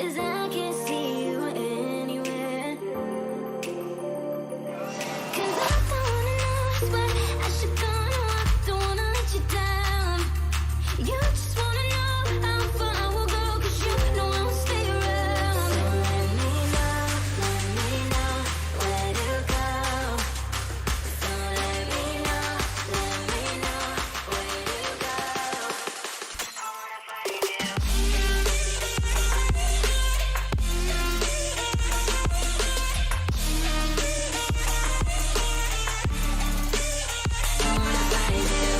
I can't see you anywhere. 'Cause I don't wanna know where I should go. No, I don't wanna let you down. You just wanna know how far I will go, 'cause you know I will stay around. So let me know where to go. So let me know where to go. I wanna find you. I wanna find you.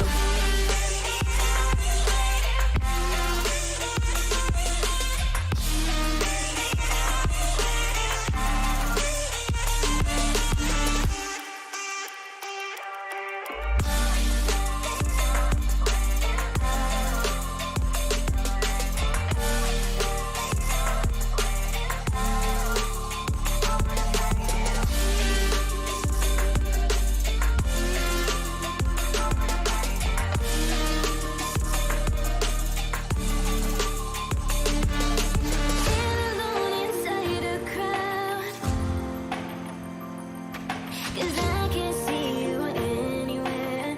Alone inside a crowd, 'cause I can't see you anywhere.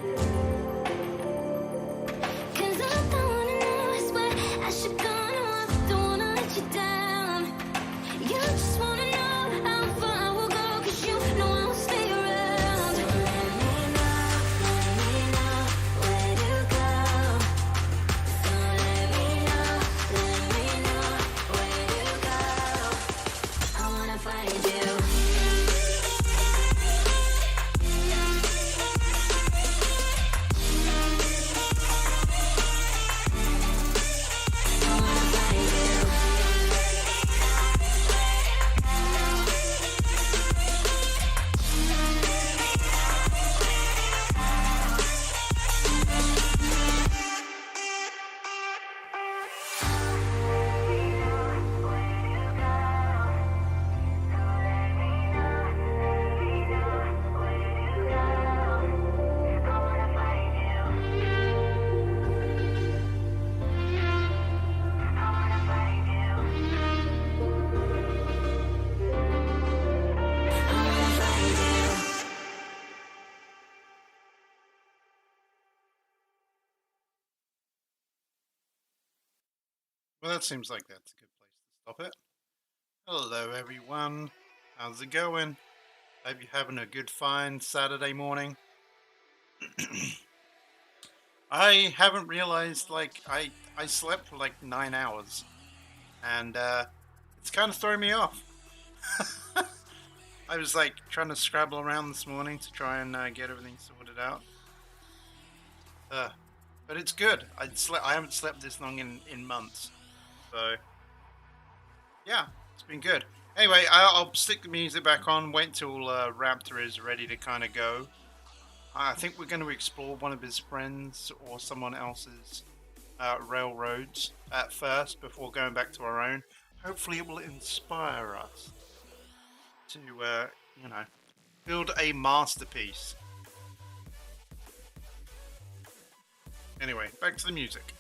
'Cause I don't wanna know where I should go. No, I don't wanna let you down. You just wanna know how far I will go, 'cause you know I will stay around. So let me know where to go. So let me know where to go. I wanna find you. I wanna find you. Well, that seems like that's a good place to stop it. Hello, everyone. How's it going? Hope you're having a good, fine Saturday morning. I haven't realized, like, I slept for like 9 hours, and it's kind of throwing me off. I was like trying to scrabble around this morning to try and get everything sorted out. But it's good. I haven't slept this long in months. So, yeah, it's been good. Anyway, I'll stick the music back on, wait till Raptor is ready to kind of go. I think we're going to explore one of his friends or someone else's railroads at first before going back to our own. Hopefully it will inspire us to, build a masterpiece. Anyway, back to the music.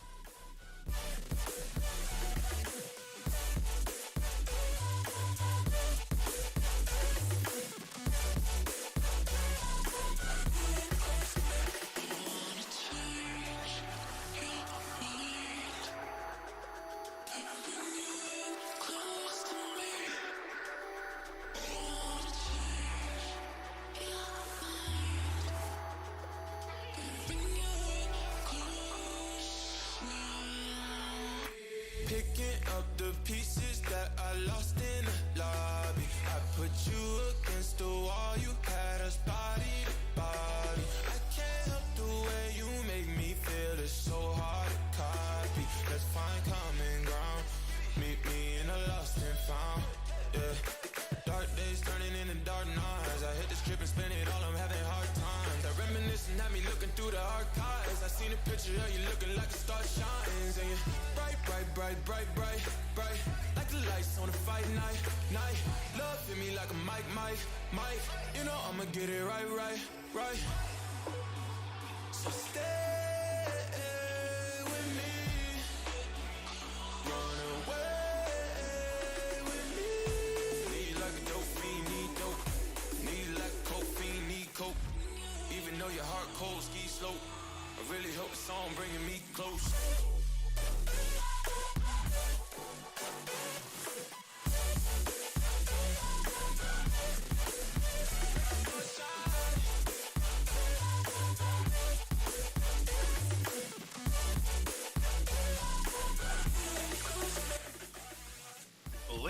Picking up the pieces that I lost in the lobby. I put you against the wall, you had us body to body. I can't help the way you make me feel, it's so hard to copy. Let's find common ground, meet me in a lost and found. Yeah, dark days turning into dark nights. I hit the strip and spin it all, I'm having hard times. I reminisce and have me looking through the archives. I seen a picture of you looking like a star shines. And you bright, bright, bright, bright, bright, bright, like the lights on a fight night, night. Love hit me like a mic, mic, mic. You know I'ma get it right, right, right. So stay with me, run away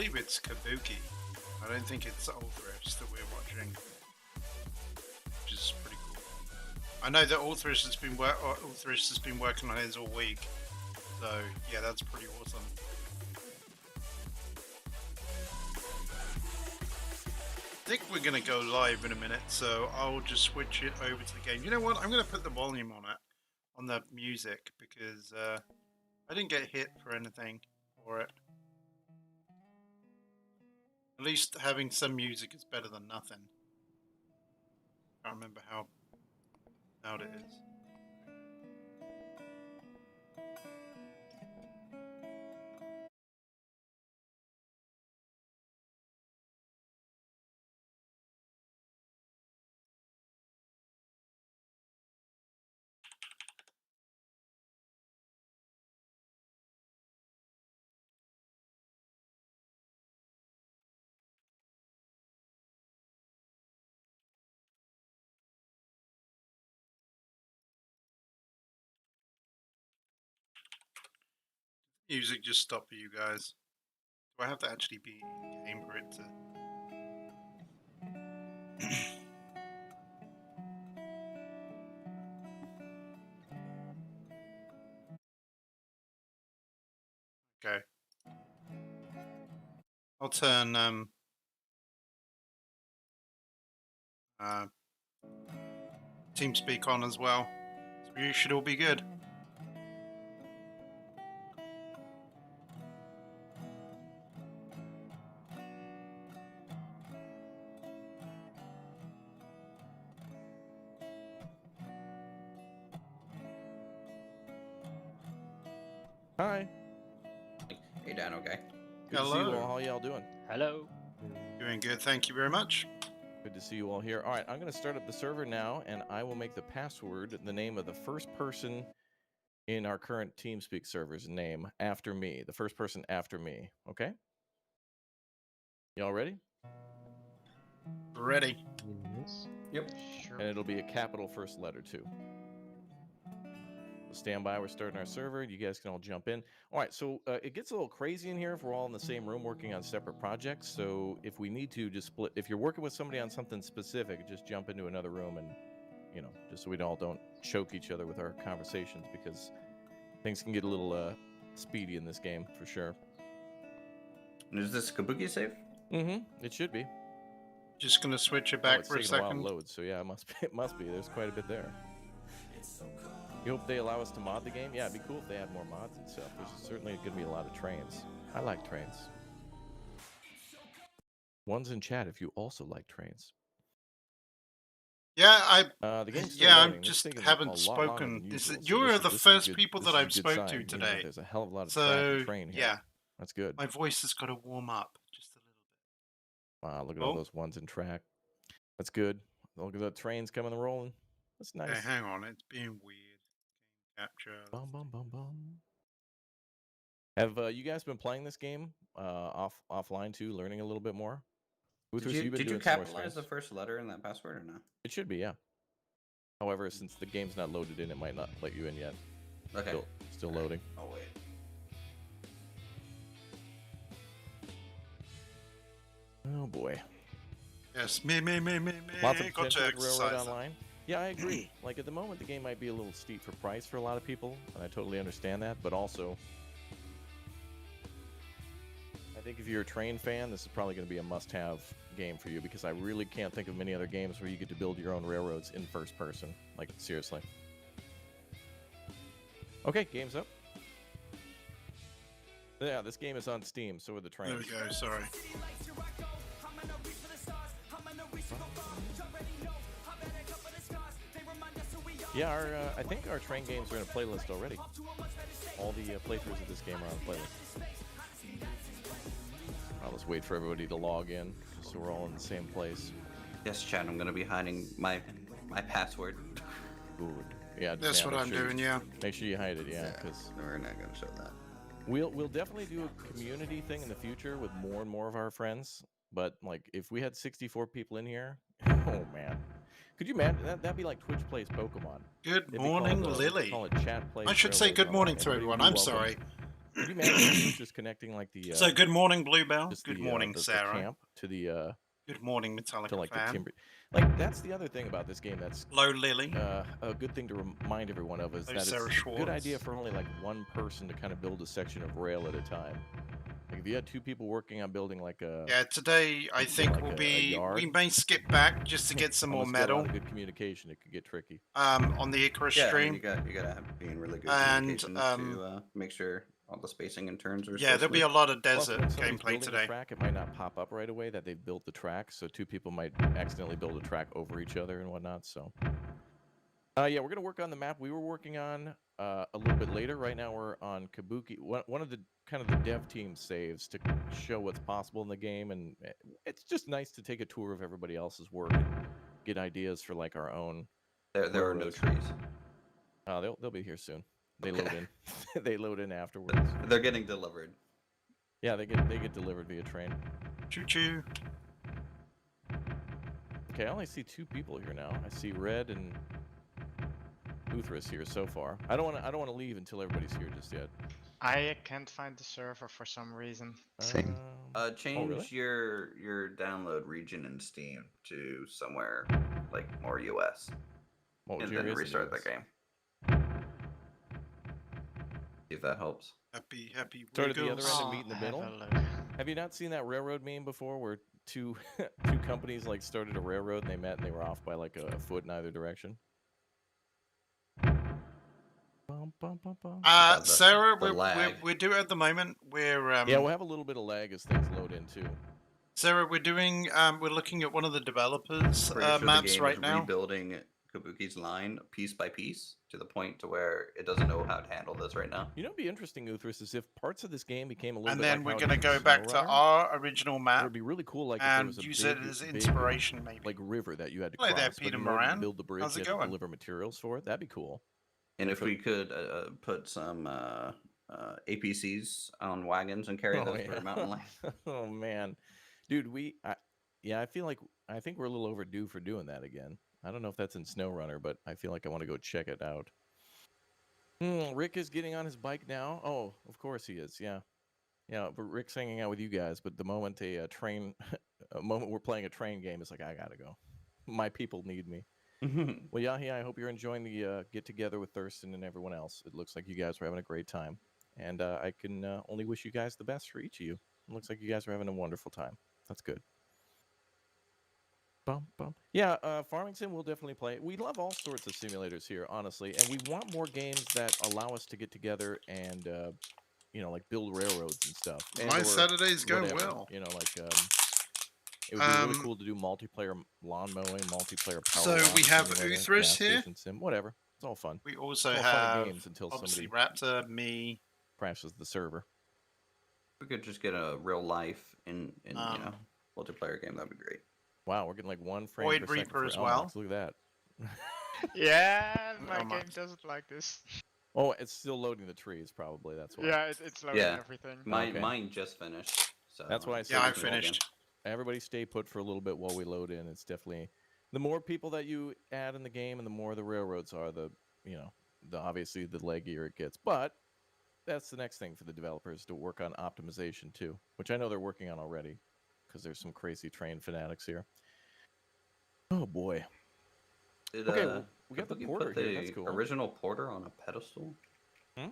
believe it's Kabuki. I don't think it's Ulthrift that we're watching, which is pretty cool. I know that Ulthrift has been working on his all week, so yeah, that's pretty awesome. I think we're gonna go live in a minute, so I'll just switch it over to the game. You know what? I'm gonna put the volume on it, on the music, because I didn't get hit for anything for it. At least having some music is better than nothing. I can't remember how loud it is. Music just stopped for you guys. Do I have to actually be in game for it to? Okay. I'll turn TeamSpeak on as well. So you should all be good. Hi. Hey, Dan, okay? Good to see you Hello. all. How y'all doing? Hello. Doing good, thank you very much. Good to see you all here. All right, I'm going to start up the server now, and I will make the password the name of the first person in our current TeamSpeak server's name after me. The first person after me, okay? Y'all ready? Ready. Yes. Yep. Sure. And it'll be a capital first letter, too. So stand by, we're starting our server. You guys can all jump in. All right, so it gets a little crazy in here if we're all in the same room working on separate projects. So if we need to, just split. If you're working with somebody on something specific, just jump into another room and, you know, just so we all don't choke each other with our conversations, because things can get a little speedy in this game, for sure. And is this Kabuki safe? Mm-hmm. It should be. Just gonna switch it Oh, back it's for a taking a while second. to load, so yeah, it must be. It must be. There's quite a bit there. You hope they allow us to mod the game? Yeah, it'd be cool if they had more mods and stuff. There's certainly going to be a lot of trains. I like trains. One's in chat if you also like trains. Yeah, The game's still I loading. This just is taking haven't a lot longer spoken. than usual, so You're this the is first good- people this that is a I've good spoke sign, to meaning that today. there's a hell of a lot of So traffic train here. yeah, That's good. my voice has got to warm up just a little bit. Wow, look at all those ones in track. That's good. Look at the trains coming and rolling. That's nice. Hey, hang on, it's being weird. Game capture. Bum, bum, bum, bum. Have you guys been playing this game offline too, learning a little bit more? Did you capitalize the first letter in that password or no? It should be, yeah. However, since the game's not loaded in, it might not let you in yet. Okay. Still loading. Oh, wait. Oh boy. Yes, me. Lots of Got to potential with Railroad exercise. Online. Yeah, I agree. Like at the moment, the game might be a little steep for price for a lot of people, and I totally understand that. But also, I think if you're a train fan, this is probably going to be a must-have game for you, because I really can't think of many other games where you get to build your own railroads in first person. Like, seriously. Okay, game's up. Yeah, this game is on Steam, so are the trains. There we go. Sorry. Yeah, I think our train games are in a playlist already. All the playthroughs of this game are on the playlist. I'll just wait for everybody to log in, so we're all in the same place. Yes, Chad, I'm gonna be hiding my password. Good. Yeah, That's what I'm doing. Yeah. Make sure you hide it, yeah, because We're not gonna show that. we'll definitely do a community thing in the future with more and more of our friends. But like, if we had 64 people in here, oh man, could you imagine that? That'd be like Twitch plays Pokemon. Good It'd be morning, called, Lily. call it Chat Plays I should say Railroads good morning Online. to Everybody everyone. be I'm welcome. sorry. Can you imagine just connecting like the So good morning, Bluebell. just Good the, morning, the Sarah. camp to the Good morning, Metallica to like fan. the timber. Like that's the other thing about this game that's Hello, Lily. a good thing to remind everyone of is Hello, that Sarah it's a good idea Schwartz. for only like one person to kind of build a section of rail at a time. Like if you had two people working on building like a Yeah, today I think like we'll a be. yard. We may skip back just to get some more unless you got a metal. lot of good communication, it could get tricky. On the Icarus Yeah, I stream. mean, you gotta have be in really good And, communication to make sure all the spacing and turns are. Yeah, so there'll be smooth. a lot of Plus, desert when somebody's gameplay building today. a track, it might not pop up right away that they've built the track, so two people might accidentally build a track over each other and whatnot. So, yeah, we're gonna work on the map we were working on a little bit later. Right now, we're on Kabuki. One of the kind of the dev team saves to show what's possible in the game, and it's just nice to take a tour of everybody else's work and get ideas for like our own. There are no trees. They'll be here soon. They Okay. load in. They load in afterwards. They're getting delivered. Yeah, they get delivered via train. Choo choo. Okay, I only see two people here now. I see Red and Uthris here so far. I don't want to leave until everybody's here just yet. I can't find the server for some reason. Same. Change really? your download region in Steam to somewhere like more US, Oh, and Jerry then is in restart the US. game. See if that helps. Happy Start at the other end wiggles. and meet in the have middle. a look. Have you not seen that railroad meme before, where two companies like started a railroad and they met and they were off by like a foot in either direction? Bum, bum, bum, bum. Sarah, the lag. we're doing at the moment. We're Yeah, we'll have a little bit of lag as things load in too. Sarah, we're doing. We're looking at one of the developers' Pretty sure the maps game right is now. rebuilding Kabuki's line piece by piece to the point to where it doesn't know how to handle this right now. You know, what'd be interesting, Uthris, is if parts of this game became a little And bit then like we're how it going to is in go back to SnowRunner. our original map It'd be really cool, like if there and was a use big, it as big, inspiration, maybe. like river that you had to Hello cross. there, but Peter in order to Moran. build the bridge, How's you it had to going? deliver materials for it. That'd be cool. And if we could put some APCs on wagons and carry those for mountain life. Oh man, dude, I think we're a little overdue for doing that again. I don't know if that's in SnowRunner, but I feel like I want to go check it out. Rick is getting on his bike now. Oh, of course he is. Yeah, but Rick's hanging out with you guys. But the moment a moment we're playing a train game, it's like I gotta go. My people need me. Well, Yahi, I hope you're enjoying the get together with Thurston and everyone else. It looks like you guys are having a great time, and I can only wish you guys the best for each of you. It looks like you guys are having a wonderful time. That's good. Bum, bum. Yeah, Farmington we'll definitely play. We love all sorts of simulators here, honestly, and we want more games that allow us to get together and like build railroads and stuff. My Saturdays go whatever, well. It would be really cool to do multiplayer lawn mowing, multiplayer power. So we have Uthris here. Sim, whatever. It's all fun. We also It's all fun have games until obviously somebody Raptor, me. crashes the server. We could just get a real life in multiplayer game. That'd be great. Wow, we're getting like 1 frame Void per second Reaper for as Elmox. well. Look at that. Yeah, my Oh, game Max. doesn't like this. Oh, it's still loading the trees, probably. That's why. Yeah, it's loading Yeah. everything. Mine just finished. So That's why I said Yeah, I we should- finished. Everybody stay put for a little bit while we load in. It's definitely the more people that you add in the game and the more the railroads are, the obviously the leggier it gets. But that's the next thing for the developers to work on optimization too, which I know they're working on already because there's some crazy train fanatics here. Oh boy. Okay, well, we got the Kabuki porter put the here. That's cool. original porter on a pedestal. Hmm?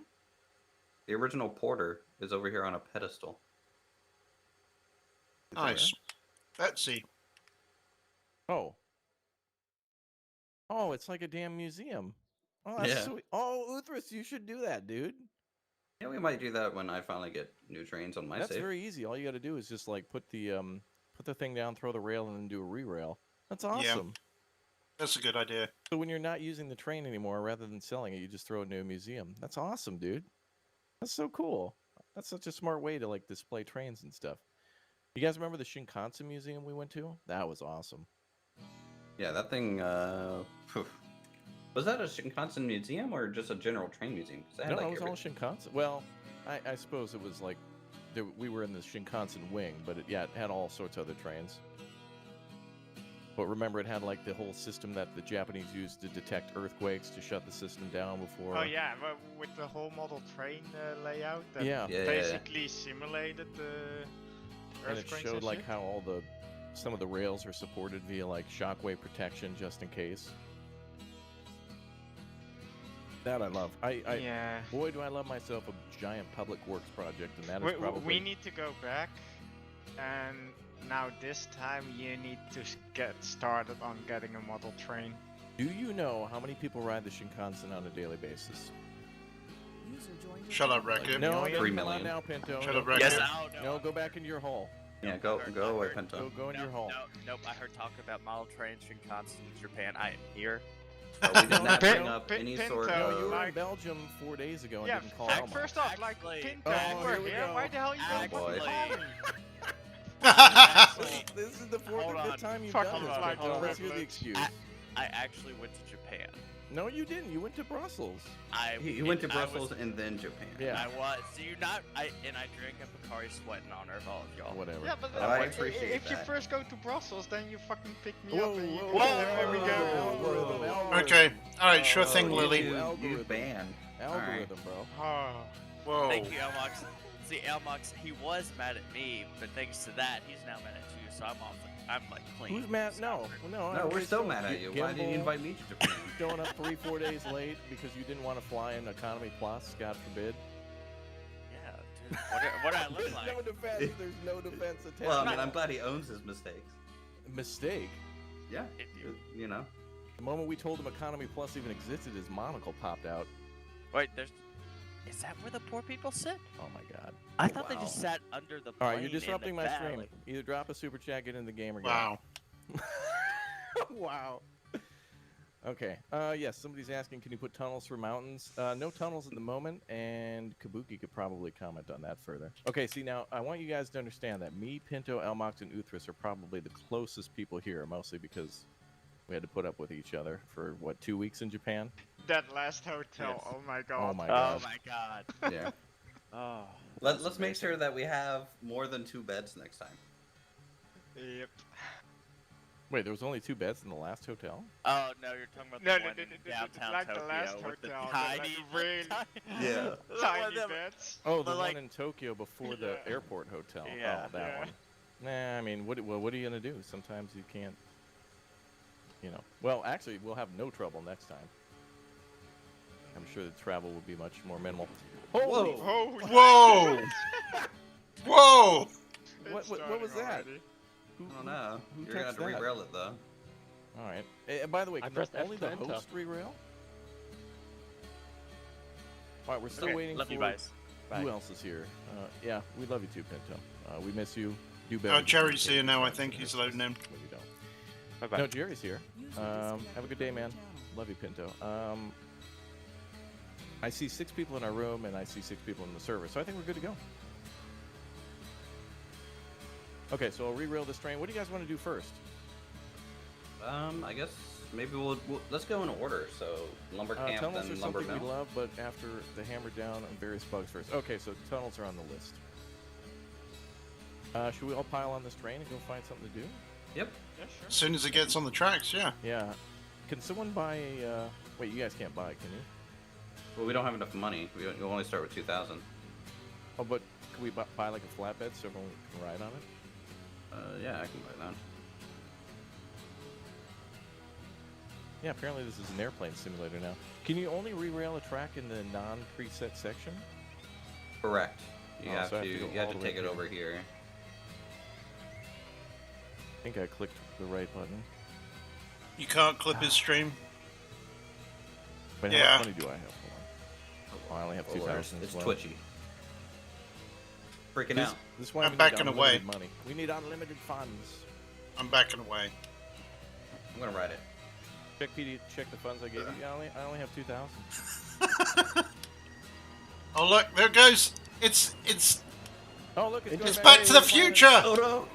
The original porter is over here on a pedestal. Nice. Let's see. Oh, it's like a damn museum. Oh, that's Yeah. sweet. Oh, Uthris, you should do that, dude. Yeah, we might do that when I finally get new trains on my That's save. very easy. All you got to do is just like put the thing down, throw the rail, and then do a re-rail. That's awesome. That's a good idea. So when you're not using the train anymore, rather than selling it, you just throw it into a museum. That's awesome, dude. That's so cool. That's such a smart way to like display trains and stuff. You guys remember the Shinkansen Museum we went to? That was awesome. Yeah, that thing. Was that a Shinkansen museum or just a general train museum? 'Cause they had, No, like, it was all everything. Shinkansen. Well, I suppose it was like we were in the Shinkansen wing, but it had all sorts of other trains. But remember, it had like the whole system that the Japanese used to detect earthquakes to shut the system down before. Oh yeah, but with the whole model train layout that Yeah. Yeah. basically simulated the And it earthquakes showed like shit. how some of the rails are supported via like shockwave protection just in case. That I love. Yeah. Boy, do I love myself a giant public works project, and that is We probably. need to go back, and now this time you need to get started on getting a model train. Do you know how many people ride the Shinkansen on a daily basis? Shut up, Record. No, Like no, 3 come on million. now, Pinto. Shut no, up, Record. No, go back into your hole. Yeah, go away, Pinto. Go into your hole. Nope, I heard talk about model trains Shinkansen in Japan. I am here. But we did not bring Pin- up pin- any Pinto, sort No, you of. were in Like- Belgium 4 days ago and Yeah, didn't call and Elmo. first off, like Actually- Pinto, Oh, you were here we here. go. Why the hell you Oh, don't boy. call me? This is the fourth Hold or on. fifth time you've Fuck done you, this. like Pinto. Let's hear the privilege. excuse. I actually went to Japan. No, you didn't. You went to Brussels. He went to I was- Brussels and then Japan. Yeah. I was. So you not. I drank a Picari sweat in honor of all of y'all. Whatever. Yeah, but Oh, I like, appreciate if you that. first go to Brussels, then you fucking pick me Whoa, up and you whoa, go, whoa, there we whoa, go. algorithm. Okay. All right. Sure thing, Oh, Lily. You Algorithm. ban. Algorithm, bro. Oh. Whoa. Thank you, Elmox. See, Elmox, he was mad at me, but thanks to that, he's now mad at you. So I'm like clean. Who's mad? No. No, I'm we're just still so- mad at you. Why did you Gimbal invite me to Japan? Showing up 3-4 days late because you didn't want to fly in economy plus, God forbid. Yeah, dude. What do I look There's like? no defense. There's no defense attempted. Well, I mean, I'm glad he owns his mistakes. Mistake. Yeah, If you- you know. The moment we told him economy plus even existed, his monocle popped out. Wait, is that where the poor people sit? Oh my God. I thought they Wow. just sat under the All plane right, you're disrupting in my the stream. valley. Either drop a super chat, get in the game, or go. Wow. Wow. Okay. Yes, somebody's asking, can you put tunnels for mountains? No tunnels at the moment, and Kabuki could probably comment on that further. Okay, see, now, I want you guys to understand that me, Pinto, Elmox, and Uthris are probably the closest people here, mostly because we had to put up with each other for, 2 weeks in Japan? That last hotel, Yes. oh my god. Oh my Oh God. my god. Yeah. Oh. Let's make sure that we have more than 2 beds next time. Yep. Wait, there was only 2 beds in the last hotel? Oh no, you're talking about No, the no, one no, in no, no, downtown like the Tokyo last with the hotel, tiny, like really Yeah. the one Tiny that- beds. Oh, the like- one in Tokyo before the Yeah. airport hotel. Yeah. Oh, that Yeah. one. Nah, I mean, what are you going to do? Sometimes you can't, Well, actually, we'll have no trouble next time. I'm sure the travel will be much more minimal. Holy Whoa. Oh, Whoa. Whoa. it's what was starting that? already. Who, I don't know. who You're gonna have to touched that? re-rail it though. All right. And by the way, I can pressed only the F to enter. host re-rail? All right, we're still Okay, waiting love for you guys. who Bye. else is here. Yeah, we love you too, Pinto. We miss you. Do better. Oh, Jerry's here now. I think he's loading in. No, you don't. Bye bye. No, Jerry's here. Have a good day, man. Love you, Pinto. I see 6 people in our room, and I see 6 people in the server, so I think we're good to go. Okay, so I'll re-rail this train. What do you guys want to do first? I guess maybe we'll let's go in order. So lumber camp, Tunnels are then lumber something we mill. love, but after the hammer down on various bugs first. Okay, so tunnels are on the list. Should we all pile on this train and go find something to do? Yep. Yeah, sure. As soon as it gets on the tracks, yeah. Yeah. Can someone buy a... Wait, you guys can't buy it, can you? Well, we don't have enough money. We'll only start with 2,000. Oh, but can we buy like a flatbed so everyone can ride on it? Yeah, I can buy that. Yeah, apparently this is an airplane simulator now. Can you only re-rail a track in the non-preset section? Correct. You Oh, have so I to. have to go You have all to the way take it here. over here. I think I clicked the right button. You can't clip his stream. Wait, Yeah. how much money do I have? Hold on. Oh, I only have Oh, Lord, 2,000 as it's well. twitchy. Freaking This, out. this is why I'm we need backing away. unlimited money. We need unlimited funds. I'm backing away. I'm gonna ride it. Check PD, check the funds I gave you. Yeah, I only have 2,000. Oh look, there it goes. It's Oh look, it's, going it's Back to the planet. Future. no!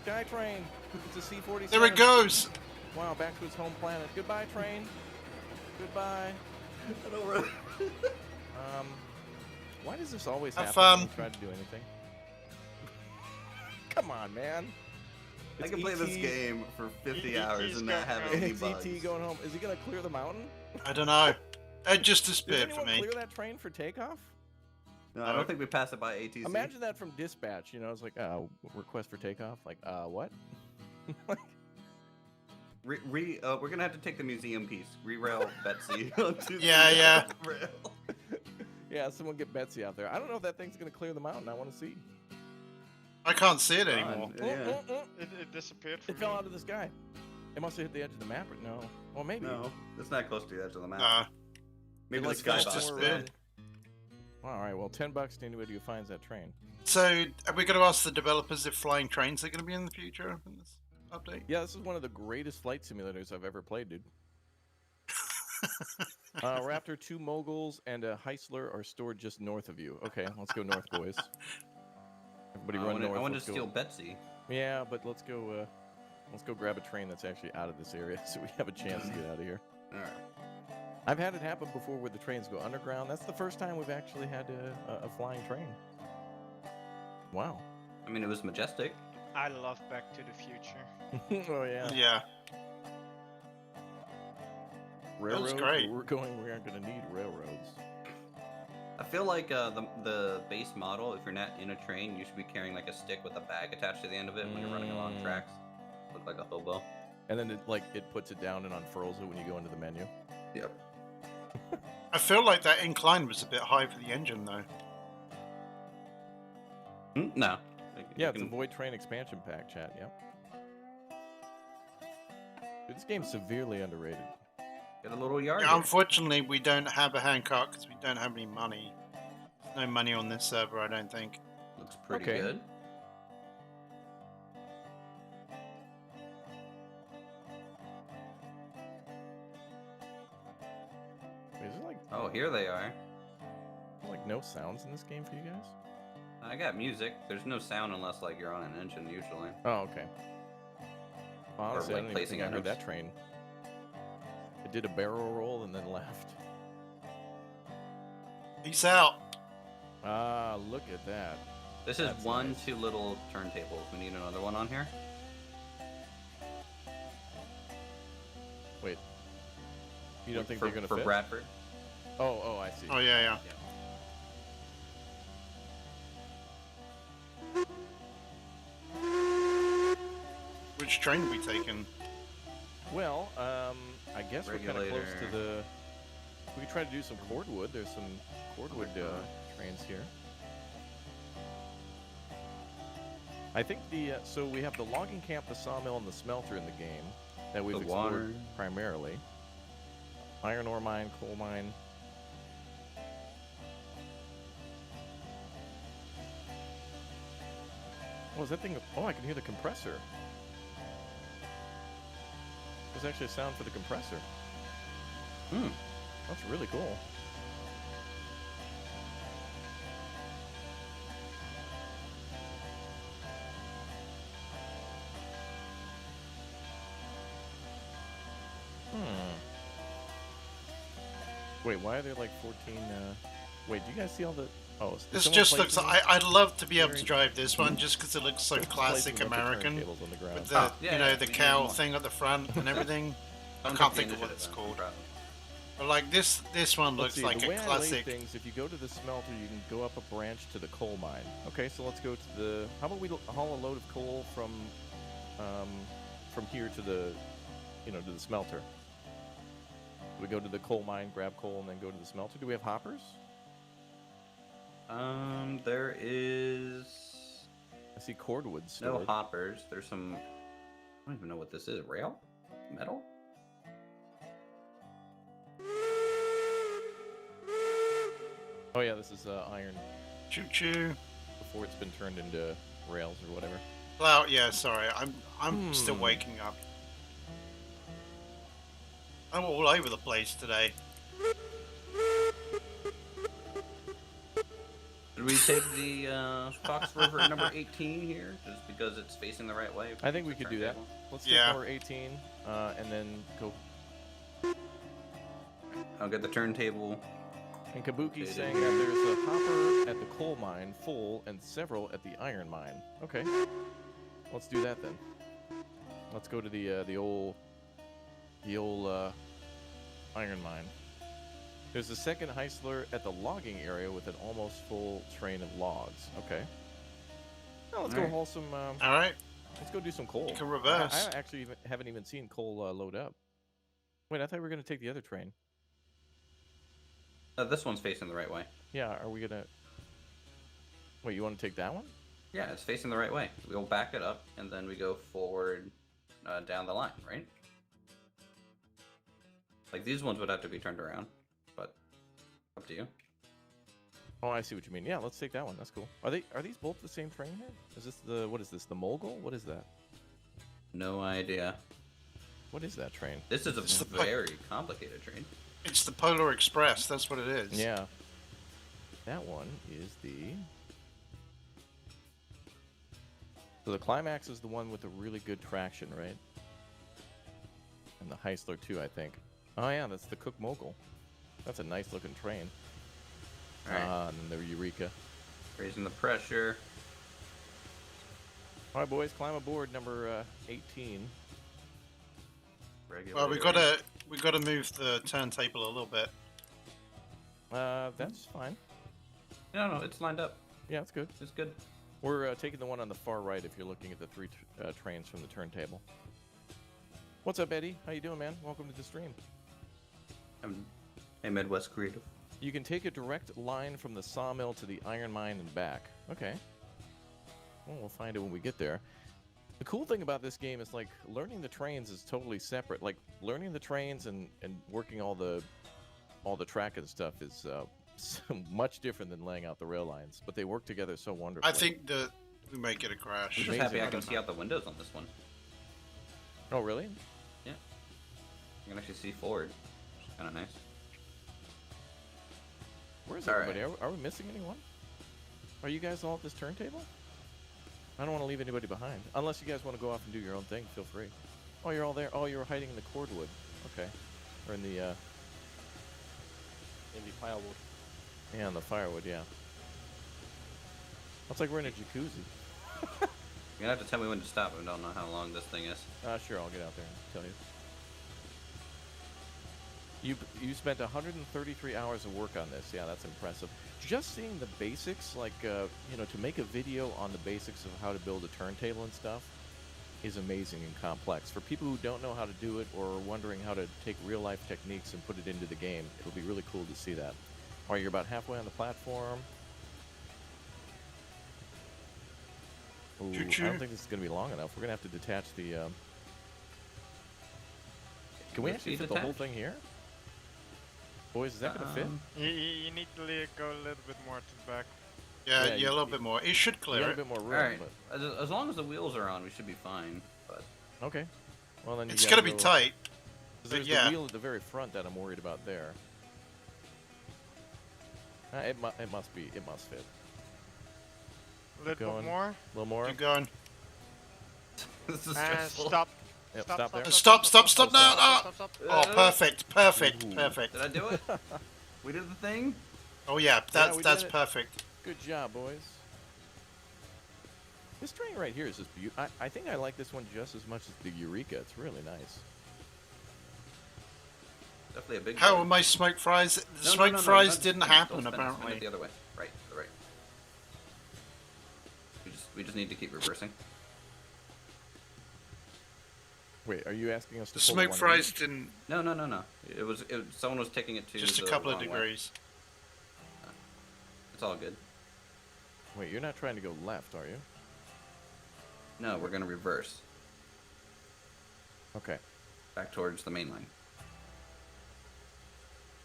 Sky train. It's a C-47. There it goes. Wow, back to its home planet. Goodbye, train. Goodbye. Why does this always Have happen fun. when we try to do anything? Come on, man. I It's can play this ET. game for 50 hours ET's and not going have home. any It's bugs. ET going home. Is he gonna clear the mountain? I don't know. It just Did disappeared for anyone me. clear that train for takeoff? No, I don't think we passed it by ATC. Imagine that from dispatch. You know, it's like, request for takeoff. Like, what? we're gonna have to take the museum piece. Re-rail Betsy onto Yeah. the rail. Yeah, someone get Betsy out there. I don't know if that thing's gonna clear the mountain. I want to see. I can't see it anymore. Yeah. It disappeared from It fell me. out of the sky. It must have hit the edge of the map. No. Well, maybe. No, it's not close to the edge of the map. Nah. Maybe It the like fell skybox. somewhere somewhere disappeared. around- All right. Well, $10 to anybody who finds that train. So, are we going to ask the developers if flying trains are going to be in the future in this update? Yeah, this is one of the greatest flight simulators I've ever played, dude. Raptor, 2 Moguls, and a Heisler are stored just north of you. Okay, let's go north, boys. Everybody run north. I want to let's go. steal Betsy. Yeah, but let's go grab a train that's actually out of this area so we have a chance to get out of here. All right. I've had it happen before where the trains go underground. That's the first time we've actually had a flying train. Wow. I mean, it was majestic. I love Back to the Future. Oh, yeah. Yeah. Railroads, great. where we're going, we aren't going to need railroads. I feel like the base model, if you're not in a train, you should be carrying like a stick with a bag attached to the end of it when you're running along tracks. Look like a hobo. And then it puts it down and unfurls it when you go into the menu. Yep. I feel like that incline was a bit high for the engine, though. No. Yeah, it's a Void Train expansion pack, chat, yep. Dude, this game's severely underrated. Get a little yard. Yeah, here. unfortunately, we don't have a handcart because we don't have any money. There's no money on this server, I don't think. Looks pretty Okay. good. Wait, is there Oh, here they are. like no sounds in this game for you guys? I got music. There's no sound unless like you're on an engine usually. Oh, okay. Honestly, I like don't even placing think I heard items. that train. It did a barrel roll and then left. Peace out. Ah, look at that. This is That's one, nice. 2 little turntables. We need another one on here. Wait. You don't think for, they're gonna for fit? Bradford? Oh, I see. Oh, yeah. Which train are we taking? Well, I guess we're kind of close to Regulator. the. We could try to do some cordwood. There's some cordwood trains here. I think so we have the logging camp, the sawmill, and the smelter in the game that we've The explored water. primarily. Iron ore mine, coal mine. Oh, is that thing? Oh, I can hear the compressor. There's actually a sound for the compressor. Hmm. That's really cool. Wait, why are there like 14? Wait, do you guys see all the? Oh, is This someone just looks. placing- I'd love to be able to Hearing- drive this one just because it looks so someone's classic placing a bunch of American. turntables on the ground. With the, Oh, yeah, the we cow need more. thing at the front and everything. I Don't can't take think the of what initiative it's then, called. probably. But like this one Let's looks see, like the a way I lay classic. things, if you go to the smelter, you can go up a branch to the coal mine. Okay, so let's go to the. How about we haul a load of coal from here to the, to the smelter. We go to the coal mine, grab coal, and then go to the smelter. Do we have hoppers? There is I see cordwood no stored. hoppers. There's some. I don't even know what this is. Rail? Metal? Oh yeah, this is iron Choo choo. before it's been turned into rails or whatever. Well, yeah. Sorry, I'm still Hmm. waking up. I'm all over the place today. Did we take the Fox River number 18 here, just because it's facing the right way? I think we It's a could do that. turntable? Let's Yeah. take number 18, and then go. I'll get the turntable. And Kabuki's Okay, saying that there's a hopper at the coal mine full and several at the iron mine. Okay. Let's do that then. Let's go to the old iron mine. There's a second Heisler at the logging area with an almost full train of logs. Okay. Now let's go Alright. haul some. All right. Let's go do some coal. You can reverse. I actually haven't even seen coal load up. Wait, I thought we were gonna take the other train. This one's facing the right way. Yeah, are we gonna? Wait, you want to take that one? Yeah, it's facing the right way. We'll back it up, and then we go forward down the line, right? Like, these ones would have to be turned around, but up to you. Oh, I see what you mean. Yeah, let's take that one. That's cool. Are these both the same train here? Is this what is this? The Mogul? What is that? No idea. What is that train? This is It's a the very complicated train. It's the Polar Express. That's what it is. Yeah. That one is the. So the Climax is the one with the really good traction, right? And the Heisler too, I think. Oh yeah, that's the Cook Mogul. That's a nice looking train. Alright, And then the Eureka. raising the pressure. All right, boys, climb aboard number 18. Well, we gotta move the turntable a little bit. That's fine. No, it's lined up. Yeah, it's good. It's good. We're taking the one on the far right if you're looking at the three trains from the turntable. What's up, Eddie? How you doing, man? Welcome to the stream. I'm a Midwest creative. You can take a direct line from the sawmill to the iron mine and back. Okay. Well, we'll find it when we get there. The cool thing about this game is, like, learning the trains is totally separate. Like, learning the trains and working all the track and stuff is so much different than laying out the rail lines. But they work together so wonderfully. I think that we may get a crash. I'm just Amazing. happy I can see out the windows on this one. Oh, really? Yeah. I can actually see forward. Kind of nice. Where's All right. everybody? Are we missing anyone? Are you guys all at this turntable? I don't want to leave anybody behind. Unless you guys want to go off and do your own thing, feel free. Oh, you're all there. Oh, you're hiding in the cordwood. Okay. Or in the firewood. Yeah, in the firewood, yeah. Looks like we're in a jacuzzi. You're gonna have to tell me when to stop. I don't know how long this thing is. Sure, I'll get out there and tell you. You spent 133 hours of work on this. Yeah, that's impressive. Just seeing the basics, like, to make a video on the basics of how to build a turntable and stuff is amazing and complex. For people who don't know how to do it or are wondering how to take real-life techniques and put it into the game, it'll be really cool to see that. All right, you're about halfway on the platform. Ooh, I don't think this is going to be long enough. We're going to have to detach the... Can we actually fit the whole thing here? Boys, is that going to fit? You need to go a little bit more to the back. Yeah, Yeah, a little bit more. It should You clear got a it. bit more room, Alright. but... As long as the wheels are on, we should be fine. But Okay. Well, then you It's gotta gonna be go- tight. 'cause there's yeah. the wheel at the very front that I'm worried about there. It must fit. A little going. bit more. A little more. Keep going. this is And stressful. stop. Yep, stop there. Stop now! Stop. Oh, perfect. Ooh. Perfect. Did I do it? We did the thing. Oh yeah, we that's did it. perfect. Good job, boys. This train right here is just beautiful. I think I like this one just as much as the Eureka. It's really nice. Definitely a big. How one. are my smoke fries? The No, smoke no, fries don't didn't spin it, happen don't spin it, spin apparently. it the other way. Right, the right. We just need to keep reversing. Wait, are you asking us to The pull smoke one fries each? didn't. No. It was someone was taking it to Just a the couple of wrong way. degrees. It's all good. Wait, you're not trying to go left, are you? No, we're gonna reverse Okay. back towards the main line.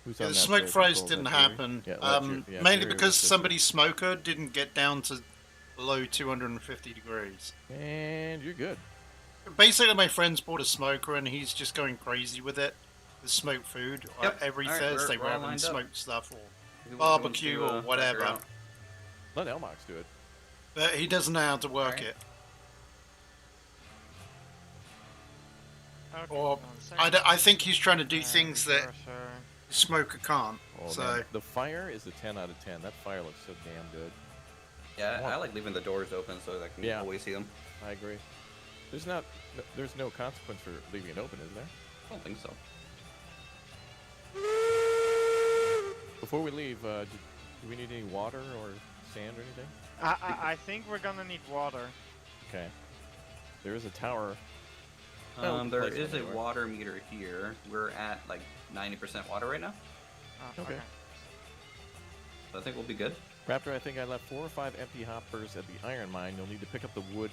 Who's Yeah, on the that smoke side? fries Control, didn't that theory? happen. Yeah, that's your- Mainly theory because was just- somebody's smoker didn't get down to below 250 degrees. And you're good. Basically, my friend's bought a smoker and he's just going crazy with it. The smoked food. Yep. Every Alright, Thursday we're we're all having lined up. smoked stuff or Who barbecue wants to, or whatever. figure out? Let Elmox do it. But he doesn't know how to work Alright. it. Okay, Or one second. I think he's trying to do things that Reverser. the smoker can't. Oh, So man. The fire is a 10 out of 10. That fire looks so damn good. Yeah, I like leaving the doors open so that I can Yeah. always see them. I agree. There's no consequence for leaving it open, is there? I don't think so. Before we leave, do we need any water or sand or anything? I think we're gonna need water. Okay. There is a tower. Oh, we can There place one is a anywhere. water meter here. We're at like 90% water right now, Oh, Okay. so I think we'll be good. Raptor, I think I left 4 or 5 empty hoppers at the iron mine. You'll need to pick up the wood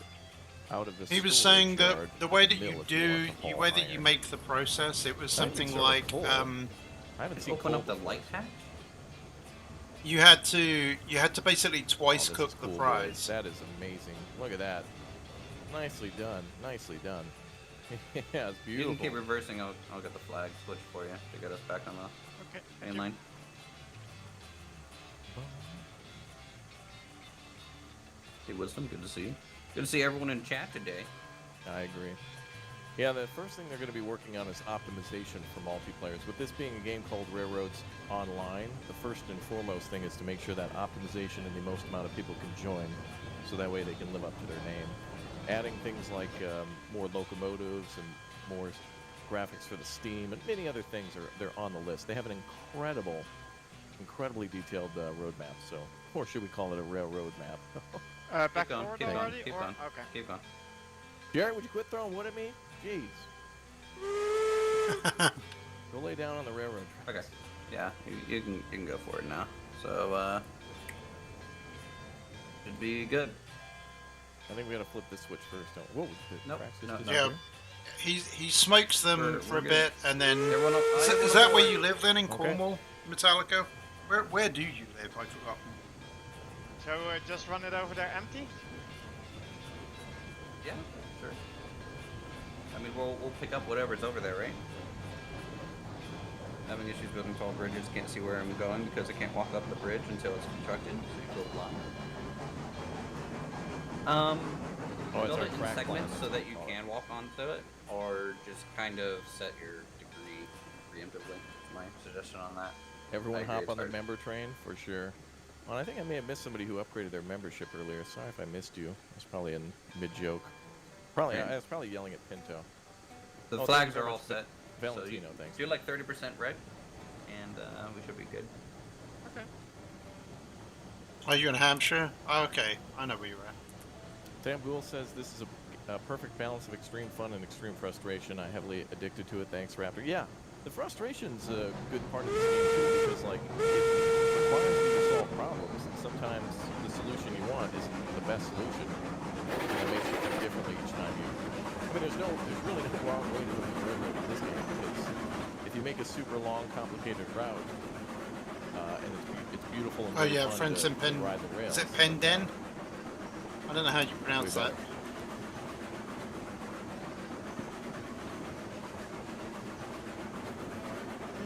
out of the He was storage saying that yard the way in that mill you if do, want to the haul way that you iron. make the process, it was something insert a like coal. I haven't seen Open coal up the before. light hatch. you had to basically Oh, twice this cook is the cool, boys. fries. That is amazing. Look at that. Nicely done. Nicely done. Yeah, it's You beautiful. can keep reversing. I'll get the flag switch for you to get us back on the Okay. main thank you. line. Hey, Wisdom, good to see you. Good to see everyone in chat today. I agree. Yeah, the first thing they're going to be working on is optimization for multiplayers. With this being a game called Railroads Online, the first and foremost thing is to make sure that optimization and the most amount of people can join, so that way they can live up to their name. Adding things like more locomotives and more graphics for the steam and many other things they're on the list. They have an incredibly detailed roadmap. So, or should we call it a railroad map? Back going, forward keep going, already, keep or going. okay? Keep going. Jared, would you quit throwing wood at me? Jeez. Go lay down on the railroad Okay. tracks. Yeah, you can go for it now. So should be good. I think we gotta flip this switch first, don't we? Whoa, the Nope, tracks just no. disappeared. Yeah, he smokes them We're for a good. bit, and then Everyone up, is everyone that where aboard. you live then in Okay. Cornwall, Metallica? Where do you live? I forgot. So just run it over there empty. Yeah, sure. I mean, we'll pick up whatever's over there, right? Having issues building tall bridges, can't see where I'm going because I can't walk up the bridge until it's constructed, so you go blind. Oh, it's Build our it in track segments plan. so that you can walk onto it, or just kind of set your degree preemptively. My suggestion on that. Everyone I agree, hop it's on the hard. member train for sure. Well, I think I may have missed somebody who upgraded their membership earlier. Sorry if I missed you. I was probably in mid-joke. Probably, Okay. I was probably yelling at Pinto. The Oh, flags thank you are very all much, set. Valentino, so you thanks. do like 30% red, and we should be good. Okay. Are you in Hampshire? Oh, okay, I know where you're at. Sam Gould says this is a perfect balance of extreme fun and extreme frustration. I heavily addicted to it. Thanks, Raptor. Yeah, the frustration's a good part of this game too, because like it requires you to solve problems, and sometimes the solution you want isn't the best solution, and it makes you think differently each time you. I mean, there's really no wrong way to do a railroad in this game, because if you make a super long, complicated route, and it's beautiful and Oh very yeah, fun friends to in Pen. ride the rails. Is it Penden? I don't know how you pronounce Way that. better.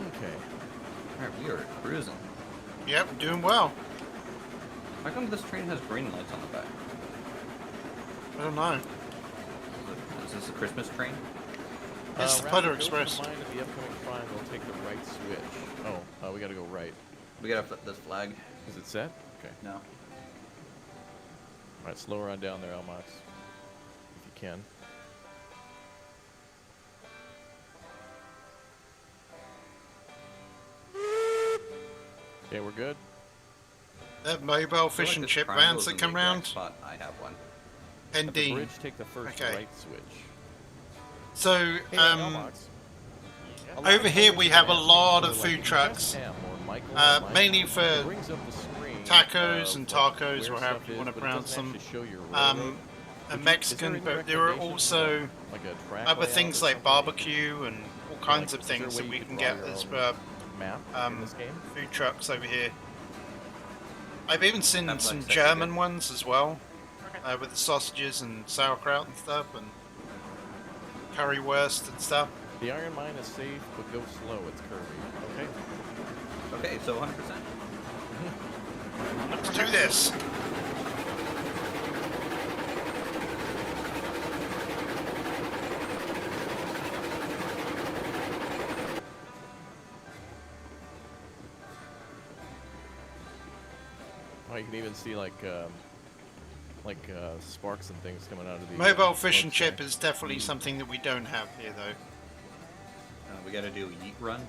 Okay. Alright, we are cruising. Yep, doing well. How come this train has green lights on the back? I don't know. Is this a Christmas train? It's the Raptor, Putter go to the Express. mine at the upcoming prime, we'll take the right switch. Oh, we gotta go right. We gotta flip this flag. Is it set? Okay. No. Alright, slow her on down there, Elmox. If you can. Okay, we're good. They have mobile I feel fish like and this chip triangle's vans that in come the exact round. Spot. I have one. At the Pendine. bridge, take the first Okay. right switch. So, Hey, Elmox. Yes. over here we have a lot of So, food like, trucks. press M or Michael or Mike, Mainly it for brings up the screen tacos of, and like, tacos, where or stuff however you is, want to but it pronounce doesn't them. actually show your railroad. A Is there Mexican, any but there are recommendations for also like a track other layout things or like something? barbecue and all kinds Like, of is there a things way that you we could can draw get your as own map in this game? food trucks over here. I've even seen Sounds like some such a German good- ones as well, Okay. with the sausages and sauerkraut and stuff, and currywurst and stuff. The iron mine is safe, but go slow. It's curvy. Okay. Okay, so 100%. Let's do this. Oh, you can even see like like sparks and things coming out of the Mobile fish and smokestack. chip is definitely something that we don't have here, though. We gotta do a yeet run.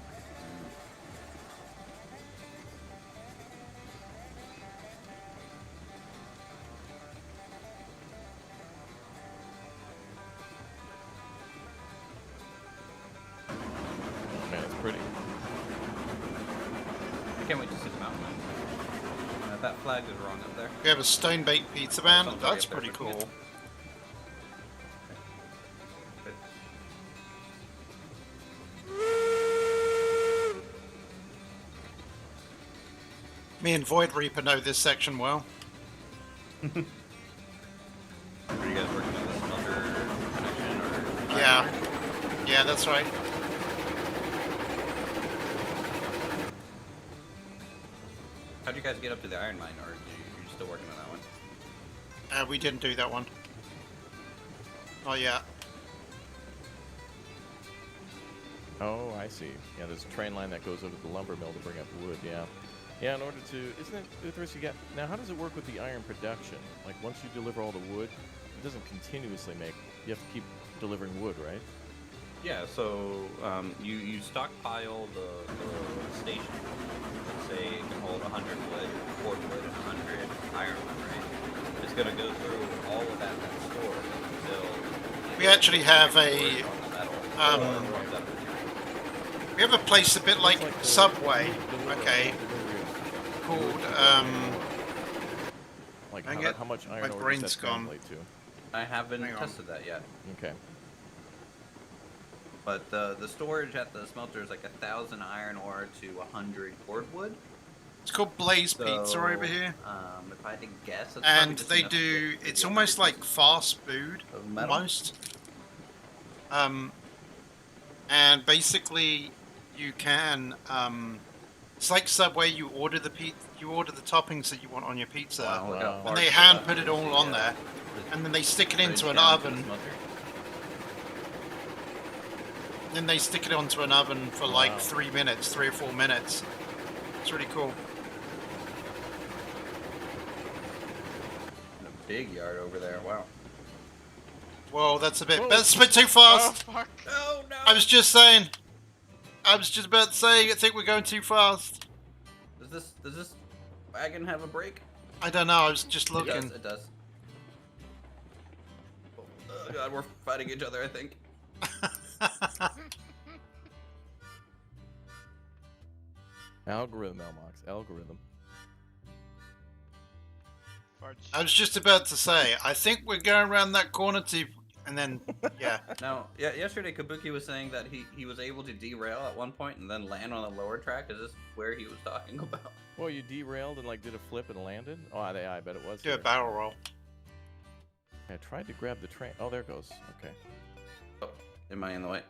Man, it's pretty. I can't wait to see the mountain. That flag is wrong up there. We have a stone baked pizza man. Sounds like That's if they're pretty pushing cool. Good. Me and Void Reaper know this section well. Are you guys working on this under connection or? Yeah. Yeah, that's right. How'd you guys get up to the iron mine, or you're still working on that one? We didn't do that one. Oh yeah. Oh, I see. Yeah, there's a train line that goes over to the lumber mill to bring up wood. Yeah. Yeah, in order to, isn't it, Uthris, you got, now how does it work with the iron production? Like once you deliver all the wood, it doesn't continuously make, you have to keep delivering wood, right? Yeah, so you stockpile the station. Let's say it can hold 100 wood, cordwood, and 100 ironwood, right? It's gonna go through all of that store until We actually have a um, we have a place a bit like Subway, okay, called Like Dang how, it, how much my iron ore brain's does that gone. translate to? I haven't Hang on. tested that yet. Okay. But the storage at the smelter is like 1,000 iron ore to 100 cordwood. it's called Blaze So, Pizza over here, if I had to guess, it's and probably just they enough do. to It's get almost 100 like fast food, of metal. almost. And basically, you can. It's like Subway. You order the toppings that you want on your pizza, Wow, look how Wow. far and they it's hand got. put it all on Yeah. there, and then they stick it Right into an down to the oven. smelter. Then they stick it onto an oven for like Wow. 3 minutes, 3 or 4 minutes. It's really cool. And a big yard over there. Wow. Well, that's a bit. Whoa. That's a bit too Oh fast. fuck! Oh no! I was just saying. I was just about to say. I think we're going too fast. Does this wagon have a brake? I don't know. I was just It looking. does. It does. Oh god, we're fighting each other. I think. Algorithm, Elmox. Algorithm. Fudge. I was just about to say. I think we're going around that corner too. And then, yeah. Now, yeah, yesterday Kabuki was saying that he was able to derail at one point and then land on the lower track. Is this where he was talking about? Well, you derailed and like did a flip and landed? Oh, I bet it was. Do a there. barrel roll. I tried to grab the train. Oh, there it goes. Okay. Oh, am I in the way?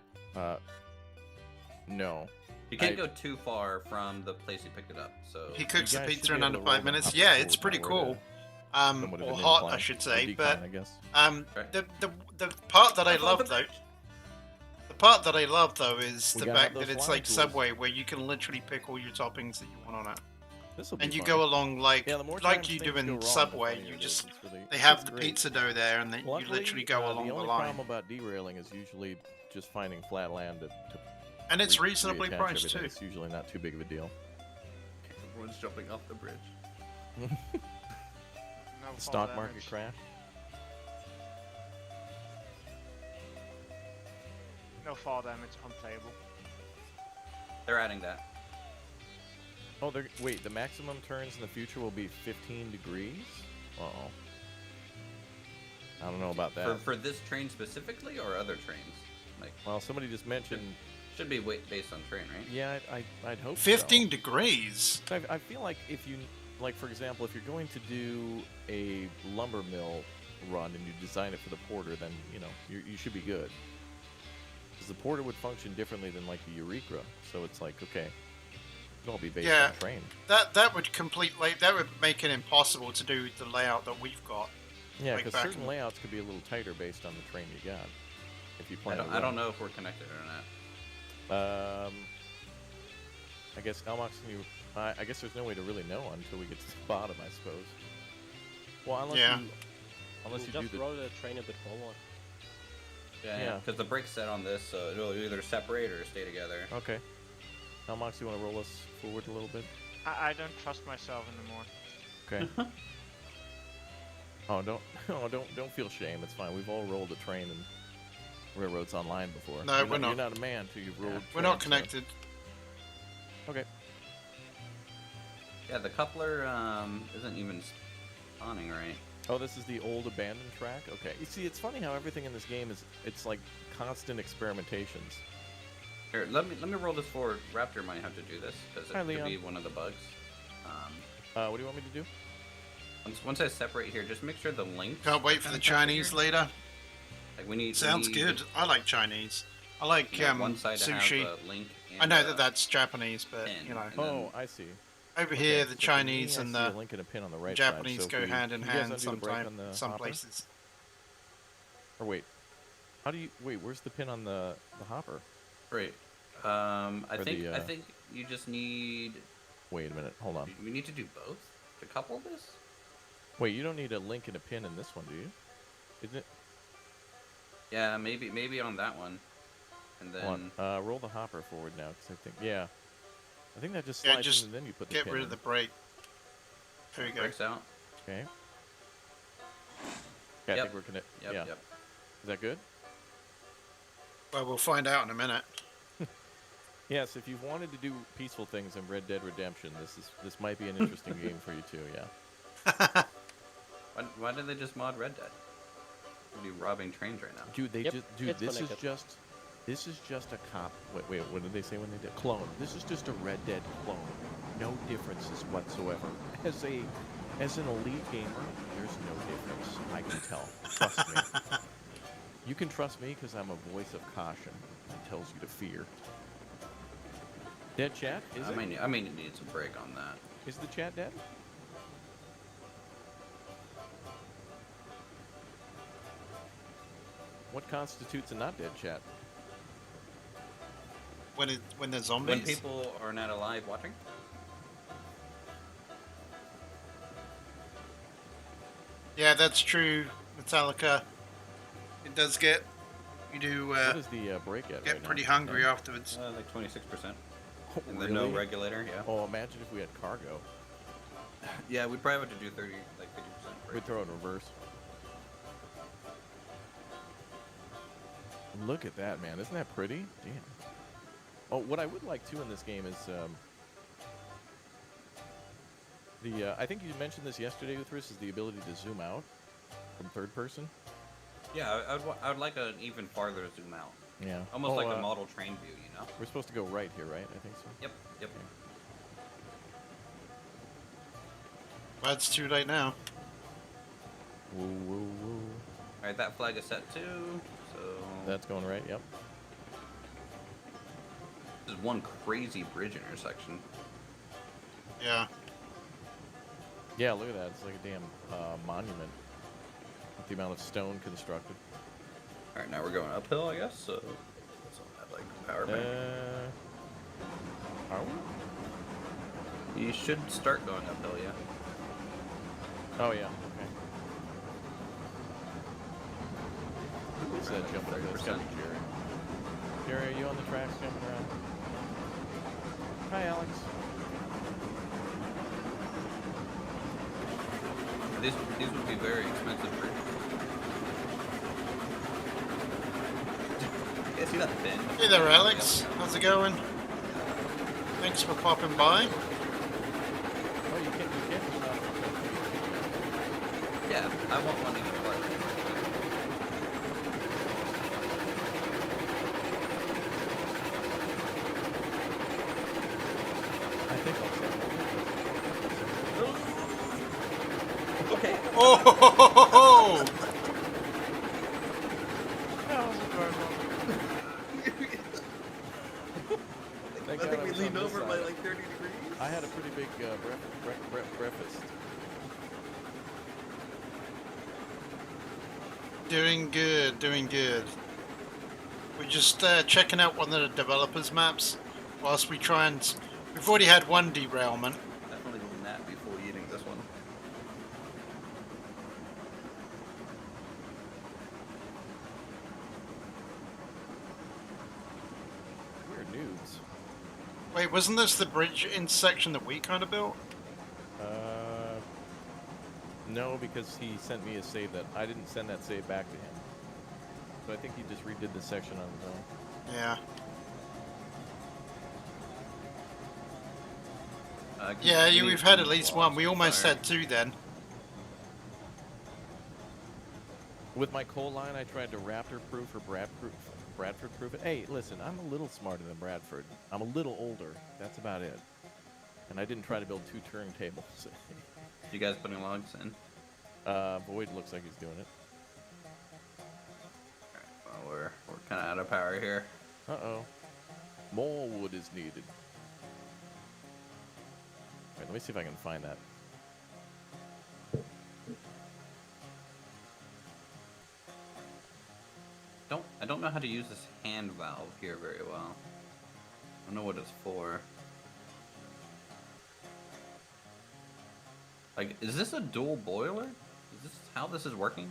No. You can't I- go too far from the place he picked it up. So He cooks the guys should pizza be in able under to 5 roll minutes. up Yeah, the it's pool pretty if I were cool. to- somewhat of Or an hot, incline, I should or say. decline, But I guess. Right. the part that I Up on love the though, bridge. the part that I love though is We the gotta fact have that those it's flying like tools. Subway, where you can literally pick all your toppings that you want on it, This will be and you fun. go along like Yeah, the more like times you things do in go wrong, the Subway. funnier You it is. just It's really- they it's have the great. pizza dough there, and then you Luckily, literally go along the the only line, problem about derailing is usually just finding flat land to and it's re- reasonably reattach priced everything. too. It's usually not too big of a deal. Everyone's jumping off the bridge. No fall Stock market damage. crash. No fall damage, unplayable. They're adding that. Oh, wait. The maximum turns in the future will be 15 degrees. Uh-oh. I don't know about that. For this train specifically, or other trains? Like, Well, somebody just mentioned. should be based on train, right? Yeah, I'd hope. 15 So. degrees. I feel like if you, like for example, if you're going to do a lumber mill run and you design it for the porter, then you should be good. Because the porter would function differently than like the Eureka, so it's like okay, it'll all be based Yeah. on train. That would that would make it impossible to do the layout that we've got. Yeah, Like because back certain in- layouts could be a little tighter based on the train you got. If you I plan. don't, I don't know if we're connected or not. I guess Elmox, can you? I guess there's no way to really know until we get to the bottom, I suppose. Well, unless Yeah. you Unless you just do roll the train a bit forward. Yeah, Yeah. because the brake's set on this, so it'll either separate or stay together. Okay. Now, Mox, you want to roll us forward a little bit? I don't trust myself anymore. Okay. Oh, don't feel shame. It's fine. We've all rolled a train in Railroads Online before. No, we're You're not. not a man till you've rolled. We're not trains, so- connected. Okay. Yeah, the coupler isn't even spawning right. Oh, this is the old abandoned track? Okay. You see, it's funny how everything in this game it's like constant experimentations. Here, let me roll this forward. Raptor might have to do this because it Hi, could Leon. be one of the bugs. What do you want me to do? Once I separate here, just make sure the link. Can't wait for the Chinese later. Like we need. Sounds we need, good. I like Chinese. I like you know, one side to sushi. have a link. And, I know that that's Japanese, but pin, you know, and then- Oh, I see. over Okay, here so the for Chinese me, and I see the a link and a pin on the right Japanese side. So go if we- hand in can you guys hand undo the brake sometimes. on the Some hopper? places. Or wait. How do you wait? Where's the pin on the hopper? Right. For I the, think you just need. Wait a minute. Hold on. We need to do both to couple this. Wait, you don't need a link and a pin in this one, do you? Isn't it? Yeah, maybe on that one, and then. Hold on. Roll the hopper forward now, because I think I think that just Yeah, slides just in and then you put the Get pin rid in. of the brake. There you go. Breaks out. Okay. Yeah, I Yep. think we're connected. Yep. Yeah. Yep. Is that good? Well, we'll find out in a minute. Yes. If you've wanted to do peaceful things in Red Dead Redemption, this might be an interesting game for you too. Yeah. Why did they just mod Red Dead? What are you robbing trains right now? Dude, Yep, it's this connected. is just a cop. Wait, what did they say when they did clone? This is just a Red Dead clone. No differences whatsoever. As an elite gamer, there's no difference. I can tell. Trust me. You can trust me because I'm a voice of caution that tells you to fear. Dead chat? Is I it? may need some break on that. Is the chat dead? What constitutes a not dead chat? When there's zombies. When people are not alive watching. Yeah, that's true, Metallica. It does get you do What is the break at get right pretty now? hungry afterwards. Like 26%. Oh, And then no really? regulator. Yeah. Oh, imagine if we had cargo. Yeah, we'd probably have to do 50% break. We'd throw it in reverse. Look at that, man. Isn't that pretty? Damn. Oh, what I would like, too, in this game is... I think you mentioned this yesterday, Uthris, is the ability to zoom out from third person. Yeah, I would like an even farther zoom out. Yeah. Almost like a model train view, you know? We're supposed to go right here, right? I think so. Yep. Okay. Well, it's too late now. Woo, woo, woo. Alright, that flag is set too, so... That's going right, yep. This is one crazy bridge intersection. Yeah. Yeah, look at that. It's like a damn monument. With the amount of stone constructed. Alright, now we're going uphill, I guess, so... So that, like, power bank. Are we? You should start going uphill, yeah. Oh, yeah. Okay. Who is that jumping around? It's gotta be Jerry. Jerry, are you on the tracks jumping around? Hi, Alex. These would be very expensive bridges. You guys see that fin? Hey there, Alex. How's it going? Thanks for popping by. Oh, you can't do that. Yeah, I want one each part. I think I'll say. Okay. Oh! Ho, ho, ho, ho, ho. Thank I God think we was on leaned this over side. by like 30 degrees. I had a pretty big breakfast. Doing good, doing good. We're just checking out one of the developers' maps whilst we try and... We've already had one derailment. Definitely lean that before eating this one. Wait, wasn't this the bridge intersection that we kind of built? No, because he sent me a save that I didn't send that save back to him. So I think he just redid the section on his own. Yeah. You we've need had some at least walls one. We to almost fire. had 2 then. With my coal line, I tried to Raptor-proof or Bradford-proof it. Hey, listen, I'm a little smarter than Bradford. I'm a little older. That's about it. And I didn't try to build 2 turntables. You guys putting logs in? Void looks like he's doing it. Alright, well, we're kind of out of power here. Uh-oh. More wood is needed. Wait, let me see if I can find that. I don't know how to use this hand valve here very well. I don't know what it's for. Like, is this a dual boiler? Is this how this is working?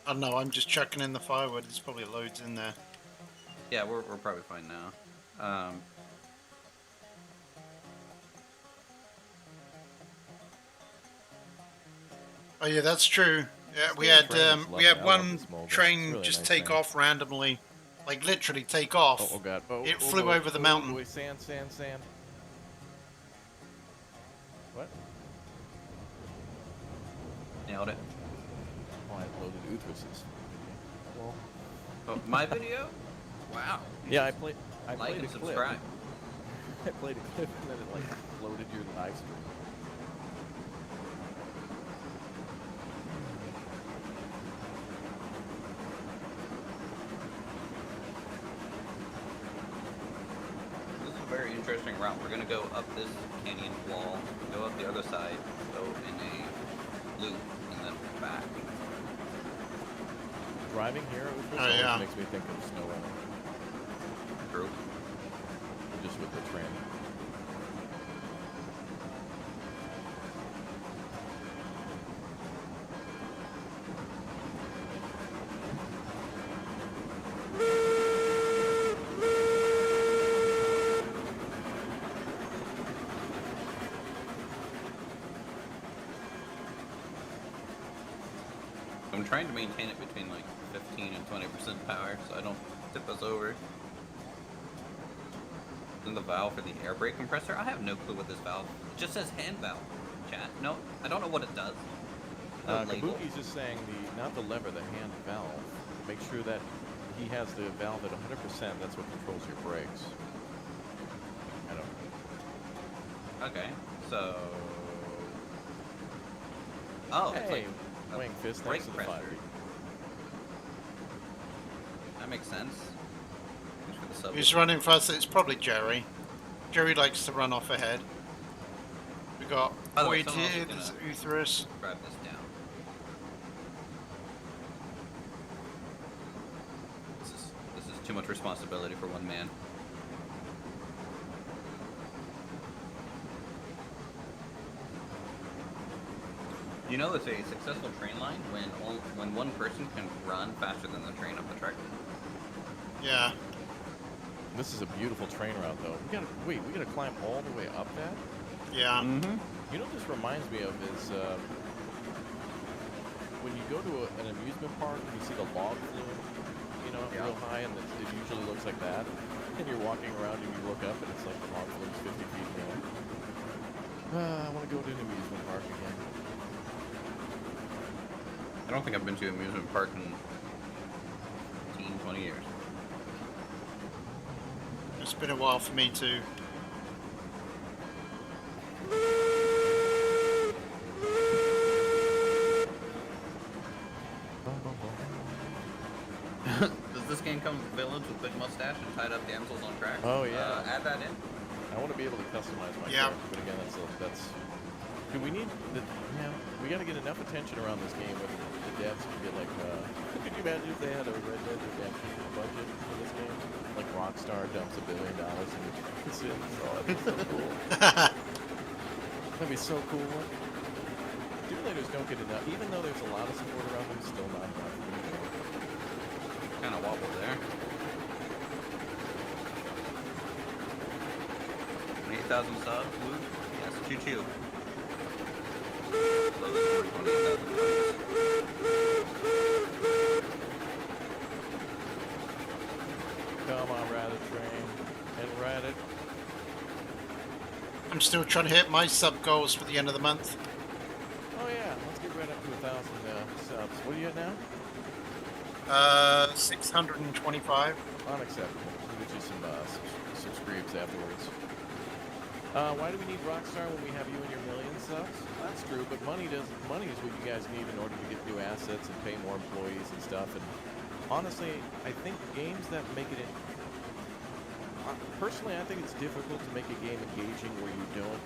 I don't know, I'm just chucking in the firewood. There's probably loads in there. Yeah, we're probably fine now. Oh yeah, that's true. Yeah, we This had train is lovely. I love one this mold. It's train really just nice take train. off randomly, like literally take off. Oh god. Oh, It oh, flew boy. over the Oh, mountain. boy. Sand. What? Nailed it. Oh, I loaded Uthruses. Well, Oh, my video? Wow. yeah, I played Like a and clip. subscribe. I played a clip and then it like loaded your live stream. This is a very interesting route. We're gonna go up this canyon wall, go up the other side, go in a loop, and then back. Driving here at Uthruss Oh, always yeah. makes me think of snow running, True. just with the train. I'm trying to maintain it between like 15 and 20% power, so I don't tip us over. And the valve for the air brake compressor? I have no clue what this valve. It just says hand valve. Chat. No, I don't know what it does. No label. Kabuki's just saying not the lever, the hand valve. Make sure that he has the valve at 100%. That's what controls your brakes. I don't. Okay, so. Oh, it's Hey, like a wing fist brake next to the pressure. fire. That makes sense. Thanks for the sub. Who's running fast? It's probably Jerry. Jerry likes to run off ahead. We got By the way, Void someone else here, is there's Utherus. Grab this down. This is too much responsibility for one man. You know, it's a successful train line when one person can run faster than the train up the track. Yeah. This is a beautiful train route, though. We gotta climb all the way up that. Yeah. Mm-hmm. You know what this reminds me of is when you go to an amusement park and you see the log flume, you know, Yeah. real high, and it usually looks like that. And you're walking around and you look up and it's like the log flume's 50 feet in the air. I want to go to an amusement park again. I don't think I've been to an amusement park in 15, 20 years. It's been a while for me too. Does this game come with villains with big mustache and tied up damsels on track? Oh, yeah. Add that in. I want to be able to customize my Yeah. character, but again, that's. Do we need we got to get enough attention around this game with the devs to get like. Could you imagine if they had a Red Dead Redemption budget for this game? Like Rockstar dumps $1 billion into the Sims. Oh, that'd be so cool. That'd be so cool. Simulators don't get enough, even though there's a lot of support around them, still not enough. Kind of wobbled there. 8,000 subs, woo. Yes, choo-choo. Close for 20,000 subs. Come on, ride the train and ride it. I'm still trying to hit my sub goals for the end of the month. Oh yeah, let's get right up to 1,000 subs. What are you at now? 625. Unacceptable. We'll get you some subscribes afterwards. Why do we need Rockstar when we have you and your million subs? That's true, but money is what you guys need in order to get new assets and pay more employees and stuff. And honestly, I think games that make it personally, I think it's difficult to make a game engaging where you don't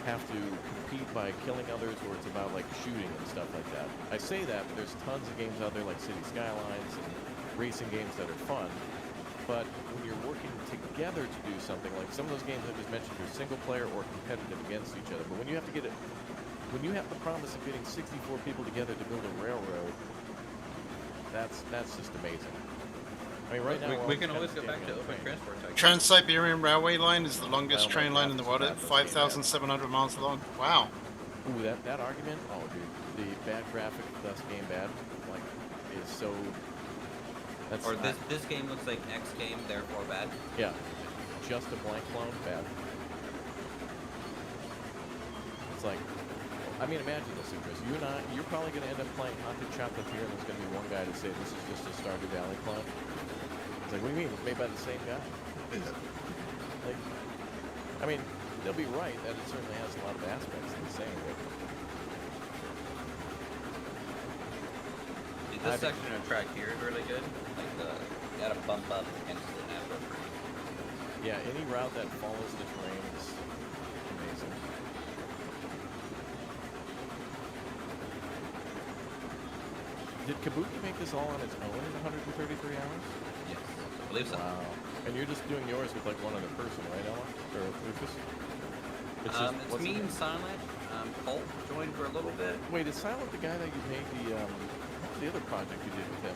have to compete by killing others, or it's about like shooting and stuff like that. I say that, but there's tons of games out there like City Skylines and racing games that are fun. But when you're working together to do something, like some of those games I just mentioned are single player or competitive against each other. But when you have to get it, when you have the promise of getting 64 people together to build a railroad, that's just amazing. I mean, right now We can always go back to open transport type. Trans-Siberian Railway line is the longest Well, train line in the world at 5,700 miles long. Wow. Ooh, that argument, oh dude, the bad graphic, thus game bad, like, is so... That's, Or this game looks like X game, therefore bad. Yeah, just a blank clone, bad. It's like, I mean, imagine this, Chris. You and I, you're probably going to end up playing Haunted Chocolate here, and there's going to be one guy to say this is just a Stardew Valley clone. It's like, what do you mean? It's made by the same guy. Like, I mean, they'll be right that it certainly has a lot of aspects of the same. But This section of track here is really good. Like you gotta bump up against the natural terrain. yeah, any route that follows the terrain is amazing. Did Kabuki make this all on its own in 133 hours? Yes, I believe so. Wow. And you're just doing yours with like one other person, right, Ella? Or Lucas? It's what's me the and Silent. Colt joined for a little bit. Wait, is Silent the guy that you made what was the other project you did with him?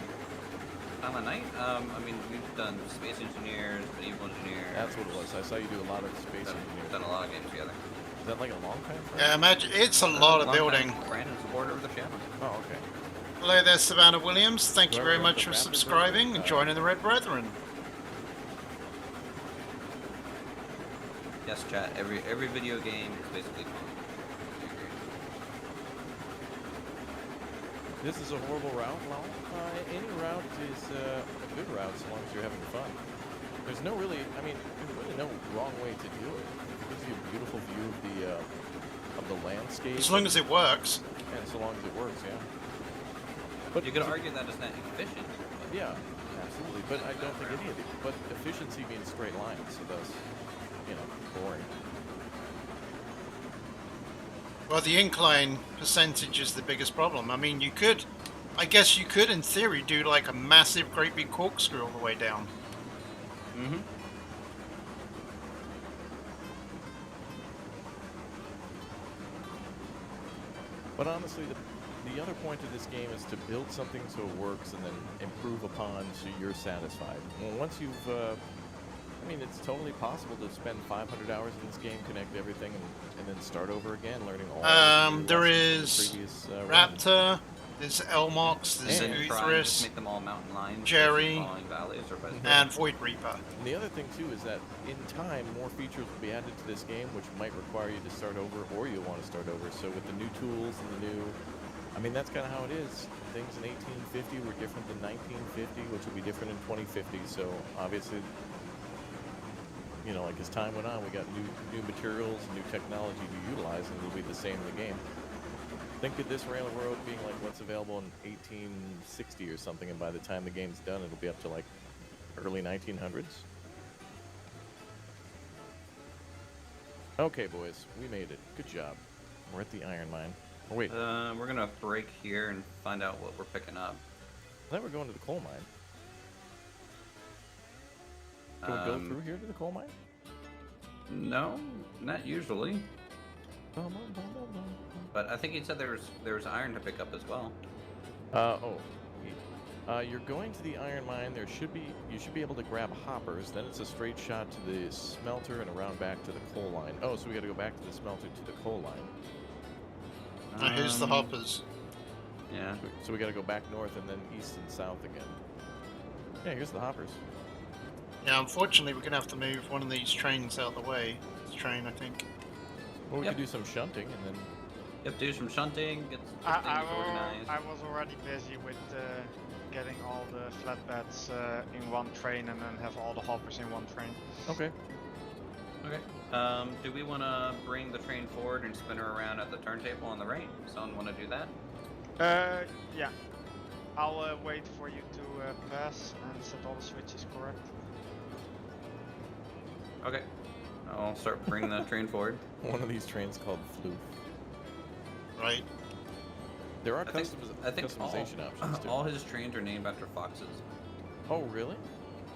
Silent Knight. I mean, we've done Space Engineers, Medieval Engineers. That's what it was. I saw you do a lot of space We've engineering. done a lot of games together. Is that like a long time frame? Yeah, imagine it's a lot of building. Brandon, supporter of the channel. Oh, okay. Hello there, Savannah Williams. Thank you Whoever very wrote much the for Rapid subscribing version, and joining the Red Brethren. Yes, chat. Every video game is basically fun. This is a horrible route. Well, any route is a good route so long as you're having fun. There's no really, I mean, there's really no wrong way to do it. It gives you a beautiful view of the landscape. As long as it works. And so long as it works, yeah. But You could argue that it's not efficient. yeah, absolutely. But I don't think any of it. But efficiency means straight lines, so that's, boring. Well, the incline percentage is the biggest problem. I mean, I guess you could, in theory, do like a massive, great big corkscrew all the way down. Mm-hmm. But honestly, the other point of this game is to build something so it works and then improve upon so you're satisfied. Well, once you've, I mean, it's totally possible to spend 500 hours in this game, connect everything, and then start over again, learning all. There lessons is from the previous, Raptor, there's Elmox, there's Just Uthris, make them all mountain lines. Jerry, Falling valleys or vice versa. and Void Reaper. And the other thing too is that in time, more features will be added to this game, which might require you to start over, or you'll want to start over. So with the new tools and the new, I mean, that's kind of how it is. Things in 1850 were different than 1950, which will be different in 2050. So obviously, like as time went on, we got new materials, new technology to utilize, and it'll be the same in the game. Think of this railroad being like what's available in 1860 or something, and by the time the game's done, it'll be up to like early 1900s. Okay, boys, we made it. Good job. We're at the iron mine. Oh, wait, I We're gonna break here and find out what we're picking up. thought we were going to the coal mine. Can we go through here to the coal mine? No, not usually. But I think he said there was iron to pick up as well. You're going to the iron mine. You should be able to grab hoppers. Then it's a straight shot to the smelter and around back to the coal line. Oh, so we got to go back to the smelter to the coal line. Now here's the hoppers. Yeah. So we got to go back north and then east and south again. Yeah, here's the hoppers. Yeah, unfortunately, we're gonna have to move one of these trains out of the way. This train, I think. Well, we Yep. could do some shunting and then. Yep, do some shunting, get I things organized. was already busy with getting all the flatbeds in one train and then have all the hoppers in one train. Okay. Okay. Do we want to bring the train forward and spin her around at the turntable on the right? Someone want to do that? Yeah. I'll wait for you to pass and set all the switches correct. Okay. I'll start bringing the train forward. One of these trains called Floof. Right. There are I think customization options too. all his trains are named after foxes. Oh, really?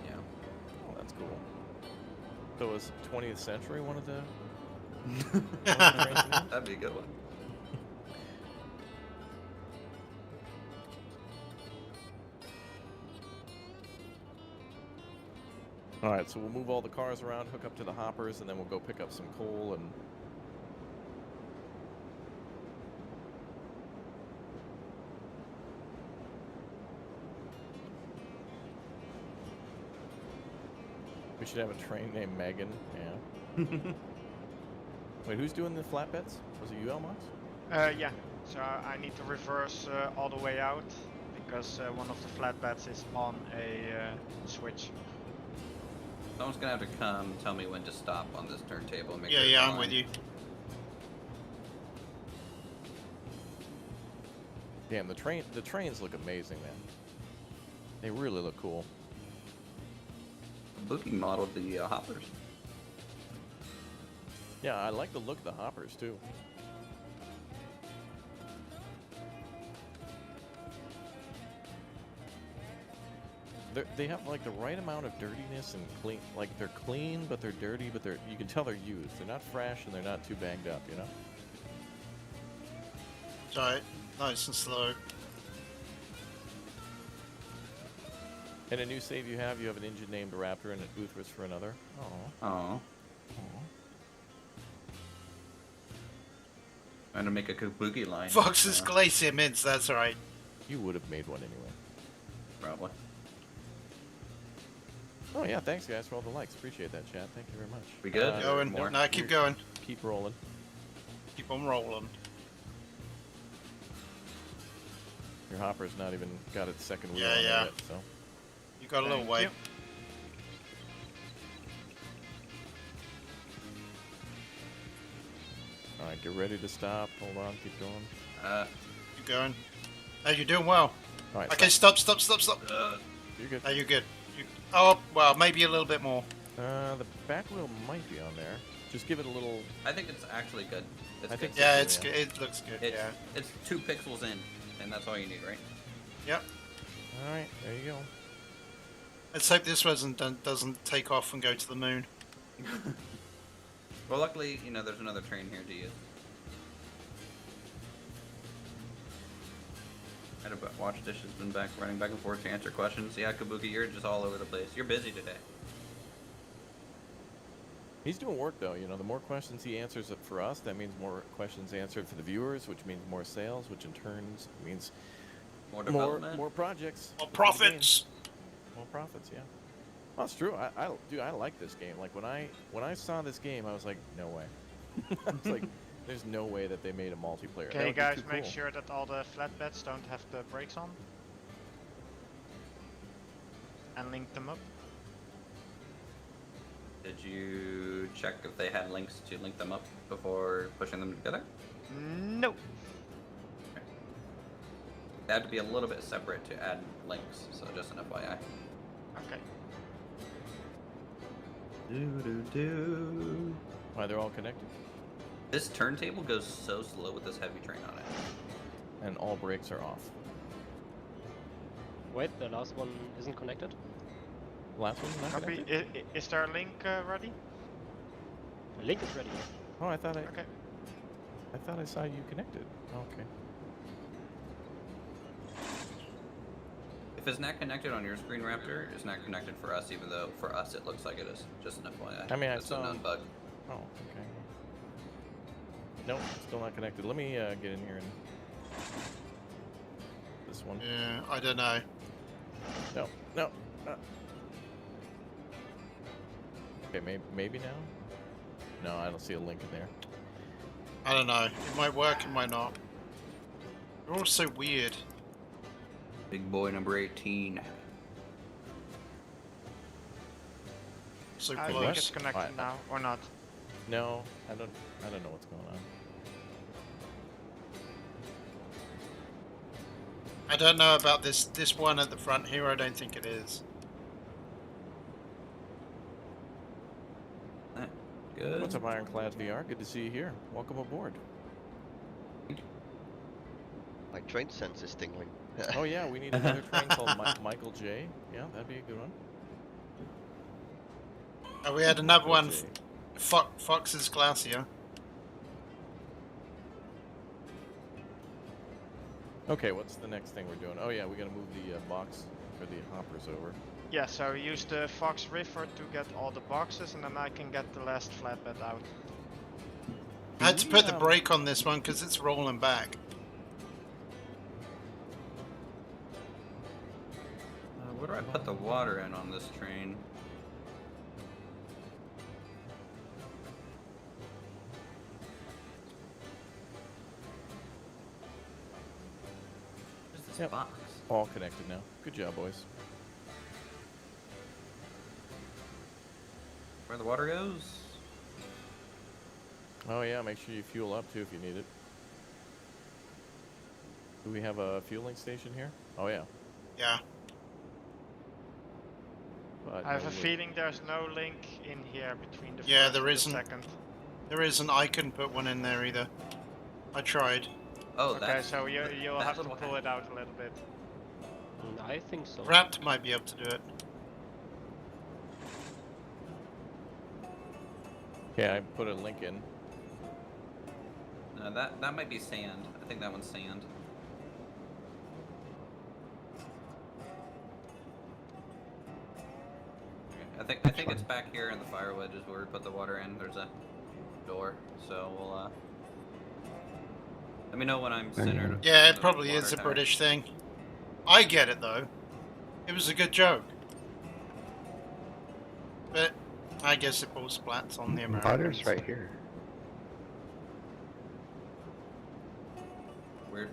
Yeah. Oh, that's cool. So was 20th century one of the? That'd be a good one. All right, so we'll move all the cars around, hook up to the hoppers, and then we'll go pick up some coal and. We should have a train named Megan. Yeah. Wait, who's doing the flatbeds? Was it you, Elmox? Yeah. So I need to reverse all the way out because one of the flatbeds is on a switch. Someone's gonna have to come tell me when to stop on this turntable. And make Yeah, sure it's I'm fine. with you. Damn, the trains look amazing, man. They really look cool. Boogie modeled the hoppers. Yeah, I like the look of the hoppers too. They have like the right amount of dirtiness and clean. Like they're clean, but they're dirty, but you can tell they're used. They're not fresh and they're not too banged up, you know? It's alright. Nice and slow. And a new save you have an engine named Raptor and an Uthras for another. Oh. Oh. Trying to make a kabuki line. Fox's Glacier Mints, that's alright. You would have made one anyway. Probably. Oh yeah, thanks guys for all the likes. Appreciate that, chat. Thank you very much. We good? Going. More. No, keep going. Keep rolling. Keep on rolling. Your hopper's not even got its second wheel Yeah, on it yeah. yet, so. You got a little Thank way. you. Alright, get ready to stop. Hold on, keep going. Keep going. Hey, you're doing well. Alright, Okay, stop. You're good. Hey, you're good. Oh, well, maybe a little bit more. The back wheel might be on there. Just give it a little. I think it's actually good. It's I good. think Yeah, so, it's yeah. good. It looks good. It's, Yeah. it's 2 pixels in, and that's all you need, right? Yep. Alright, there you go. Let's hope this doesn't take off and go to the moon. Well, luckily, there's another train here to use. Watch Dish has been running back and forth to answer questions. Yeah, Kabuki, you're just all over the place. You're busy today. He's doing work though, the more questions he answers for us, that means more questions answered for the viewers, which means more sales, which in turn means More development. more projects. More for the profits. game. More profits, yeah. Well, it's true. I like this game. Like when I saw this game, I was like, no way. I was like, there's no way that they made a multiplayer. That Can you would be guys too make cool. sure that all the flatbeds don't have the brakes on? And link them up? Did you check if they had links to link them up before pushing them together? No. They had to be a little bit separate to add links, so just an FYI. Okay. Why they're all connected, This turntable goes so slow with this heavy train on it. and all brakes are off. Wait, the last one isn't connected? Last one's not Copy. connected? Is there a link ready? The link is ready. Oh, I thought I. Okay. I thought I saw you connected. Okay. If it's not connected on your screen, Raptor, it's not connected for us, even though for us it looks like it is. Just an FYI. I mean, I It's saw a known bug. Oh, okay. Nope, still not connected. Let me get in here and this one. Yeah, I don't know. No, no. Okay, maybe now. No, I don't see a link in there. I don't know. It might work, it might not. They're all so weird. Big boy number 18. So I think close. it's connected Alright. now, or not. No, I don't know what's going on. I don't know about this one at the front here. I don't think it is. Good. What's up, Ironclad VR? Good to see you here. Welcome aboard. My train sense is tingling. Oh yeah, we need another train called Michael J. Yeah, that'd be a good one. Oh, we had another Michael one. J. Fox's Glacier. Okay, what's the next thing we're doing? Oh yeah, we gotta move the box or the hoppers over. Yeah, so use the Fox River to get all the boxes, and then I can get the last flatbed out. I had to put the brake on this one because it's rolling back. Where do I put the water in on this train? Where's this Yep. box? All connected now. Good job, boys. Where the water goes? Oh yeah, make sure you fuel up too if you need it. Do we have a fueling station here? Oh yeah. Yeah. But I have no a wood. feeling there's no link in here between the Yeah, first there and the isn't. second. There isn't. I couldn't put one in there either. I tried. Oh, Okay, that's... so you'll that have to little pull it out a little bit. I think so. Rapt might be able to do it. Yeah, I put a link in. No, that might be sand. I think that one's sand. Okay, I think it's back here in the firewood is where we put the water in. There's a door, so we'll let me know when I'm centered. Yeah, it the probably water is a tower. British thing. I get it though. It was a good joke. But I guess it pulls splats on the Americans. Water's right here.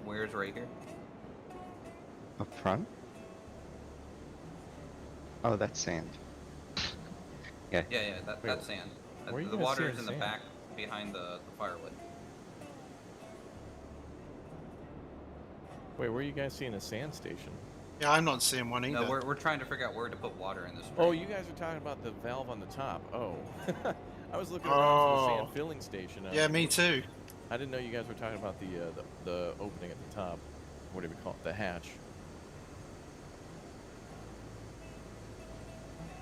Where's right here? Up front? Oh, that's sand. Yeah. Yeah, Wait, that's sand. where you The guys water seeing is in the sand? back behind the firewood. Wait, where are you guys seeing a sand station? Yeah, I'm not seeing one either. No, we're trying to figure out where to put water in this. Oh, train. you guys are talking about the valve on the top. Oh. I was looking around for the sand filling station. Yeah, me too. I didn't know you guys were talking about the opening at the top. What do we call it? The hatch.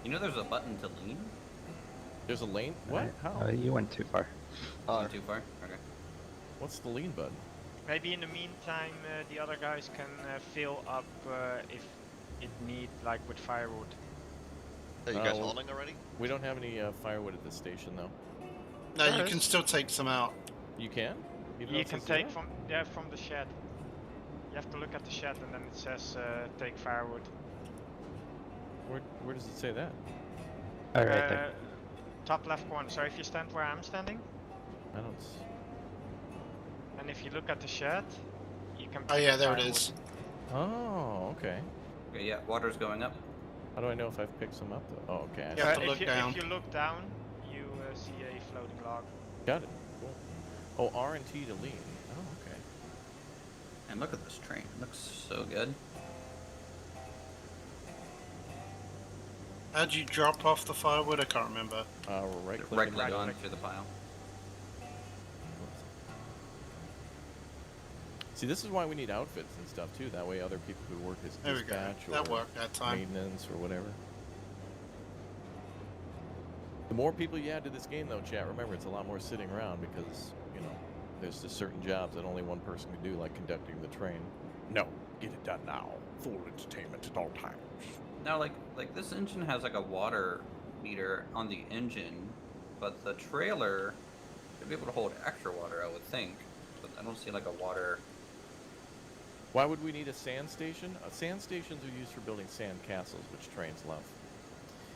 You know there's a button to lean? There's a lane? What? How? You went too far. Not too far? Okay. What's the lean button? Maybe in the meantime, the other guys can fill up if it need, like with firewood. Are you guys well, hauling already? We don't have any firewood at this station, though. No, There you is. can still take some out. You can? Even though You it can says take that? from the shed. You have to look at the shed, and then it says take firewood. Where does it say that? Oh, right there. Top left corner. So if you stand where I'm standing, I don't. and if you look at the shed, you can. Oh pick yeah, up there it firewood. is. Oh, okay. Okay, yeah, water's going up. How do I know if I've picked some up, though? Oh, okay. I You see. have to if look you, down. If you look down, you see a floating log. Got it. Cool. Oh, R and T to lean. Oh, okay. And look at this train. It looks so good. How'd you drop off the firewood? I can't remember. Right click. Right and click then- on through the pile. See, this is why we need outfits and stuff too. That way, other people could work as There we go. dispatch That or worked that time. maintenance or whatever. The more people you add to this game, though, chat, remember it's a lot more sitting around because you know There's just certain jobs that only one person can do, like conducting the train. No, get it done now. Full entertainment at all times. Now, like this engine has like a water meter on the engine, but the trailer should be able to hold extra water, I would think. But I don't see like a water. Why would we need a sand station? Sand stations are used for building sand castles, which trains love.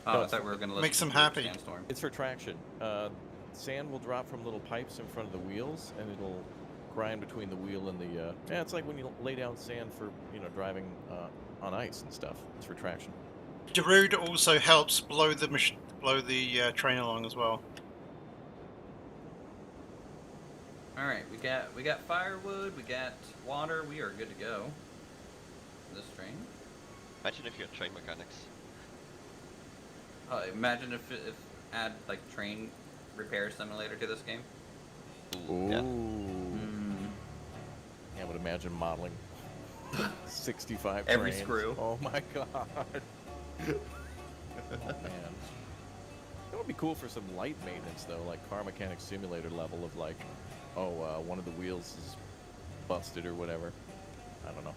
Oh, No, I thought we were gonna listen Makes them to happy. Sandstorm. It's for traction. Sand will drop from little pipes in front of the wheels, and it'll grind between the wheel and the. Yeah, it's like when you lay down sand for driving on ice and stuff. It's for traction. Darude also helps blow the train along as well. All right, we got firewood, we got water. We are good to go. This train. Imagine if you had train mechanics. Imagine if add like train repair simulator to this game. Ooh. Yeah. Yeah, I would imagine modeling 65 Every trains. screw. Oh my god. Oh man. It would be cool for some light maintenance though, like car mechanic simulator level of like, one of the wheels is busted or whatever. I don't know. All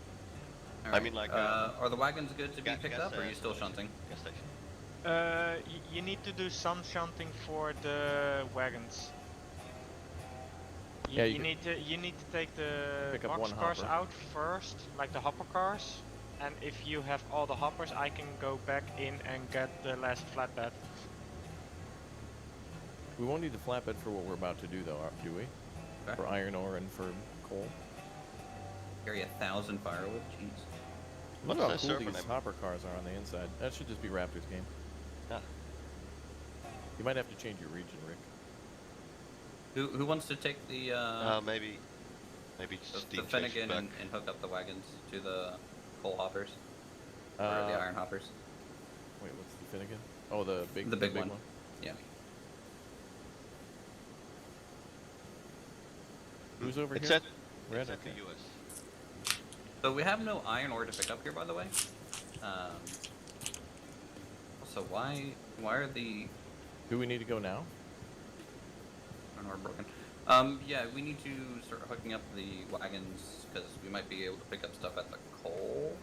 I right, mean, like, are the wagons good to be gas- picked gas, up, or are you still station. shunting? Gas station. You need to do some shunting for the wagons. Yeah, you You need to take the pick up box one cars hopper. out first, like the hopper cars. And if you have all the hoppers, I can go back in and get the last flatbed. We won't need the flatbed for what we're about to do though, do we? Okay. For iron ore and for coal. Carry 1,000 firewood. Jeez. Look What's how the cool server these name? hopper cars are on the inside. That should just be Raptor's game. Yeah. You might have to change your region, Rick. Who wants to take the Maybe the Steve Finnegan back. and hook up the wagons to the coal hoppers or Uh, the iron hoppers? Wait, what's the Finnegan? Oh, the big one. Yeah. Who's over It's here? at, Red, it's at okay. the US. So we have no iron ore to pick up here, by the way. Also, why are the Do we need to go now? iron ore broken? Yeah, we need to start hooking up the wagons because we might be able to pick up stuff at the coal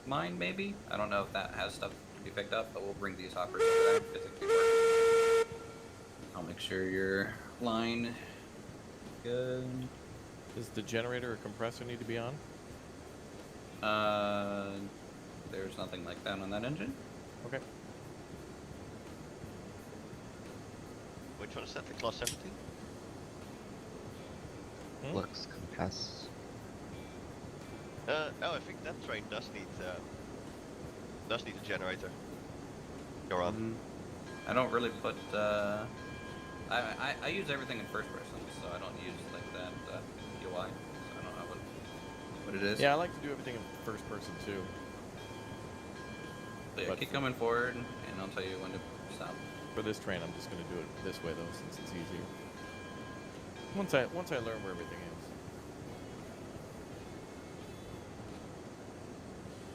mine, maybe. I don't know if that has stuff to be picked up, but we'll bring these hoppers over there because it could work. I'll make sure your line good. Does the generator or compressor need to be on? There's nothing like that on that engine. Okay. Which one is that? The Class 17? Flux compass. Oh, I think that train does need a generator. Go on. I don't really put. I use everything in first person, so I don't use like that UI. So I don't know what it is. Yeah, I like to do everything in first person too. So yeah, but keep for- coming forward, and I'll tell you when to stop. For this train, I'm just going to do it this way though, since it's easier. Once I learn where everything is.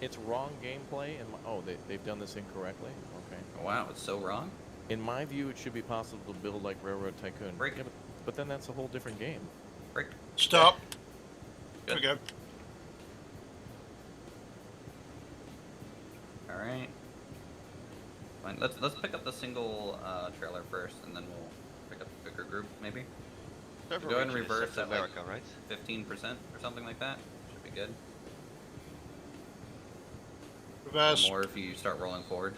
It's wrong gameplay, and they've done this incorrectly. Okay. Oh, wow, it's so wrong. In my view, it should be possible to build like Railroad Tycoon. Break. Yeah, but then that's a whole different game. Break. Stop. There Good. we go. All right. Fine. Let's pick up the single trailer first, and then we'll pick up the bigger group, maybe. Server Go ahead and region is reverse South at like America, right? 15% or something like that. Should be good. Reverse. More if you start rolling forward.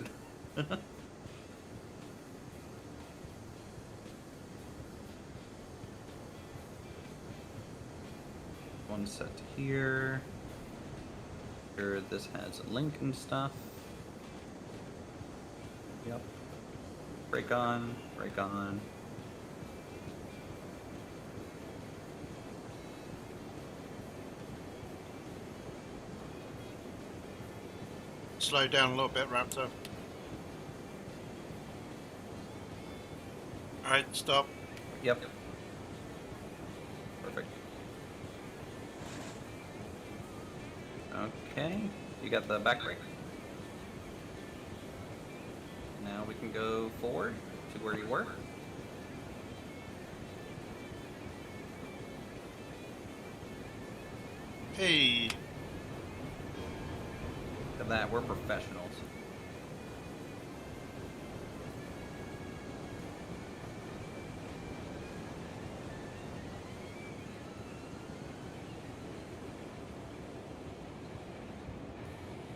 One set here. Sure, this has a link and stuff. Yep. Break on, break on. Slow down a little bit, Raptor. Alright, stop. Yep. Perfect. Okay, you got the back brake. Now we can go forward to where you were. Hey. Look at that, we're professionals.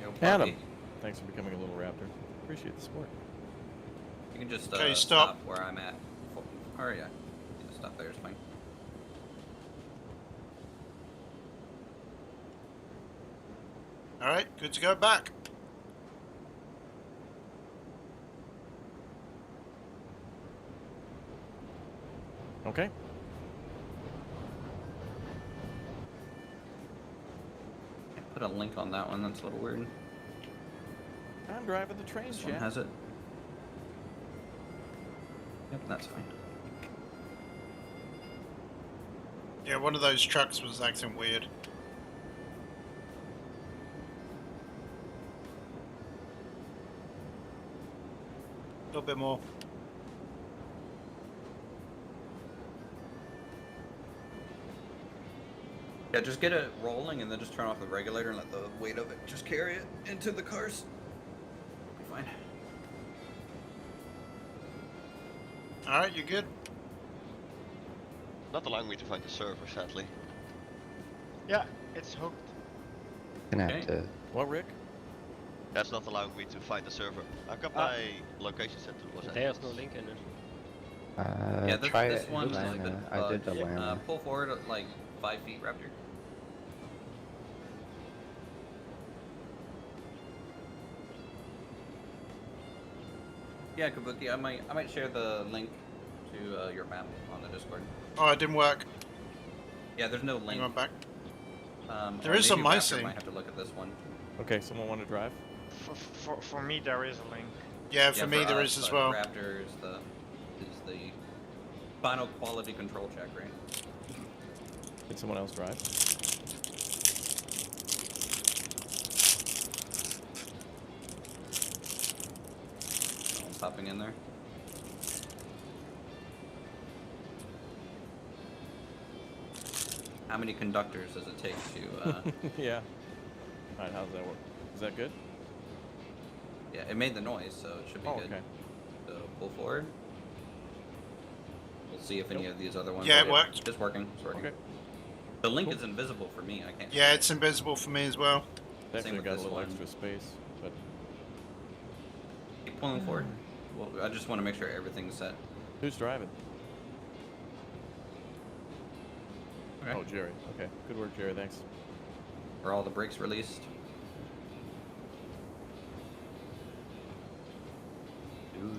Yo, Adam, Bucky, thanks for becoming a little raptor. Appreciate the support. you can just Okay, stop stop. where I'm at. Oh yeah, just stop there, it's fine. All right, good to go back. Okay. I put a link on that one, that's a little weird. I'm driving the train, This one chat. has it. Yep, that's fine. Yeah, one of those trucks was acting weird. A little bit more. Yeah, just get it rolling and then just turn off the regulator and let the weight of it just carry it into the cars. Be fine. All right, you good? Not allowing me to find the server, sadly. Yeah, it's hooked. Gonna Okay. have to. What, Rick? That's not allowing me to find the server. I've got my location set to Los There's Angeles. no link in it. Yeah, this, try this it. one is like Atlanta. the I did Atlanta. pull forward like 5 feet, Raptor. Yeah, Kabuki, I might share the link to your map on the Discord. Oh, it didn't work. Yeah, there's no link. You went back. There Or is maybe on my Raptor scene. might have to look at this one. Okay, someone want to drive? For me, there is a link. Yeah, for me there us, is as but well. Raptor is the final quality control check, right? Can someone else drive? Someone's hopping in there. How many conductors does it take to? Yeah. All right, how's that work? Is that good? Yeah, it made the noise, so it should be Oh, good. okay. So pull forward. We'll see if any of these other ones. Yeah, it worked. It's working. It's working. Okay. The link Cool. is invisible for me. I can't. Yeah, it's invisible for me as well. Definitely with got a this little one. extra space, but Keep pulling forward. Well, I just want to make sure everything's set. who's driving? Okay. Oh, Jerry. Okay, good work, Jerry. Thanks. Are all the brakes released?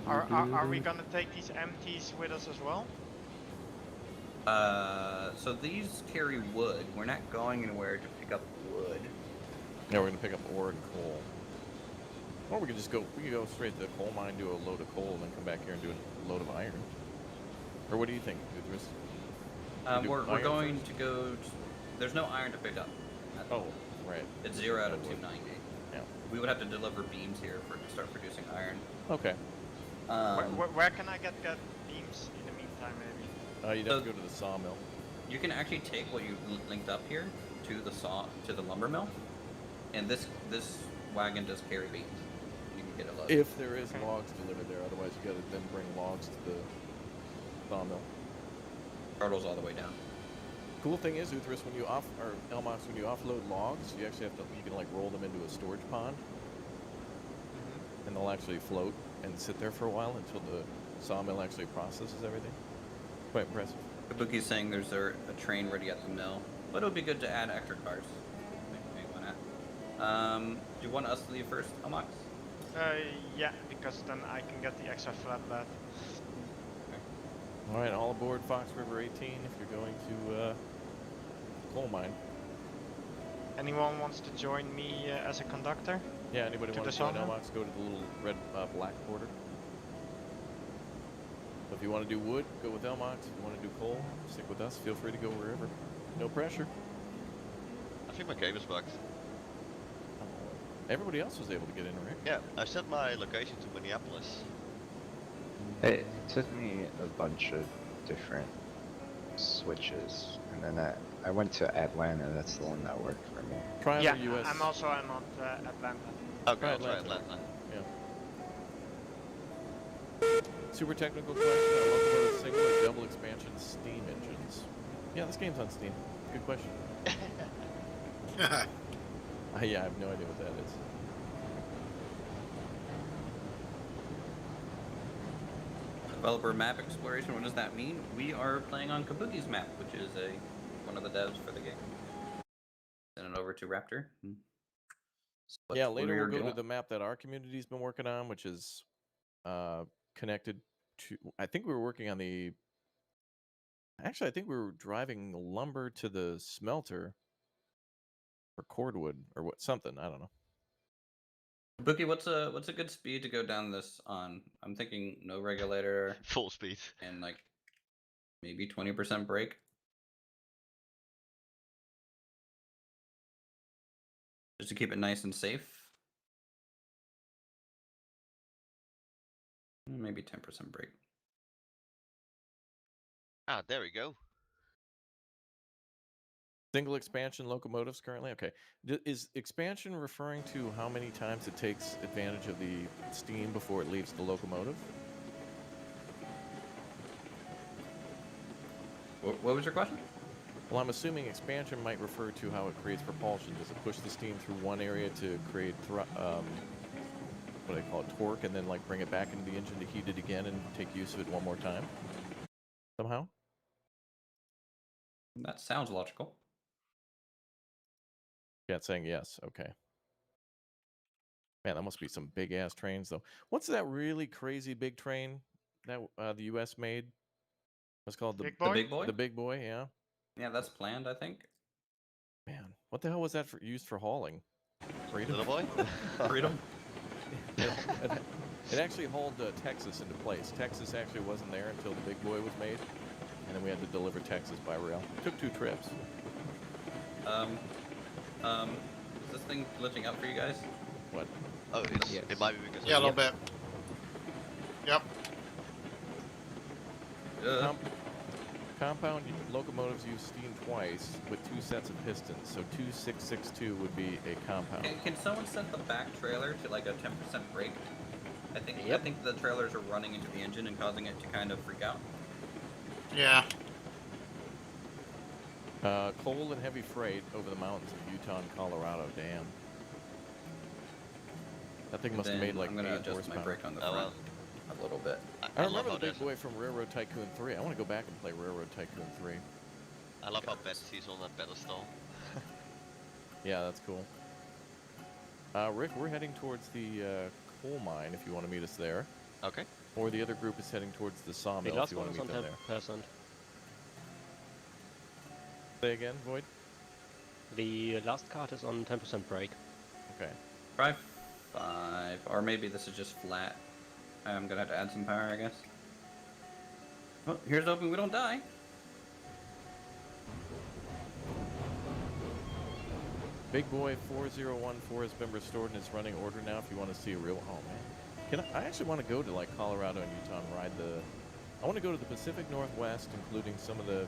Are we gonna take these empties with us as well? So these carry wood. We're not going anywhere to pick up wood. Yeah, we're gonna pick up ore and coal. Or we could just go. We could go straight to the coal mine, do a load of coal, and then come back here and do a load of iron. Or what do you think, Guthris? do We're iron going first? to go. There's no iron to pick up. Oh, right. It's 0 out of No wood. 290. Yeah. We would have to deliver beams here for to start producing iron. Okay. Where can I get beams in the meantime, maybe? You'd have to go to the sawmill. You can actually take what you linked up here to the lumber mill, and this wagon does carry beams. You can get a load. If there is logs delivered there, otherwise you gotta then bring logs to the sawmill. Turtles all the way down. Cool thing is, Uthris, when you Elmox, when you offload logs, you actually you can like roll them into a storage pond, and they'll actually float and sit there for a while until the sawmill actually processes everything. Quite impressive. Kabuki's saying there's a train ready at the mill, but it would be good to add extra cars. Maybe why not? Do you want us to leave first, Elmox? Yeah, because then I can get the extra flatbed. All right, all aboard Fox River 18 if you're going to coal mine. Anyone wants to join me as a conductor? Yeah, anybody To want the to join sawmill? Elmox, go to the little red black border. So if you want to do wood, go with Elmox. If you want to do coal, stick with us. Feel free to go wherever. No pressure. I think my game is bugged. Everybody else was able to get in, right? Yeah, I set my location to Minneapolis. It took me a bunch of different switches, and then I went to Atlanta. That's the one that worked for me. Try Yeah, other US. I'm at Atlanta. Okay, Try I'll try Atlanta. Atlanta. Yeah. Super technical question. I love the single or double expansion Steam engines. Yeah, this game's on Steam. Good question. Yeah, I have no idea what that is. Developer map exploration. What does that mean? We are playing on Kabuki's map, which is one of the devs for the game. Send it over to Raptor. Yeah, later we'll go to the map that our community's been working on, which is connected to. I think we were working on the. Actually, I think we were driving lumber to the smelter or cordwood or what something. I don't know. Kabuki, what's a good speed to go down this on? I'm thinking no regulator, Full speed, and like maybe 20% brake. Just to keep it nice and safe. Maybe 10% brake. Ah, there we go. Single expansion locomotives currently? Okay. Is expansion referring to how many times it takes advantage of the steam before it leaves the locomotive? What was your question? Well, I'm assuming expansion might refer to how it creates propulsion. Does it push the steam through one area to create what do they call it, torque, and then like bring it back into the engine to heat it again and take use of it one more time? Somehow? That sounds logical. Yeah, it's saying yes. Okay. Man, that must be some big ass trains though. What's that really crazy big train that the U.S. made? What's called the Big Boy? The Big Boy? The Big Boy, yeah. Yeah, that's planned, I think. Man, what the hell was that used for hauling? Freedom? Little boy? Freedom. It actually hauled Texas into place. Texas actually wasn't there until the Big Boy was made, and then we had to deliver Texas by rail. Took 2 trips. Is this thing glitching out for you guys? What? Oh, Yes. it might be because Yeah, a of little bit. Yep. Compound locomotives use steam twice with 2 sets of pistons, so 2662 would be a compound. Can someone set the back trailer to like a 10% brake? I think the trailers are running into the engine and causing it to kind of freak out. Yeah. Coal and heavy freight over the mountains of Utah and Colorado. Damn. That thing must have made like I'm gonna 8 adjust horsepower. my brake on the front a little bit. I love remember how the Big there's Boy from Railroad Tycoon 3. I want to go back and play Railroad Tycoon 3. I love how Betsy's on that pedestal. Yeah, that's cool. Rick, we're heading towards the coal mine if you want to meet us there. Okay. Or the other group is heading towards the The sawmill if last you one want is to on meet them there. 10%. Say again, Void? The last card is on 10% brake. Okay. Try 5, or maybe this is just flat. I'm gonna have to add some power, I guess. Well, here's hoping we don't die. Big Boy 4014 has been restored and is running order now if you want to see a real... Oh, man. I actually want to go to, like, Colorado and Utah and ride the... I want to go to the Pacific Northwest, including some of the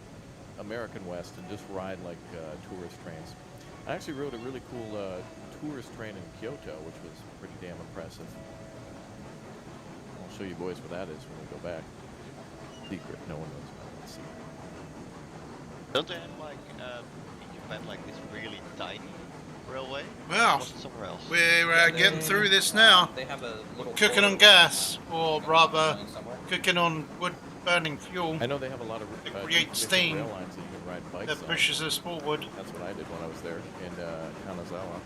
American West, and just ride, like, tourist trains. I actually rode a really cool tourist train in Kyoto, which was pretty damn impressive. I'll show you boys what that is when we go back. Secret. No one knows about it. Let's see. Don't they have like in Japan like this really tiny railway? Well, Or was it somewhere else? we're getting through this now. They have a little Cooking on gas, or rather, cooking on wood-burning fuel I know they have a lot of to create steam rail lines that you can ride bikes that on. pushes us forward. That's what I did when I was there in Kanazawa.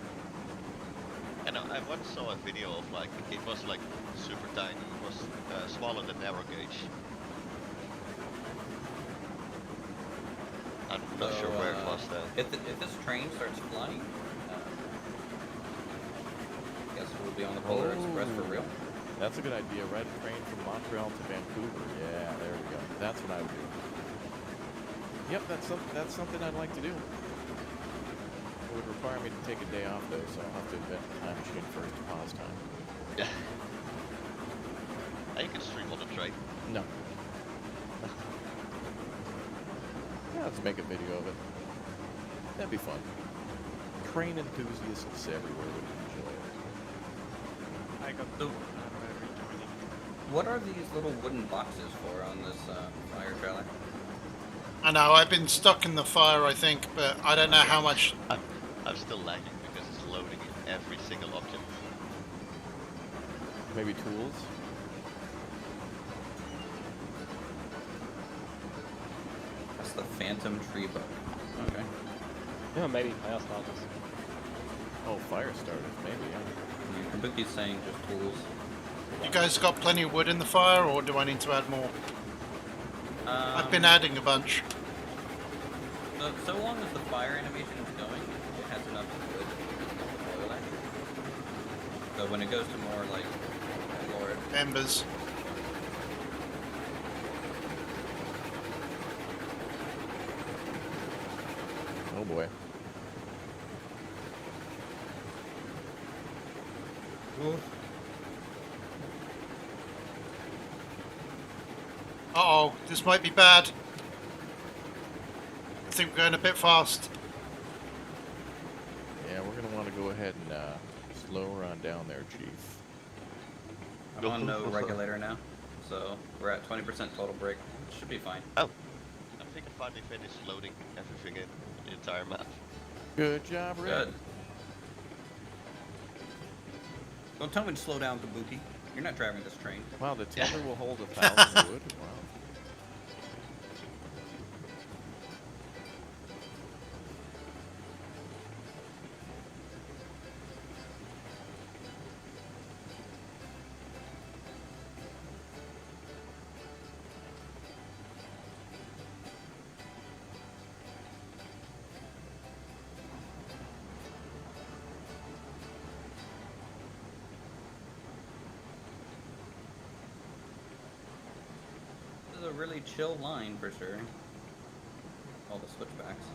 And I once saw a video of like it was like super tiny. It was smaller than narrow gauge. I'm not sure where it was though. If this train starts flying, I guess we'll be on the Polar Express for real. That's a good idea. Ride a train from Montreal to Vancouver. Yeah, there we go. That's what I would do. Yep, that's something I'd like to do. It would require me to take a day off though, so I'll have to invent a time machine first to pause time. Yeah. You can stream on the train. No. Let's make a video of it. That'd be fun. Train enthusiasts everywhere would enjoy it. I got So- rejoining. What are these little wooden boxes for on this fire trailer? I know, I've been stuck in the fire, I think, but I don't know how much. I'm still lagging because it's loading in every single object. Maybe tools? That's the Phantom Tree Bug. Okay. Yeah, maybe fire starters. Oh, fire starters, maybe, yeah. Yeah, Kabuki's saying just tools. You guys got plenty of wood in the fire, or do I need to add more? I've been adding a bunch. So long as the fire animation is going, it has enough wood to boil actually. So when it goes to more like Lord, Embers. Oh boy. Uh-oh, this might be bad. I think we're going a bit fast. Yeah, we're gonna want to go ahead and slow her on down there, Chief. I'm on no regulator now, so we're at 20% total brake. Should be fine. Oh, I think I finally finished loading everything in the entire map. Good job, Rick. Good. Don't tell me to slow down, Kabuki. You're not driving this train. Wow, the timber will hold 1,000 wood. Wow. This is a really chill line for sure. All the switchbacks.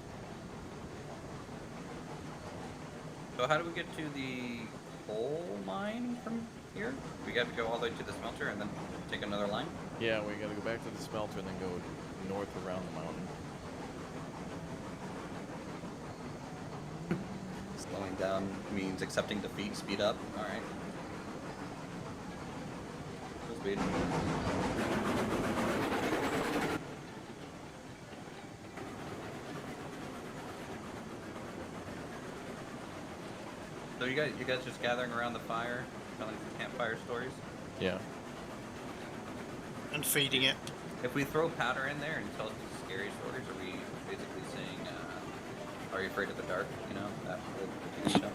So how do we get to the coal mine from here? We got to go all the way to the smelter and then take another line? Yeah, we gotta go back to the smelter and then go north around the mountain. Slowing down means accepting defeat, speed up. Alright. Full speed. So you guys just gathering around the fire, telling some campfire stories? Yeah. And feeding it. If we throw powder in there and tell us these scary stories, are we basically saying, are you afraid of the dark? You know, that whole TV show?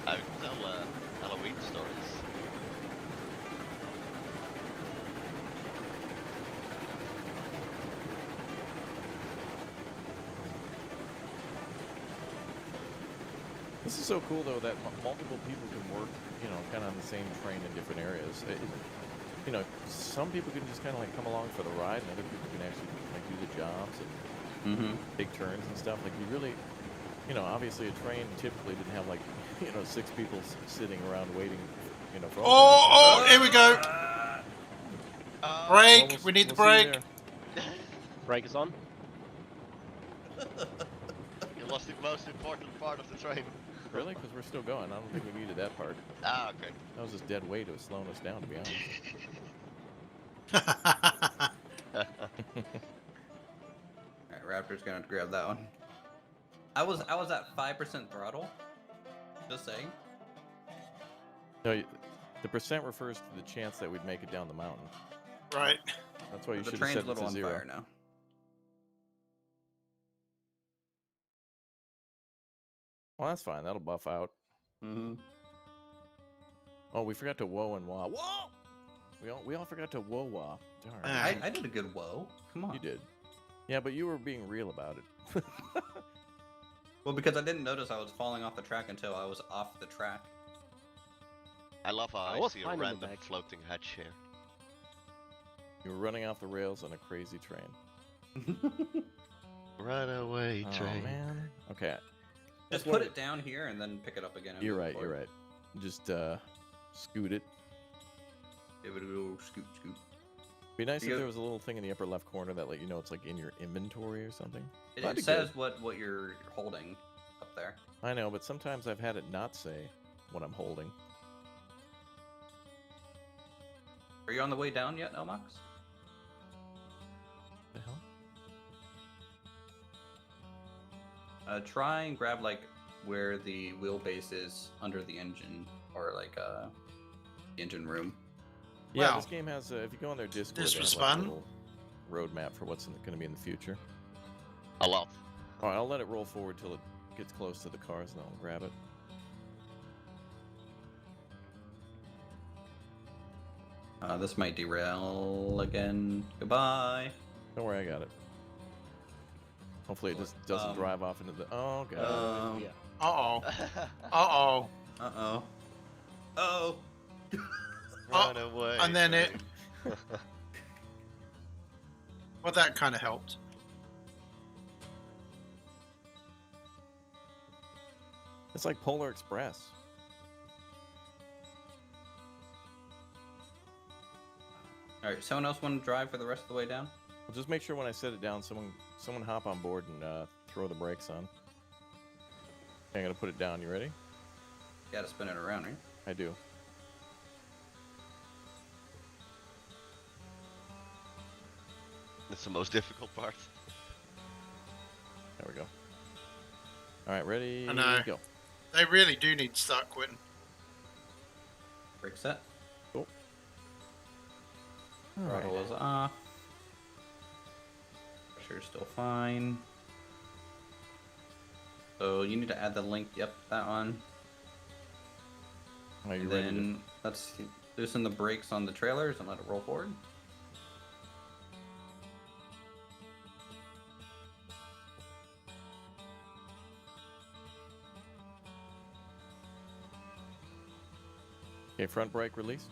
I would tell Halloween stories. This is so cool though that multiple people can work, you know, kind of on the same train in different areas. You know, some people can just kind of like come along for the ride, and other people can actually like do the jobs and take turns and stuff. Like you really, you know, obviously a train typically didn't have like, you know, 6 people sitting around waiting, you know, for all Oh, here we go. Brake. We need the we'll see you brake. there. Brake is on. You lost the most important part of the train. Really? Because we're still going. I don't think we needed that part. Ah, okay. That was just dead weight. It was slowing us down, to be honest. Alright, Raptor's gonna grab that one. I was at 5% throttle. Just saying. No, the percent refers to the chance that we'd make it down the mountain. Right. That's why you The should have train's set a it little to on 0. fire now. Well, that's fine. That'll buff out. Oh, we forgot to whoa and wah. Whoa! We all forgot to whoa wah. Darn. I did a good whoa. Come on. You did. Yeah, but you were being real about it. Well, because I didn't notice I was falling off the track until I was off the track. I love how I was see a fine in the random back. floating hatch here. You were running off the rails on a crazy train. Run away, Oh, train. man. Okay. Just put it down here and then pick it up again. and You're move right. forward. You're right. Just scoot it. Give it a little scoot, scoot. Be nice if You- there was a little thing in the upper left corner that let you know it's like in your inventory or something. It, That'd it be says good. what you're holding up there. I know, but sometimes I've had it not say what I'm holding. Are you on the way down yet, Elmox? The hell? Try and grab like where the wheelbase is under the engine, or like the engine room. Yeah, Wow. this game has. If you go on their Discord, This they was have, like, a fun. little roadmap for what's going to be in the future. A lot. All right, I'll let it roll forward till it gets close to the cars, and then I'll grab it. This might derail again. Goodbye. Don't worry, I got it. Hopefully, it just doesn't drive off into the. Oh god. Yeah. Uh-oh. Uh-oh. Uh-oh. Uh-oh. Run away. And then it... train. Well, that kind of helped. It's like Polar Express. All right, someone else want to drive for the rest of the way down? Well, just make sure when I set it down, someone hop on board and throw the brakes on. Okay, I'm gonna put it down. You ready? You gotta spin it around, right? I do. That's the most difficult part. There we go. All right, ready? I know. Go. They really do need to start quitting. Brake set. Cool. All right. Throttle is off. Pressure's still fine. So you need to add the link. Yep, that one. Are you And ready? then let's loosen the brakes on the trailers and let it roll forward. Okay, front brake release.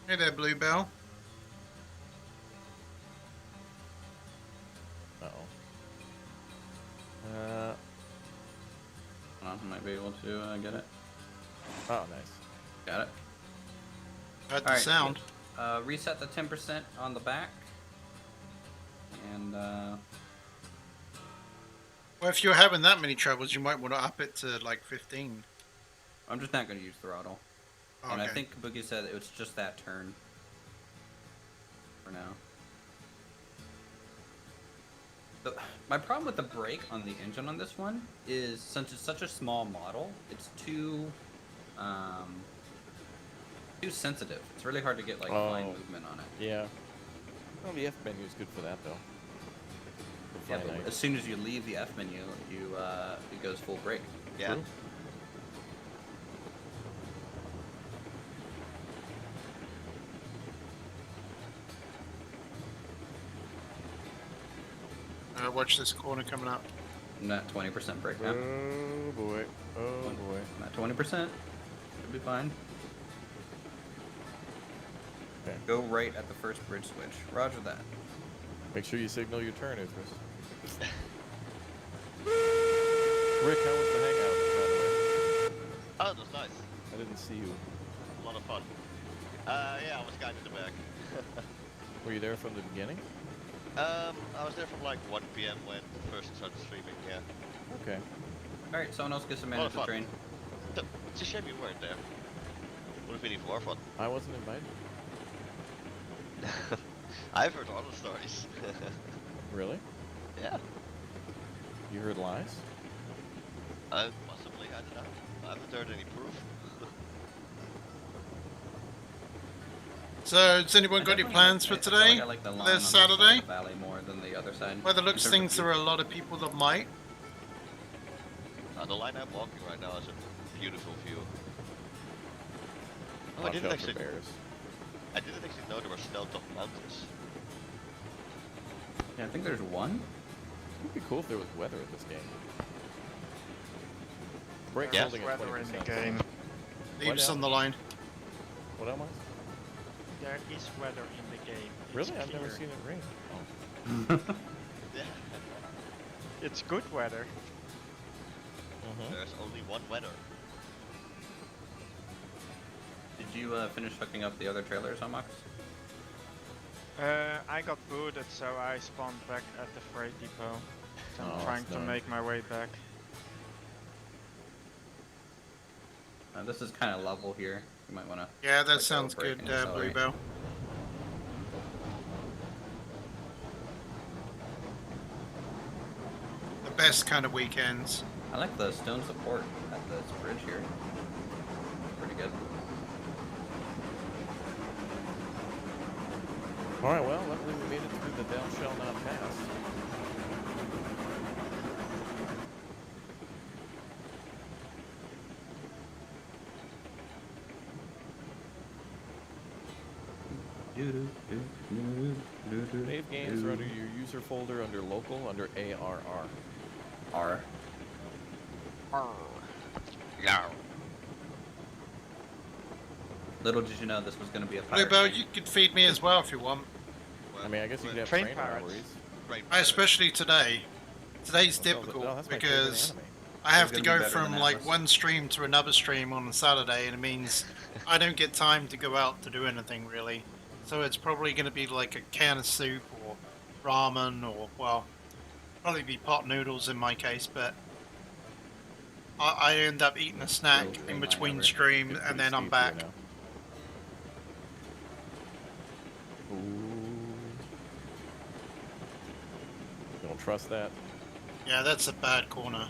Hey there, Bluebell. Uh-oh. I might be able to get it. Oh, nice. Got it. Heard the Alright. sound. Reset the 10% on the back. And Well, if you're having that many troubles, you might want to up it to like 15. I'm just not going to use throttle. Oh, And I okay. think Boogie said it was just that turn. For now. My problem with the brake on the engine on this one is, since it's such a small model, it's too sensitive. It's really hard to get like fine Oh. movement on it. Yeah. Well, the F menu is good for that, though. For Yeah, finite. but as soon as you leave the F menu, it goes full brake. Yeah. True. Watch this corner coming up. I'm at 20% brake now. Oh boy. Oh boy. I'm at 20%. Should be fine. Okay. Go right at the first bridge switch. Roger that. Make sure you signal your turn, Uthras. Rick, how was the hangout, by the way? Oh, that was nice. I didn't see you. A lot of fun. Yeah, I was kind of in the back. Were you there from the beginning? I was there from like 1 PM when first started streaming, yeah. Okay. Alright, someone else gets a Lot minute of to fun. train. It's a shame you weren't there. Would have been even more fun. I wasn't invited. I've heard other stories. Really? Yeah. You heard lies? Possibly, I don't know. I haven't heard any proof. So, has anyone got any plans for today? I like the line on This this side of Saturday? the valley more than the other side. By the looks In of terms things, of there are a lot of people that might. The line I'm walking right now is a beautiful view. Oh, I Watch didn't out for actually bears. know there were snow-topped mountains. Yeah, I think there's one. It'd be cool if there was weather in this game. Brake There's holding at weather in the 20%. game. Leaves now? on the line. What else? There is weather in the game. It's Really? I've never clear. seen it rain. Oh. Yeah. It's good weather. There's only one weather. Did you finish hooking up the other trailers, Omox? I got booted, so I spawned back at the freight depot. So I'm Oh, trying that's to nice. make my way back. This is kind of level here. You might want to. Yeah, that sounds good, Bluebell. The best kind of weekends. I like the stone support at this bridge here. Pretty good. All right, well, luckily we made it through the Thou Shall Not Pass. Save games are under your user folder under local under ARR. R. Little did you know this was going to be a pirate Bluebell, train. you could feed me as well if you want. I mean, I guess you could have Train train pirates. robberies. Right. Especially today. Today's Oh, difficult that's my favorite because anime. I have It's to gonna be go better from than like Atlas. one stream to another stream on a Saturday, and it means I don't get time to go out to do anything really. So it's probably going to be like a can of soup or ramen, or well, probably be pot noodles in my case. But I end up eating a snack Little in train between line over. stream, It's and pretty then I'm steep back. here now. Ooh. Don't trust that. Yeah, that's a bad corner.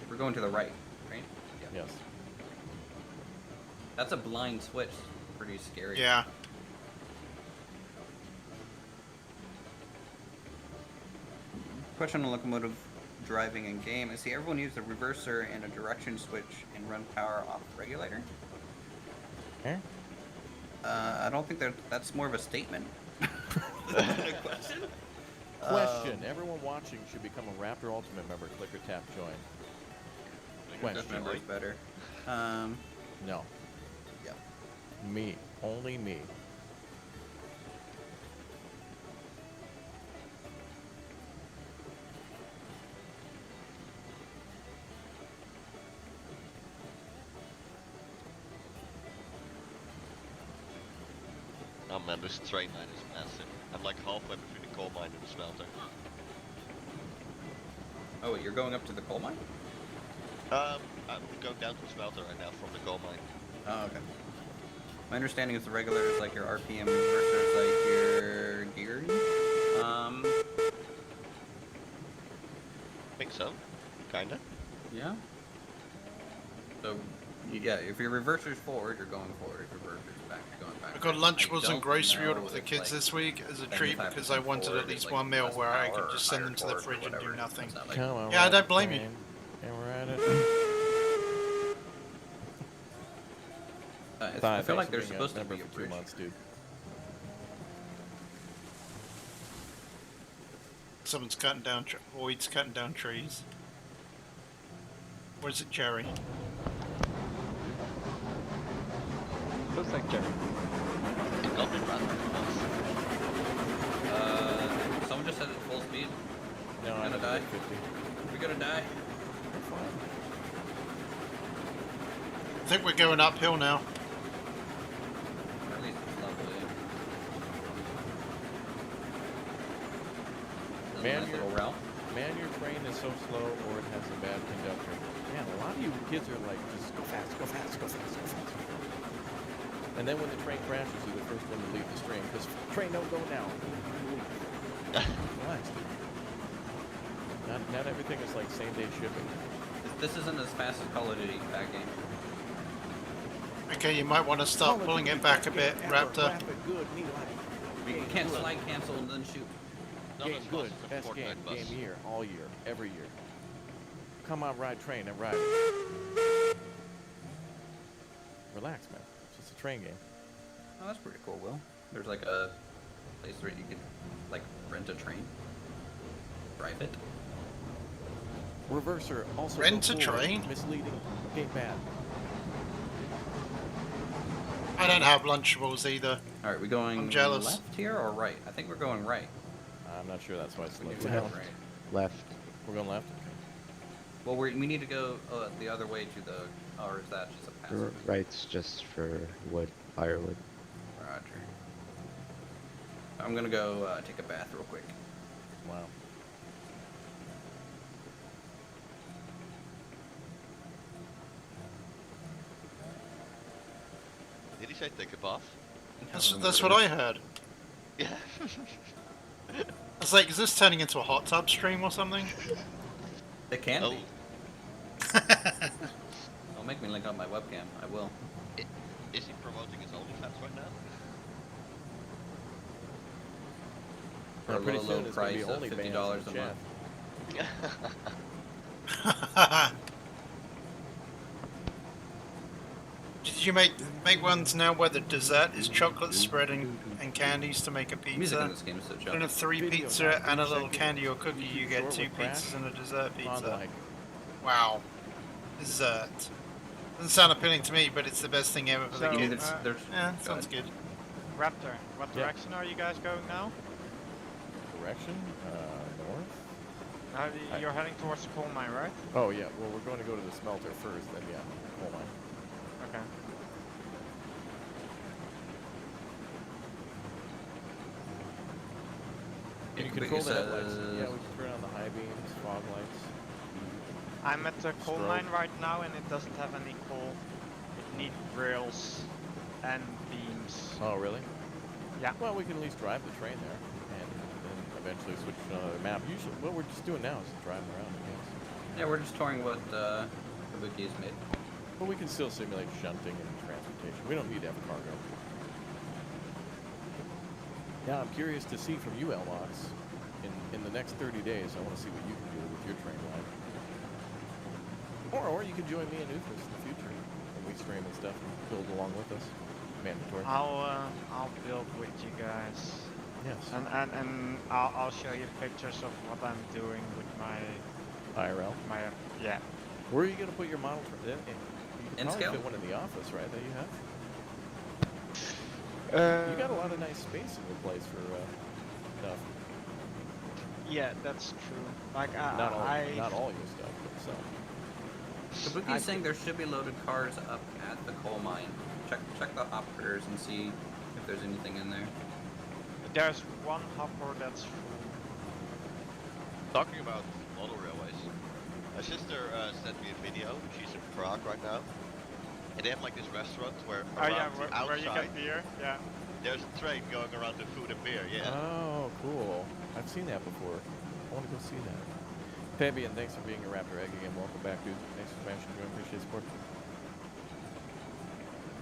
We're going to the right, right? Yeah. Yes. That's a blind switch. Pretty scary. Yeah. Question on locomotive driving in game. I see everyone use a reverser and a direction switch and run power off regulator. Eh? I don't think that's more of a statement. A question? Question. Everyone watching should become a Raptor Ultimate member. Click or tap join. Question. Member is better. No. Yeah. Me. Only me. Oh man, this train line is massive. I'm like halfway between the coal mine and the smelter. Oh, wait, you're going up to the coal mine? I'm going down to the smelter right now from the coal mine. Oh, okay. My understanding is the regulator is like your RPM, reverser is like your gearing. Think so? Kinda. Yeah. So, yeah, if your reverser's forward, you're going forward. If your reverser's back, you're going back. I got Lunchables and don't grocery know order with the if, kids like, this week as a treat 75% because I wanted forward at least is, one meal less where I power could just or send them to the higher fridge and torque or do whatever. nothing. It's not like- Come on, Yeah, I don't Raptor blame you. train. And we're at it. I feel like there's supposed to be a for 2 bridge. months, dude. Someone's cutting down, Void's cutting down trees. Where's it, Jerry? Looks like Jerry. It got me rather Someone just said it's full speed. No, Gonna I'm die. at 50. We're gonna die. We're fine. I think we're going uphill now. Or at least it's level, yeah. Man, Nice you're- little route. Man, your train is so slow or it has a bad conductor. Man, a lot of you kids are like, just go fast, go fast, go fast, go fast. And then when the train crashes, you're the first one to leave the stream because train don't go now. Relax, dude. Not everything is like same day shipping. This isn't as fast as Call of Duty back game. Okay, you might want to start pulling it back a bit, Raptor. You can't slide cancel and then shoot. Not Game as fast good, as the best game, Fortnite bus. game year, all year, every year. Come on, ride train and ride it. Relax, man. It's just a train game. Oh, that's pretty cool, Will. There's like a place where you could like rent a train. Drive it. Reverser also Rent go a forward, train? misleading, game bad. I don't have Lunchables either. Alright, we going I'm jealous. left here or right? I think we're going right. I'm not sure. That's why I selected We're left. going right. Left. We're going left. Okay. Well, we need to go the other way to the. Or is that just a pass? Right's just for wood, firewood. Roger. I'm gonna go take a bath real quick. Wow. Did he say take a bath? That's what I heard. Yeah. I was like, is this turning into a hot tub stream or something? It can Oh. be. Don't make me link up my webcam. I will. Is he promoting his OnlyFans right now? For a pretty low, soon low it's gonna be price of OnlyFans $50 a in month. Did you make ones now where the dessert is chocolate spreading and candies to make a Music in pizza? this game is so And a chunky. 3 Video pizza not and a 30 little seconds candy or cookie, you too get short 2 with crash. pizzas and a dessert On pizza. like Wow. Dessert. Doesn't sound appealing to me, but it's the best thing ever for the So, kids. There's, Yeah, sounds good. Raptor, what Yeah. direction are you guys going now? direction north. You're heading towards the coal mine, right? Oh yeah. Well, we're going to go to the smelter first. Then yeah, coal mine. Okay. Can you But control the you headlights? said- Yeah, we can turn on the high beams, fog lights. I'm at the coal Strobe. mine right now and it doesn't have any coal. It needs rails and beams. Oh really? Yeah. Well, we can at least drive the train there, and then eventually switch to another map. Usually, what we're just doing now is just driving around, I guess. Yeah, we're just touring what Kabuki's made. But we can still simulate shunting and transportation. We don't need to have cargo. Now, I'm curious to see from you, Elmox, in the next 30 days, I want to see what you can do with your train ride. Or you can join me and Uthas in the future, when we stream and stuff and build along with us. Mandatory. I'll build with you guys. Yes. And I'll show you pictures of what I'm doing with my IRL. yeah. Where are you going to put your model train? You can In probably scale. fit one in the office, right, that you have? Uh, You got a lot of nice space in your place for stuff. Yeah, that's true. Like Not all your stuff, but some. Kabuki's saying there should be loaded cars up at the coal mine. Check the hoppers and see if there's anything in there. There's one hopper that's full. Talking about model railways, my sister sent me a video. She's in Prague right now, and they have like this restaurant where Oh around yeah, the where outside you get beer. Yeah. there's a train going around the food and beer. Yeah. Oh, cool. I've seen that before. I want to go see that. Fabian, thanks for being a Raptor Egg again. Welcome back, dude. Thanks for smashing through. Appreciate the support.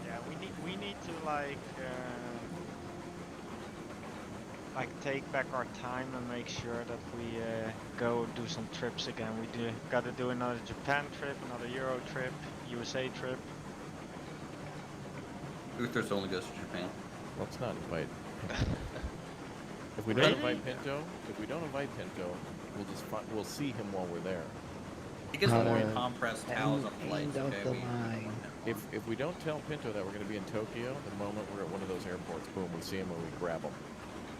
Yeah, we need to like take back our time and make sure that we go do some trips again. We gotta do another Japan trip, another Euro trip, USA trip. Uthers only goes to Japan. Let's not invite Pinto. If we don't invite Pinto, we'll see him while we're there. He gets wearing compressed towels on flights. End of Okay, the we- line. If we don't tell Pinto that we're going to be in Tokyo, the moment we're at one of those airports, boom, we see him and we grab him.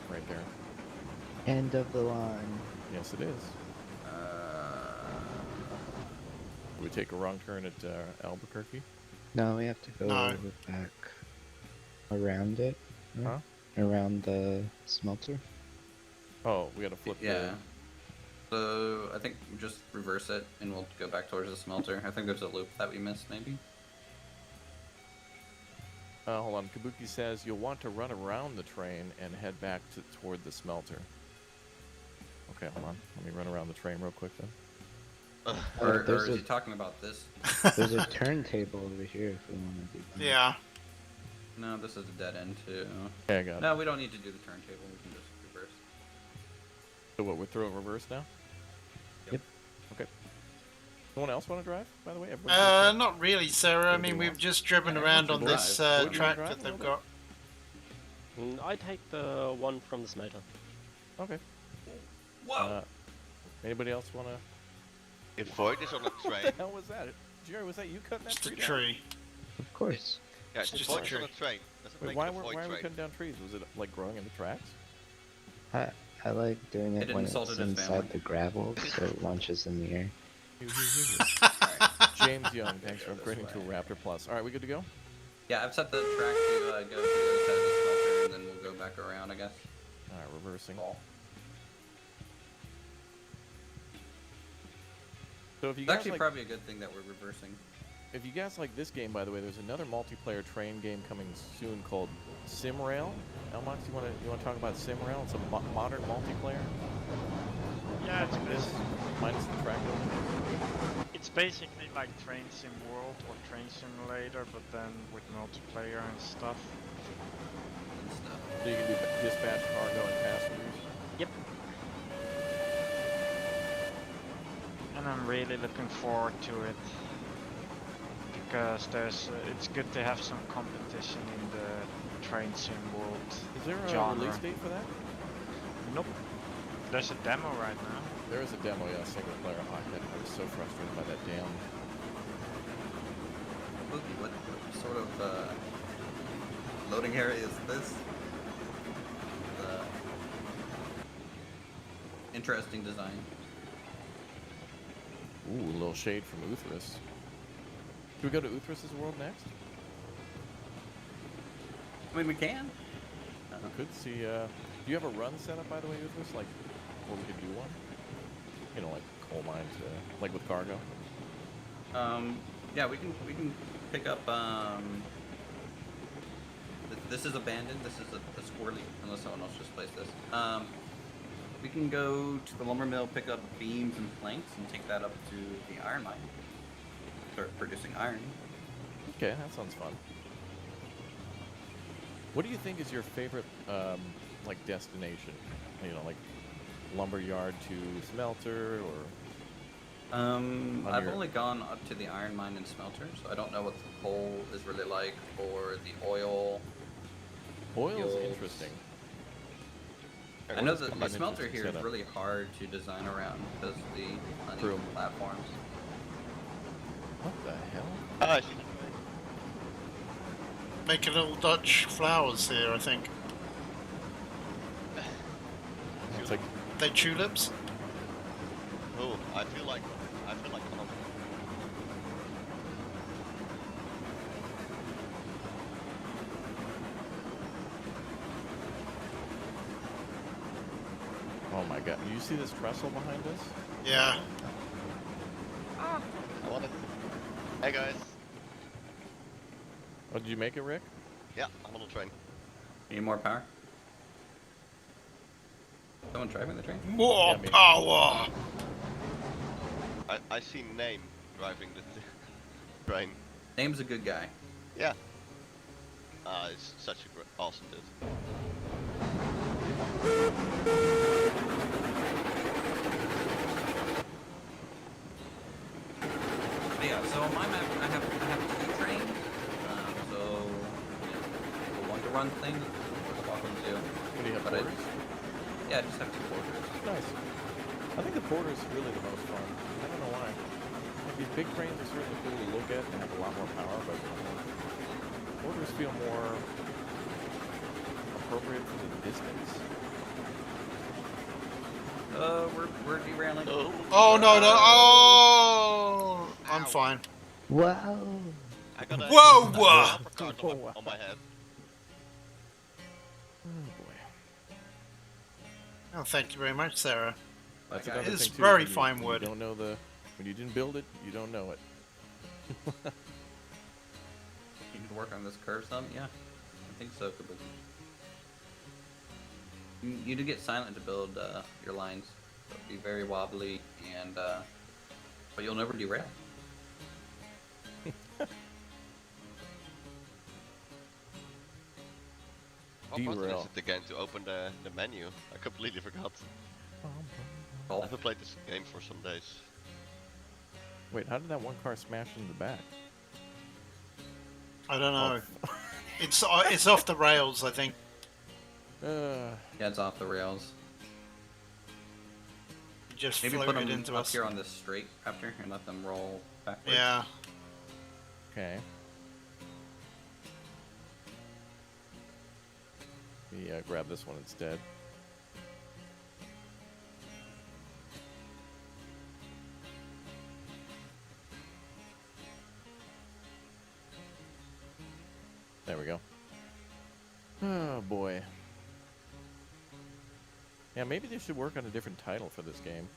Right there. End of the line. Yes, it is. We take a wrong turn at Albuquerque. No, we have to go No. back around it. right? Huh? Around the smelter. Oh, we got to flip. Yeah. So I think just reverse it and we'll go back towards the smelter. I think there's a loop that we missed maybe. Hold on. Kabuki says you'll want to run around the train and head back toward the smelter. Okay, hold on. Let me run around the train real quick then. Or there's is a- he talking about this? There's a turntable over here if we want to do that. Yeah. No, this is a dead end too. Yeah, I got it. No, we don't need to do the turntable. We can just reverse. So what, we're throwing reverse now? Yep. Okay. Someone else want to drive, by the way? Everybody Not really, Sarah. I What do mean, you we've want? just driven Yeah, around why on don't you this drive? Would you track drive that a they've little got. I take the one from the smelter. Okay. Whoa! Anybody else want to... If Void is on a What train, the hell was that? Jerry, was that you cutting that Just a tree down? tree. Of course. yeah, It's if just Void a is on a tree. train, doesn't Wait, make why it a were Void we train. cutting down trees? Was it like growing in the tracks? I like doing it when it's insulted his family. inside the gravel, so it launches in the air. James Young, thanks for upgrading to a Raptor Plus. All right, we good to go? Yeah, I've set the track to go to the other side of the smelter, and then we'll go back around, I guess. All right, reversing. So if you It's guys actually like, probably a good thing that we're reversing. if you guys like this game, by the way, there's another multiplayer train game coming soon called SimRail. Elmox, you want to talk about SimRail? It's a modern multiplayer. Yeah, it's This minus the track building. It's basically like Train Sim World or Train Simulator, but then with multiplayer and stuff. So you can do dispatch, cargo, and passengers. Yep. And I'm really looking forward to it because it's good to have some competition in the Train Sim World. Is there a genre. release date for that? Nope. There's a demo right now. There is a demo, yeah, single player. Oh, I was so frustrated by that damn. Boogie, what sort of loading area is this? Interesting design. Ooh, a little shade from Uthris. Should we go to Uthris's world next? I mean, we can. We could see. Do you have a run set up, by the way, Uthris? Like, where we could do one? You know, like coal mines, like with cargo. Yeah, we can pick up. This is abandoned. This is a squirrely, unless someone else just placed this. We can go to the lumber mill, pick up beams and planks, and take that up to the iron mine. Start producing iron. Okay, that sounds fun. What do you think is your favorite, like, destination? You know, like, lumberyard to smelter, or... I've only gone up to the iron mine and smelter, so I don't know what the coal is really like, or the oil. Oil's interesting. I know that the smelter here is really hard to design around because of the uneven platforms. What the hell? Ah, Making little Dutch flowers here, I think. It's like they tulips. Oh, I feel like oh my god, do you see this trestle behind us? Yeah. I want it. Hey guys. Oh, did you make it, Rick? Yeah, I'm on the train. Need more power? Someone driving the train? More power! I see Name driving the train. Name's a good guy. Yeah. It's such a great, awesome dude. Yeah, so on my map, I have 2 trains. So, the one-to-run thing, we're welcome to. What do you have, But porters? Yeah, I just have 2 porters. Nice. I think the porter is really the most fun. I don't know why. Like, these big trains are certainly cool to look at and have a lot more power, but porters feel more appropriate for the distance. We're derailing. Oh no no! Oh, I'm fine. Wow. I got a Whoa! on my head. Oh boy. Oh, thank you very much, Sarah. That's It another is thing too, very when fine when wood. You don't know when you didn't build it, you don't know it. You need to work on this curve some? Yeah, I think so, Kabuki. You do get silent to build your lines. So it'll be very wobbly, and but you'll never derail. What button Derail. is it again to open the menu? I completely forgot. I Oh, haven't played this game for some days. Wait, how did that one car smash into the back? I don't know. It's off the rails, I think. yeah, it's off the rails. Just Maybe put floated them into up us. here on this straight after and let them roll backwards. Yeah. Okay. Yeah, grab this one instead. There we go. Oh boy. Yeah, maybe they should work on a different title for this game.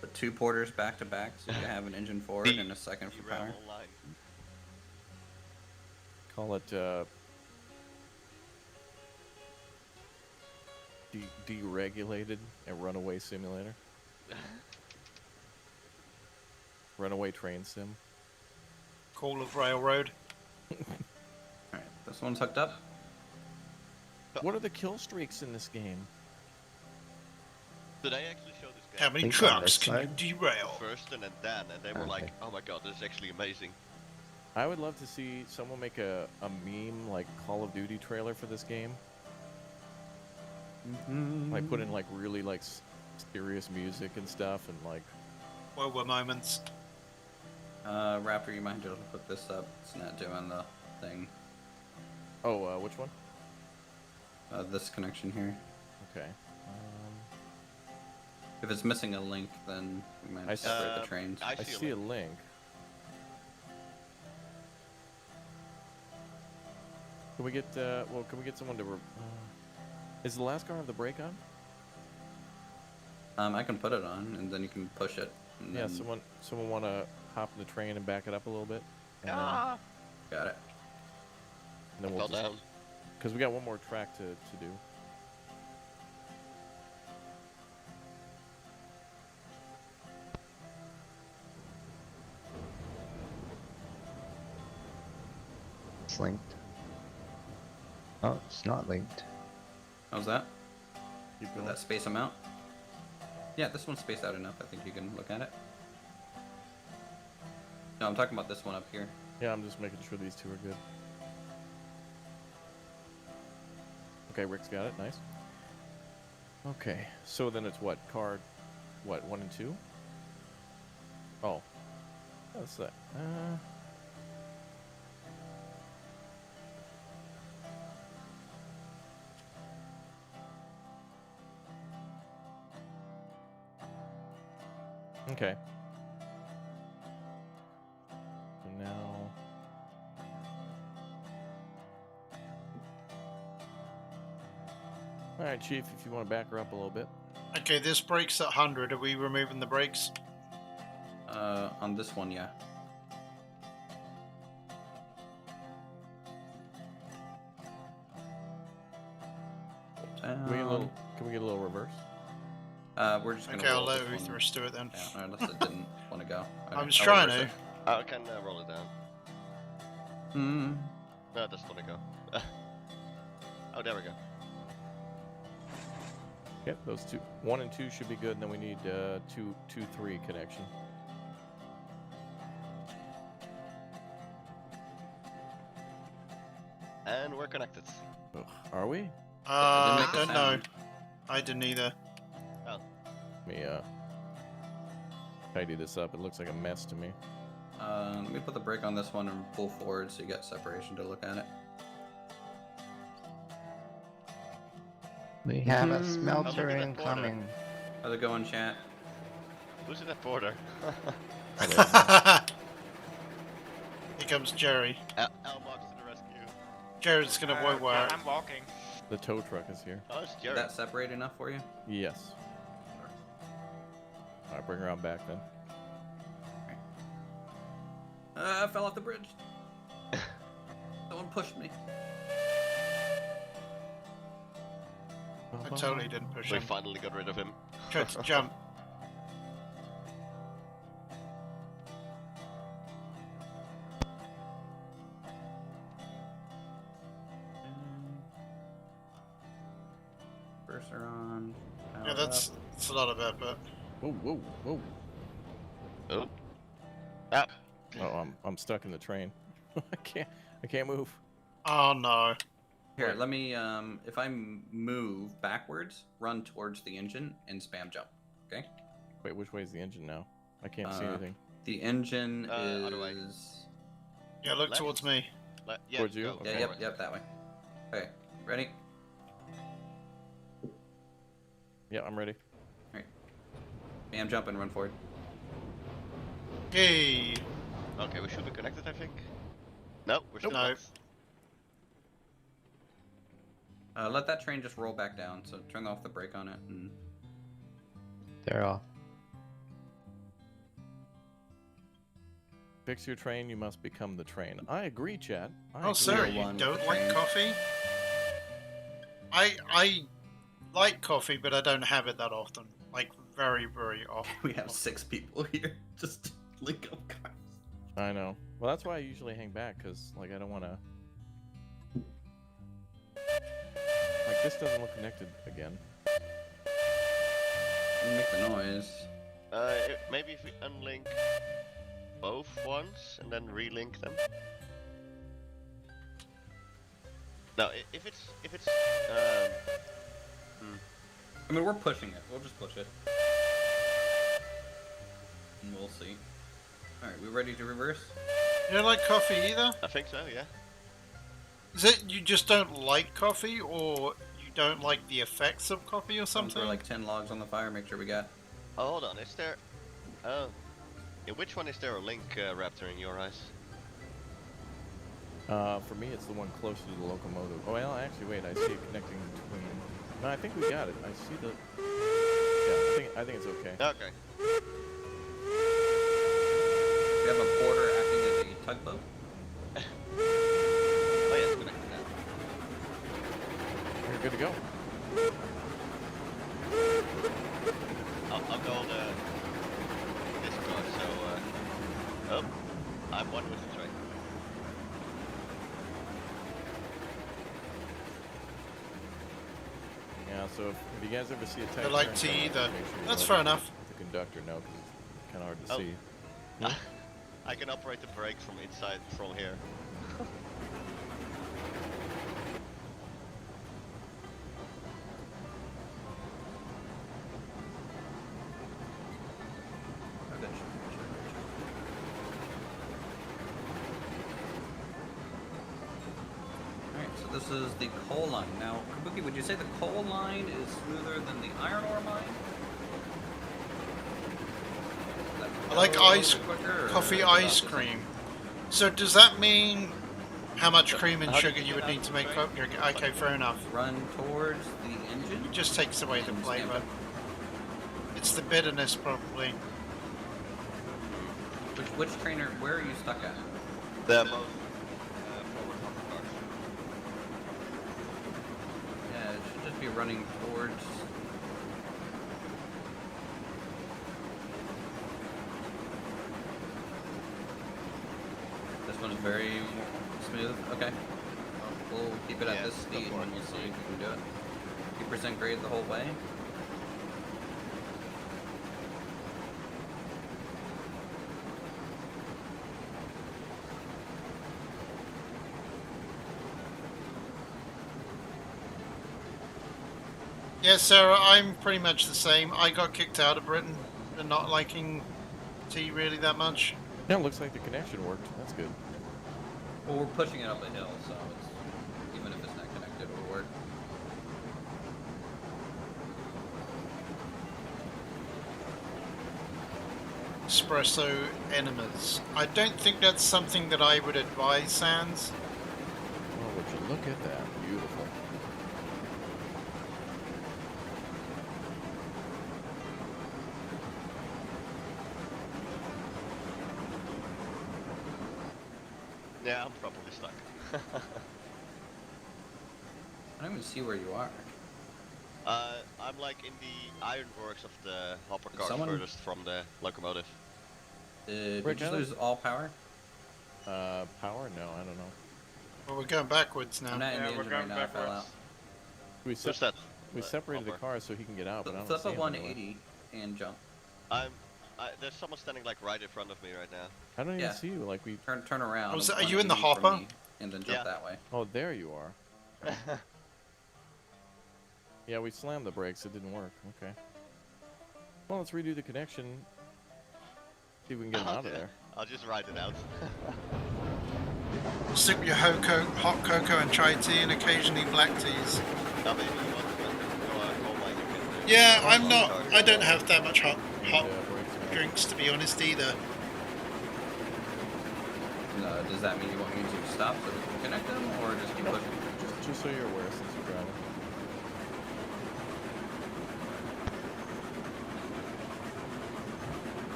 Put 2 porters back to back, so you have an engine forward and a second for power. Call it deregulated and runaway simulator. Runaway train sim. Call of Railroad. Alright, this one's hooked up. What are the kill streaks in this game? Did I actually show this game? How many Think on trucks this can side? you derail? First and then Dan, and they were like, Okay. "Oh my god, this is actually amazing." I would love to see someone make a meme like Call of Duty trailer for this game. Like put in like really like serious music and stuff and like. What were moments? Raptor, you might just hook this up. It's not doing the thing. Oh, which one? This connection here. Okay. If it's missing a link, then we might I separate the trains. I see a link. Can we get well? Can we get someone to? Is the last car have the brake on? I can put it on, and then you can push it. And Yeah. then- Someone want to hop in the train and back it up a little bit. And Ah! Got it. then Fell we'll down. because we got one more track to do. It's linked. Oh, it's not linked. How's that? Keep Did going. that space them out? Yeah, this one's spaced out enough. I think you can look at it. No, I'm talking about this one up here. Yeah, I'm just making sure these two are good. Okay, Rick's got it. Nice. Okay, so then it's what? Car, what, 1 and 2? Oh. That's that. Okay. So now... Alright, Chief, if you want to back her up a little bit. Okay, this brake's at 100. Are we removing the brakes? On this one, yeah. Can we get a little reverse? We're just gonna Okay, I'll roll let this one. Ruth do it then. Yeah, unless it didn't want to go. I'm Okay, just I'll trying reverse to. it. I can roll it down. Hmm. No, it doesn't want to go. Oh, there we go. Yep, those two. 1 and 2 should be good, and then we need 2, 3 connection. And we're connected. Ugh, are we? Didn't make a Don't know. sound. I didn't either. Oh. Let me tidy this up. It looks like a mess to me. Let me put the brake on this one and pull forward so you get separation to look at it. We have a Look smelter at that incoming. How's it going, chat? Who's in that border? Here comes Jerry. Elmox to the rescue. Jerry's gonna wire. I'm walking. The tow truck is here. Oh, it's Did Jerry. that separate enough for you? Yes. Alright, bring her on back then. I fell off the bridge. Someone pushed me. I totally didn't push We him. finally got rid of him. Tried to jump. Cursor on. Yeah, power that's up. a lot of effort. Whoa, whoa, whoa. Oh. Ah. Oh, I'm stuck in the train. I can't move. Oh no. Here, let me. If I move backwards, run towards the engine and spam jump. Okay. Wait, which way is the engine now? I can't see Uh, anything. The engine other way. is. Yeah, look Left? towards me. Yeah, Towards you? go Okay. Yeah, forward. yep, that way. Okay, ready? Yeah, I'm ready. Spam jump and run forward. Hey. Okay, we should be connected, I think. No, we're still No. not. Let that train just roll back down. So turn off the brake on it. And... They're all. Fix your train, you must become the train. I agree, Chad. I Oh, agree. sir, you one don't with like train. coffee? I like coffee, but I don't have it that often. Like, very, very often. We have 6 people here. Just link up cars. I know. Well, that's why I usually hang back, because, like, I don't want to... Like, this doesn't look connected again. Make the noise. Maybe if we unlink both ones and then relink them. No, if it's I mean, we're pushing it. We'll just push it. And we'll see. Alright, we ready to reverse? You don't like coffee either? I think so, yeah. Is it you just don't like coffee, or you don't like the effects of coffee or something? Throw like 10 logs on the fire, make sure we got... Oh, hold on, is there... Oh. In which one is there a link, Raptor, in your eyes? For me, it's the one closer to the locomotive. Oh, well, actually, wait, I see it connecting between... No, I think we got it. I see the... Yeah, I think it's okay. Okay. We have a porter acting as a tugboat. Oh yeah, it's connected now. You're good to go. I'll go this car, so oh, I'm one with the train. Yeah, so if you guys ever see a I tight don't like turn tea coming, either. make sure you That's let fair enough. the conductor know, because it's kind of hard to Oh. see. I can operate the brake from inside, from here. Alright, so this is the coal line. Now, Kabuki, would you say the coal line is smoother than the iron ore mine? I like ice, quicker, or coffee about ice the same? cream. So does that mean how much cream and sugar you would need to make coffee? Okay, fair enough. Run towards the engine. It just takes away the and flavor. stand It's the bitterness, probably. up. Which trainer? Where are you stuck at? The most forward hopper cars. Yeah, it should just be running towards. This one is very smooth. Okay. We'll keep it at Yeah, this go speed for and it. we'll see if we can do it. 2% grade the whole way. Yeah, Sarah, I'm pretty much the same. I got kicked out of Britain for not liking tea really that much. Yeah, it looks like the connection worked. That's good. Well, we're pushing it up a hill, so it's, even if it's not connected, it'll work. Espresso enemas. I don't think that's something that I would advise, Sans. Oh, would you look at that? Beautiful. Yeah, I'm probably stuck. I don't even see where you are. I'm like in the ironworks of the hopper Did cars someone- furthest from the locomotive. Did Rick, we just I don't- lose all power? Power? No, I don't know. Well, we're going backwards now. I'm not in Yeah, the we're engine right going now, I fell out. backwards. We, Who's that? we separated the hopper? cars so he can get out, but I don't Flip see a him 180 and jump. There's someone standing like right in front of me right now. I don't even Yeah. see you. Like we. Turn around. Oh, is a that- are you in the 180 from hopper? me, and then jump Yeah. that way. Oh, there you are. Yeah, we slammed the brakes. It didn't work. Okay. Well, let's redo the connection. See if we can get him out of there. I'll just ride it out. Sip your hot cocoa and chai tea and occasionally black teas. Now maybe you want to go like you can. Yeah, go I'm on not. cars. I don't have that much hot Yeah, brakes are- drinks, to be honest, either. Does that mean you want me to stop so we can connect them, or just keep pushing? Just so you're aware, since you're driving.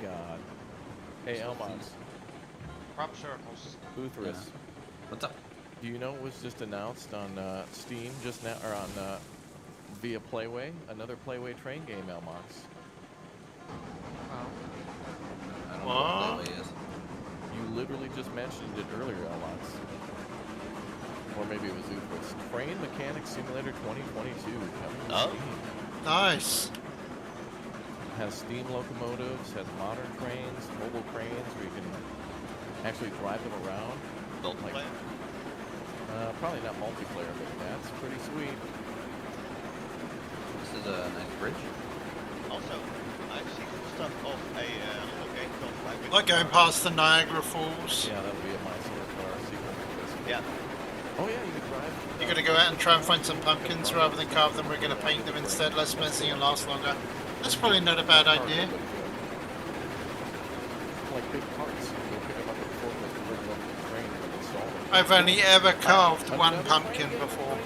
god. Hey, Elmont. Crop circles. Uthris. What's up? Do you know it was just announced on Steam just now, or on via Playway? Another Playway train game, Elmox. I don't know What? what Playway is. You literally just mentioned it earlier, Elmox. Or maybe it was Uthris. Train Mechanics Simulator 2022 coming to Oh. Steam. Nice. Has steam locomotives, has modern trains, mobile cranes where you can actually drive them around. Multiplayer? Probably not multiplayer, but that's pretty sweet. This is a nice bridge. Also, I've seen some stuff of a little game called Language. Like going past the Niagara Falls. Yeah, that'll be a My Solar Car sequel. Yeah. Oh yeah, you can drive. You're gonna go out and try and find some pumpkins rather than carve them. We're gonna paint them instead. Less messy and last longer. That's probably not a bad idea. Like big parts. You'll pick them up at the forklift and bring them up to the train and install them. I've only ever carved one pumpkin before.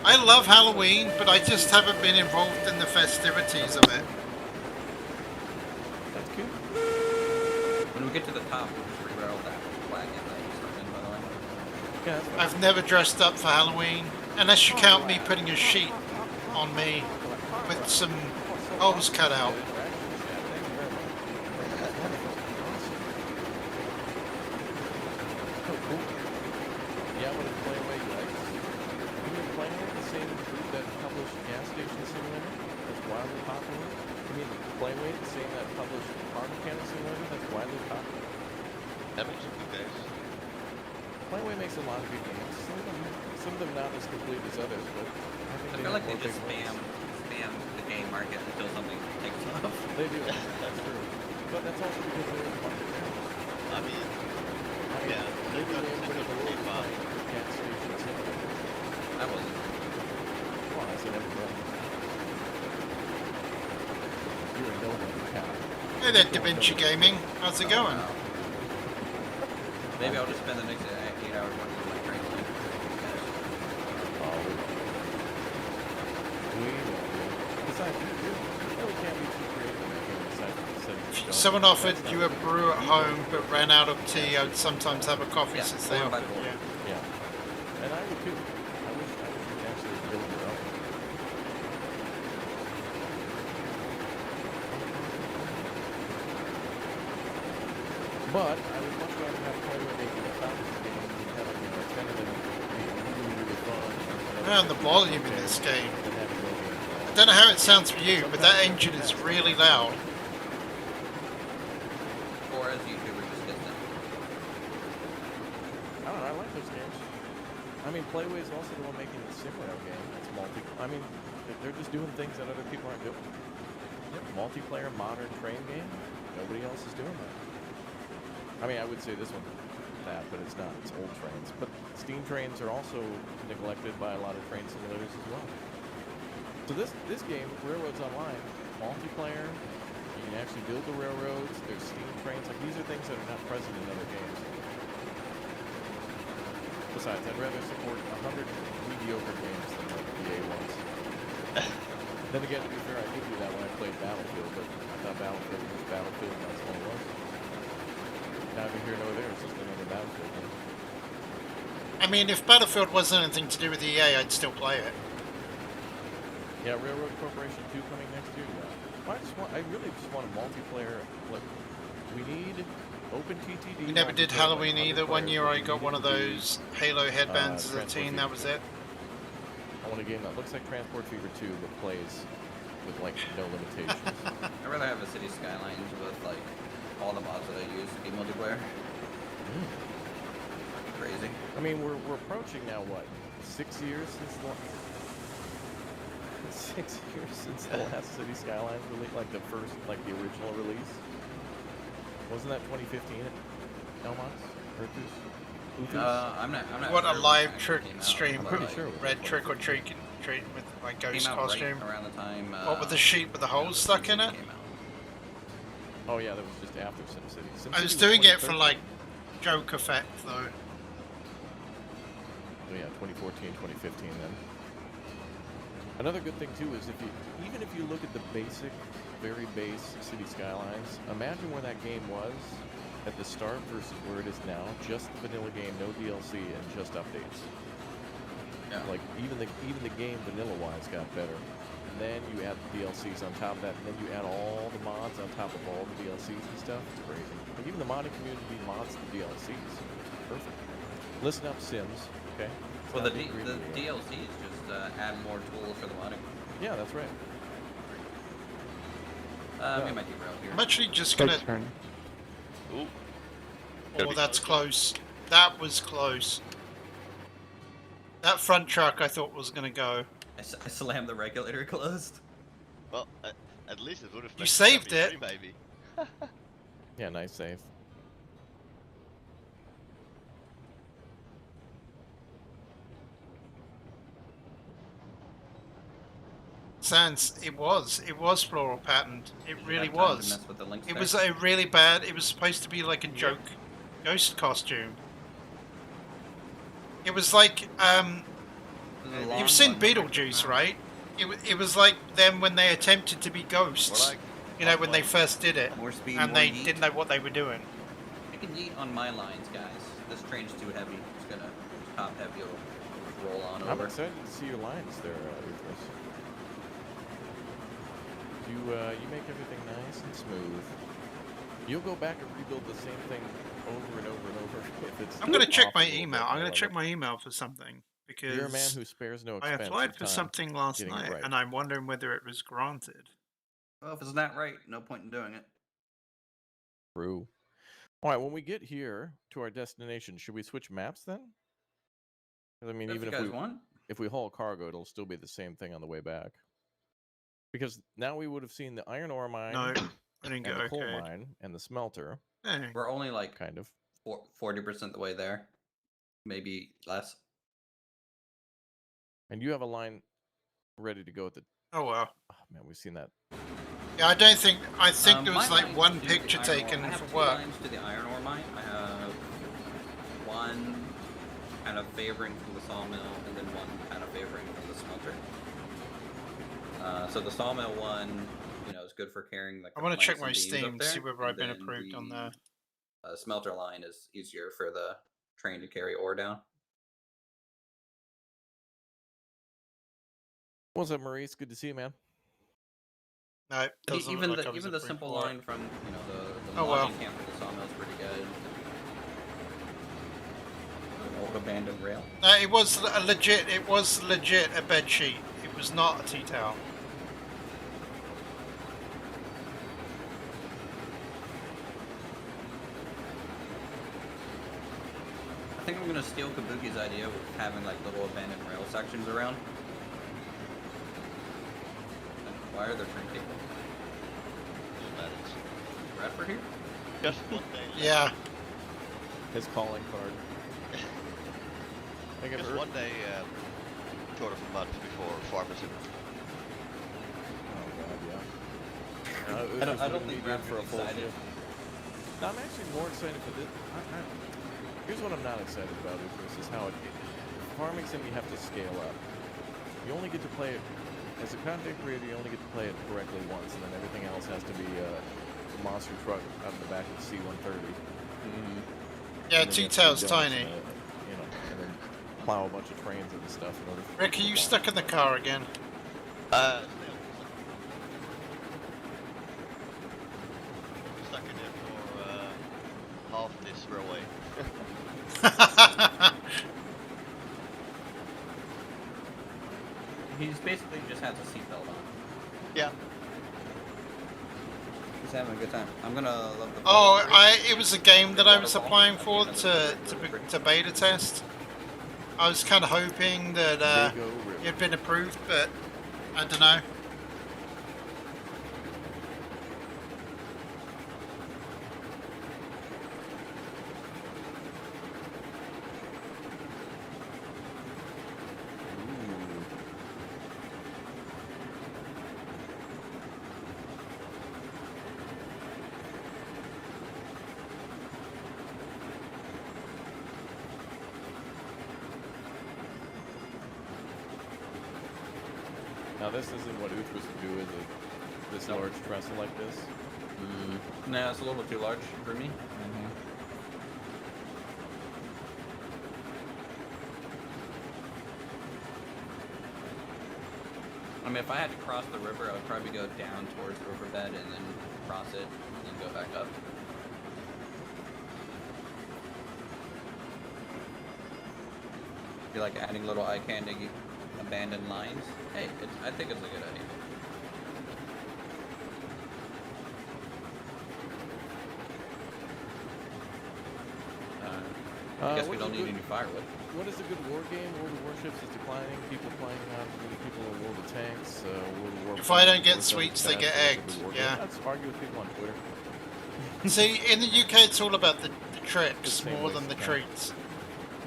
I love Halloween, but I just haven't been involved in the festivities of it. That's cute. When we get to the top, we'll just re-roll that wagon that you started, by the way. Yeah, that's fine. I've never dressed up for Halloween, unless you count me putting a sheet on me with some holes cut out. Oh, cool. Yeah, I want to play away yikes. You mean Playway, the same group that published Gas Station Simulator? That's wildly popular? You mean Playway, the same that published Car Mechanic Simulator? That's wildly popular? That makes some good games. Playway makes a lot of good games. Some of them not as complete as others, but I think feel like have they more just big wins. spam the game market until something takes off. They do. That's true. But that's also because they're in the market now. I mean, yeah, Maybe they've got they such put a it a big little fun. Gas Station Simulator. I wasn't. Well, I said everybody. You're a nobody, pal. Hey there, Da Vinci Gaming. How's it going? Wow. Maybe I'll just spend the next 8 hours working on my train. Oh, we will. Besides, you really can't be too creative in that game aside from setting the stone. Someone offered you a brew at home but ran out of tea. I'd sometimes have a coffee Yeah, since they or by offered. the Yeah. Yeah. And I would too. I wish you could actually build your own. But I would much rather have Playway making a fountain game than having a 10 of them being really, really fun. Man, the volume in this game. Than having no game. I don't know how it sounds for you, but that engine is really loud. Or as YouTuber, just gets them. I don't know, I like those games. I mean, Playway is also the one making the Simulator game. It's I mean, they're just doing things that other people aren't doing. Multiplayer modern train game. Nobody else is doing that. I mean, I would say this one that, but it's not. It's old trains. But steam trains are also neglected by a lot of train simulators as well. So this game, Railroads Online, multiplayer. You can actually build the railroads. There's steam trains. Like these are things that are not present in other games. Besides, I'd rather support 100 mediocre games than like the EA ones. Then again, to be fair, I did do that when I played Battlefield, but I thought Battlefield was Battlefield, and that's all it was. Neither here nor there, it's just another Battlefield game. I mean, if Battlefield wasn't anything to do with EA, I'd still play it. Yeah, Railroad Corporation 2 coming next year. Yeah. I really just want a multiplayer. Like, we need open TTD. We never did multiplayer, Halloween like either. 100 One players, year but I we got needed one of to do, those Halo headbands as a Transport teen, Fever. that was it. I want a game that looks like Transport Fever 2, but plays with, like, no limitations. I'd rather have a City Skylines with, like, all the mods that I use to be multiplayer. Crazy. I mean, we're approaching now, what, 6 years since the 6 years since the last City Skylines release, like the first, like the original release. Wasn't that 2015 at Elmont? I'm not. What a sure live when it trick came out. stream. How about, Pretty like, sure it was Red trick or treat with my Came ghost out costume. right around the time. What with the sheep with the holes stuck in it? came out. Oh yeah, that was just after SimCity. I was SimCity doing it for 2013. like joke effect though. Oh yeah, 2014, 2015 then. Another good thing too is even if you look at the basic very base City Skylines. Imagine where that game was at the start versus where it is now. Just the vanilla game, no DLC, and just updates. Yeah. Like even the game vanilla-wise got better. And then you add the DLCs on top of that, and then you add all the mods on top of all the DLCs and stuff. It's crazy. Like even the modding community mods the DLCs. Perfect. Listen up, Sims. Okay. It's Well, not the big reason to do it. DLCs just add more tools for the modding. Yeah, that's right. We might derail here. I'm actually just Good gonna. turn. Ooh. Oh, that's close. That was close. That front truck I thought was gonna go. I slammed the regulator closed. Well, at least it would have. You saved it. Maybe. Yeah, nice save. Sans, it was floral patterned. It Did you really have time to was. mess with the links It there? was a really bad. It was supposed to be like a joke ghost costume. It was like This is a long you've seen one. Beetlejuice, right? It was like them when they attempted to be ghosts. Or like, You know, when they first did it, More speed, and more they yeet. didn't know what they were doing. I can yeet on my lines, guys. This train's too heavy. It's gonna top heavy. It'll roll on I'm over. excited to see your lines there, Uthras. You make everything nice and smooth. You'll go back and rebuild the same thing over and over and over. If it's I'm gonna check off my a little email. bit, I'm I gonna love check it. my email for something because You're a man who spares no I expense. applied of for time something last getting it night, right. and I'm wondering whether it was granted. Well, if it's not right, no point in doing it. True. All right, when we get here to our destination, should we switch maps then? 'Cause, I mean, If even you if guys we want. if we haul cargo, it'll still be the same thing on the way back. Because now we would have seen the iron ore mine, No, I didn't and get the coal okay. mine, and the smelter, Hey. We're only like kind of. 40% the way there. Maybe less. And you have a line ready to go at the. Oh well. Oh man, we've seen that. Yeah, I don't think. I think there my was like lines one to the picture iron ore- taken I have for two work. lines to the iron ore mine. I have one kind of favoring from the sawmill, and then one kind of favoring from the smelter. So the sawmill one, you know, is good for carrying like. I the want to check planks my and beams up Steam to see there, whether I've and been then approved on there. Smelter line is easier for the train to carry ore down. What's up, Maurice? Good to see you, man. No, it doesn't Even look like I was the approved simple for it. line from the Oh, well. logging camp for the sawmill is pretty good. An old abandoned rail. No, it was a legit. It was legit a bed sheet. It was not a tea towel. I think I'm gonna steal Kabuki's idea with having like little abandoned rail sections around. Why are there train people? Bradford here? Just one day. Yeah. His calling card. I think I've Just heard- one day short of a month before pharmacy. Oh god, yeah. I don't think good for a Bradford's full excited. shift. No, I'm actually more excited for this. Here's what I'm not excited about, Uthras, is how farming sim you have to scale up. You only get to play it as a content creator. You only get to play it correctly once, and then everything else has to be a monster truck out of the back of the C-130. Yeah, And then tea you have to do towel's dumps tiny. and, you know, and then plow a bunch of trains and stuff in order. Rick, are you stuck in the car again? Still. Stuck in there for half this railway. He's basically just has a seatbelt on. Yeah. He's having a good time. I'm gonna love the. Oh, it was a game that I was applying for to beta test. I was kind of hoping that Dago River. it had been approved, but I don't know. Now this isn't what Uthras would do, is it? This large trestle like this? Nah, it's a little too large for me. I mean, if I had to cross the river, I would probably go down towards the riverbed and then cross it and then go back up. You like adding little eye candy abandoned lines? Hey, I think it's a good idea. I guess we don't need any firewood. What is a good war game? World of Warships is declining. People playing on people in World of Tanks. World of Warcraft. If I don't get sweets, they get egged. Yeah. Let's argue with people on Twitter. See, in the UK, it's all about the tricks Same more way than the it's treats.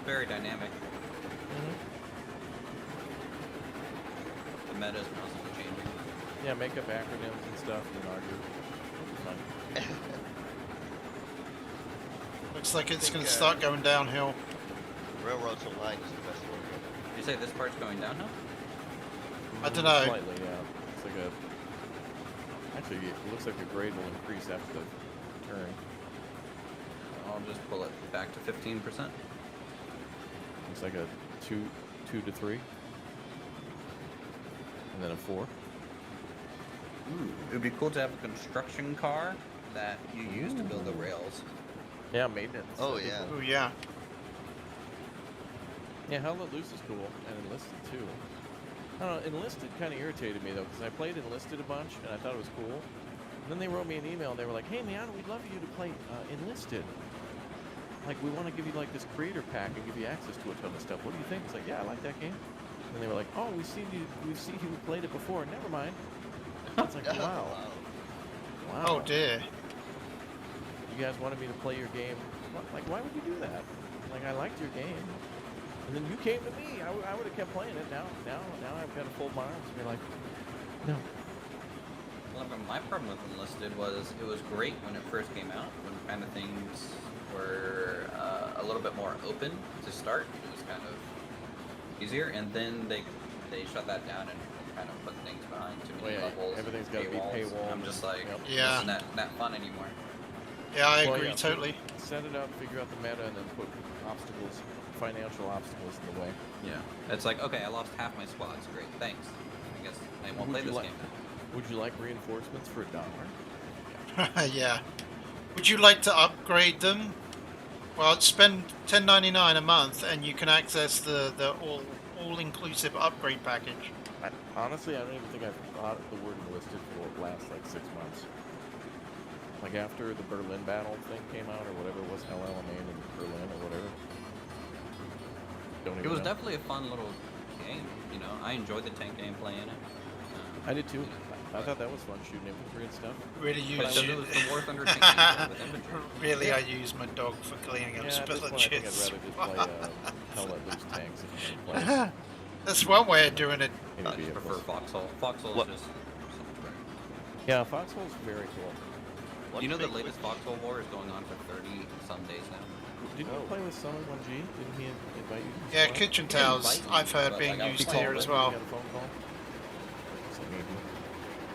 Very dynamic. The meta is constantly changing. Yeah, make up acronyms and stuff and argue. It'll be fun. Looks like it's going to start going downhill. Railroadsonline is the best one. You say this part's going downhill? I don't know. Slightly, yeah. It's like a. Actually, it looks like the grade will increase after the turn. I'll just pull it back to 15%. Looks like a 2 to 3, and then a 4. Ooh, it would be cool to have a construction car that you use to build the rails. Yeah, maintenance. Oh yeah. Oh yeah. Yeah, Hell Let Loose is cool, and Enlisted too. I don't know, Enlisted kind of irritated me though, because I played Enlisted a bunch, and I thought it was cool. And then they wrote me an email, and they were like, "Hey man, we'd love you to play Enlisted. Like, we want to give you like this creator pack and give you access to a ton of stuff. What do you think?" It's like, "Yeah, I like that game." And they were like, "Oh, we've seen you played it before. Never mind." It's like, wow. Wow. Oh dear. You guys wanted me to play your game. Like, why would you do that? Like, I liked your game. And then you came to me. I would have kept playing it. Now I've got to fold my arms and be like, no. Well, my problem with Enlisted was it was great when it first came out, when kind of things were a little bit more open to start. It was kind of easier, and then they shut that down and kind of put things behind too many levels. Everything's got to be paywall. I'm just like, Yeah. it's not fun anymore. Yeah, I agree totally. Set it up, figure out the meta, and then put obstacles, financial obstacles in the way. Yeah. It's like, okay, I lost half my squads. Great, thanks. I guess I won't play this game now. Would you like reinforcements for $1? Yeah. Would you like to upgrade them? Well, spend $10.99 a month, and you can access the all-inclusive upgrade package. Honestly, I don't even think I've thought the word enlisted for the last like 6 months. Like after the Berlin battle thing came out, or whatever it was, LLMA in Berlin or whatever. Don't even It was know. definitely a fun little game. You know, I enjoyed the tank gameplay in it. I did too. I thought that was fun, shooting infantry and stuff. Really But use it was the War Thunder tank gameplay with infantry. Really, I use my dog for cleaning up Yeah, at this point, I think I'd spillages. rather just play Hell Let Loose tanks if I'm gonna play That's one way of doing it. any I just prefer vehicles. Foxhole. Foxhole What? is just so much better. Yeah, Foxhole's very cool. You know the latest Foxhole War is going on for 30 some days now. Didn't you play with Summon 1G? Didn't he invite you? to Yeah, play? Kitchen He didn't towels, invite me, I've heard but, being like, I was used told here that as You well. got a phone call? So maybe.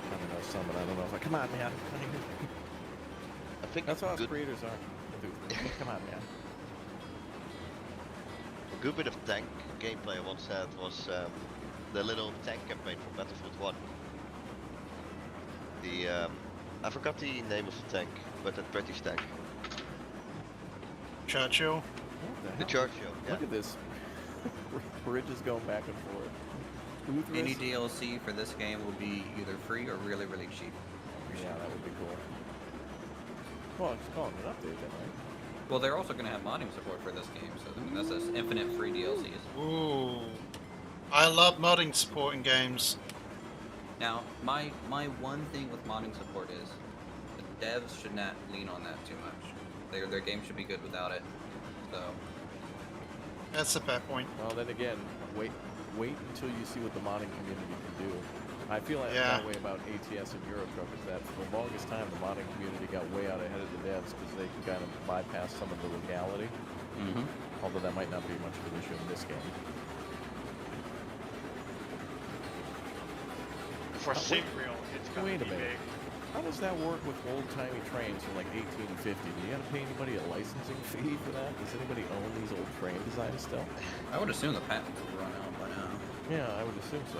I don't know, Summon, I don't know if I... Come on, man. I think That's how us good, creators are. Come on, man. a good bit of tank gameplay I once had was the little tank campaign from Battlefield 1. The I forgot the name of the tank, but that British tank. Churchill. What The hell? Churchill, yeah. Look at this. Bridges going back and forth. Any Boothras? DLC for this game will be either free or really, really cheap. Yeah, that would be cool. Well, it's calling an update then, right? Well, they're also going to have modding support for this game, so I mean, that's just infinite free DLCs. Ooh. I love modding support in games. Now, my one thing with modding support is the devs should not lean on that too much. Their game should be good without it. So That's a fair point. Well, then again, wait until you see what the modding community can do. I feel like Yeah. that way about ATS and Eurotruck is that for the longest time the modding community got way out ahead of the devs because they could kind of bypass some of the legality. Although that might not be much of an issue in this game. for sim real, it's gonna Wait a be minute. big. How does that work with old-timey trains from like 1850? Do you got to pay anybody a licensing fee for that? Does anybody own these old train designs still? I would assume the patents would run out by now. Yeah, I would assume so.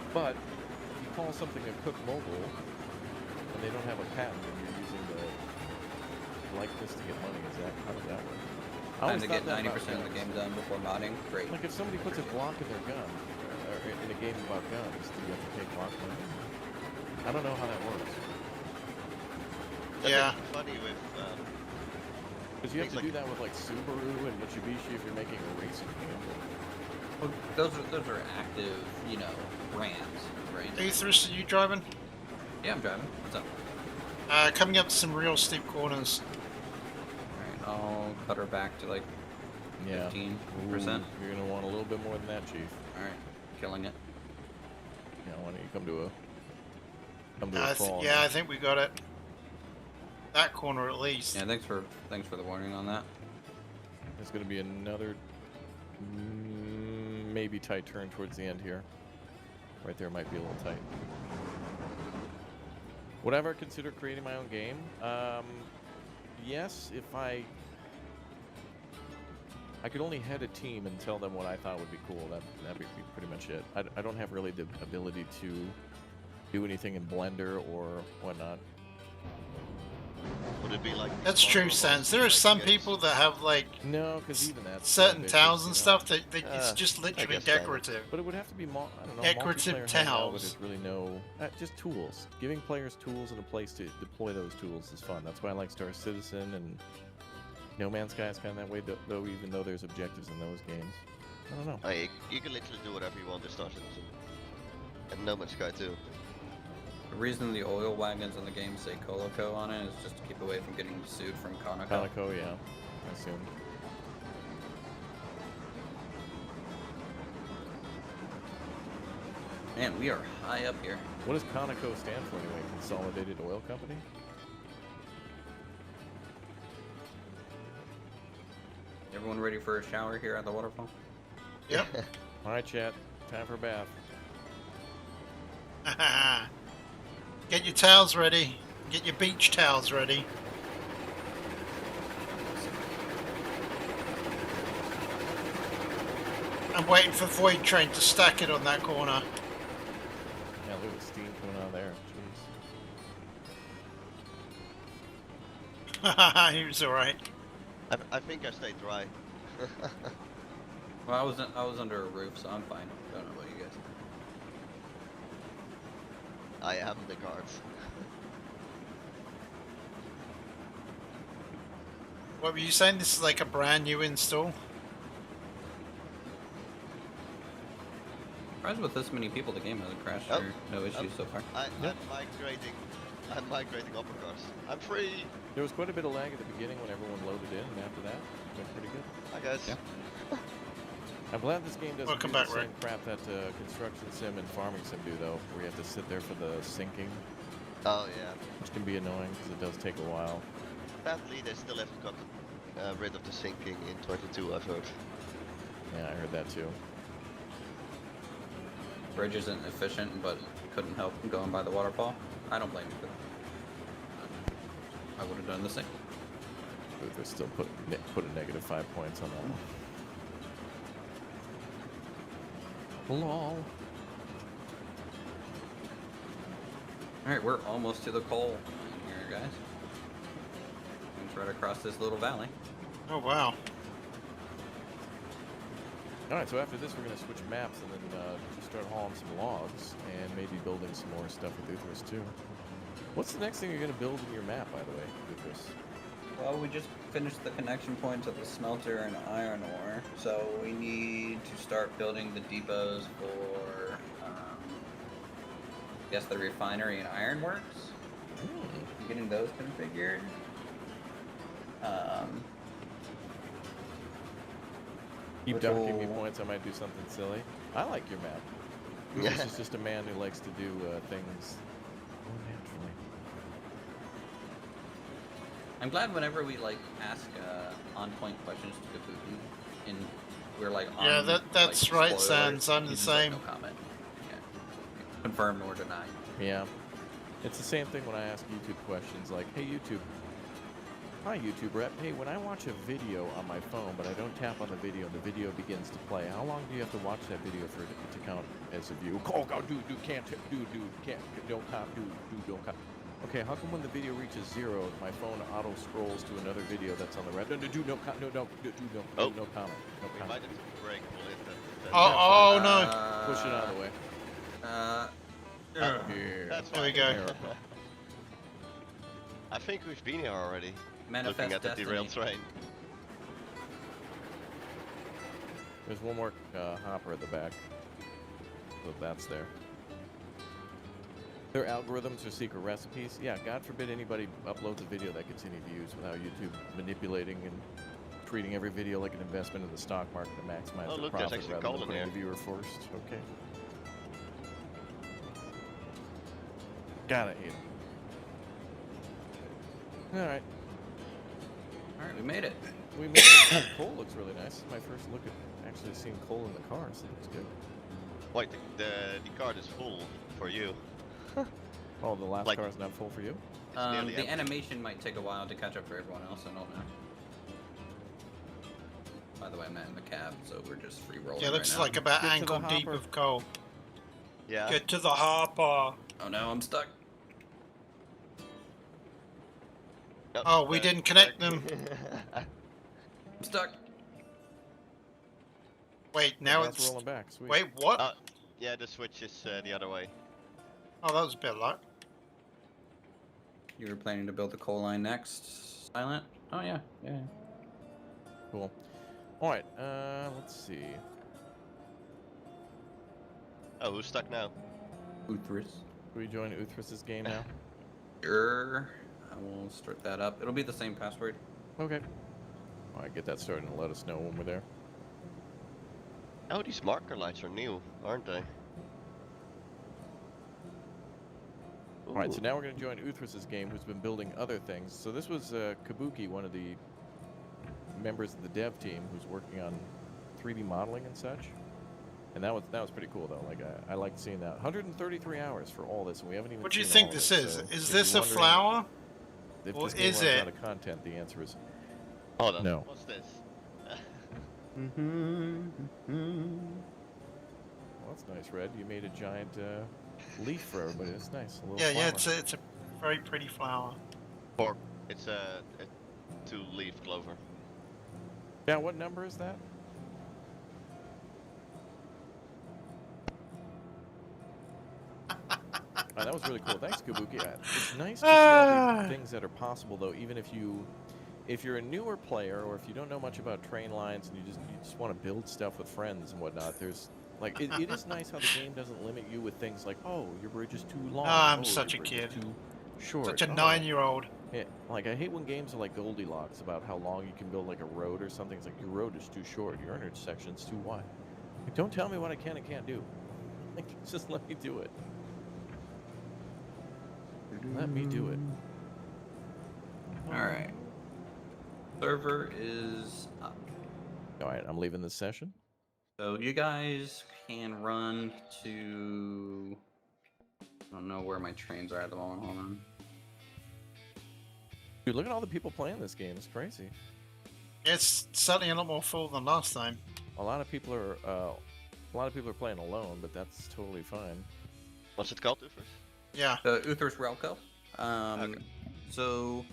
But if you call something a Cook Mobile and they don't have a patent and you're using the likeness to get money, how does that work? Time to get 90% of the game done before modding. Great. Like if somebody puts a Glock in their gun, or in a game about guns, do you have to pay Glock money? I don't know how that works. Yeah. That's funny with Because you have to things do that with like Subaru and Mitsubishi if you're making a racing game. Well, those are active, you know, brands, right? Aethers, are you driving? Yeah, I'm driving. What's up? Coming up some real steep corners. Alright, I'll cut her back to like 15%. You're gonna want a little bit more than that, Chief. Alright, killing it. Yeah, why don't you come to a crawl? Yeah, I think we got it. That corner at least. Yeah, thanks for the warning on that. There's gonna be another maybe tight turn towards the end here. Right there might be a little tight. Would I ever consider creating my own game? Yes, if I could only head a team and tell them what I thought would be cool. That'd be pretty much it. I don't have really the ability to do anything in Blender or whatnot. would it be like That's true, Sans. There are some people that have like No, because even that's certain ambitious, towels you and know? stuff that it's just literally guess so. decorative. But it would have to be I don't know, Decorative multiplayer hangout towels. with just really no, just tools. Giving players tools and a place to deploy those tools is fun. That's why I like Star Citizen and No Man's Sky is kind of that way, though. Even though there's objectives in those games, I don't know. you can literally do whatever you want to Star Citizen. And No Man's Sky too. The reason the oil wagons in the game say Coloco on it is just to keep away from getting sued from Conoco. Conoco, yeah, I assume. Man, we are high up here. What does Conoco stand for anyway? Consolidated Oil Company? Everyone ready for a shower here at the waterfall? Yep. All right, chat. Time for a bath. Get your towels ready. Get your beach towels ready. I'm waiting for Void Train to stack it on that corner. Yeah, look at the steam coming out of there. Jeez. He was alright. I think I stayed dry. Well, I was under a roof, so I'm fine. Don't know about you guys. I am the guards. What were you saying? This is like a brand new install? Surprised with this many people, the game hasn't crashed Oh, or no issues so far. I'm migrating uppercuts. I'm free. There was quite a bit of lag at the beginning when everyone loaded in, and after that, it went pretty good. Hi guys. Yeah. I'm glad this game doesn't Welcome do back, the same Rick. crap that construction sim and farming sim do, though, where you have to sit there for the sinking, Oh yeah. which can be annoying because it does take a while. Sadly, they still haven't got rid of the sinking in 22, I've heard. Yeah, I heard that too. Bridge isn't efficient, but couldn't help going by the waterfall. I don't blame you for that. I would have done the same. Luther still put a -5 points on that one. Lol. Alright, we're almost to the coal mine here, guys. It's right across this little valley. Oh wow. Alright, so after this we're going to switch maps and then just start hauling some logs and maybe building some more stuff with Uthris too. What's the next thing you're going to build in your map, by the way, Uthris? Well, we just finished the connection points of the smelter and iron ore, so we need to start building the depots for, I guess, the refinery and ironworks. Getting those configured. Keep Which dunking me will- points, I might do something silly. I like your map. Yeah. Uthris is just a man who likes to do things more naturally. I'm glad whenever we like ask on-point questions to Kabuki, and we're like on. Yeah, that's like, right, spoiler, Sans. I'm he the just, like, same. no comment. Yeah. confirm nor deny. Yeah. It's the same thing when I ask YouTube questions like, hey YouTube, hi YouTube rep, hey, when I watch a video on my phone but I don't tap on the video begins to play, how long do you have to watch that video for it to count as a view? Oh God, dude, can't, don't cop, don't cop. Okay, how come when the video reaches 0, my phone auto scrolls to another video that's on the right? No comment. No We comment. might have to break. Oh no! Push it out of the way. Here. That's There we fine. go. There. I think we've been here already. Manifest Looking at the destiny. derailed train. There's one more hopper at the back. So that's there. Their algorithms are secret recipes. Yeah, God forbid anybody uploads a video that gets any views without YouTube manipulating and treating every video like an investment in the stock market to maximize Oh, their look, there's profit actually rather coal than in putting here. the viewer first. Okay. Gotta hate 'em. Alright. Alright, we made it. We made it. Coal looks really nice. This is my first look at actually seeing coal in the car, so it looks good. Wait, the card is full for you. Oh, the last Like- car's not full for you? nearly The empty. animation might take a while to catch up for everyone else, I don't know. By the way, I'm not in the cab, so we're just free rolling. Yeah, looks right now. like about Get to the ankle deep hopper. of coal. Yeah. Get to the hopper. Oh no, I'm stuck. Oh, we didn't connect them. I'm stuck. Wait, now That's it's. rolling back. Sweet. Wait, what? Yeah, the switch is the other way. Oh, that was a bit low. You were planning to build the coal line next, Silent? Oh yeah. Cool. Alright, let's see. Oh, who's stuck now? Uthris. Can we join Uthris's game now? Sure. I will start that up. It'll be the same password. Okay. Alright, get that started and let us know when we're there. Oh, these marker lights are new, aren't they? Alright, so Ooh. now we're going to join Uthris's game, who's been building other things. So this was Kabuki, one of the members of the dev team, who's working on 3D modeling and such. And that was pretty cool, though. Like, I liked seeing that. 133 hours for all this, and we haven't even What do you seen think all of this it, is? so Is if this you're a wondering flower? If Or this game is runs it? out of content, the answer is Hold on. no. What's this? Well, that's nice, Red. You made a giant leaf for everybody. That's nice. A little Yeah, flower. it's a very pretty flower. Or it's a 2-leaf clover. Yeah, what number is that? Oh, that was really cool. Thanks, Kabuki. It's nice to see all these things that are possible, though, even if you're a newer player or if you don't know much about train lines and you just want to build stuff with friends and whatnot. There's like it is nice how the game doesn't limit you with things like, oh, your bridge is too long. I'm oh, such your a bridge is kid. Too short. Such a oh. 9-year-old. Yeah, like I hate when games are like Goldilocks about how long you can build like a road or something. It's like your road is too short, your intersection's too wide. Like, don't tell me what I can and can't do. Like, just let me do it. Let me do it. Alright. Server is up. Alright, I'm leaving this session. So you guys can run to... I don't know where my trains are at the moment. Hold on. Dude, look at all the people playing this game. It's crazy. It's certainly a lot more full than last time. A lot of people are playing alone, but that's totally fine. What's it called, Ufers? Yeah. Uthers Relco. Okay. So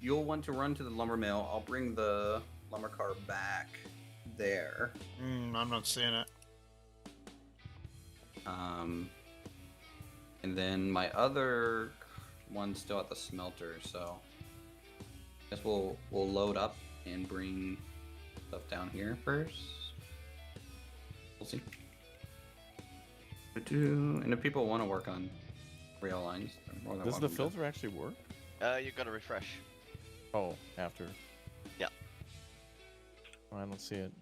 you'll want to run to the lumber mill. I'll bring the lumber car back there. I'm not seeing it. And then my other one's still at the smelter, so I guess we'll load up and bring stuff down here first. We'll see. And if people want to work on rail lines, they're more than Does the welcome to. filter actually work? You gotta refresh. Oh, after. Yeah. I don't see it.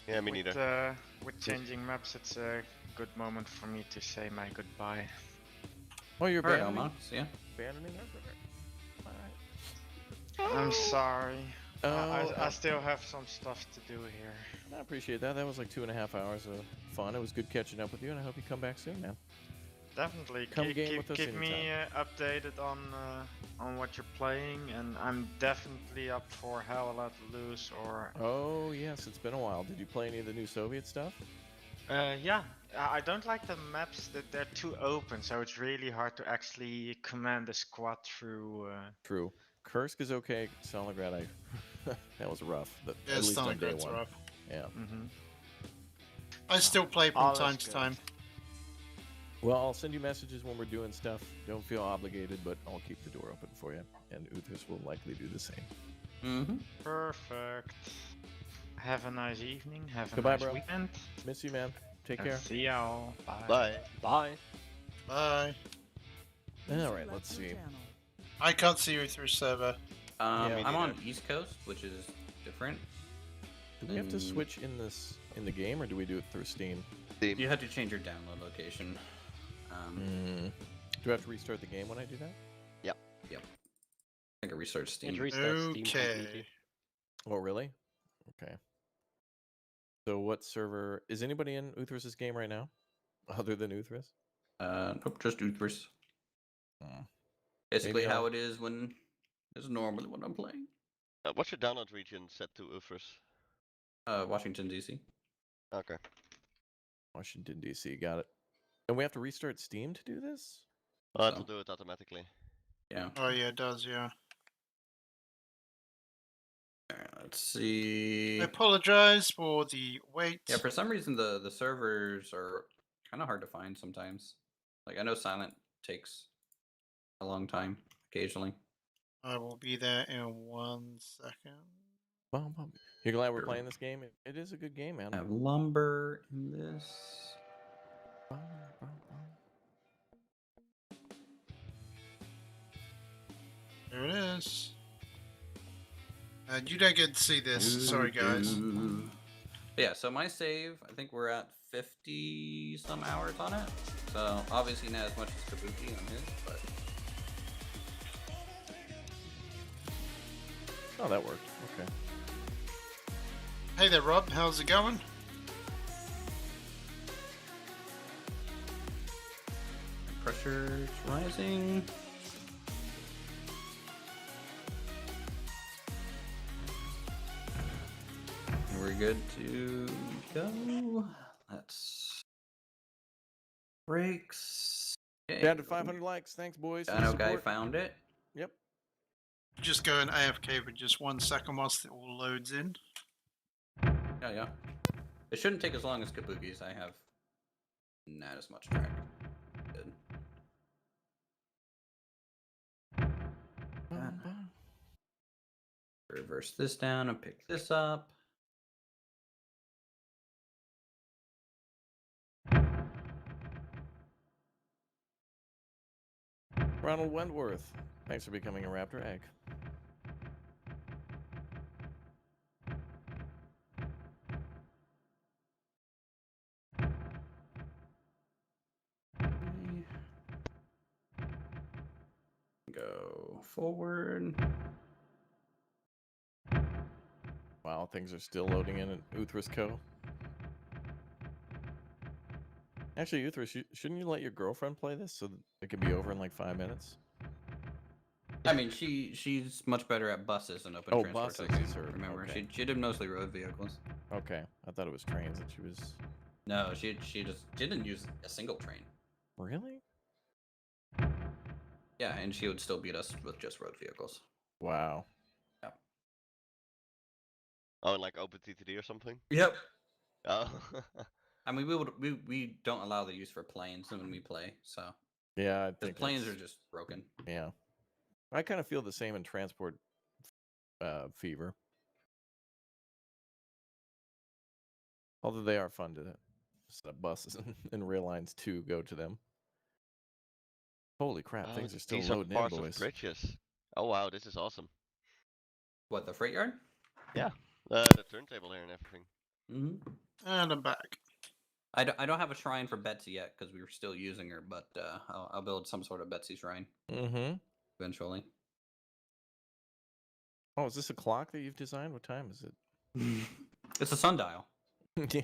Yeah, me With, neither. with changing maps, it's a good moment for me to say my goodbye. Oh, you're Alright, abandoning, Elmox, yeah. abandoning us? Alright. I'm sorry. I Oh, still have some stuff to do here. I appreciate that. That was like 2.5 hours of fun. It was good catching up with you, and I hope you come back soon, man. Definitely. Come game with us Keep me updated on what you're playing, and I'm definitely up for Hell Let Loose or. Oh yes, it's been a while. Did you play any of the new Soviet stuff? Yeah, I don't like the maps that they're too open, so it's really hard to actually command a squad through. True. Kursk is okay. Stalingrad, that was rough. Yeah, at least on day Stalingrad's one. rough. Yeah. I still play from All time is to good. time. Well, I'll send you messages when we're doing stuff. Don't feel obligated, but I'll keep the door open for you. And Uthris will likely do the same. Mm-hmm. Perfect. Have a nice evening. Have a Goodbye, nice bro. weekend. Miss you, man. Take And care. see y'all. Bye. Bye. Bye. Bye. All right, let's see. I can't see you through server. Yeah, me I'm on neither. East Coast, which is different. Do we have to switch in the game, or do we do it through Steam? You have to change your download location. Do I have to restart the game when I do that? Yep. I think it restarts Steam. And restart Steam Okay. completely. Oh, really? Okay. So what server... Is anybody in Uthris' game right now? Other than Uthris? Nope, just Uthris. Hmm. Basically Maybe how I'll- it is when it's normally when I'm playing. What's your download region set to Ufris? Washington DC. Okay. Washington, D.C. Got it. And we have to restart Steam to do this? It'll do it automatically. Yeah. Oh yeah, it does. Yeah. Alright, let's see. I apologize for the wait. Yeah, for some reason the servers are kind of hard to find sometimes. Like I know Silent takes a long time occasionally. I will be there in 1 second. Bum, bum. You're glad we're Sure. playing this game? It is a good game, man. I have lumber in this. Bum, bum, bum. There it is. You don't get to see this. Sorry, guys. Yeah, so my save, I think we're at 50 some hours on it. So obviously not as much as Kabuki on his, but Oh, that worked. Okay. Hey there, Rob. How's it going? pressure's rising. And we're good to go. Let's brakes. Okay. Down to 500 likes. Thanks, boys. for the Dino guy support. found it. Yep. Just going AFK for just 1 second whilst it all loads in. Yeah. It shouldn't take as long as Kabuki's. I have not as much track. Good. Bum, bum. Reverse this down and pick this up. Ronald Wentworth. Thanks for becoming a Raptor egg. Go forward. Wow, things are still loading in at Uthris Co. Actually, Uthris, shouldn't you let your girlfriend play this so that it can be over in like 5 minutes? I mean, she's much better at buses and open Oh, transport. buses type is thing. her- Remember, okay. she did mostly road vehicles. Okay, I thought it was trains that she was... No, she didn't use a single train. Really? Yeah, and she would still beat us with just road vehicles. Wow. Oh, like OpenTTD or something? Yep. Oh. I mean, we don't allow the use for planes when we play, so Yeah, I because think planes are that's- just broken. Yeah. I kind of feel the same in transport fever. Although they are fun to set up buses and rail lines to go to them. Holy crap, Oh, things are still these are loading in, parts of boys. bridges. Oh wow, this is awesome. What, the freight yard? Yeah. The turntable here and everything. Mm-hmm. And I'm back. I don't have a shrine for Betsy yet because we were still using her, but I'll build some sort of Betsy shrine Mm-hmm. eventually. Oh, is this a clock that you've designed? What time is it? It's a sundial. Yeah.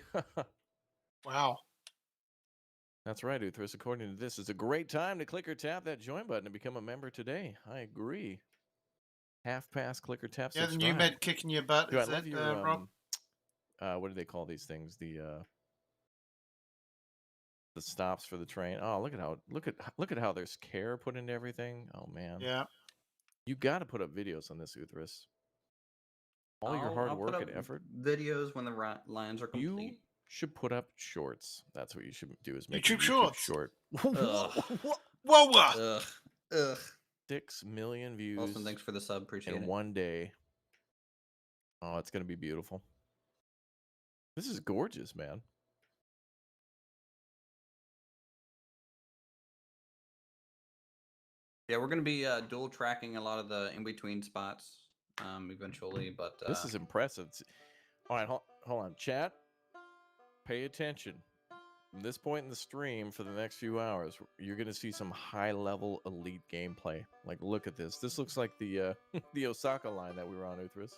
Wow. That's right, Uthris. According to this, it's a great time to click or tap that join button to become a member today. I agree. Half pass, click or tap, Yeah, the subscribe. new med kicking your butt. Dude, I Is love it, your Rob? what do they call these things? The stops for the train. Oh, look at how there's care put into everything. Oh man. Yeah. You got to put up videos on this, Uthris. All your hard work and effort. Videos when the lines are complete. You should put up shorts. That's what you should do. Is make YouTube a YouTube shorts. short. Ugh. Whoa! Ugh. 6 million views Wilson, thanks for the sub. Appreciate in it. one day. Oh, it's gonna be beautiful. This is gorgeous, man. Yeah, we're gonna be dual tracking a lot of the in between spots eventually, but This is impressive. All right, hold on, chat. Pay attention. From this point in the stream for the next few hours, you're going to see some high-level elite gameplay. Like, look at this. This looks like the the Osaka line that we were on, Uthris,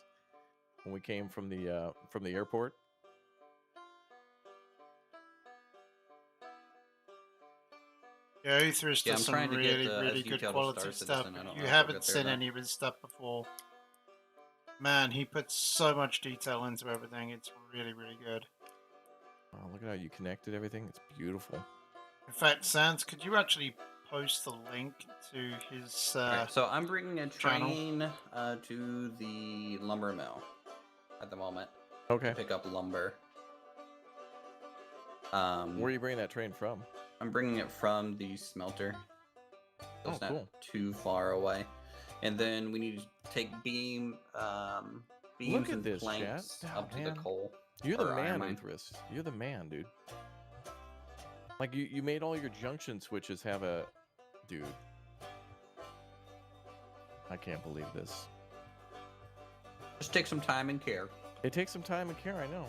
when we came from the airport. Yeah, Uthris Yeah, does I'm trying some to get, really, really as good detailed as quality Star stuff. Citizen. I don't You know if we'll haven't get there seen though. any of his stuff before. Man, he puts so much detail into everything. It's really, really good. Oh, look at how you connected everything. It's beautiful. In fact, Sans, could you actually post the link to his Alright, so I'm bringing a channel? train to the lumber mill at the moment. Okay. To pick up lumber. Where are you bringing that train from? I'm bringing it from the smelter. So it's not cool. too far away. And then we need to take beams Look at and this, planks chat. up to the Man. coal. You're the or iron man, mine. Uthris. You're the man, dude. Like, you made all your junction switches have a... Dude. I can't believe this. Just take some time and care. It takes some time and care, I know.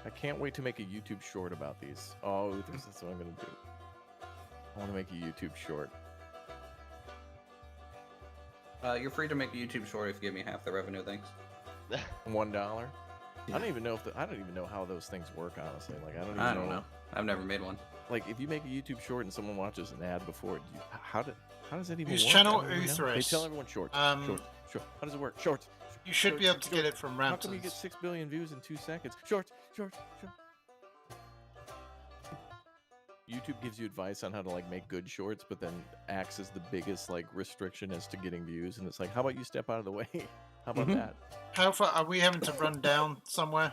I can't wait to make a YouTube short about these. Oh, Uthris, that's what I'm going to do. I want to make a YouTube short. You're free to make a YouTube short if you give me half the revenue, thanks. $1? Yeah. I don't even know I don't even know how those things work, honestly. Like, I don't know. I've never made one. Like, if you make a YouTube short and someone watches an ad before it, how does that even Whose work? channel? I don't even know. They Uthris. tell everyone shorts. Shorts. How does it work? Shorts. You should be able to get it from How come you get Raptors. 6 billion views in 2 seconds? Shorts. YouTube gives you advice on how to, like, make good shorts, but then acts as the biggest, like, restriction as to getting views. And it's like, how about you step out of the way? How about that? How far are we having to run down somewhere?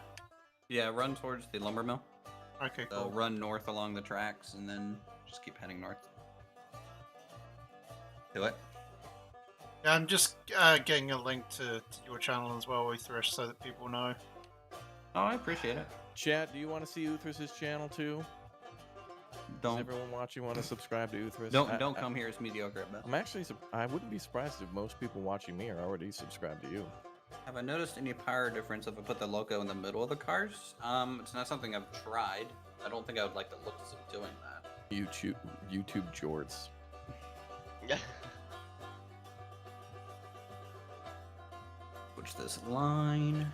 Yeah, run towards the lumber mill. Okay, So cool. run north along the tracks and then just keep heading north. Do it. Yeah, I'm just getting a link to your channel as well, Uthris, so that people know. Oh, I appreciate it. Chat, do you want to see Uthris's channel too? Does Don't everyone watching want to subscribe to Uthris? don't come here as mediocre at best. I'm actually, I wouldn't be surprised if most people watching me are already subscribed to you. Have I noticed any power difference if I put the loco in the middle of the cars? It's not something I've tried. I don't think I would like the looks of doing that. YouTube jorts. Switch this line.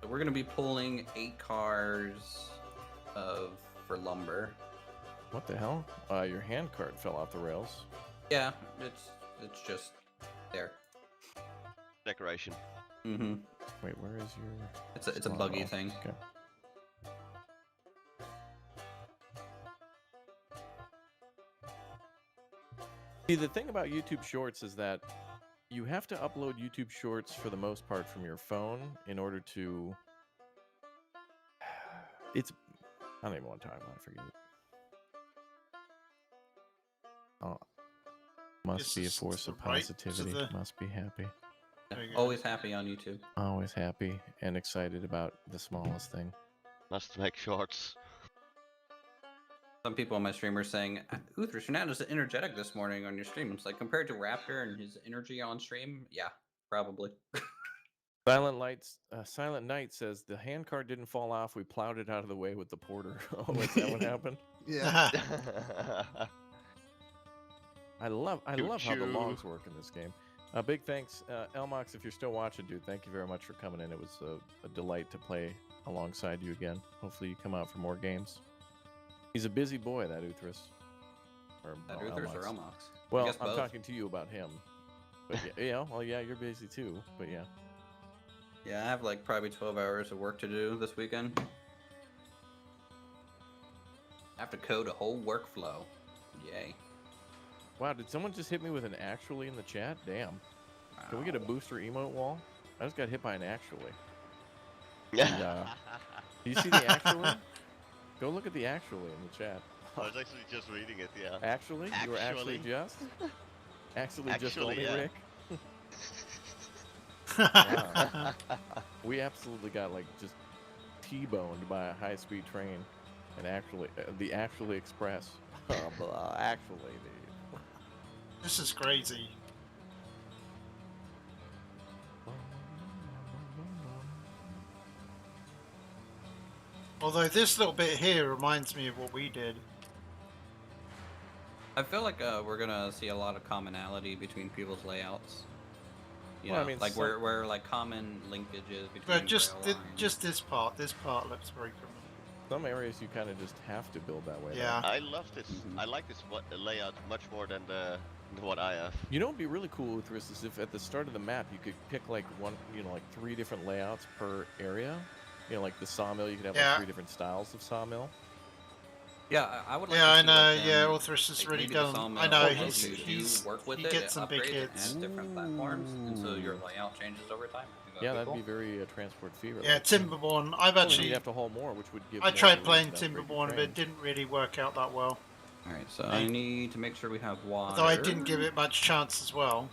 So we're gonna be pulling 8 cars for lumber. What the hell? Your hand cart fell off the rails. Yeah, it's just there. Decoration. Mm-hmm. Wait, where is your... It's a buggy thing. Okay. See, the thing about YouTube Shorts is that you have to upload YouTube Shorts for the most part from your phone in order to... It's... I don't even want to talk about it. Forget it. Oh. Must be a force of positivity. Must be happy. Always happy on YouTube. Always happy and excited about the smallest thing. Must make shorts. Some people on my stream are saying, Uthris, you're not as energetic this morning on your stream. It's like, compared to Raptor and his energy on stream, yeah, probably. Silent Knight says, the handcart didn't fall off. We plowed it out of the way with the porter. Oh, is that what happened? Yeah. I love how the logs work in this game. Big thanks, Elmox, if you're still watching, dude. Thank you very much for coming in. It was a delight to play alongside you again. Hopefully you come out for more games. He's a busy boy, that Uthris. Or That Uthris or Elmox? Well, I guess I'm both. talking to you about him. But yeah, well, yeah, you're busy too. But yeah. Yeah, I have like probably 12 hours of work to do this weekend. I have to code a whole workflow. Yay. Wow, did someone just hit me with an actually in the chat? Damn. Can we get a booster emote wall? I just got hit by an actually. And, do you see the actually? Go look at the actually in the chat. I was actually just reading it, yeah. Actually? You were actually just? Actually just only, yeah. Rick? Wow. We absolutely got like just T-boned by a high-speed train, and actually the Actually Express. Actually, dude. This is crazy. Although this little bit here reminds me of what we did. I feel like we're gonna see a lot of commonality between people's layouts. You Well, know, I mean, like some- where like common linkages between. But just rail lines. just this part. This part looks very familiar. Some areas you kind of just have to build that way. Yeah. I love this. I like this layout much more than the what I have. You know what'd be really cool with this is if at the start of the map you could pick like one, like 3 different layouts per area. You know, like the sawmill, you could have Yeah. like 3 different styles of sawmill. Yeah, I would like Yeah, to I see, know. like, Yeah, them, Ulthris has like, really maybe the done. sawmill I know allows you to he's work with he it, gets some big upgrade it, hits. and different platforms, and so your layout changes over time. I think Yeah, that'd that'd be cool. very transport fee related. Yeah, Timberborn. I've Only actually you'd have to haul more, which would give. I more tried relief playing to upgrade your Timberborn, but train. it didn't really work out that well. All right, so I need to make sure we have water. Although I didn't give it much chance as well.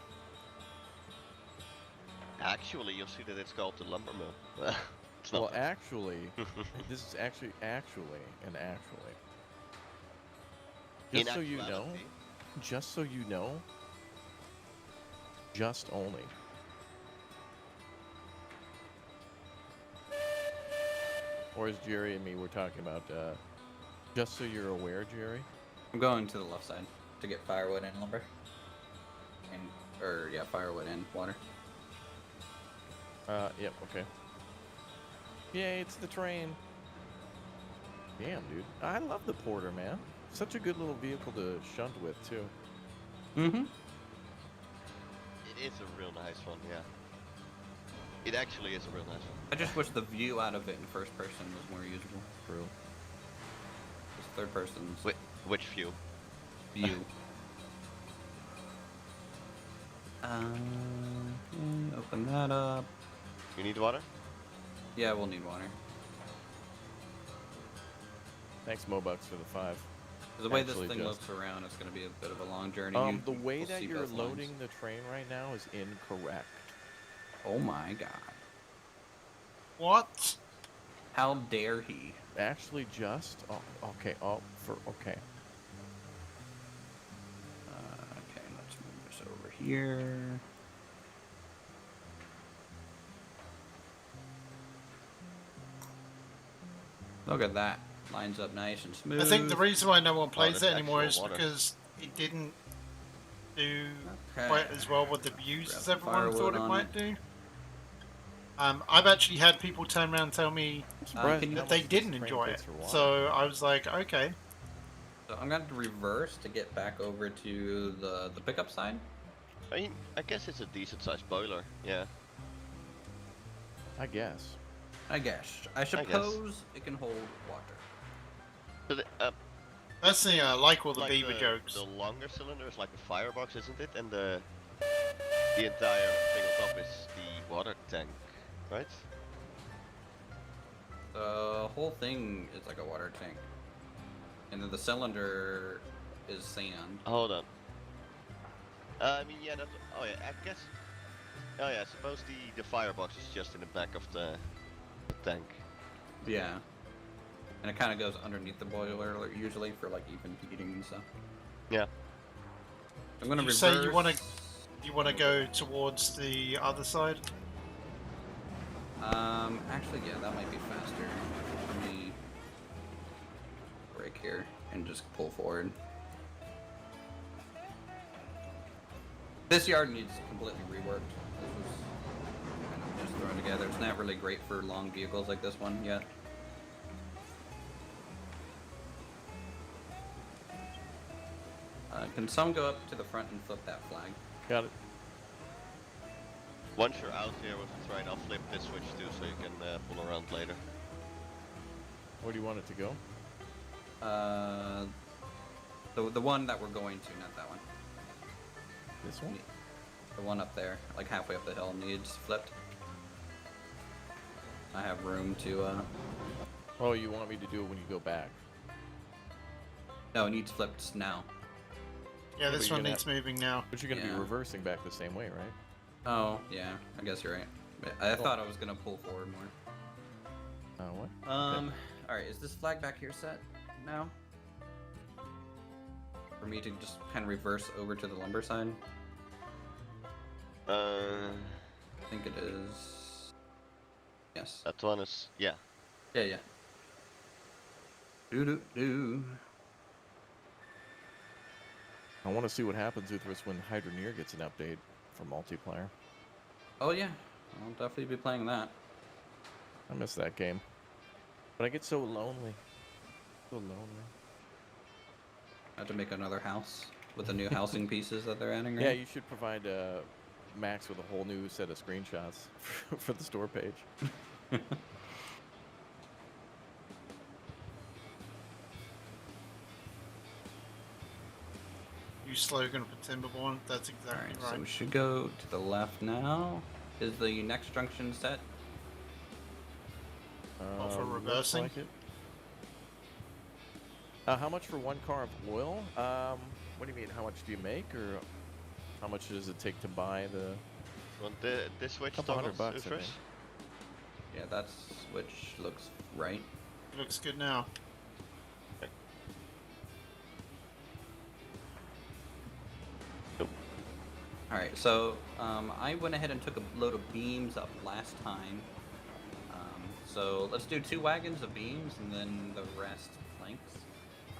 Actually, you'll see that it's called the lumber mill. It's not Well, that. actually, this is actually an actually. In Just so you know, actuality. just so you know, just only. Or as Jerry and me were talking about, just so you're aware, Jerry. I'm going to the left side to get firewood and lumber. Or yeah, firewood and water. Yep, okay. Yay, it's the train. Damn, dude. I love the Porter, man. Such a good little vehicle to shunt with, too. Mm-hmm. It is a real nice one, yeah. It actually is a real nice one. I just wish the view out of it in first person was more usable. True. Just third person's Which view? view. Open that up. You need water? Yeah, we'll need water. Thanks, Mobucks, for the 5. The way Actually, this thing just- looks around, it's going to be a bit of a long journey. The way we'll that see you're both lines. loading the train right now is incorrect. Oh my god. What? How dare he? Actually, just okay. Okay. Okay, let's move this over here. Look at that. Lines up nice and smooth. I think the reason why no one plays that's it anymore actual is water. because it didn't do Okay. quite as well with the views Grab as some everyone firewood thought it on might it. do. I've actually had people turn around and tell me Surprised can you- no that they one didn't uses enjoy train it. plates for water. So I was like, okay. So I'm going to reverse to get back over to the pickup side. I mean, I guess it's a decent sized boiler, yeah. I guess. I suppose it can hold water. So the, Personally, I like all the like beaver jokes. The longer cylinder is like the firebox, isn't it? And the entire thing on top is the water tank, right? The whole thing is like a water tank. And then the cylinder is sand. Hold on. I mean, yeah, that's. Oh yeah, I guess. Oh yeah, I suppose the firebox is just in the back of the tank. Yeah. And it kind of goes underneath the boiler usually for like even heating and stuff. Yeah. I'm gonna You reverse. say you want to go towards the other side? Actually, yeah, that might be faster. Let me break here and just pull forward. This yard needs completely reworked. This was kind of just thrown together. It's not really great for long vehicles like this one yet. Can some go up to the front and flip that flag? Got it. Once you're out here with the train, I'll flip this switch too, so you can pull around later. Where do you want it to go? The one that we're going to, not that one. This one? The one up there, like halfway up the hill, needs flipped. I have room to. Oh, you want me to do it when you go back? No, it needs flipped now. Yeah, this But you're one gonna needs moving now. But you're gonna be Yeah. reversing back the same way, right? Oh, yeah, I guess you're right. But I thought I was gonna pull forward more. What? All right, is this flag back here set now? For me to just kind of reverse over to the lumber side? I think it is. Yes. That one is, yeah. Yeah. Do. I want to see what happens with this when Hydroneer gets an update for multiplayer. Oh yeah, I'll definitely be playing that. I miss that game. But I get so lonely. So lonely. I have to make another house with the new housing pieces that they're adding, right? Yeah, you should provide Max with a whole new set of screenshots for the store page. New slogan for Timberborn. That's exactly Alright, right. so we should go to the left now. Is the next junction set? Oh, for Looks reversing? like it. How much for one car of oil? What do you mean? How much do you make, or how much does it take to buy the? Want this switch Couple toggles, $100 I Ufres? think. Yeah, that's which looks right. Looks good now. Alright, so I went ahead and took a load of beams up last time. So let's do 2 wagons of beams and then the rest planks.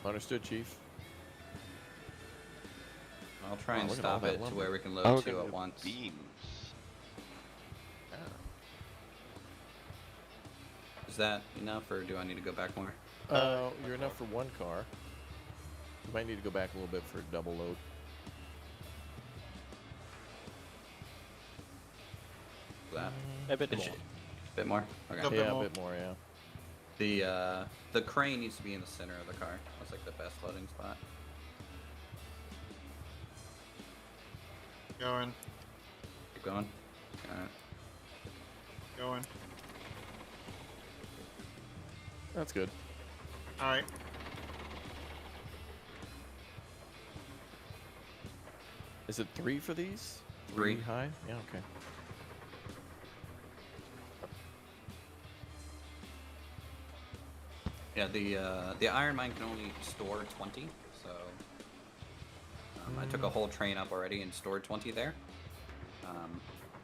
Understood, Chief. I'll try and look at all stop that it to lumber. where we can load Oh, 2 okay. at once. Beams. Is that enough, or do I need to go back more? You're enough for one car. You might need to go back a little bit for a double load. That A bit It more. should- bit more. Okay. Double- Yeah, more. a bit more, yeah. The crane needs to be in the center of the car. That's like the best loading spot. Going, Keep going. Alright. going. That's good. All right. Is it 3 for these? 3. high? Yeah, okay. Yeah, the iron mine can only store 20, so I took a whole train up already and stored 20 there.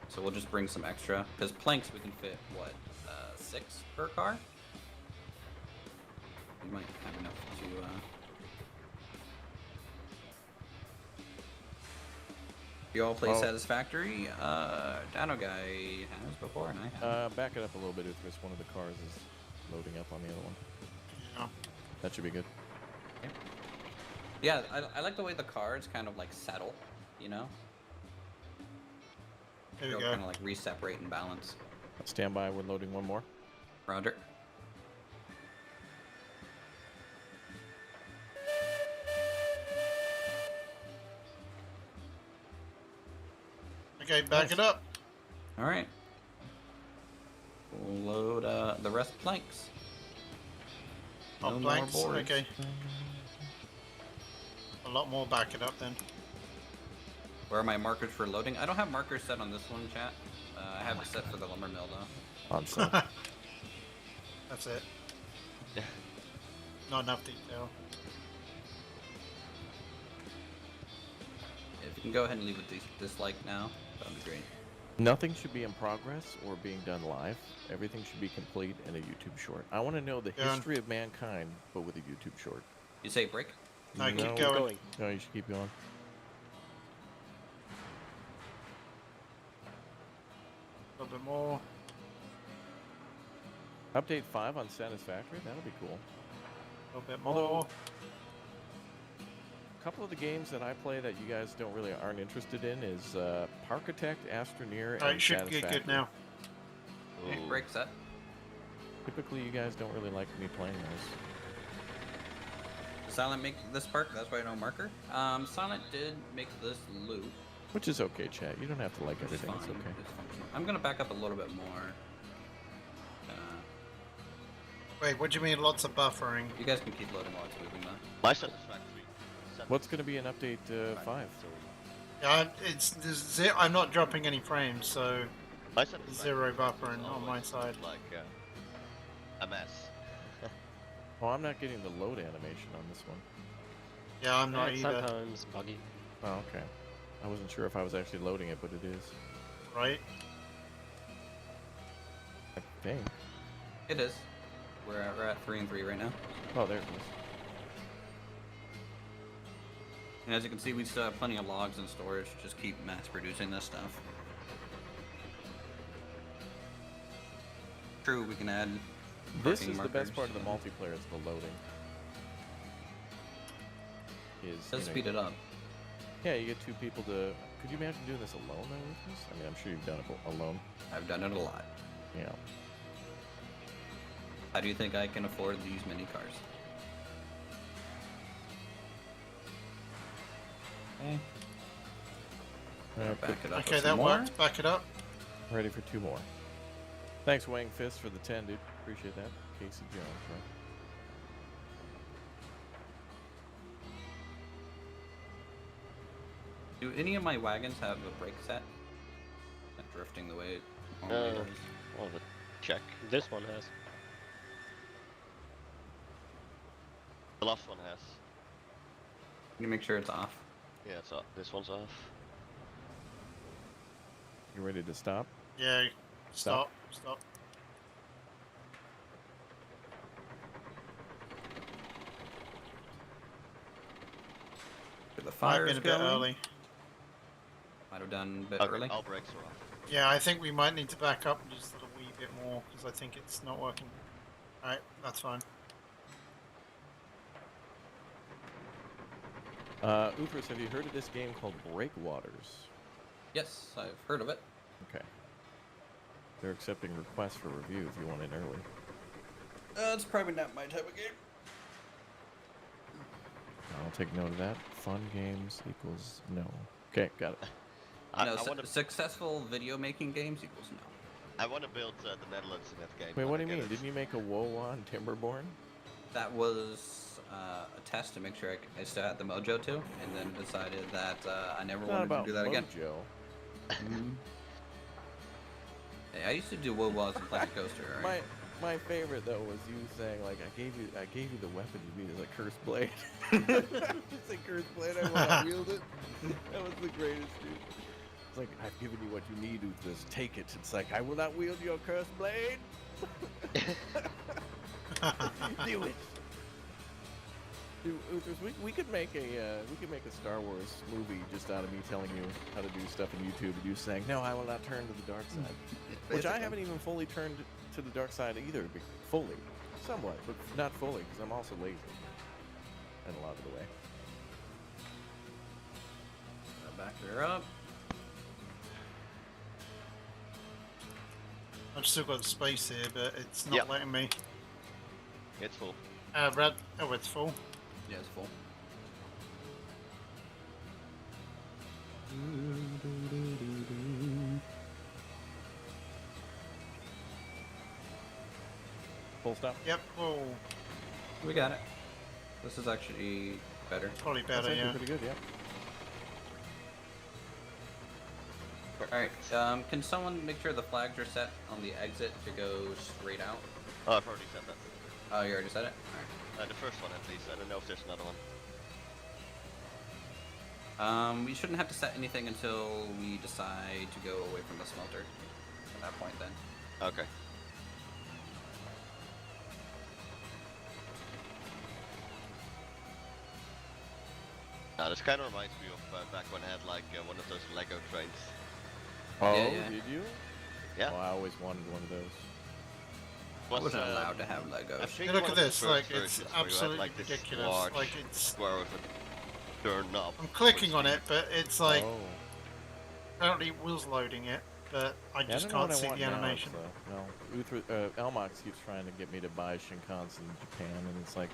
So we'll just bring some extra, because planks we can fit what 6 per car. We might have enough to. You all play Oh. Satisfactory? Dino Guy has before, and I have. Back it up a little bit, Uthris. One of the cars is loading up on the other one. Yeah. That should be good. Yeah, I like the way the cars kind of like settle, you know? Here we They'll go. kind of like re-separate and balance. Stand by. We're loading one more. Roger. Okay, back it up. All right. We'll load the rest planks. Oh, No more blanks. boards. Okay. A lot more back it up then. Where are my markers for loading? I don't have markers set on this one, chat. I have it set for the lumber mill though. On site. That's it. Not enough detail. If you can go ahead and leave it dislike now, that would be great. Nothing should be in progress or being done live. Everything should be complete in a YouTube short. I want to know the Done. history of mankind, but with a YouTube short. You say break? No, keep No. going. No, you should keep going. A little bit more. Update 5 on Satisfactory. That'll be cool. A little bit Although- more. A couple of the games that I play that you guys aren't interested in is Parkitect, Astroneer, Alright, and should Satisfactory. get good now. Ooh. Break set. Typically, you guys don't really like me playing those. Silent make this park, that's why no marker. Silent did make this loop. Which is okay, chat. You don't have to like Which is everything. It's fine. okay. It's functional. I'm gonna back up a little bit more. Wait, what do you mean lots of buffering? You guys can keep loading while it's moving though. My satisfactory. What's going to be in update 5? Yeah, I'm not dropping any frames, so My satisfactory zero is buffering on my always side. Like a mess. Oh, I'm not getting the load animation on this one. Yeah, I'm not It's either. sometimes buggy. Oh, okay. I wasn't sure if I was actually loading it, but it is. Right? I think. It is. We're at 3 and 3 right now. Oh, there it is. And as you can see, we still have plenty of logs in storage to just keep mass producing this stuff. True, we can add. This parking is the best part markers. of the multiplayer. It's the loading. It does speed it up. Yeah, you get 2 people to. Could you imagine doing this alone though with this? I mean, I'm sure you've done it alone. I've done it a lot. Yeah. How do you think I can afford these mini cars? Okay. Back it up Okay, with that some more. worked. Back it up. Ready for 2 more. Thanks, Wang Fist, for the 10, dude. Appreciate that. Casey Jones, right? Do any of my wagons have a brake set? Not drifting the way it normally does. Well, check. This one has. The last one has. Can you make sure it's off? Yeah, it's off. This one's off. You ready to stop? Yeah, stop. Stop. The Might fire have is been a bit going. early. Might have done a bit Okay, early. all brakes are off. Yeah, I think we might need to back up just a wee bit more because I think it's not working. Alright, that's fine. Uthras, have you heard of this game called Breakwaters? Yes, I've heard of it. Okay. They're accepting requests for review if you want in early. It's probably not my type of game. I'll take note of that. Fun games equals no. Okay, got it. No, I want to. successful video making games equals no. I want to build the Netherlands in that game. Wait, but what do I you get mean? it. Didn't you make a WoW on Timberborn? That was a test to make sure I still had the mojo to, and then decided that I never It's not wanted about to do that again. Mojo. Hey, I used to do WoW as a Planet Coaster. Right? My favorite though was you saying like I gave you the weapon you need as a cursed blade. Just a cursed blade. I want to wield it. That was the greatest, dude. It's like I've given you what you need. Uthras. Take it. It's like I will not wield your cursed blade. Do it. Dude, Uthras, we could make a Star Wars movie just out of me telling you how to do stuff on YouTube and you saying, no, I will not turn to the dark side. Which I haven't even fully turned to the dark side either, fully. Somewhat, but not fully, because I'm also lazy. And a lot of the way. Back her up. I've still got space here, but it's not Yep. letting me. It's full. Red. Oh, it's full. Yeah, it's full. Full stop. Yep. Oh, We got it. This is actually better. probably That's better. actually Yeah. pretty good, yeah. Alright, can someone make sure the flags are set on the exit to go straight out? Oh, I've already said that. Oh, you already said it? Alright. The first one at least. I don't know if there's another one. We shouldn't have to set anything until we decide to go away from the smelter. At that point, then. Okay. This kind of reminds me of back when I had like one of those Lego trains. Oh, Yeah. did you? Yeah. Oh, I always wanted one of those. was, wasn't allowed to have I Legos. think Look one at of the this, first like, versions it's where you had, absolutely like, this ridiculous. large Like, it's... square with a doorknob. I'm clicking for on speed. it, but it's like, Oh. apparently it was loading it, but I Yeah, I just don't know what can't I see want the now, animation. so, no. Elmox keeps trying to get me to buy Shinkansen in Japan, and it's like,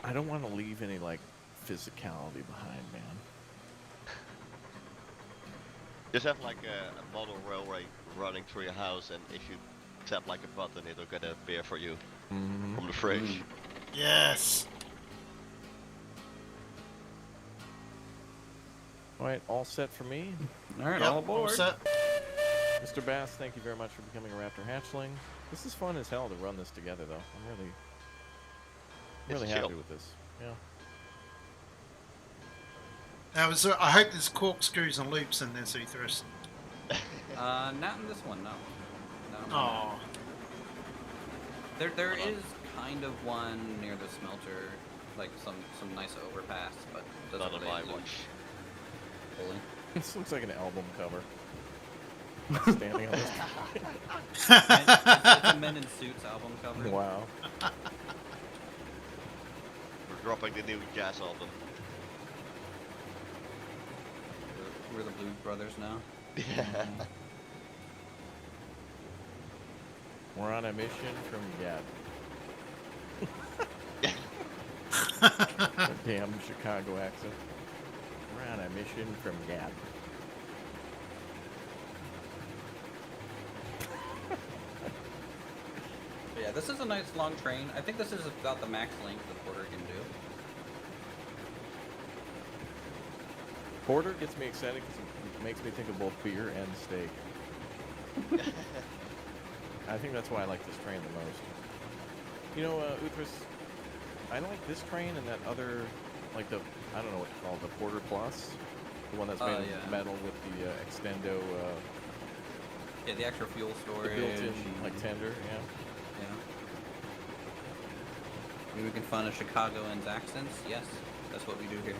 I don't want to leave any, like, physicality behind, man. Just have like a model railway running through your house, and if you tap like a button, it'll get a beer for you from the fridge. Yes! Alright, all set for me. Alright, Yep, all aboard. set. Mr. Bass, thank you very much for becoming a Raptor Hatchling. This is fun as hell to run this together, though. I'm really It's happy chill. with this. Yeah. Now, I hope there's corkscrews and loops in this, Ethris. Not in this one, no. No. Oh, There is kind of one near the smelter, like some nice overpass, but doesn't Not on really my loop watch. fully. This looks like an album cover. Standing on this. It's a Men in Suits album cover. Wow. We're dropping the new jazz album. We're the Blues Brothers now. Yeah. We're on a mission from Gad. Damn Chicago accent. We're on a mission from Gad. But yeah, this is a nice long train. I think this is about the max length the Porter can do. Porter gets me excited because it makes me think of both beer and steak. I think that's why I like this train the most. You know, Uthris, I like this train and that other, like the, I don't know what to call it, the Porter Plus. The one that's made of metal with the extendo, Yeah, the extra fuel the storage. built-in, like, tender, yeah. Yeah. Maybe we can find a Chicagoans accents. Yes, that's what we do here.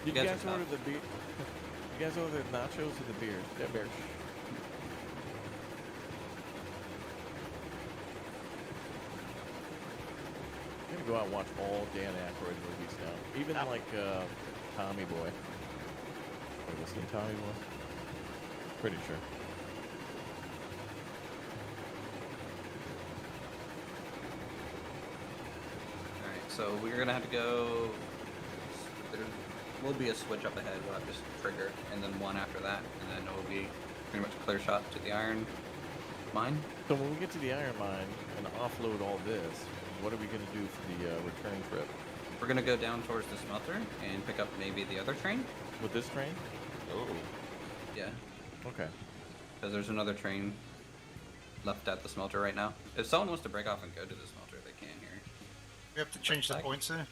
Did You you guys guys are order tough. the beer? You guys order the nachos or the beers? Yeah, beers. I'm gonna go out and watch all Dan Aykroyd movies now. Even like Tommy Boy. Have you seen Tommy Boy? Pretty sure. Alright, so we're gonna have to go. There will be a switch up ahead. We'll have to trigger, and then one after that, and then it will be pretty much a clear shot to the iron mine. So when we get to the iron mine and offload all this, what are we gonna do for the return trip? We're gonna go down towards the smelter and pick up maybe the other train. With this train? Oh. Yeah, Okay. because there's another train left at the smelter right now. If someone wants to break off and go to the smelter, they can here. we have to change the points here.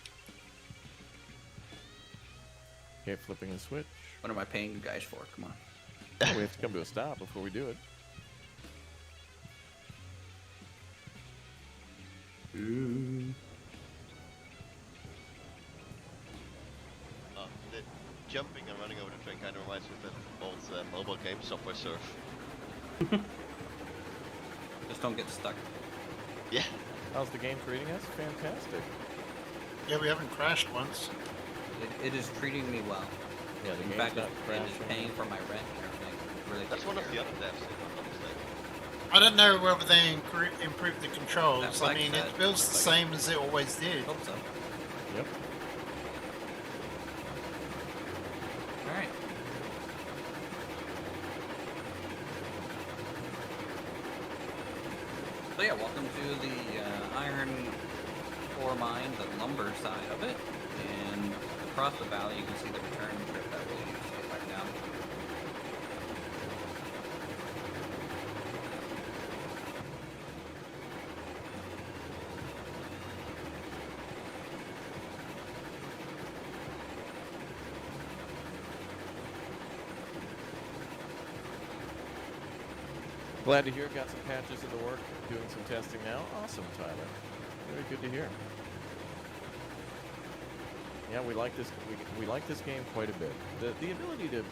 Okay, flipping the switch. What am I paying you guys for? Come on. We have to come to a stop before we do it. The jumping and running over the train kind of reminds me of the old mobile game, Subway Surf. Just don't get stuck. Yeah. How's the game treating us? Fantastic. Yeah, we haven't crashed once. It is treating me well. Yeah, the In game's fact, not it is crashing. paying for my rent and everything. Really That's takes one of care the other devs, if I'm not mistaken. I don't know whether they improved the controls. That's I like mean, that. it feels the That's same as it always did. Hope so. Yep. Alright. So yeah, welcome to the iron ore mine, the lumber side of it. And across the valley you can see the return trip that we'll use to get back down. Glad to hear. Got some patches in the work. Doing some testing now. Awesome, Tyler. Very good to hear. Yeah, we like this. We like this game quite a bit. The ability to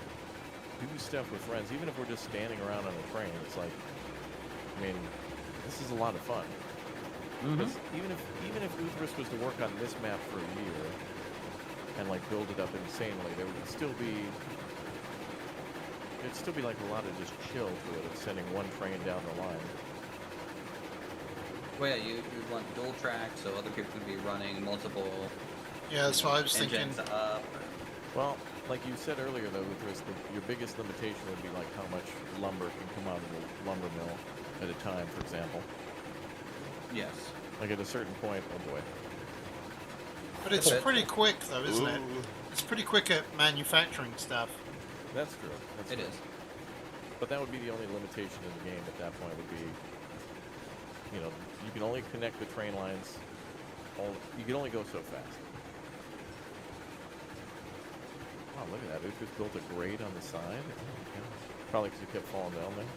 do stuff with friends, even if we're just standing around on a train, it's like, I mean, this is a lot of fun. Because even if Uthris was to work on this map for a year and like build it up insanely, there would still be like a lot of just chill to it of sending one train down the line. Well, yeah, you'd want dual track, so other people could be running multiple. Yeah, that's what I was thinking. engines up. Well, like you said earlier, though, Uthris, your biggest limitation would be like how much lumber can come out of the lumber mill at a time, for example. Yes. Like at a certain point, oh boy. But it's pretty quick, though, isn't it? It's pretty quick at manufacturing stuff. That's true. It is. But that would be the only limitation in the game at that point would be, you know, you can only connect the train lines, you can only go so fast. Wow, look at that. Uthris built a grate on the side. Oh my God. Probably because it kept falling down there.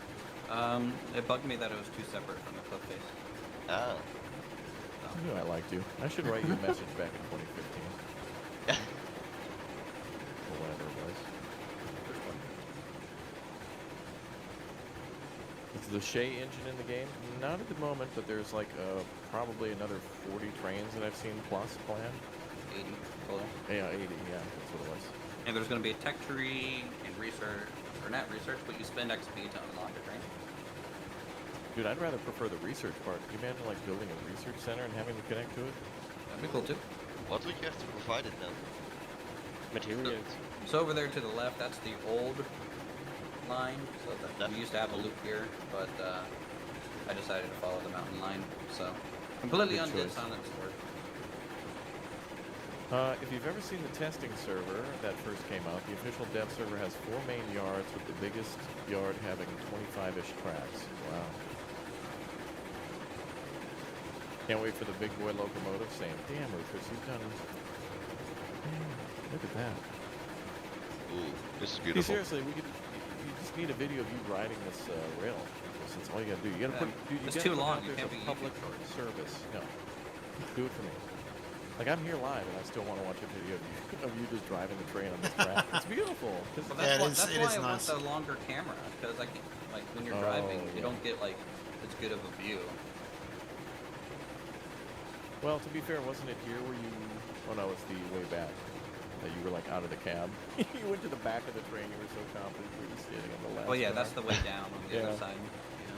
It bugged me that it was too separate from the cliff face. Oh. I knew I liked you. I should write you a message back in 2015. Or whatever it was. Is the Shea engine in the game? Not at the moment, but there's like probably another 40 trains that I've seen plus planned. 80 total. Yeah, 80, yeah, that's what it was. And there's going to be a tech tree and research, or not research, but you spend XP to unlock a train. Dude, I'd rather prefer the research part. Can you imagine like building a research center and having to connect to it? That'd be cool too. What would you have to provide it then? Materials. So over there to the left, that's the old line. So that we used to have a loop here, but I decided to follow the mountain line. So completely Good undid choice. Silent Sword. If you've ever seen the testing server that first came out, the official dev server has 4 main yards, with the biggest yard having 25-ish tracks. Wow. Can't wait for the big boy locomotive. Same. Damn, Uthris, you've done. Damn, look at that. Ooh, this is See, beautiful. seriously, you just need a video of you riding this rail. That's all you gotta do. You gotta put. Dude, you It's gotta too put long, out you there's can't a be public YouTube service. No, do it for me. Like I'm here live, and I still want to watch a video of you just driving the train on this track. It's beautiful. Well, Yeah, that's it why is I want nice. the longer camera, because I can, like, when you're Oh, driving, you yeah. don't get like as good of a view. Well, to be fair, wasn't it here where you? Oh no, it's the way back. That you were like out of the cab. You went to the back of the train. You were so confident you were standing on the last. Well, yeah, car. that's the way down on the Yeah. other side. Yeah.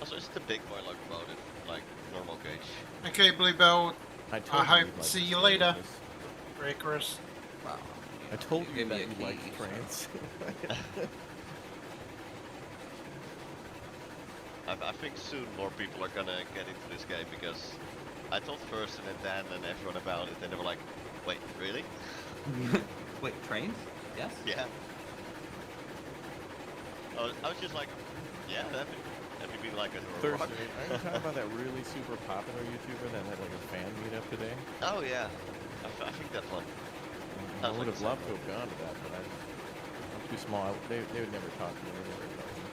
Also, it's the big boy locomotive, like normal gauge. Okay, Bluebell, I I hope you'd like see to you see later. this. Icarus. Wow. I told you gave me that a you key, liked so- trains. I think soon more people are gonna get into this game because I told first and then Dan and everyone about it, and they were like, "Wait, really?" Wait, trains? Yes. Yeah. I was just like, "Yeah, that'd be like a Thursday. rock." Are you talking about that really super popular YouTuber that had like a fan meetup today? Oh yeah, I think that one. I Sounds would like have the loved to same have gone to that, but I'm too small. They would never talk to me. They never talk to me.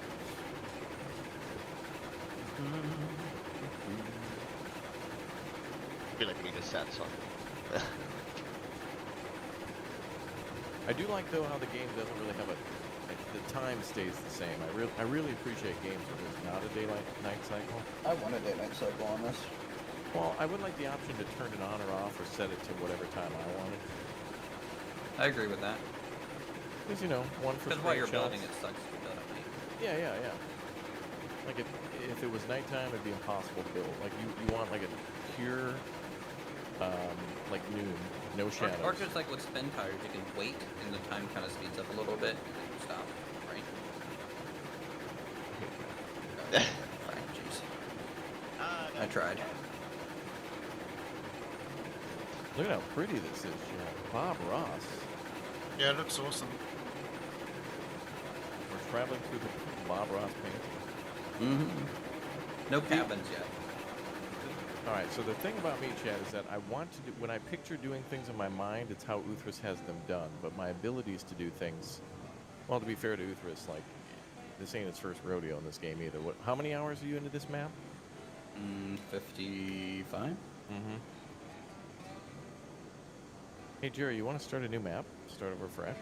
I feel like we need a sad song. I do like though how the game doesn't really have the time stays the same. I really appreciate games where there's not a daylight night cycle. I want a daylight cycle on this. Well, I would like the option to turn it on or off or set it to whatever time I wanted. I agree with that. Because you know, one for Because while straight you're building, shots. it sucks to build at night. Yeah. Like if it was nighttime, it'd be impossible to build. Like you want like a pure, like noon, no shadows. Or just like with spin tires, you can wait and the time kind of speeds up a little bit and then you stop, right? Alright, jeez. I tried. Look at how pretty this is, Jack. Bob Ross. Yeah, it looks awesome. We're traveling through the Bob Ross painting. Mm-hmm. No cabins yet. Alright, so the thing about me, Chad, is that I want to do, when I picture doing things in my mind, it's how Uthris has them done. But my abilities to do things, well, to be fair to Uthris, like, this ain't his first rodeo in this game either. How many hours are you into this map? 55? Mm-hmm. Hey, Jerry, you want to start a new map? Start over fresh?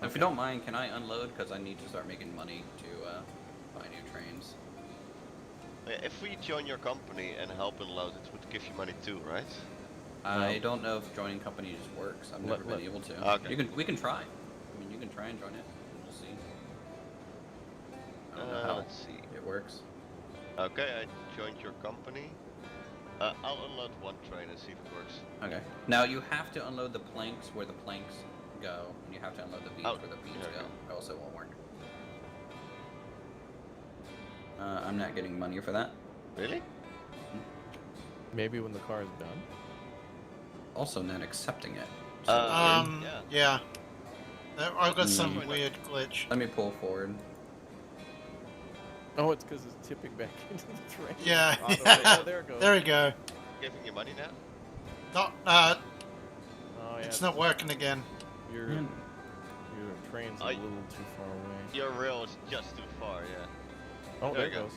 If you don't mind, can I unload? Because I need to start making money to buy new trains. If we join your company and help unload, it would give you money too, right? I don't know if joining companies works. I've never been able to. Okay. We can try. I mean, you can try and join it. We'll see. I don't know how Let's see. it works. Okay, I joined your company. I'll unload one train and see if it works. Okay. Now you have to unload the planks where the planks go, and you have to unload the beams where the beams go. Or else it won't work. I'm not getting money for that. Really? Maybe when the car is done. Also not accepting it. Yeah. I've got some weird glitch. Let me pull forward. Oh, it's because it's tipping back into the train. Yeah. Oh, there it goes. There we go. Giving you money now? Not. Oh, yeah, it's not working again. Your train's a little too far away. Your rail is just too far, yeah. Oh, there it goes.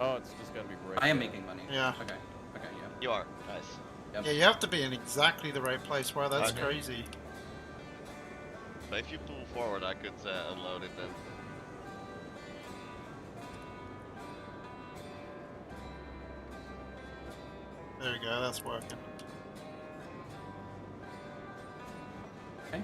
Oh, it's just gotta be right. I am making money. Yeah. Okay. Okay. Yeah. You are. Nice. Yep. Yeah, you have to be in exactly the right place. Wow, that's Okay. crazy. But if you pull forward, I could unload it then. There we go. That's working. Okay.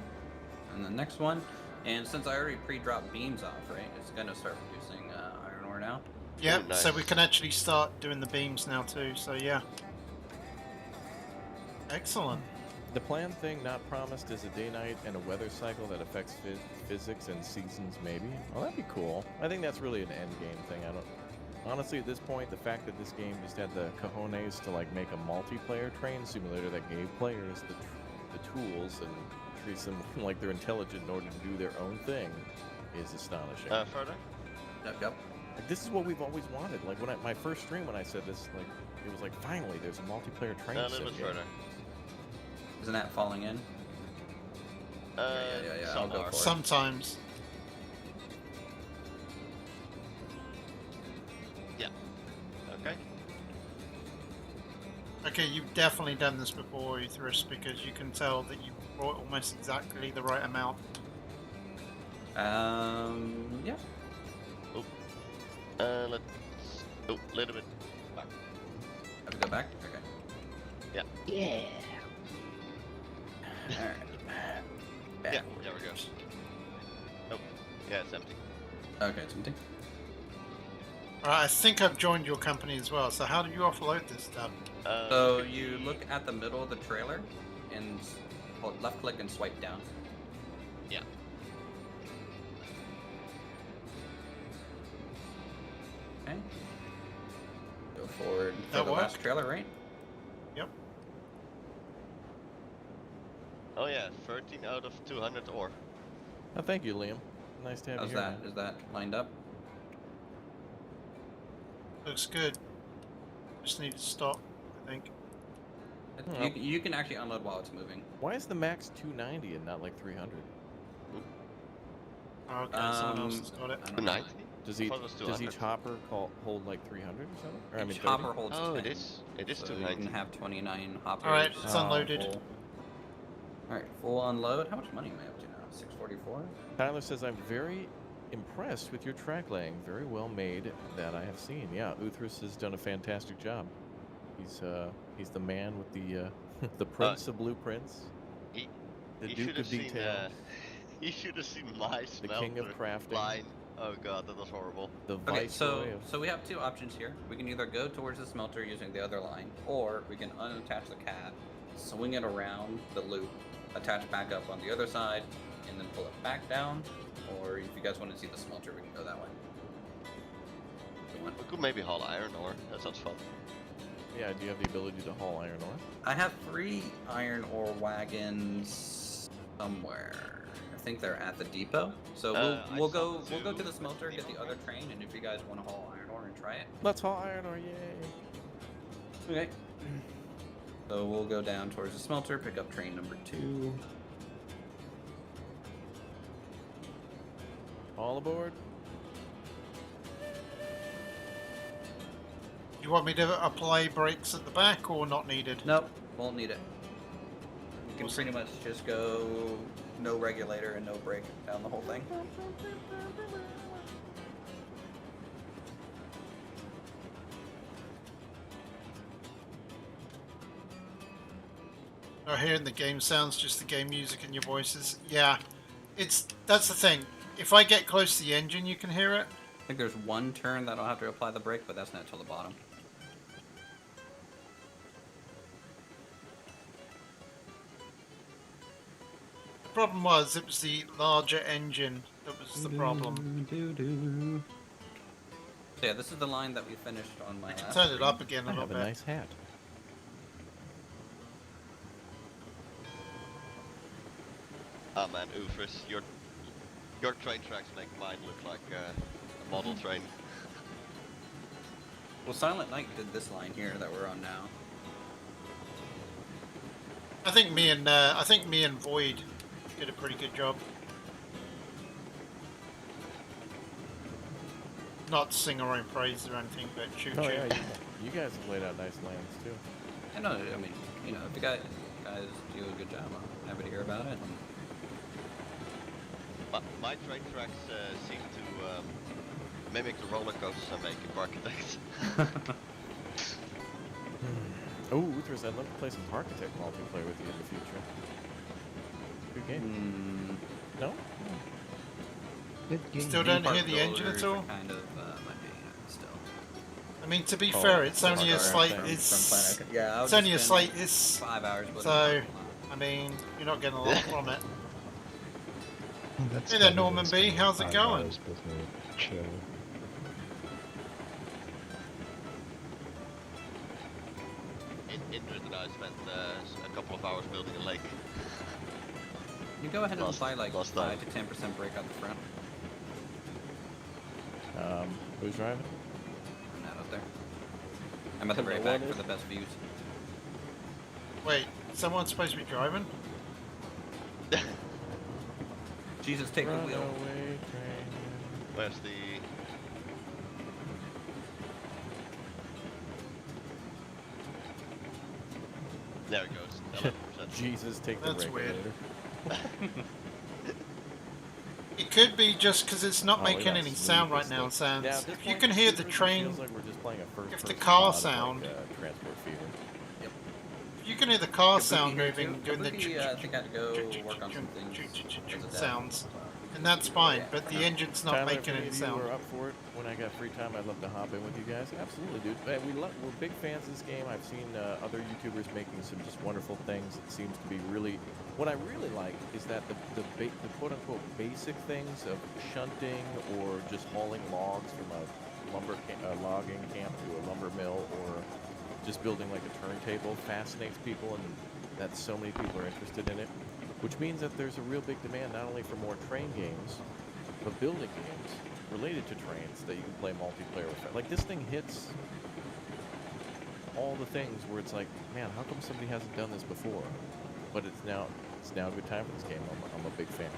And the next one, and since I already pre-dropped beams off, right, it's gonna start producing iron ore now. Yep. Ooh, nice. So we can actually start doing the beams now too. So yeah. Excellent. The planned thing not promised is a day-night and a weather cycle that affects physics and seasons, maybe. Well, that'd be cool. I think that's really an end game thing. I don't. Honestly, at this point, the fact that this game just had the cojones to like make a multiplayer train simulator that gave players the tools and treats them like they're intelligent in order to do their own thing is astonishing. Further? Yep. Like, this is what we've always wanted. Like when my first stream, when I said this, like it was like finally there's a multiplayer train A little bit sim game. further. Isn't that falling in? Yeah. I'll go for it. Sometimes. Yeah. Okay. Okay, you've definitely done this before, Euthyrus, because you can tell that you brought almost exactly the right amount. Yeah. Let's. Oh, a little bit back. Have to go back. Okay. Yeah. Yeah. All right. Yeah, there we go. Oh, yeah, it's empty. Okay, it's empty. Alright, I think I've joined your company as well. So how do you offload this stuff? So you look at the middle of the trailer and hold left click and swipe down. Yeah. Okay. Go forward for That the last work? trailer, right? Yep. Oh yeah, 13 out of 200 ore. Oh, thank you, Liam. Nice to have How's you here. that? man. Is that lined up? Looks good. Just need to stop, I think. You can actually unload while it's moving. Why is the max 290 and not like 300? Oh, okay, someone else has got it. I don't know. 290? Does each hopper hold like 300 or something? Or, I mean, Each 30? hopper holds Oh, 10. it is. It is So 290. you can have 29 hoppers. Alright, it's unloaded. Full. Alright, full unload. How much money am I up to now? 644? Tyler says, I'm very impressed with your track laying. Very well made that I have seen. Yeah, Uthris has done a fantastic job. He's the man with the the prince of blueprints. The You Duke should have of seen. Detail. You should have seen my The smelter king of crafting. line. Oh god, that was horrible. The Okay, so viceroy of... so we have two options here. We can either go towards the smelter using the other line, or we can unattach the cab, swing it around the loop, attach back up on the other side, and then pull it back down. Or if you guys want to see the smelter, we can go that way. We could maybe haul iron ore. That sounds fun. Yeah, do you have the ability to haul iron ore? I have 3 iron ore wagons somewhere. I think they're at the depot. So we'll go to the smelter, get the other train, and if you guys want to haul iron ore and try it. Let's haul iron ore, yay! Okay. So we'll go down towards the smelter, pick up train number 2. All aboard? You want me to apply brakes at the back or not needed? Nope, won't need it. can Or pretty something. much just go no regulator and no brake down the whole thing. Not hearing the game sounds, just the game music and your voices. Yeah, that's the thing. If I get close to the engine, you can hear it. I think there's one turn that I'll have to apply the brake, but that's not till the bottom. The problem was it was the larger engine that was the problem. So yeah, this is the line that we finished on my I can last turn it stream. up again a I little have a bit. nice hat. Ah man, Ufris, your train tracks make mine look like a model train. Well, Silent Night did this line here that we're on now. I think me and Void did a pretty good job. Not to sing our own praise or anything, but choo choo. Oh yeah, you guys have laid out nice lands too. I know, I mean, you know, if you guys do a good job, I'm happy to hear about it. But my train tracks seem to mimic the roller coasters I make in Architects. Oh, Uthras, I'd love to play some Architect multiplayer with you in the future. Good game. No? Good game. Still don't hear the engine at all? Kind of, might be, still. I mean, to be Oh, fair, it's that's only a our slight. thing. It's Yeah, it's only a slight. It's 5 hours. so. I mean, you're not getting a lot from it. That's Hey there, better Norman than B, spending how's it 5 going? hours with me. Chill. Indrid and I spent a couple of hours building a lake. You go ahead and apply like last 5 to 10% brake out the front. Who's driving? I'm not out there. I'm at the very back for the best views. Wait, someone's supposed to be driving? Jesus, take the wheel. Runaway train. Where's the... There it goes. 11%. Jesus, take the That's weird. regulator. It could be just because it's not Oh, making yeah, any smooth sound right as now, stuff. Sans. Yeah, at this If you point, can hear it the really train, feels like we're just playing a first if the person car mod of, sound- like, Transport Fever. if you can hear the car Kabuki sound here moving, too. doing the Kabuki, I think I had to go work on some things. As a dad. sounds, and that's fine, but the engine's not Tyler, making if any any of you sound. are up for it, when I got free time, I'd love to hop in with you guys. Absolutely, dude. We're big fans of this game. I've seen other YouTubers making some just wonderful things. It seems to be really... What I really like is that the quote-unquote basic things of shunting or just hauling logs from a logging camp to a lumber mill or just building like a turntable fascinates people, and that so many people are interested in it. Which means that there's a real big demand not only for more train games, but building games related to trains that you can play multiplayer with. Like, this thing hits all the things where it's like, man, how come somebody hasn't done this before? But it's now a good time for this game. I'm a big fan.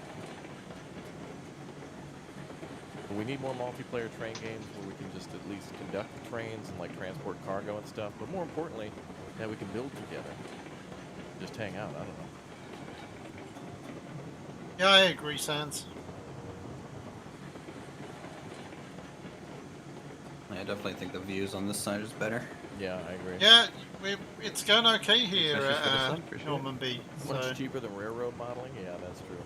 But we need more multiplayer train games where we can just at least conduct the trains and like transport cargo and stuff. But more importantly, that we can build together. Just hang out. I don't know. Yeah, I agree, Sans. I definitely think the views on this side is better. Yeah, I agree. Yeah, it's going okay here Especially for the at sun, for sure. Norman B. Much So, cheaper than railroad modeling? Yeah, that's true.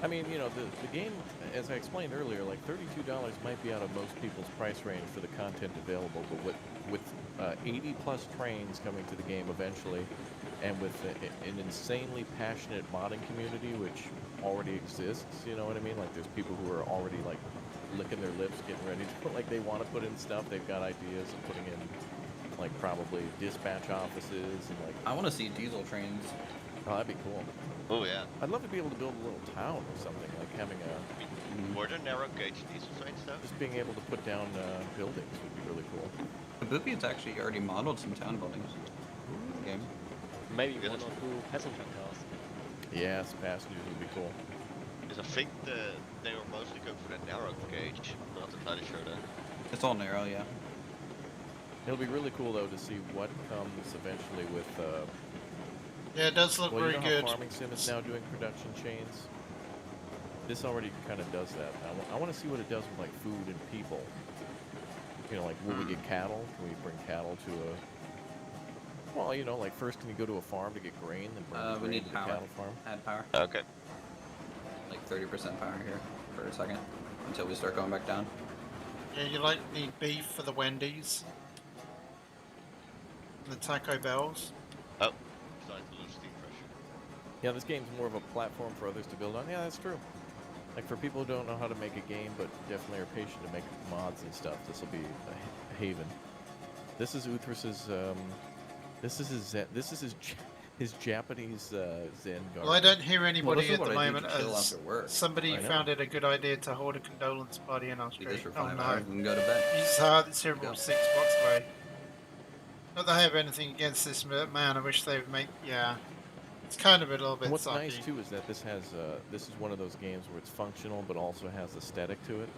I mean, you know, the game, as I explained earlier, like $32 might be out of most people's price range for the content available, but with 80 plus trains coming to the game eventually, and with an insanely passionate modding community, which already exists, you know what I mean? Like, there's people who are already, like, licking their lips, getting ready to, like, they want to put in stuff, they've got ideas of putting in, like, probably dispatch offices, and, like... I want to see diesel trains. Oh, that'd be cool. Oh yeah. I'd love to be able to build a little town or something, like having a... Were there narrow gauge diesel trains though? Just being able to put down buildings would be really cool. Kabuki has actually already modeled some town buildings. Game. Maybe Good. 1 or 2 passenger cars. Yes, passengers would be cool. Because I think they were mostly going for that narrow gauge. I'm not entirely sure though. It's all narrow, yeah. It'll be really cool, though, to see what comes eventually with Yeah, it does look Well, very you know good. how Farming Sim is now doing production chains? This already kind of does that. I want to see what it does with like food and people. You know, like will we get cattle? Can we bring cattle to a? Well, you know, like first can you go to a farm to get grain, then bring the We grain need to the power. cattle farm? Add power. Okay. Like 30% power here for a second until we start going back down. Yeah, you like need beef for the Wendy's. And the Taco Bells. Oh, starting to lose steam pressure. Yeah, this game's more of a platform for others to build on. Yeah, that's true. Like for people who don't know how to make a game, but definitely are patient to make mods and stuff, this will be a haven. This is Uthrus's. This is his Japanese Zen garden. Well, I don't hear anybody this is at the what I do moment to chill as after work. somebody I know. found it a good idea to hold a condolence party in Do Australia. this for Oh 5 no. hours and go to bed. He's hard, it's here Go. about 6 blocks away. Not that I have anything against this, but man, I wish they would make, yeah. It's kind of a little bit And what's sucky. nice too is that this has this is one of those games where it's functional but also has aesthetic to it.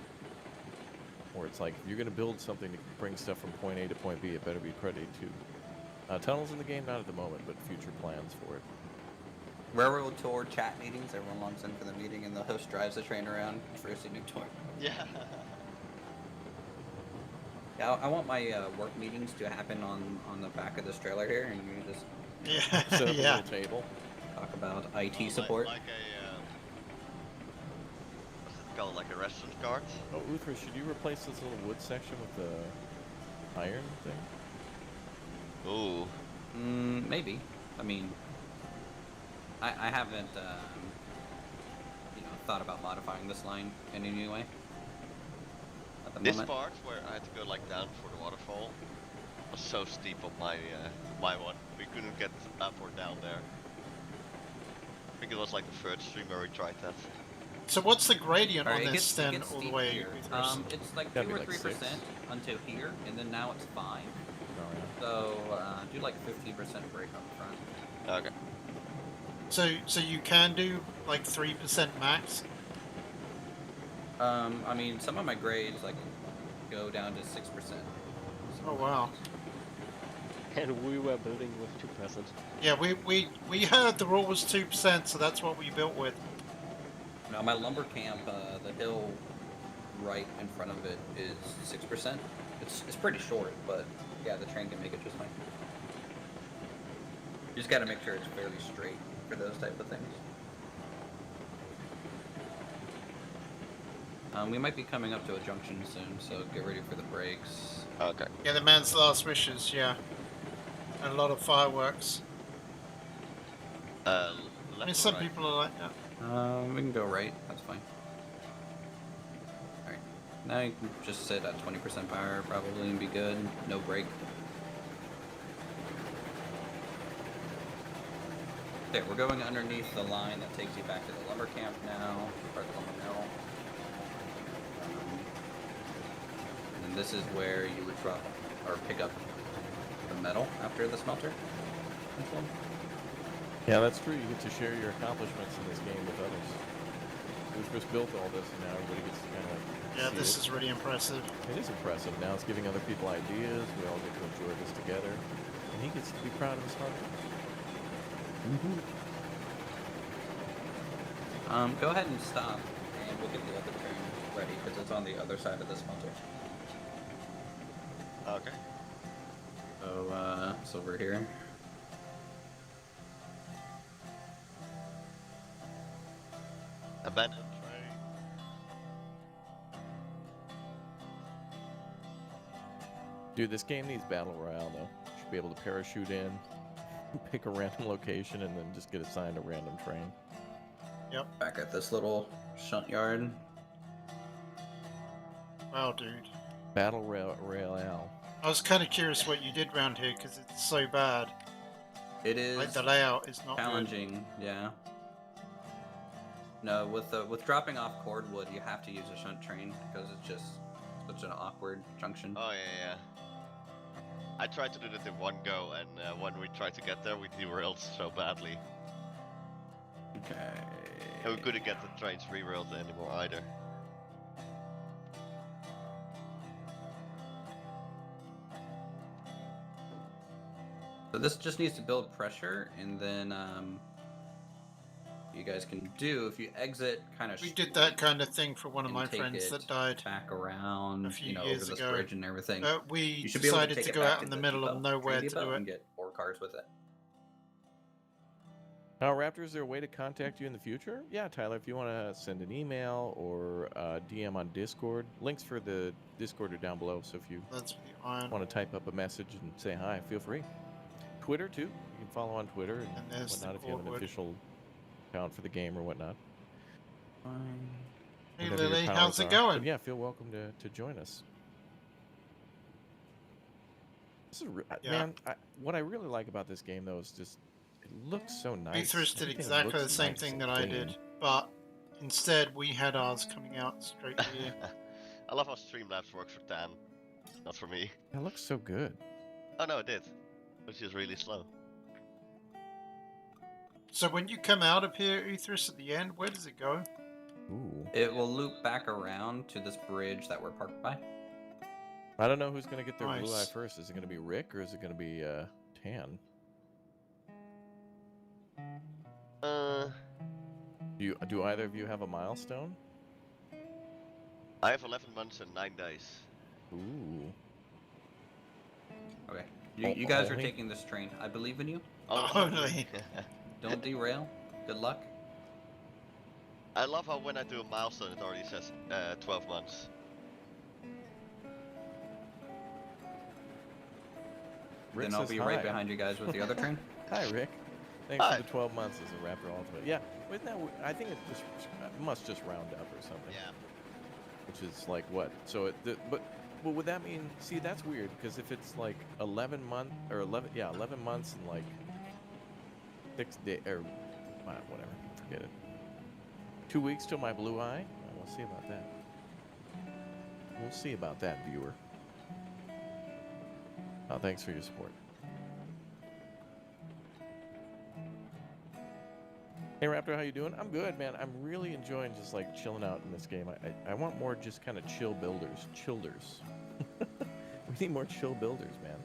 Where it's like if you're going to build something to bring stuff from point A to point B, it better be pretty too. Tunnels in the game, not at the moment, but future plans for it. Railroad tour chat meetings. Everyone logs in for the meeting, and the host drives the train around for a scenic tour. Yeah. Yeah, I want my work meetings to happen on the back of this trailer here, and you just Yeah, Set up a yeah. little table. talk about IT support. Like a, what's it called? Like a restaurant cart? Oh, Uther, should you replace this little wood section with the iron thing? Ooh. Maybe. I mean, I haven't, thought about modifying this line in any way. At the This moment. part where I had to go like down for the waterfall was so steep on my my one. We couldn't get up or down there. I think it was like the third stream where we tried that. So what's the gradient Alright, on it this gets then all the steep way? here. Uthrus? It's like That'd 2 be or like 3% 6. until here, and then now it's 5. Oh, yeah. So do like 15% break on the front. Okay. So you can do like 3% max? I mean, some of my grades like go down to 6%. Oh wow. And we were building with 2%. Yeah, we heard the rule was 2%, so that's what we built with. Now my lumber camp, the hill right in front of it is 6%. It's pretty short, but yeah, the train can make it just fine. You just got to make sure it's fairly straight for those type of things. We might be coming up to a junction soon, so get ready for the brakes. Okay. Yeah, the man's last wishes, yeah. And a lot of fireworks. I Left mean, or some right? people are like that. We can go right. That's fine. Alright. Now you can just sit at 20% power probably and be good. No brake. There, we're going underneath the line that takes you back to the lumber camp now, or the lumber mill. And this is where you would drop or pick up the metal after the smelter. Yeah, that's true. You get to share your accomplishments in this game with others. Uthrus built all this, and now everybody gets to kind of like Yeah, see this it. is really impressive. It is impressive. Now it's giving other people ideas. We all get to enjoy this together, and he gets to be proud of his hard work. Go ahead and stop, and we'll get the other train ready because it's on the other side of the smelter. Okay. So, it's over here. Abandoned train. Dude, this game needs battle royale though. Should be able to parachute in, pick a random location, and then just get assigned a random train. Yep. Back at this little shunt yard. Wow, dude. Battle royale. I was kind of curious what you did round here because it's so bad. It is Like the layout is not good. challenging, yeah. No, with dropping off cordwood, you have to use a shunt train because it's just such an awkward junction. Oh yeah. I tried to do that in one go, and when we tried to get there, we derailed so badly. Okay. And we couldn't get the trains re-railed anymore either. So this just needs to build pressure, and then you guys can do if you exit kind of. We did that kind of thing for one of my friends that died back around, a few you know, years over this ago. bridge and everything. We You should be able to decided take to it go back out to in the middle of depot, nowhere train to depot, do it. and get ore cars with it. Now, Raptor, is there a way to contact you in the future? Yeah, Tyler, if you want to send an email or DM on Discord, links for the Discord are down below. So if you want to type up a message and say hi, feel free. Twitter, too. You can follow on Twitter and whatnot if you have an official account for the game or whatnot. Hey, Whatever your Lily, powers how's it are. going? But yeah, feel welcome to join us. This is man, what I really like about this game, though, is just it looks so nice. Aetherus did Everything exactly the looks same nice thing and that I clean. did, but instead we had ours coming out straight here. I love how Streamlabs works for Dan, not for me. It looks so good. Oh no, it did. Which is really slow. So when you come out of here, Aetherus, at the end, where does it go? Ooh. It will loop back around to this bridge that we're parked by. I don't know who's going to get their blue eye Nice. first. Is it going to be Rick or is it going to be Tan? Do either of you have a milestone? I have 11 months and 9 days. Ooh. Okay. You guys are only? taking this train. I believe in you. Only. Don't derail. Good luck. I love how when I do a milestone, it already says 12 months. Rick Then I'll says be hi. right behind you guys with the other train. Hi, Rick. Thanks Hi. for the 12 months as a Raptor Ultimate. Yeah, isn't that? I think it just must just round up or something. Yeah. Which is like what? So but would that mean? See, that's weird because if it's like 11 months and like 6 days or whatever, forget it. 2 weeks till my blue eye. We'll see about that. We'll see about that, viewer. Oh, thanks for your support. Hey Raptor, how you doing? I'm good, man. I'm really enjoying just like chilling out in this game. I want more just kind of chill builders. Childers. We need more chill builders, man.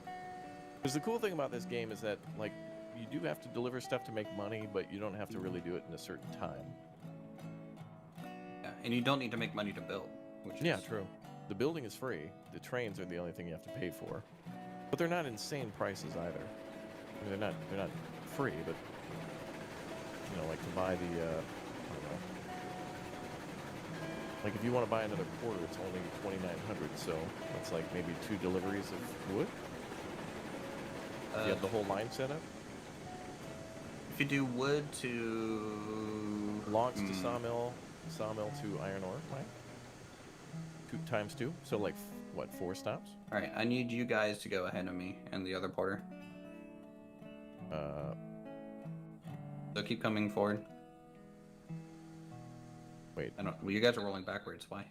Because the cool thing about this game is that like you do have to deliver stuff to make money, but you don't have to really do it in a certain time. Yeah, and you don't need to make money to build. Which Yeah, is... true. The building is free. The trains are the only thing you have to pay for. But they're not insane prices either. I mean, they're not free, but you know, like to buy the I don't know. Like if you want to buy another quarter, it's only 2,900, so that's like maybe 2 deliveries of wood. You have the whole line set up. If you do wood to Logs to sawmill to iron ore, right? 2 times 2, so like what, 4 stops? All right, I need you guys to go ahead of me and the other porter. So keep coming forward. Wait. I don't. Well, you guys are rolling backwards. Why?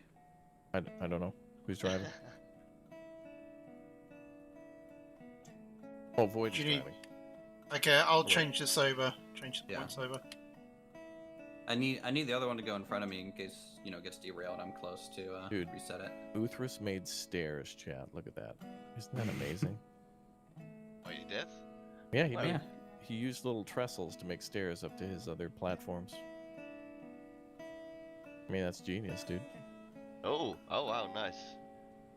I don't know. Who's driving? Oh, Void's Do you need- driving. Okay, I'll Wait. change this over. Change the Yeah. points over. I need the other one to go in front of me in case it gets derailed. I'm close to Dude. reset it. Uthras made stairs, chat. Look at that. Isn't that amazing? Oh, you did? Yeah, he Oh, made, yeah. he used little trestles to make stairs up to his other platforms. I mean, that's genius, dude. Oh wow, nice.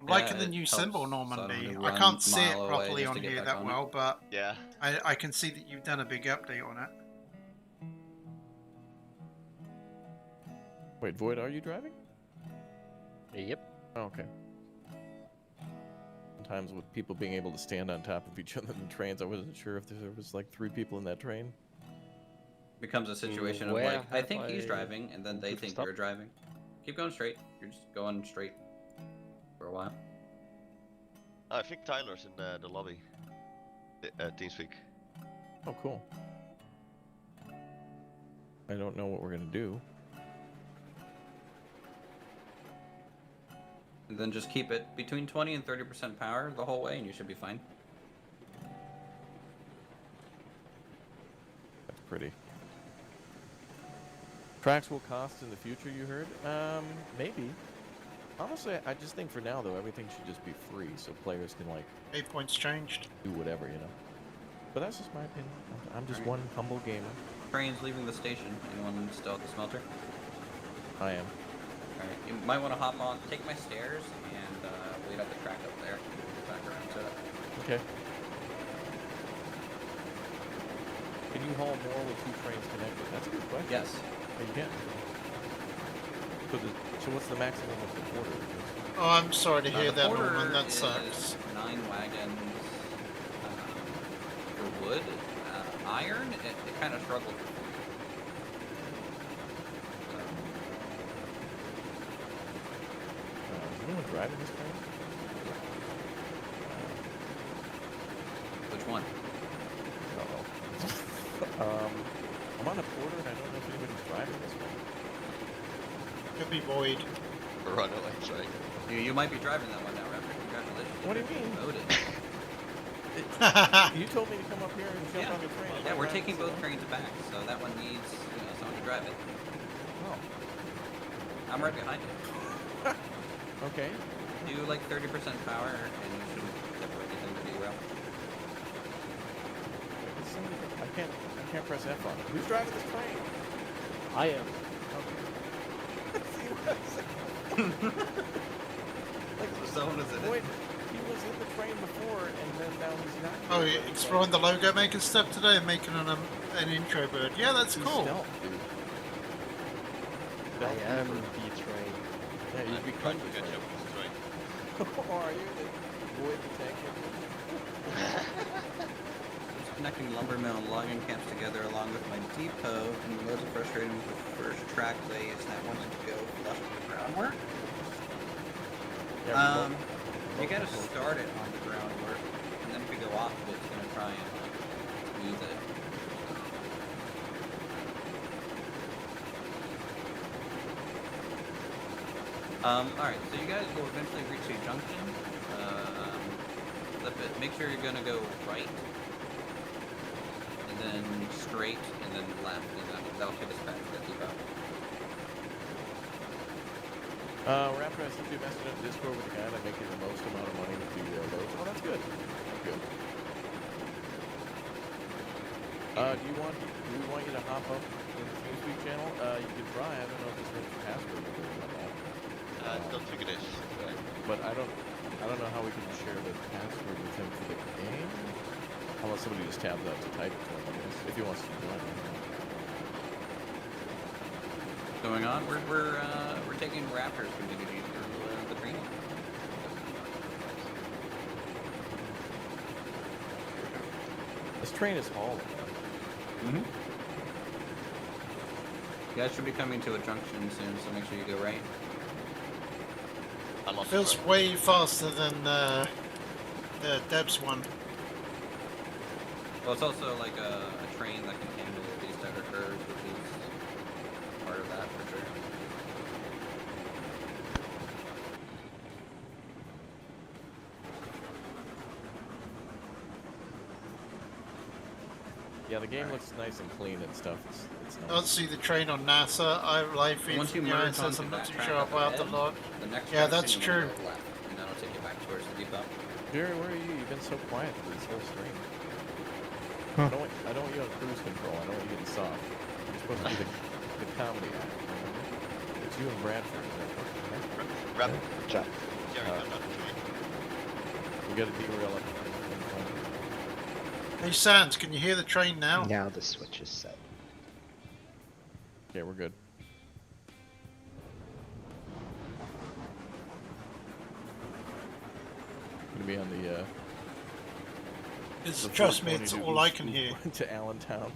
I'm liking Yeah, the it new helps, symbol, so I don't Normandy. have to I run can't see it mile away properly just on to get here back that on it. well, but Yeah. I can see that you've done a big update on it. Wait, Void, are you driving? Yep. Oh, okay. Sometimes with people being able to stand on top of each other in trains, I wasn't sure if there was like 3 people in that train. Becomes a situation of Where like, I have think he's I driving, and then they put think stop? you're driving. Keep going straight. You're just going straight for a while. Oh, I think Tyler's in the lobby. TeamSpeak. Oh, cool. I don't know what we're gonna do. And then just keep it between 20 and 30% power the whole way, and you should be fine. That's pretty. Tracks will cost in the future, you heard? Maybe. Honestly, I just think for now, though, everything should just be free, so players can, like, 8 points changed. do whatever, you know? But that's just my opinion. I'm just one humble gamer. Train's leaving the station. Anyone still at the smelter? I am. Alright, you might want to hop on, take my stairs, and wait up the track up there. Back around to it. Okay. Can you haul more with 2 trains connected? That's a good question. Yes. Oh, you can. So what's the maximum of the quarter? Oh, I'm sorry to hear The that, porter Norman. That is sucks. 9 wagons for wood. Iron, it kind of struggled. Is anyone driving this train? Which one? I'm on a porter and I don't know if anybody's driving this one. Could be Void. Runaways, right? You might be driving that one now, Raptor. Congratulations. What do you mean? Voted. You told me to come up here and jump on the train. Yeah, we're taking both trains back, so that one needs someone to drive it. Oh. I'm right behind you. Okay. Do like 30% power, and you shouldn't tip or anything to derail. I can't press F on it. Who's driving this train? I am. See what I'm saying? Like, Someone is in it. wait, he was in the train before, and then now he's not. Oh, here, you're but it's exploring the logo making stuff today and making an intro bird. Yeah, that's he's cool. Stealth, dude. I Stealth am for- the train. Yeah, you I'm become trying the to catch train. up with this train. Or are you the void the tank engine? Just connecting lumbermill and logging camps together along with my depot, and loads of frustrating with the first track lays that wanted to go flush with the groundwork. Yeah, You gotta start it on the groundwork, and then if you go off of it, it's gonna try and smooth it. Alright, so you guys will eventually reach a junction. Flip it. Make sure you're gonna go right, and then straight, and then left, and that'll take us back to the depot. Raptor, I sent you a message on Discord with the guy that making the most amount of money with the loads. Oh, that's good. Thank you. Do we want you to hop up in the TeamSpeak channel? You can try. I don't know if this makes your password or anything like that. I don't think it is. But I don't know how we can share the password with him for the game. Unless somebody just tabs out to type it to him, I guess, if he wants to join. Going on, we're taking Raptor's community through the training. This train is hauling. Mm-hmm. You guys should be coming to a junction soon, so make sure you go right. I lost Feels track. way faster than the Deb's one. Well, it's also like a train that can handle these type of curves, which is part of that for sure. Yeah, the game looks nice and clean and stuff. It's I nice. don't see the train on NASA. I live feed Once you from the merge ISS. onto I'm not that too track sure up how out the ahead, log. The next Yeah, junction that's you true. wanna go left, and that'll take you back towards the depot. Jerry, where are you? You've been so quiet through this whole stream. I don't want you on cruise control. I don't want you getting soft. You're supposed to be the comedy act. Remember? It's you and Bradford. Is that okay? Rabbit. Jack. Jerry, I'm not the train. We got to derail it. Hey, Sans, can you hear the train now? Now the switch is set. Okay, we're good. Gonna be on the. It's, the trust me, 420 it's to all I can hear. to Allentown.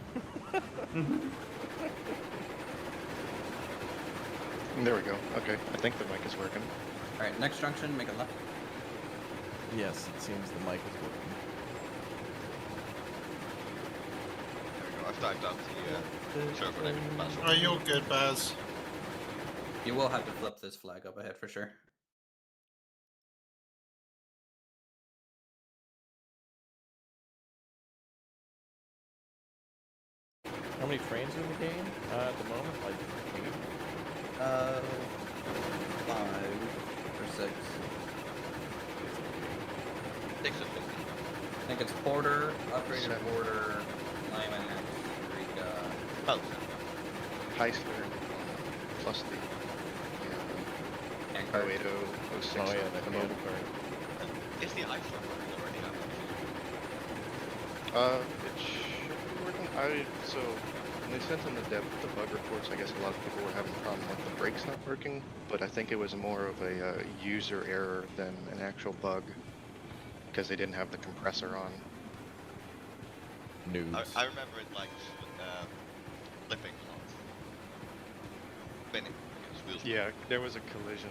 There we go. Okay, I think the mic is working. Alright, next junction, make a left. Yes, it seems the mic is working. There we go. I've typed out the server name and password. Oh, you're good, Baz. You will have to flip this flag up ahead for sure. How many trains are in the game at the moment? Like 8? 5 or 6. 6 of 50. think it's Porter, upgraded 7. Porter, Lyman, Rika. Oh, Heisler, plus the And 080, 06 Oh yeah, that locomotive. motor car. is the ice working already? It should be working. So when they sent in the bug reports, I guess a lot of people were having a problem with the brakes not working, but I think it was more of a user error than an actual bug because they didn't have the compressor on. Noobs. I remember it like flipping on spinning because wheels. Yeah, there was a collision,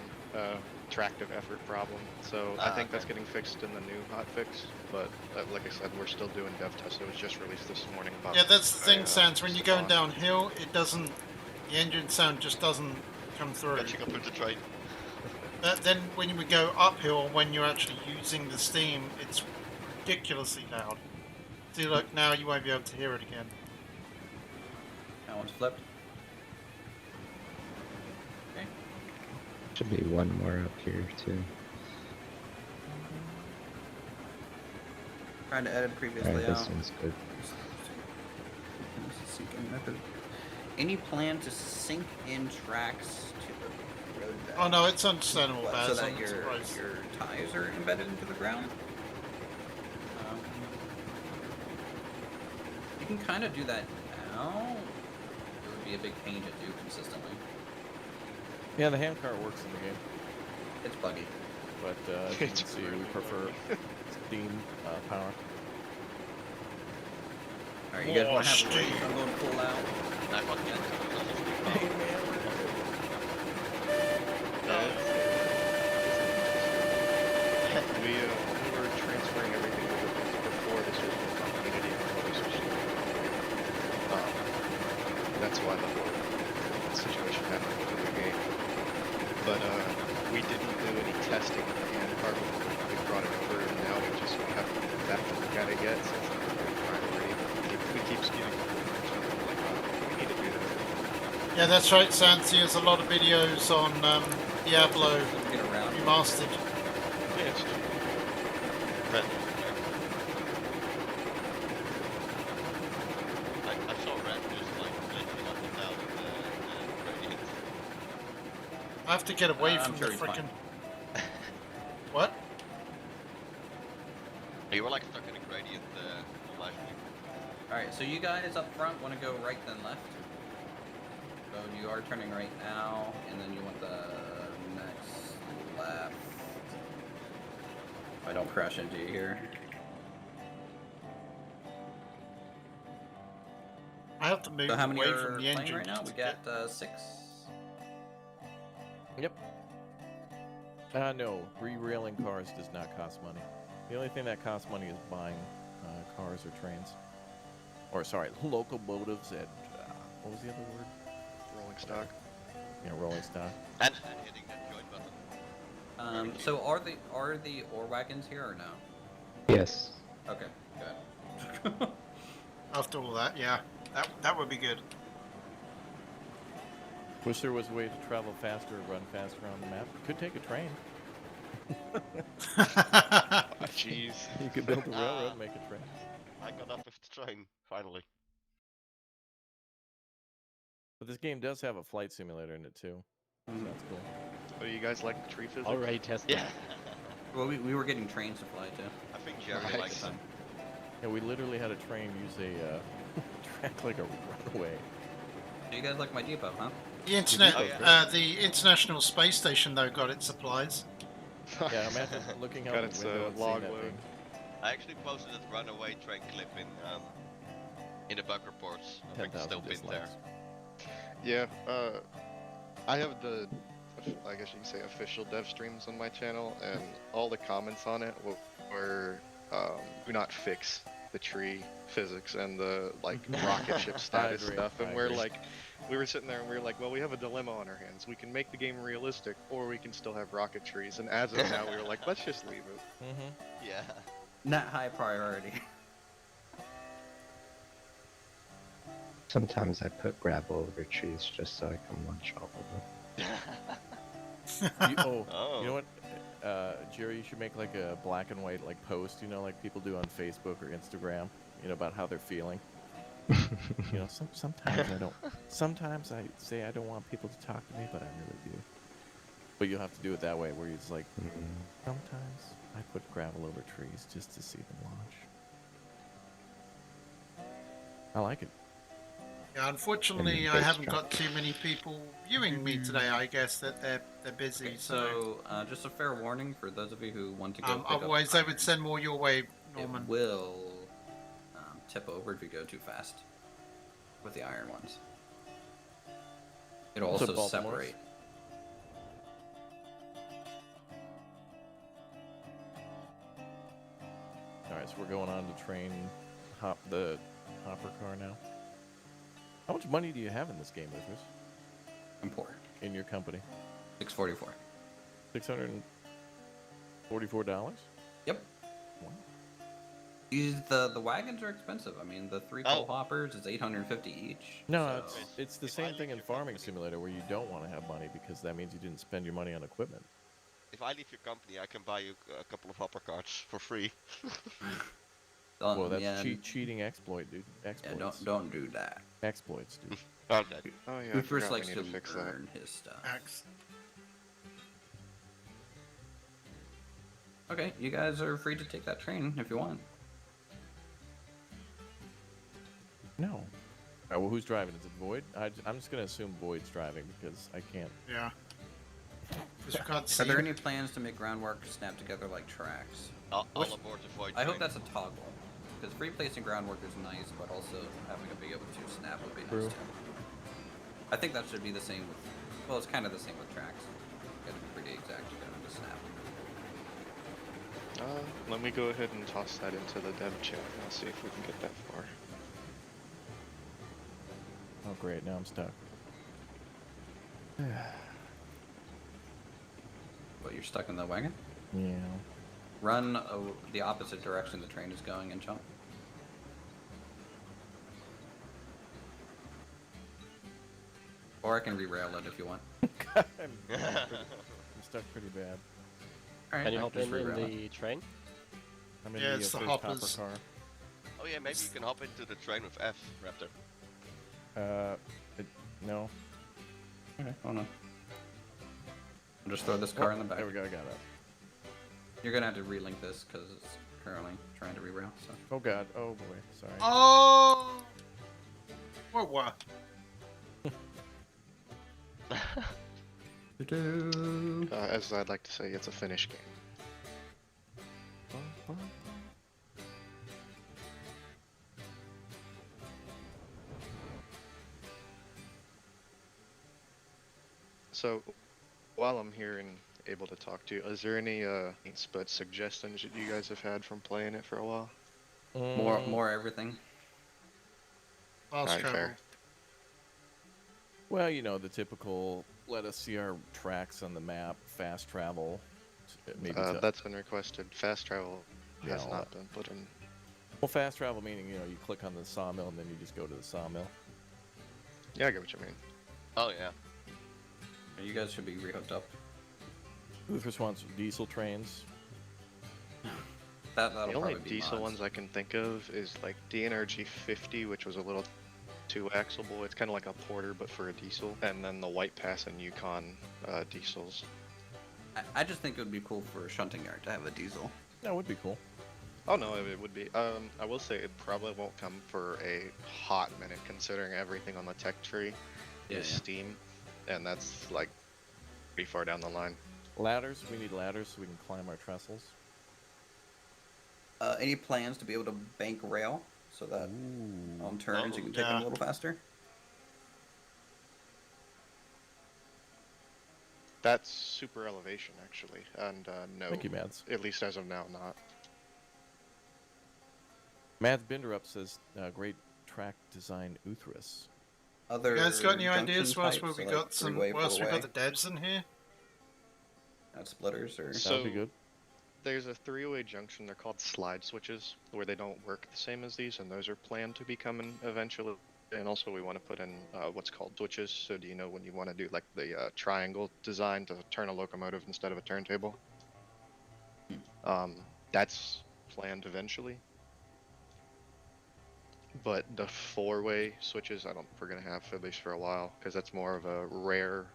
tractive effort problem. So I think that's getting fixed in the new hotfix. But like I said, we're still doing dev tests. It was just released this morning. Yeah, that's the thing, Sans. When you're going downhill, it doesn't. The engine sound just doesn't come through. Catching up with the train. Then when we go uphill, when you're actually using the steam, it's ridiculously loud. See, look, now you won't be able to hear it again. That one's flipped. Okay. Should be one more up here too. Trying to edit previous Alright, layout. this one's good. Syncing method. Any plan to sync in tracks to the road bed? Oh no, it's understandable, What, Baz. so I'm that your surprised. ties are embedded into the ground? You can kind of do that now. It would be a big pain to do consistently. Yeah, the hand cart works in the game, It's buggy. but as you can see, we prefer steam power. Alright, you guys want to have Steam. a race? I'm going full out. I want to Hey man, We were transferring everything over before this was built on Unity before we switched to that's why the whole situation happened with the game. But we didn't do any testing of the hand part before we brought it over, and now we haven't been back to look at it yet since it's a big priority. We keep skipping like, we need to do that. Yeah, that's right, Sans. There's a lot of videos on Diablo Get around. Remastered. Yeah, it's true. But I saw Red just like glitching up and down the gradient. I have to get away I'm from sure the he's fine. frickin'. What? You were like stuck in a gradient last week. Alright, so you guys up front want to go right then left. So you are turning right now, and then you want the next left. If I don't crash into you here. I have to move So how many away are from the playing engine. right now? We to get- got 6. Yep. No, re-railing cars does not cost money. The only thing that costs money is buying cars or trains. Or, sorry, locomotives at, what was the other word? Rolling stock. Yeah, rolling stock. And hitting that join button. So are the ore wagons here or no? Yes. Okay, good. After all that, yeah. That would be good. Wish there was a way to travel faster or run faster on the map. Could take a train. Jeez. You could build a railroad and make a train. I got up with the train, finally. But this game does have a flight simulator in it too. So that's cool. Oh, you guys like tree physics? Already tested. Yeah. Well, we were getting trains to fly too. I think Jerry Nice. likes them. Yeah, we literally had a train use a track like a runaway. So you guys like my depot, huh? The internet, Oh, yeah. the International Space Station though got its supplies. Yeah, imagine looking out Got the its, window and log seeing that load. thing. I actually posted that runaway train clip in the bug reports. I think it's still 10,000 pinned there. dislikes. Yeah, I have the, I guess you can say, official dev streams on my channel, and all the comments on it were do not fix the tree physics and the like rocket ship status agree, stuff. And I we're agree. like, we were sitting there and we were like, well, we have a dilemma on our hands. We can make the game realistic, or we can still have rocket trees. And as of now, we were like, let's just leave it. Mm-hmm. Yeah. Not high priority. Sometimes I put gravel over trees just so I can launch all of them. You know what? Jerry, you should make like a black and white like post, you know, like people do on Facebook or Instagram, you know, about how they're feeling. You know, sometimes I don't. Sometimes I say I don't want people to talk to me, but I really do. But you'll have to do it that way, where it's like, sometimes I put gravel over trees just to see them launch. I like it. Yeah, unfortunately, I haven't got too many people viewing me today. I guess that they're busy. So, just a fair warning for those of you who want to go. Pick Otherwise, up I would send more your way, Norman. It will tip over if you go too fast with the iron ones. It'll also separate. Alright, so we're going on to train the hopper car now. How much money do you have in this game, Lucas? I'm poor. In your company? $644. $644? Yep. Wow. The wagons are expensive. I mean, the 3 coal hoppers is $850 each. No, it's the same thing in Farming Simulator where you don't want to have money because that means you didn't spend your money on equipment. If I leave your company, I can buy you a couple of hopper carts for free. Well, that's cheating exploit, dude. Exploits. Yeah, don't do that. Exploits, dude. Okay. Oh yeah. Who I first forgot likes we to need fix learn his stuff? Okay, you guys are free to take that train if you want. No. Alright, well, who's driving? Is it Void? I'm just gonna assume Void's driving because I can't. Yeah. Because we can't see. Are there any plans to make groundwork snap together like tracks? I'll abort the Void I hope train. that's a toggle. Because free placing groundwork is nice, but also having it be able to snap would be True. nice too. I think that should be the same with, well, it's kind of the same with tracks. You gotta be pretty exact, you gotta just snap. Let me go ahead and toss that into the dev chat and I'll see if we can get that far. Oh, great. Now I'm stuck. But you're stuck in the wagon? Yeah. Run the opposite direction the train is going and jump. Or I can re-rail it if you want. I'm stuck pretty bad. Alright, Can you I hop can just in re-rail it. the train? I'm in Yeah, the it's the first hoppers. hopper Oh yeah, maybe you can hop into the train with F, Raptor. car. No. Okay, hold on. I'll just throw this car in the back. There we go, I got it. You're gonna have to relink this because it's currently trying to re-rail, so. Oh god, oh boy, sorry. Oh! What? As I'd like to say, it's a Finnish game. So, while I'm here and able to talk to you, is there any but suggestions that you guys have had from playing it for a while? More everything. Fast travel. Fair. Well, you know, the typical let us see our tracks on the map, fast travel. Maybe That's been requested. Fast travel has No. not been put in. well, fast travel meaning, you know, you click on the sawmill and then you just go to the sawmill. Yeah, I get what you mean. Oh yeah. You guys should be re-hooked up. Luthers wants diesel trains. That'll The only probably be diesel mods. ones I can think of is like DNRG 50, which was a little too axleable. It's kind of like a Porter, but for a diesel. And then the White Pass and Yukon diesels. I just think it would be cool for a shunting yard to have a diesel. That would be cool. Oh no, it would be. I will say it probably won't come for a hot minute, considering everything on the tech tree is Steam, and that's like pretty far down the line. Ladders, we need ladders so we can climb our trestles. Any plans to be able to bank rail so that on turns you can take them a little faster? That's super elevation, actually, and no. Thank you, Mads. At least as of now, not. Mads Binderup says, great track design Uthris. Other You guys got any junction ideas whilst types, we so got like some? three-way, Whilst we got the four-way, devs in here? splitters or That would be good. There's a three-way junction. They're called slide switches, where they don't work the same as these, and those are planned to be coming eventually. And also, we want to put in what's called switches. So, do you know when you want to do like the triangle design to turn a locomotive instead of a turntable? That's planned eventually. But the 4-way switches, I don't think we're gonna have at least for a while, because that's more of a rare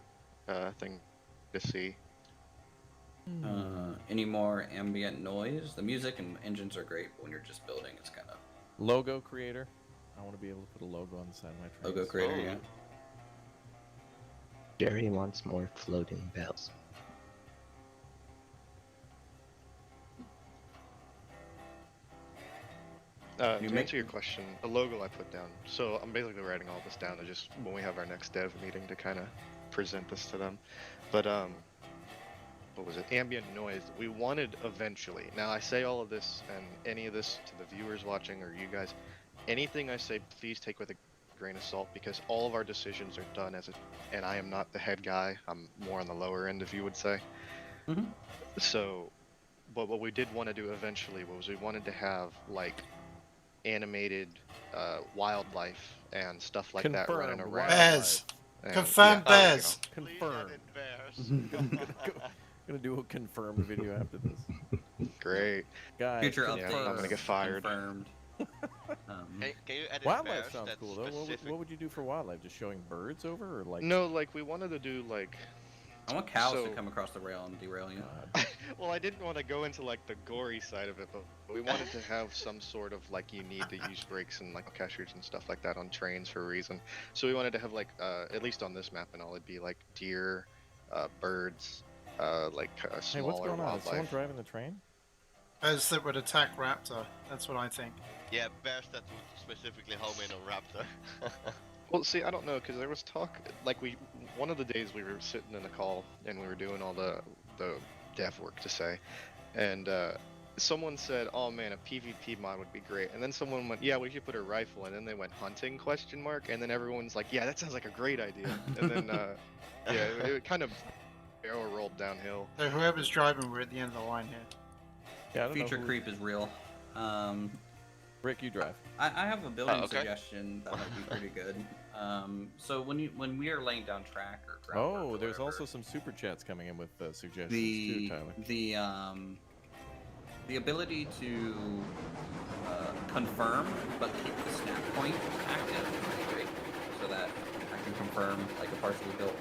thing to see. Any more ambient noise? The music and engines are great, but when you're just building, it's kind of... Logo creator. I want to be able to put a logo on the side of my train. Logo creator, yeah. Jerry wants more floating bells. To answer your question, the logo I put down. So I'm basically writing all this down to just when we have our next dev meeting to kind of present this to them. But what was it? Ambient noise. We wanted eventually. Now I say all of this and any of this to the viewers watching or you guys. Anything I say, please take with a grain of salt because all of our decisions are done and I am not the head guy. I'm more on the lower end, if you would say. Mm-hmm. So, but what we did want to do eventually was we wanted to have like animated wildlife and stuff like that running around. Bears. And, Confirmed bears. Confirmed. Gonna do a confirmed video after this. Great. Guys, Future yeah, updates. I'm gonna get fired. Confirmed. Can you edit Wildlife bears sounds that's cool though. specific? What would you do for wildlife? Just showing birds over, or like? No, like we wanted to do like. I want cows So- to come across the rail and derail you. Well, I didn't want to go into like the gory side of it, but we wanted to have some sort of like you need to use brakes and like cashiers and stuff like that on trains for a reason. So we wanted to have like at least on this map and all, it'd be like deer, birds, like Hey, smaller what's going on? Is someone wildlife. driving the train? Bears that would attack raptor. That's what I think. Yeah, bears that would specifically home in on raptor. Well, see, I don't know, because there was talk, like one of the days we were sitting in a call and we were doing all the dev work to say, and someone said, oh man, a PvP mod would be great, and then someone went, yeah, we should put a rifle, and then they went hunting, ? And then everyone's like, yeah, that sounds like a great idea, and then, yeah, it kind of barrel rolled downhill. So whoever's driving, we're at the end of the line here. Yeah, I don't Future know who... creep is real. Rick, you drive. I have a building okay. suggestion that might be pretty good. So when we are laying down track or groundwork Oh, or there's whatever, also some super chats coming in with suggestions too, Tyler. The ability to confirm but keep the snap point active is great, so that I can confirm like a partially built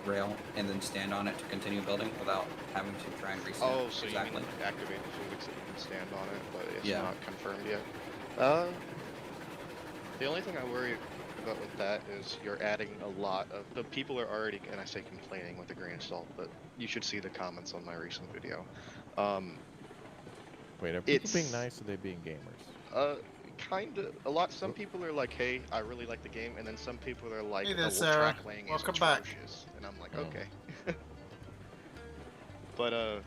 rail and then stand on it to continue building without having to try and reset. Oh, so exactly. you mean activate the physics that you can stand on it, but it's Yeah. not confirmed yet. The only thing I worry about with that is you're adding a lot of the people are already, and I say complaining with a grain of salt, but you should see the comments on my recent video. Wait, are people being nice or are they being gamers? Kinda. A lot. Some people are like, "Hey, I really like the game," and then some people are like, Hey "The there, Sarah. track laying is Welcome back." atrocious," and I'm like, Oh. "Okay." But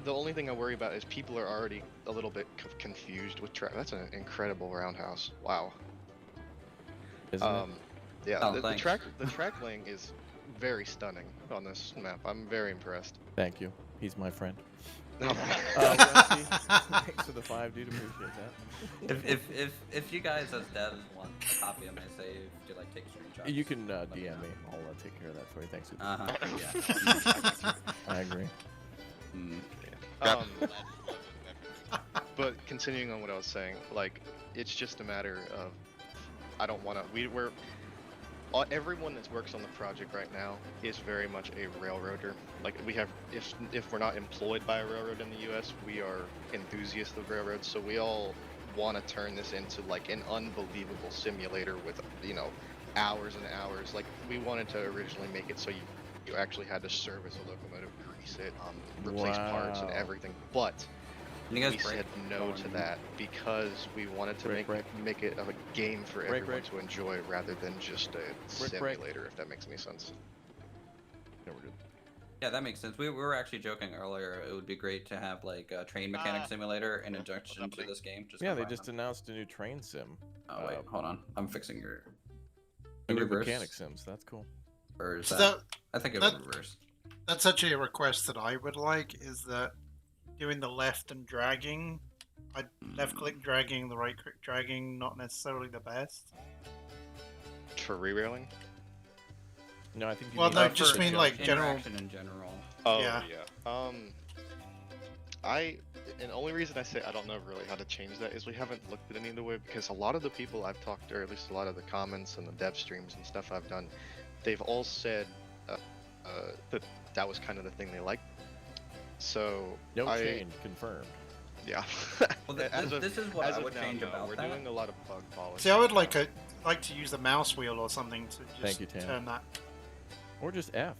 the only thing I worry about is people are already a little bit confused with track. That's an incredible roundhouse. Wow. Isn't it? Yeah, Oh, the thanks. track laying is very stunning on this map. I'm very impressed. Thank you. He's my friend. Oh, Wesley, thanks for the 5, dude. Appreciate that. If you guys as devs want a copy of my save to like take screenshots, You can DM me. I'll take care of that for you. Thanks. Yeah. I agree. But continuing on what I was saying, like, it's just a matter of, I don't want to, everyone that works on the project right now is very much a railroader. Like, we have, if we're not employed by a railroad in the US, we are enthusiasts of railroads, so we all want to turn this into like an unbelievable simulator with, you know, hours and hours. Like, we wanted to originally make it so you actually had to service a locomotive, grease it, replace parts and Wow. everything, but You guys we break said no going to in. that because we wanted to Break, make it a game for Break, everyone break. to enjoy rather than just a break. simulator, if that makes any sense. Yeah, we're good. Yeah, that makes sense. We were actually joking earlier. It would be great to have like a train mechanic simulator in injection to this game. Just Yeah, they combine just them. announced a new train sim. Oh wait, hold on. I'm fixing your. A new reverse? mechanic sims. That's cool. Or is So that? I think it that- would reverse. That's actually a request that I would like, is that doing the left and dragging, left click dragging, the right click dragging, not necessarily the best. For re-railing? No, I think you Well, need no, to just for mean like general. Interaction in general. Oh, Yeah. yeah. And the only reason I say I don't know really how to change that is we haven't looked at any of the way, because a lot of the people I've talked to, or at least a lot of the comments and the dev streams and stuff I've done, they've all said that was kind of the thing they liked. So No change confirmed. Yeah. Well, this is what I would change about we're that. doing a lot of bug polish. See, I would like to use the mouse wheel or something to just Thank you, Tam. turn that. Or just F.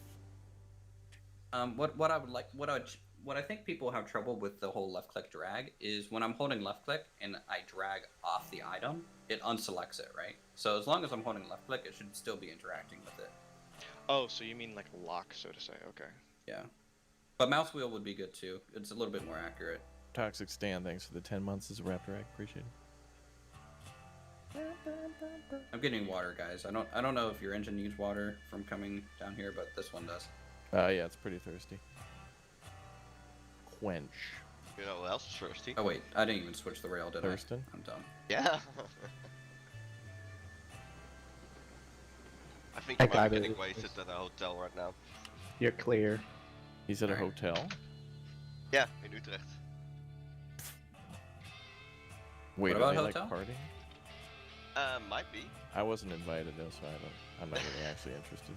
What I think people have trouble with the whole left click drag is when I'm holding left click and I drag off the item, it unselects it, right? So as long as I'm holding left click, it should still be interacting with it. Oh, so you mean like a lock, so to say? Okay. Yeah. But mouse wheel would be good too. It's a little bit more accurate. Toxic Stan, thanks for the 10 months as a Raptor Egg. Appreciate it. I'm getting water, guys. I don't know if your engine needs water from coming down here, but this one does. Yeah, it's pretty thirsty. Quench. You know what else is thirsty? Oh wait, I didn't even switch the rail, did Thurston? I? I'm done. Yeah. I think you might be getting wasted at a hotel right now. You're clear. He's at a hotel? Yeah, in Utrecht. Wait, What are about they hotel? like partying? Might be. I wasn't invited though, so I'm not really actually interested.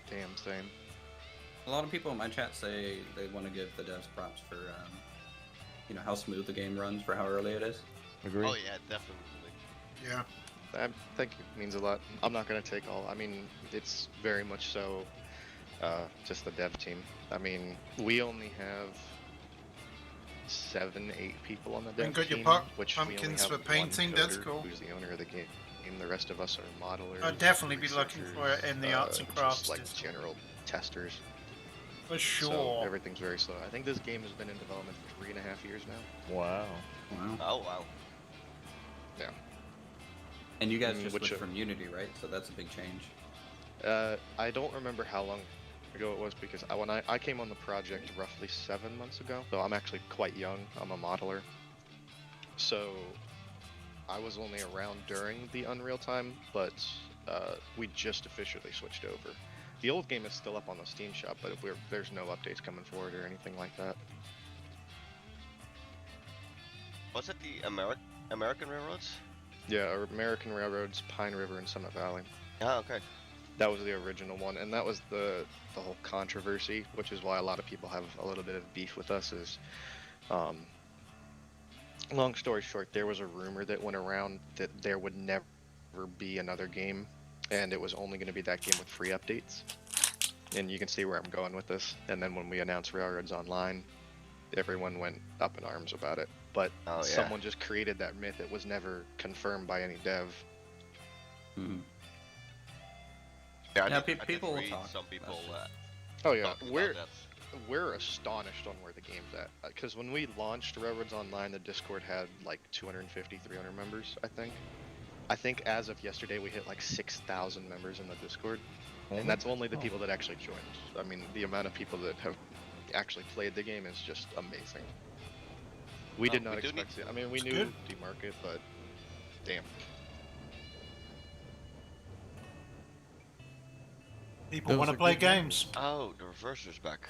Damn, same. A lot of people in my chat say they want to give the devs props for, how smooth the game runs for how early it is. Agree? Oh yeah, definitely. Yeah. I think it means a lot. I'm not gonna take all. I mean, it's very much so just the dev team. I mean, we only have 7, 8 people on the dev And got your team, which we only pumpkins have for painting, one that's coder cool. who's the owner of the game. The rest of us are modelers. I'd definitely be looking for it in the arts and crafts. Just like general testers. For sure. So everything's very slow. I think this game has been in development for 3.5 years now. Wow. Wow. Oh wow. Yeah. And you guys just Which, switched from Unity, right? So that's a big change. I don't remember how long ago it was, because when I came on the project roughly 7 months ago, so I'm actually quite young. I'm a modeler. So I was only around during the Unreal time, but we just officially switched over. The old game is still up on the Steam shop, but there's no updates coming forward or anything like that. Was it the American Railroads? Yeah, or American Railroads, Pine River, and Summit Valley. Ah, okay. That was the original one, and that was the whole controversy, which is why a lot of people have a little bit of beef with us. Is long story short, there was a rumor that went around that there would never be another game, and it was only going to be that game with free updates. And you can see where I'm going with this. And then when we announced Railroads Online, everyone went up in arms about it. But someone just created that myth. It was never confirmed by any dev. Mm-hmm. Yeah, people will talk. Some people. Oh yeah, talking about that. we're astonished on where the game's at. Because when we launched Railroads Online, the Discord had like 250, 300 members, I think. I think as of yesterday, we hit like 6,000 members in the Discord. And that's only the people that actually joined. I mean, the amount of people that have actually played the game is just amazing. We did not expect it. I mean, we knew Demarket, but damn. People want to play games. Oh, the reverser's back.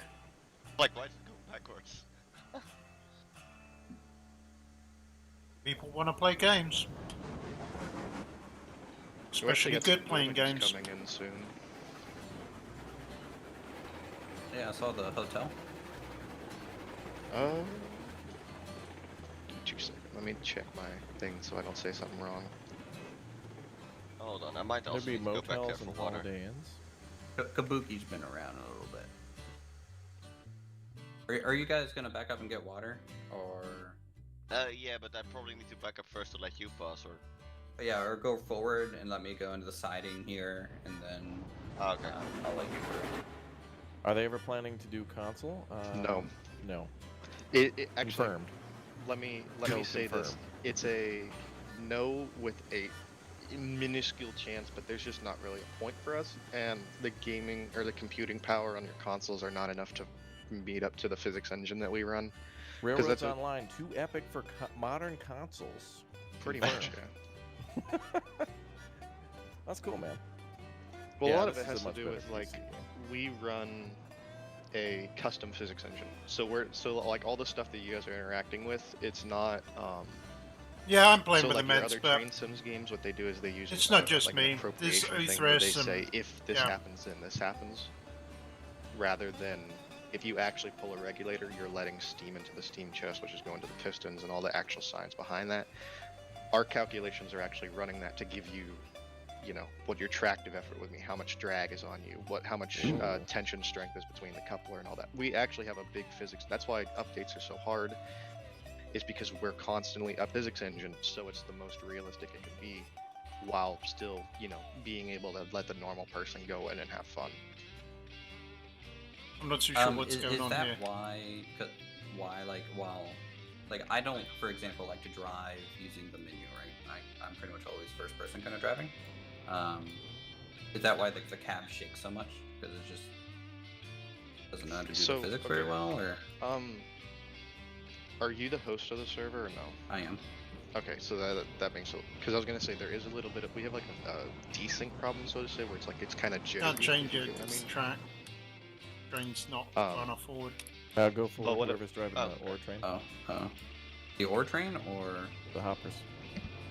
Like, why is it going backwards? People want to play games. Especially good playing games. Coming in soon. Yeah, I saw the hotel. 2 seconds. Let me check my thing so I don't say something wrong. Hold on, I might There'd also be need to go back there motels for and water. Holiday Inns. Kabuki's been around a little bit. Are you guys gonna back up and get water, or? Yeah, but I probably need to back up first to let you pass, or. Yeah, or go forward and let me go into the siding here, and then okay. I'll let you through. Are they ever planning to do console? No. No. It actually, Confirmed. Let me say this. Confirmed. It's a no with a minuscule chance, but there's just not really a point for us, and the gaming or the computing power on your consoles are not enough to meet up to the physics engine that we run. Railroads Online, too epic for modern consoles. Pretty much, yeah. That's cool, man. Well, Yeah, a lot of this it is has a much to do better with like PC game. we run a custom physics engine. So like all the stuff that you guys are interacting with, it's not Yeah, I'm playing so with like the your meds, other but train sims games, what they do is they use it's not just like me. an appropriation There's thing where they some, say if this yeah. happens then this happens, rather than if you actually pull a regulator, you're letting steam into the steam chest, which is going to the pistons and all the actual science behind that. Our calculations are actually running that to give you, you know, what your tractive effort would be, how much drag is on you, how much tension strength is between the coupler and all that. We actually have a big physics. That's why updates are so hard, is because we're constantly a physics engine, so it's the most realistic it can be, while still, you know, being able to let the normal person go in and have fun. I'm not too sure what's going is on that here. why like like I don't, for example, like to drive using the menu, right? I'm pretty much always first person kind of driving. Is that why the cab shakes so much? Because it just doesn't know how to do the physics very well, or? Are you the host of the server or no? I am. Okay, so that makes sense. Because I was gonna say there is a little bit of, we have like a desync problem, so to say, where it's like it's kind of jittery. Can't change if you it. get what I It's mean. track. Train's not far enough forward. Go forward. what Whoever's driving the ore train. The ore train or the hoppers.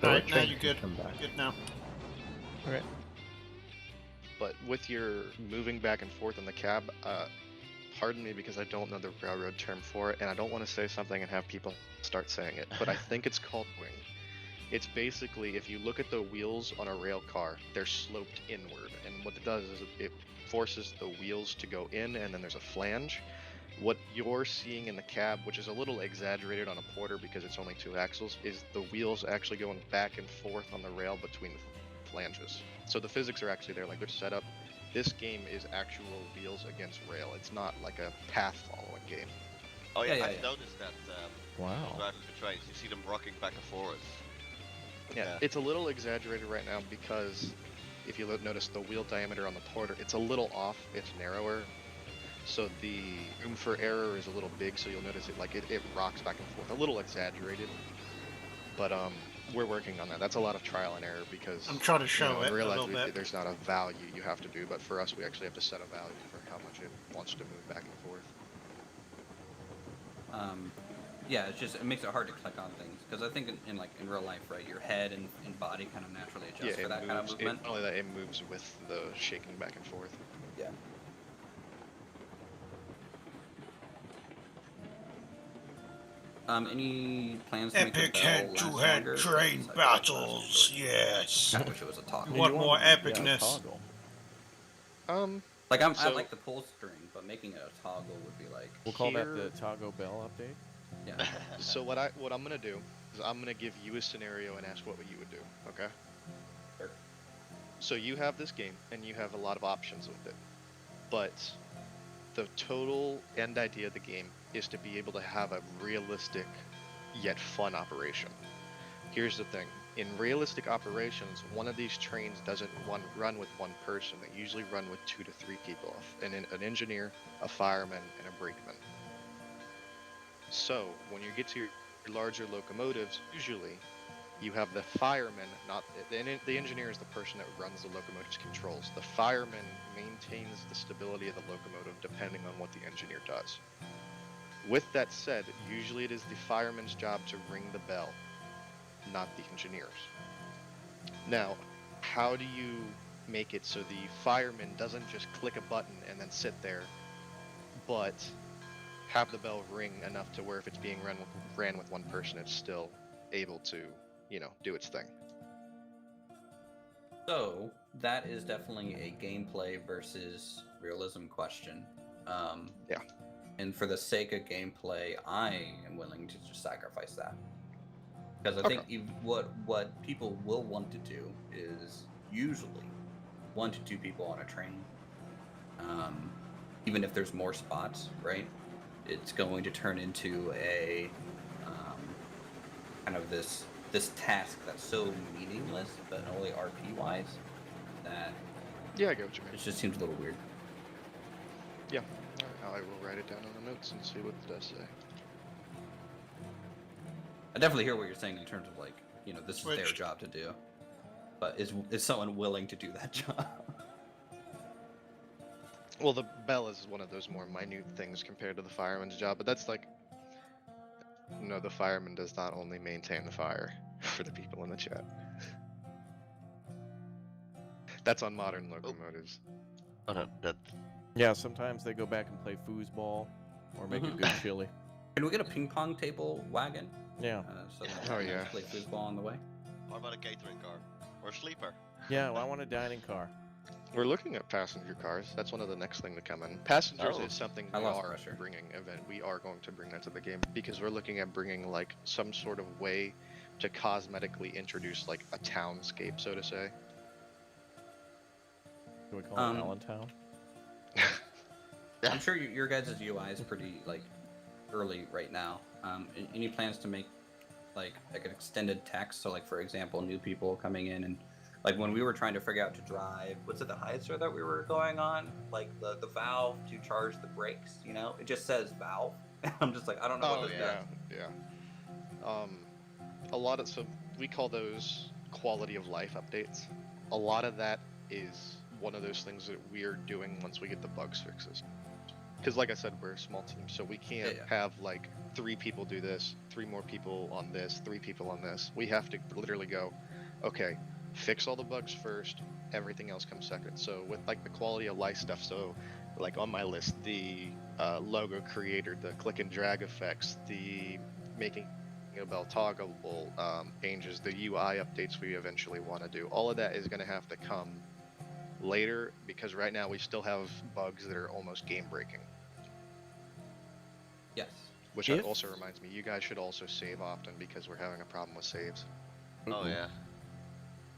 Alright, now you're good. Good now. Okay. But with your moving back and forth in the cab, pardon me because I don't know the railroad term for it, and I don't want to say something and have people start saying it, but I think it's called wing. It's basically, if you look at the wheels on a rail car, they're sloped inward, and what it does is it forces the wheels to go in, and then there's a flange. What you're seeing in the cab, which is a little exaggerated on a Porter because it's only 2 axles, is the wheels actually going back and forth on the rail between the flanges. So the physics are actually there, like they're set up. This game is actual wheels against rail. It's not like a path following game. Oh yeah, I've noticed that. Wow. Driving the trains, you see them rocking back and forth. Yeah, it's a little exaggerated right now because if you notice the wheel diameter on the Porter, it's a little off, it's narrower. So the room for error is a little big, so you'll notice it rocks back and forth. A little exaggerated. But we're working on that. That's a lot of trial and error because I'm trying to show it a realize little bit. there's not a value you have to do, but for us we actually have to set a value for how much it wants to move back and forth. Yeah, it makes it hard to click on things because I think in real life, right, your head and body kind of naturally adjust for that kind of movement. Not only that, it moves with the shaking back and forth. Yeah. Any plans to make the Epic bell head-to-head last train longer? battles, yes. I wish it was a toggle. You want more epicness. Like I so- like the pull string, but making it a toggle would be like. We'll call that the Toggle Bell update. Yeah. So what I'm gonna do is I'm gonna give you a scenario and ask what you would do. Okay. Sure. So you have this game and you have a lot of options with it, but the total end idea of the game is to be able to have a realistic yet fun operation. Here's the thing. In realistic operations, one of these trains doesn't run with one person. They usually run with 2 to 3 people, an engineer, a fireman, and a brakeman. So when you get to your larger locomotives, usually you have the fireman, not the engineer is the person that runs the locomotive's controls. The fireman maintains the stability of the locomotive depending on what the engineer does. With that said, usually it is the fireman's job to ring the bell, not the engineer's. Now, how do you make it so the fireman doesn't just click a button and then sit there, but have the bell ring enough to where if it's being ran with one person, it's still able to, do its thing? So that is definitely a gameplay versus realism question. Yeah. And for the sake of gameplay, I am willing to just sacrifice that. Because I think what people will want to do is usually 1 to 2 people on a train. Even if there's more spots, right? It's going to turn into a kind of this task that's so meaningless, but only RP wise, that Yeah, I get what you mean. it just seems a little weird. Yeah. All right, I will write it down on the notes and see what it does say. I definitely hear what you're saying in terms of like, this is their Switched. job to do. But is someone willing to do that job? Well, the bell is one of those more minute things compared to the fireman's job, but that's like, no, the fireman does not only maintain the fire for the people in the chat. That's on modern locomotives. Oh no, that. Yeah, sometimes they go back and play foosball or make a good chili. Can we get a ping pong table wagon? Yeah. So that Oh, we can yeah. play foosball on the way. What about a catering car or a sleeper? Yeah, well, I want a dining car. We're looking at passenger cars. That's one of the next thing to come in. Passengers Oh. is something I we lost are pressure. bringing. We are going to bring that to the game because we're looking at bringing like some sort of way to cosmetically introduce like a townscape, so to say. Do we call it Allentown? I'm sure your guys' UI is pretty like early right now. Any plans to make like an extended text? So like for example, new people coming in and like when we were trying to figure out to drive, what's it, the Heiser that we were going on? Like the valve to charge the brakes, you know? It just says valve. I'm just like, I don't know what this does. Yeah. A lot of, so we call those quality of life updates. A lot of that is one of those things that we're doing once we get the bugs fixes. Because like I said, we're a small team, so we can't have like 3 people do this, 3 more people on this, 3 people on this. We have to literally go, okay, fix all the bugs first, everything else comes second. So with like the quality of life stuff, so like on my list, the logo creator, the click and drag effects, the making a bell toggleable changes, the UI updates we eventually want to do, all of that is going to have to come later because right now we still have bugs that are almost game breaking. Yes. Which also reminds me, you guys should also save often because we're having a problem with saves. Oh yeah.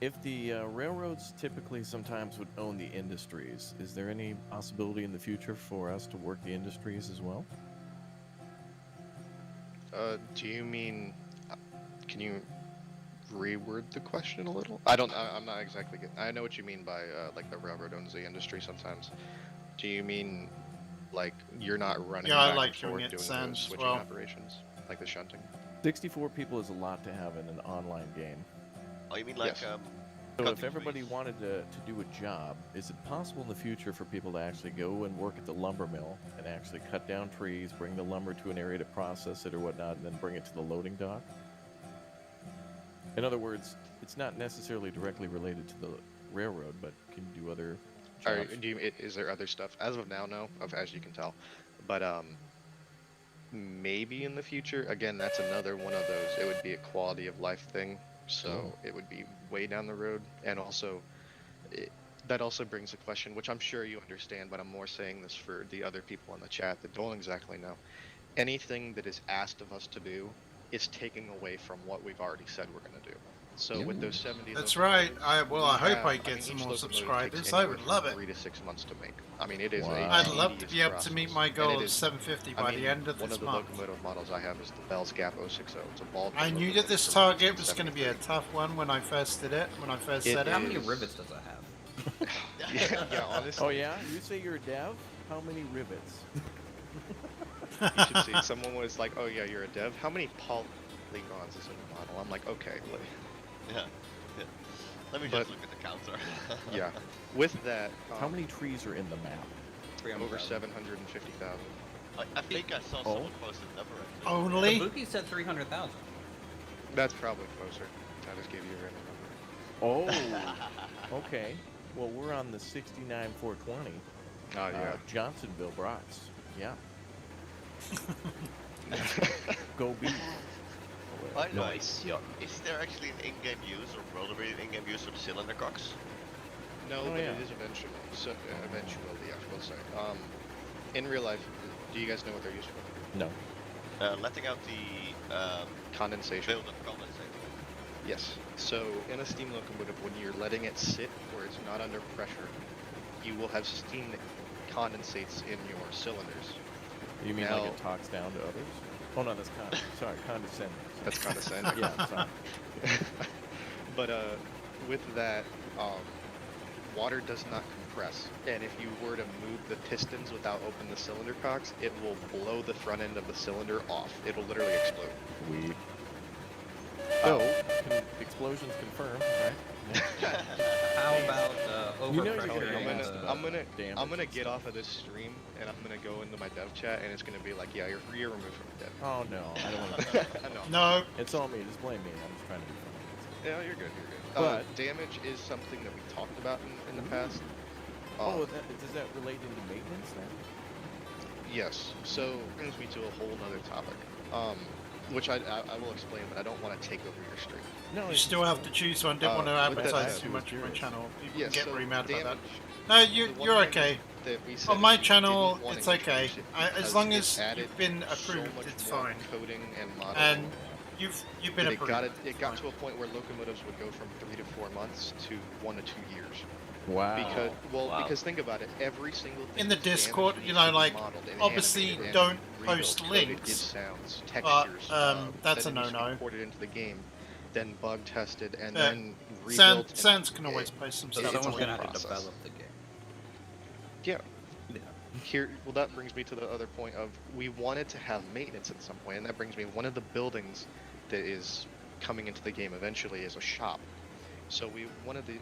If the railroads typically sometimes would own the industries, is there any possibility in the future for us to work the industries as well? Do you mean, can you reword the question a little? I'm not exactly getting, I know what you mean by like the railroad owns the industry sometimes. Do you mean like you're not running Yeah, I back like and forth doing it doing sans those as switching well. operations, like the shunting? 64 people is a lot to have in an online game. Oh, you mean like Yes. So cutting if everybody trees? wanted to do a job, is it possible in the future for people to actually go and work at the lumber mill and actually cut down trees, bring the lumber to an area to process it or whatnot, and then bring it to the loading dock? In other words, it's not necessarily directly related to the railroad, but can you do other jobs? Is there other stuff? As of now, no, as you can tell. But maybe in the future, again, that's another one of those, it would be a quality of life thing. So it would be way down the road. And also, that also brings a question, which I'm sure you understand, but I'm more saying this for the other people in the chat that don't exactly know. Anything that is asked of us to do is taking away from what we've already said we're going to do. So with those 70 That's right. I hope I each get some more locomotive takes subscribers. I anywhere would from love it. 3 to 6 months to make. I mean, it is Wow. a I'd love to tedious be able to meet process. my And goal it of is- 750 I by mean, the end of one this of the month. locomotive models I have is the Bell's Gap 060. It's a ball. I knew that this target was going to be a tough one when I first did it, when I first It set it. How many rivets does it have? yeah, honestly. Oh yeah? You say you're a dev? How many rivets? You should see. Someone was like, "Oh yeah, you're a dev. How many polygons is in the model?" I'm like, "Okay." Yeah. Let me But- just look at the counter. Yeah. With that, How many trees are in the map? over 750,000. I think I saw someone post a number. Actually. Only? Kabuki said 300,000. That's probably closer. I just gave you a random number. Oh, okay. Well, we're on the 69 420. Oh yeah. Johnsonville brats. Yeah. Go beat. I know. Nice. Yeah. Is there actually an in-game use or will there be an in-game use for the cylinder cocks? No, Oh, but yeah. it is eventually. So eventually, yeah, we'll say. In real life, do you guys know what they're used for? No. Letting out the Condensation. build-up condensate. Yes. So in a steam locomotive, when you're letting it sit where it's not under pressure, you will have steam that condensates in your cylinders. You mean Now- like it talks down to others? Oh no, that's condescending. That's condescending. Yeah, sorry. But with that, water does not compress, and if you were to move the pistons without opening the cylinder cocks, it will blow the front end of the cylinder off. It'll literally explode. Sweet. So, explosions confirmed, right? How about You know you're overpressure? gonna I'm get gonna, asked I'm about gonna, damage I'm gonna and get stuff. off of this stream and I'm gonna go into my dev chat and it's gonna be like, yeah, you're removed from the dev. Oh no, I don't want to. No. No. It's all me. Just blame me. I'm just trying to be funny. Yeah, you're good. You're good. But- Damage is something that we talked about in the past. Oh, does that relate into maintenance then? Yes. So brings me to a whole nother topic, which I will explain, but I don't want to take over your stream. No, You still have to choose one. Didn't want to with that advertise said- too much on my channel. People Yeah, get so very mad about that. damage, No, the one you're thing okay. that we said On is my we channel, didn't wanna it's okay. introduce it As because long it as added you've been so approved, much it's more fine. coding and modeling. And you've been that approved. it got to a point where locomotives would go from 3 to 4 months to 1 to 2 years. Wow. Because think about it, every single thing In the that's damaged Discord, needs you to know, be like, modeled and obviously animated and don't rebuilt, post coded, links, give sounds, but, textures. that's then a it needs to be no-no. ported into the game, then bug tested, and Yeah. then rebuilt. Sans can always post some So stuff. someone's a gonna whole have to process. develop the game. Yeah. Yeah. Well, that brings me to the other point of we wanted to have maintenance at some point, and that brings me one of the buildings that is coming into the game eventually is a shop. So we want to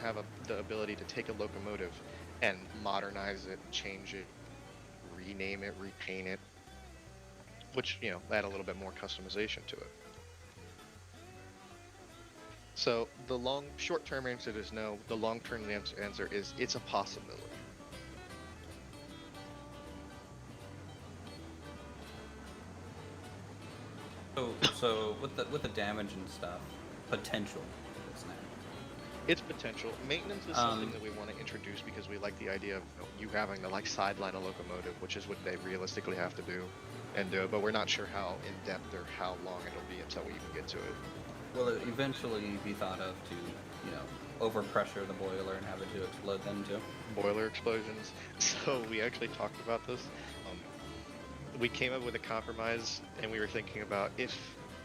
have the ability to take a locomotive and modernize it, change it, rename it, repaint it, which, you know, add a little bit more customization to it. So the short-term answer is no. The long-term answer is it's a possibility. So with the damage and stuff, potential. It's not. It's potential. Maintenance is something that we want to introduce because we like the idea of you having to like sideline a locomotive, which is what they realistically have to do and do it, but we're not sure how in depth or how long it'll be until we even get to it. Will it eventually be thought of to, you know, overpressure the boiler and have it to explode then too? Boiler explosions. So we actually talked about this. We came up with a compromise, and we were thinking about if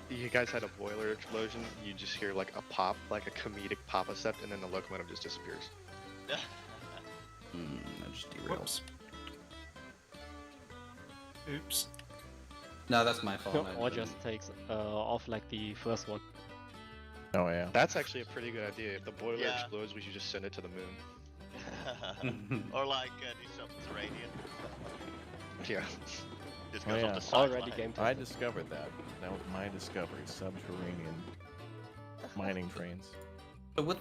you guys had a boiler explosion, you just hear like a pop, like a comedic pop-a-cept, and then the locomotive just disappears. That just derailed. Whoops. Oops. No, that's my fault. Or just takes off like the first one. Oh yeah. That's actually a pretty good idea. If the boiler Yeah. explodes, we should just send it to the moon. Or like the subterranean. Yeah. Just Oh, goes yeah. off the Already sideline. game I tested. discovered that. That was my discovery. Subterranean mining trains. So with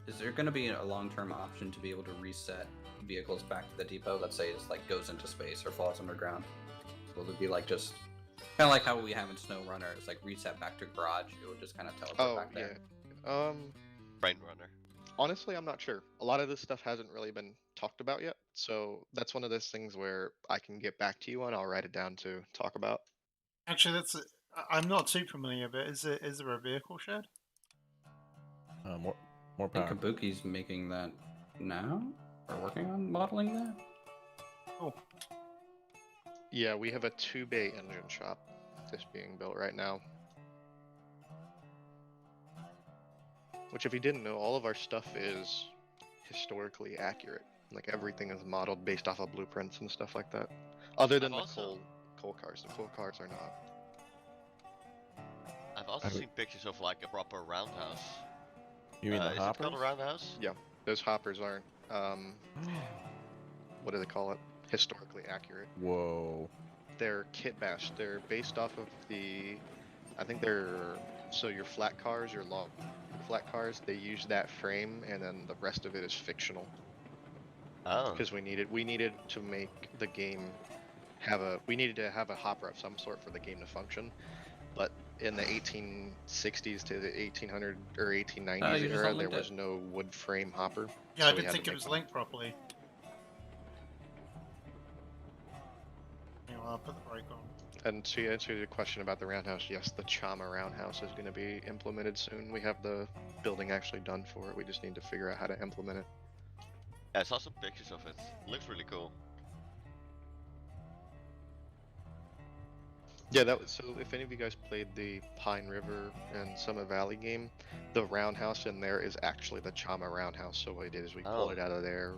is there going to be a long-term option to be able to reset vehicles back to the depot? Let's say it's like goes into space or falls underground. Will it be like just kind of like how we have in SnowRunner? It's like reset back to garage. It would just kind of teleport back there. Brain runner. Honestly, I'm not sure. A lot of this stuff hasn't really been talked about yet, so that's one of those things where I can get back to you on. I'll write it down to talk about. Actually, I'm not too familiar, but is there a vehicle shed? More I think power. Kabuki's making that now, or working on modeling that. Oh, Yeah, we have a 2-bay engine shop that's being built right now. Which, if you didn't know, all of our stuff is historically accurate. Like, everything is modeled based off of blueprints and stuff like that. Other than I've the also- coal cars. The coal cars are not. I've also seen pictures of like a proper roundhouse. You mean the Is it hoppers? called a roundhouse? Yeah, those hoppers aren't, what do they call it? Historically accurate. Whoa. They're kit bashed. They're based off of I think they're, so your flat cars, your long flat cars, they use that frame and then the rest of it is fictional. Oh. Because we needed to make the game we needed to have a hopper of some sort for the game to function. But in the 1860s to the 1800 or 1890s you just era, there unlinked it. was no wood frame hopper. yeah, so I we didn't had to think it make was one. linked properly. Anyway, I'll put the brake on. And to answer your question about the roundhouse, yes, the Chama roundhouse is going to be implemented soon. We have the building actually done for it. We just need to figure out how to implement it. Yeah, I saw some pictures of it. Looks really cool. Yeah, that was, so if any of you guys played the Pine River and Summit Valley game, the roundhouse in there is actually the Chama roundhouse. So what we did is we pulled it out of there,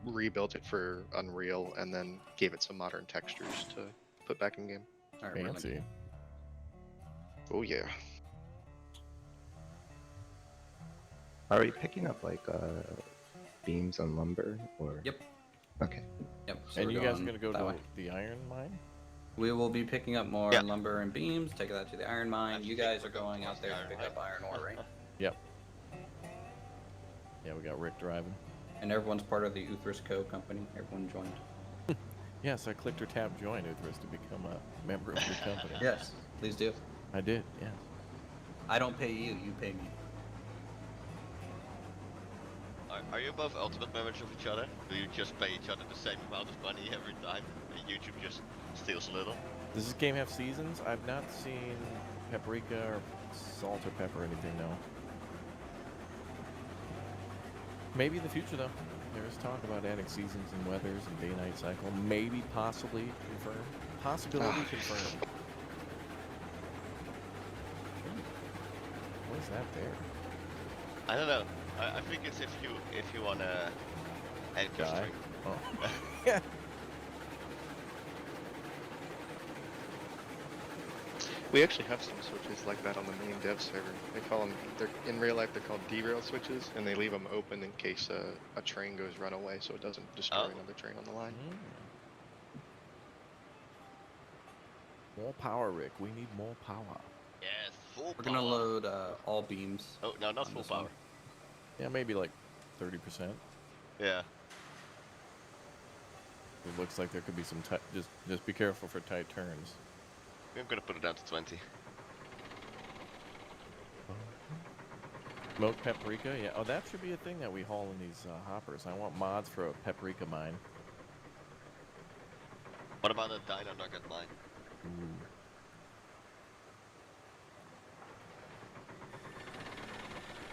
rebuilt it for Unreal, and then gave it some modern textures to put back in game. All right, Fancy. Oh yeah. Are we picking up like beams and lumber or? Yep. Okay. Yep. So And we're you guys are going gonna go that to way. the iron mine? We will be picking up more Yeah. lumber and beams, taking that to the iron mine. I You think guys we're are going towards out there the to iron pick mine. up iron ore, right? Yep. Yeah, we got Rick driving. And everyone's part of the Uthris Co. company. Everyone joined. Yes, I clicked or tapped join Uthris to become a member of your company. Yes, please do. I did, yes. I don't pay you, you pay me. Are you both ultimate members of each other? Do you just pay each other the same amount of money every time, and YouTube just steals a little? Does this game have seasons? I've not seen paprika or salt or pepper or anything, no. Maybe in the future, though. There is talk about adding seasons and weathers and day-night cycle. Maybe, possibly confirmed. Possibility confirmed. What is that there? I don't know. I think it's if you wanna add Guy? string. Oh. Yeah. We actually have some switches like that on the main dev server. They call them, in real life they're called derail switches, and they leave them open in case a train goes runaway so it doesn't destroy another train on the line. More power, Rick. We need more power. Yes, full We're power. gonna load all beams. Oh, no, not on full this one. power. Yeah, maybe like 30%. Yeah. It looks like there could be some tight. Just be careful for tight turns. I'm gonna put it down to 20. Smoked paprika, yeah. Oh, that should be a thing that we haul in these hoppers. I want mods for a paprika mine. What about a dino nugget mine? Ooh.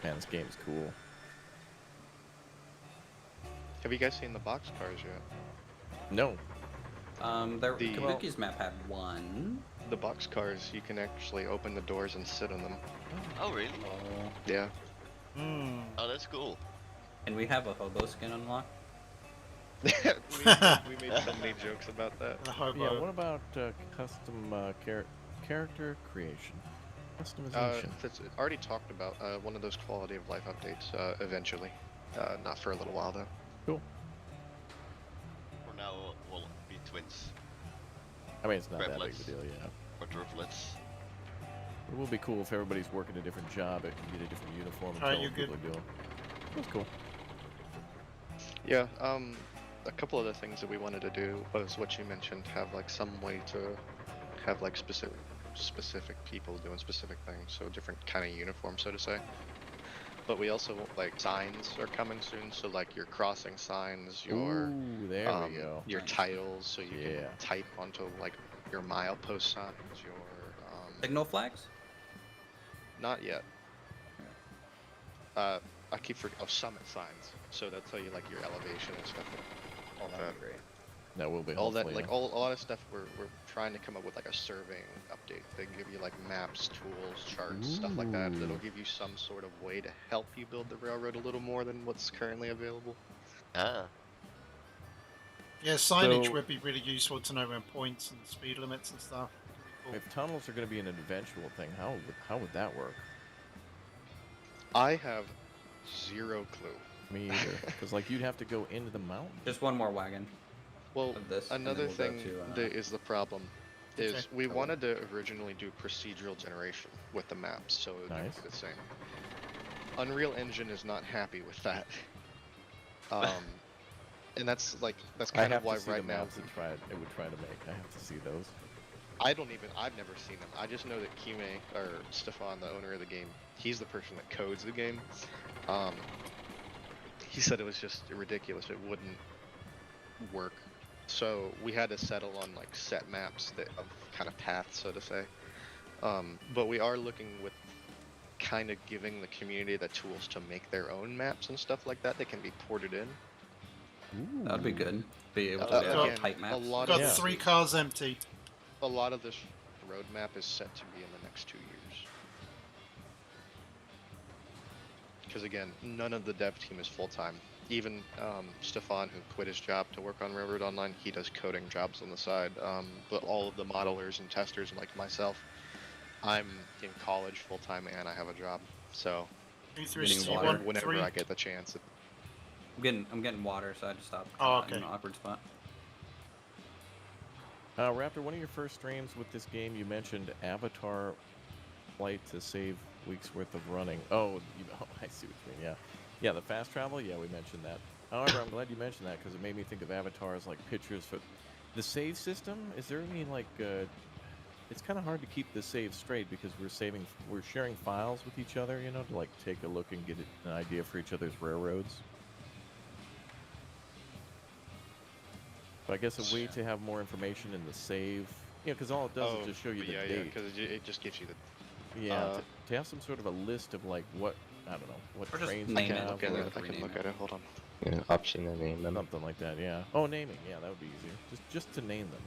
Man, this game's cool. Have you guys seen the box cars yet? No. The The- Kabuki's map had one. The box cars, you can actually open the doors and sit on them. Oh, really? Yeah. Oh, that's cool. And we have a hobo skin unlocked. we made so many jokes about that. Yeah, what about custom character creation? Customization. It's already talked about one of those quality of life updates eventually. Not for a little while though. Cool. For now, we'll be twins. I mean, it's not that big Triplets. of a deal, yeah. Or triplets. It will be cool if everybody's working a different job. It can get a different uniform and Alright, tell you what good? people are doing. That's cool. Yeah. A couple other things that we wanted to do was what you mentioned. Have like some way to have like specific people doing specific things. So different kind of uniform, so to say. But we also like signs are coming soon. So like your crossing signs, your Ooh, there we go. your titles, so you Yeah. can type onto like your milepost signs, your Signal flags? not yet. I keep forgetting. Oh, summit signs. So they'll tell you like your elevation and stuff. All That'd that. be great. That will be All that, hopefully, like yeah. all a lot of stuff. We're trying to come up with like a surveying update. They give you like maps, tools, charts, stuff like that. That'll give you some sort of way to help you build the railroad a little more than what's currently available. Ah. Yeah, signage So- would be really useful to know when points and speed limits and stuff. Cool. If tunnels are going to be an eventual thing, how would that work? I have zero clue. Me either. Because like you'd have to go into the mountain. Just one more wagon. Well, Of this, and then another we'll go thing to, that is the problem is Okay. we wanted to originally do procedural generation with the maps, so it would Nice. be the same. Unreal Engine is not happy with that. And that's I kind have of why to see right the now maps it would try to make. I have to see those. I've never seen them. I just know that Kime, or Stefan, the owner of the game, he's the person that codes the game. He said it was just ridiculous. It wouldn't work. So we had to settle on like set maps that of kind of paths, so to say. But we are looking with kind of giving the community the tools to make their own maps and stuff like that that can be ported in. That'd be good. Be able to Again, have type maps. a lot Got of 3 cars empty. a lot of this roadmap is set to be in the next 2 years. Because again, none of the dev team is full time. Even Stefan, who quit his job to work on Railroad Online, he does coding jobs on the side. But all of the modelers and testers, like myself, I'm in college full time and I have a job. So Etherus, Getting do you water. want Whenever 3? I get the chance. I'm getting water, so I just stopped Oh, in okay. an awkward spot. Raptor, one of your first streams with this game, you mentioned Avatar flight to save weeks worth of running. Oh, I see what you mean. Yeah, yeah, the fast travel. Yeah, we mentioned that. However, I'm glad you mentioned that because it made me think of Avatar as like pictures for the save system. Is there any like? It's kind of hard to keep the save straight because we're sharing files with each other. You know, to like take a look and get an idea for each other's railroads. But I guess a way to have more information in the save, because all it does is just show you the yeah, date. because it just gives you the. Yeah, to have some sort of a list of like what, I don't know, what Or just trains name you it. have, Look at or it. I can look at it. Hold on. Yeah, option to name them. something like that. Yeah. Oh, naming. Yeah, that would be easier. Just to name them.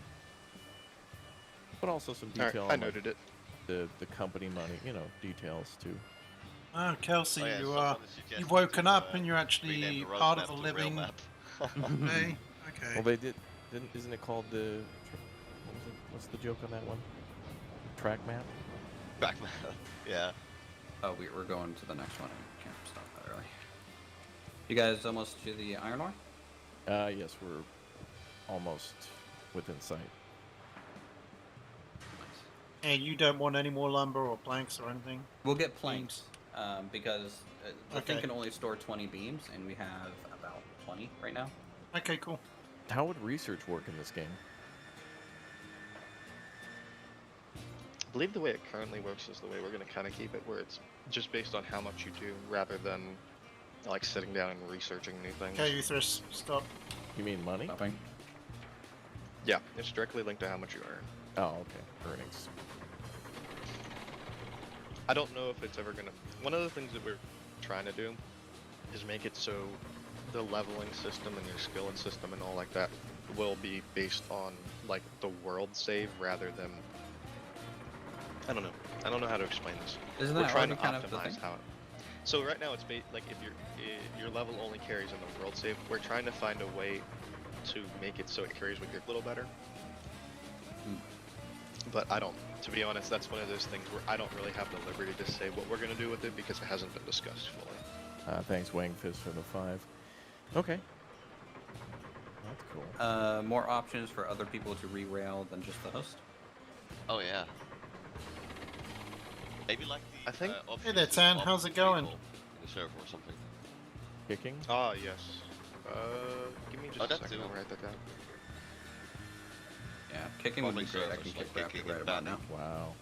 But also some detail. Alright, I on, like, noted it. the company money, details too. Oh, Kelsey, Oh, yeah, you've suggested woken to, up and you're rename actually the road part map of the to rail living. map. Okay. Okay. Well, they isn't it called the? What was it? What's the joke on that one? Track map. Track map. Yeah. Oh, we're going to the next one. I can't stop that early. You guys almost to the iron ore? Yes, we're almost within sight. And you don't want any more lumber or planks or anything? We'll get planks because the thing Okay. can only store 20 beams, and we have about 20 right now. Okay, cool. How would research work in this game? I believe the way it currently works is the way we're going to kind of keep it, where it's just based on how much you do, rather than like sitting down and researching new things. Okay, Euthris, stop. You mean money? Stopping. Yeah, it's directly linked to how much you earn. Oh, okay. Earnings. I don't know if it's ever gonna. One of the things that we're trying to do is make it so the leveling system and your skilling system and all like that will be based on like the world save rather than. I don't know. I don't know how to explain this. Isn't We're that trying to already kind of the optimize thing? how. So right now it's like if your level only carries in the world save. We're trying to find a way to make it so it carries with your a little better. But I don't. To be honest, that's one of those things where I don't really have the liberty to say what we're gonna do with it because it hasn't been discussed fully. Thanks, Wangfist, for the 5. Okay. That's cool. More options for other people to re-rail than just the host. Oh yeah. Maybe like the. I think- Hey there, Tan, how's it going? In the server or something. Kicking? Ah, yes. Give me just Oh, a that second. too. I'll write that down. Yeah, kicking would be Public great. I servers, can like kick Raptor kicking right and about now. banning. Wow.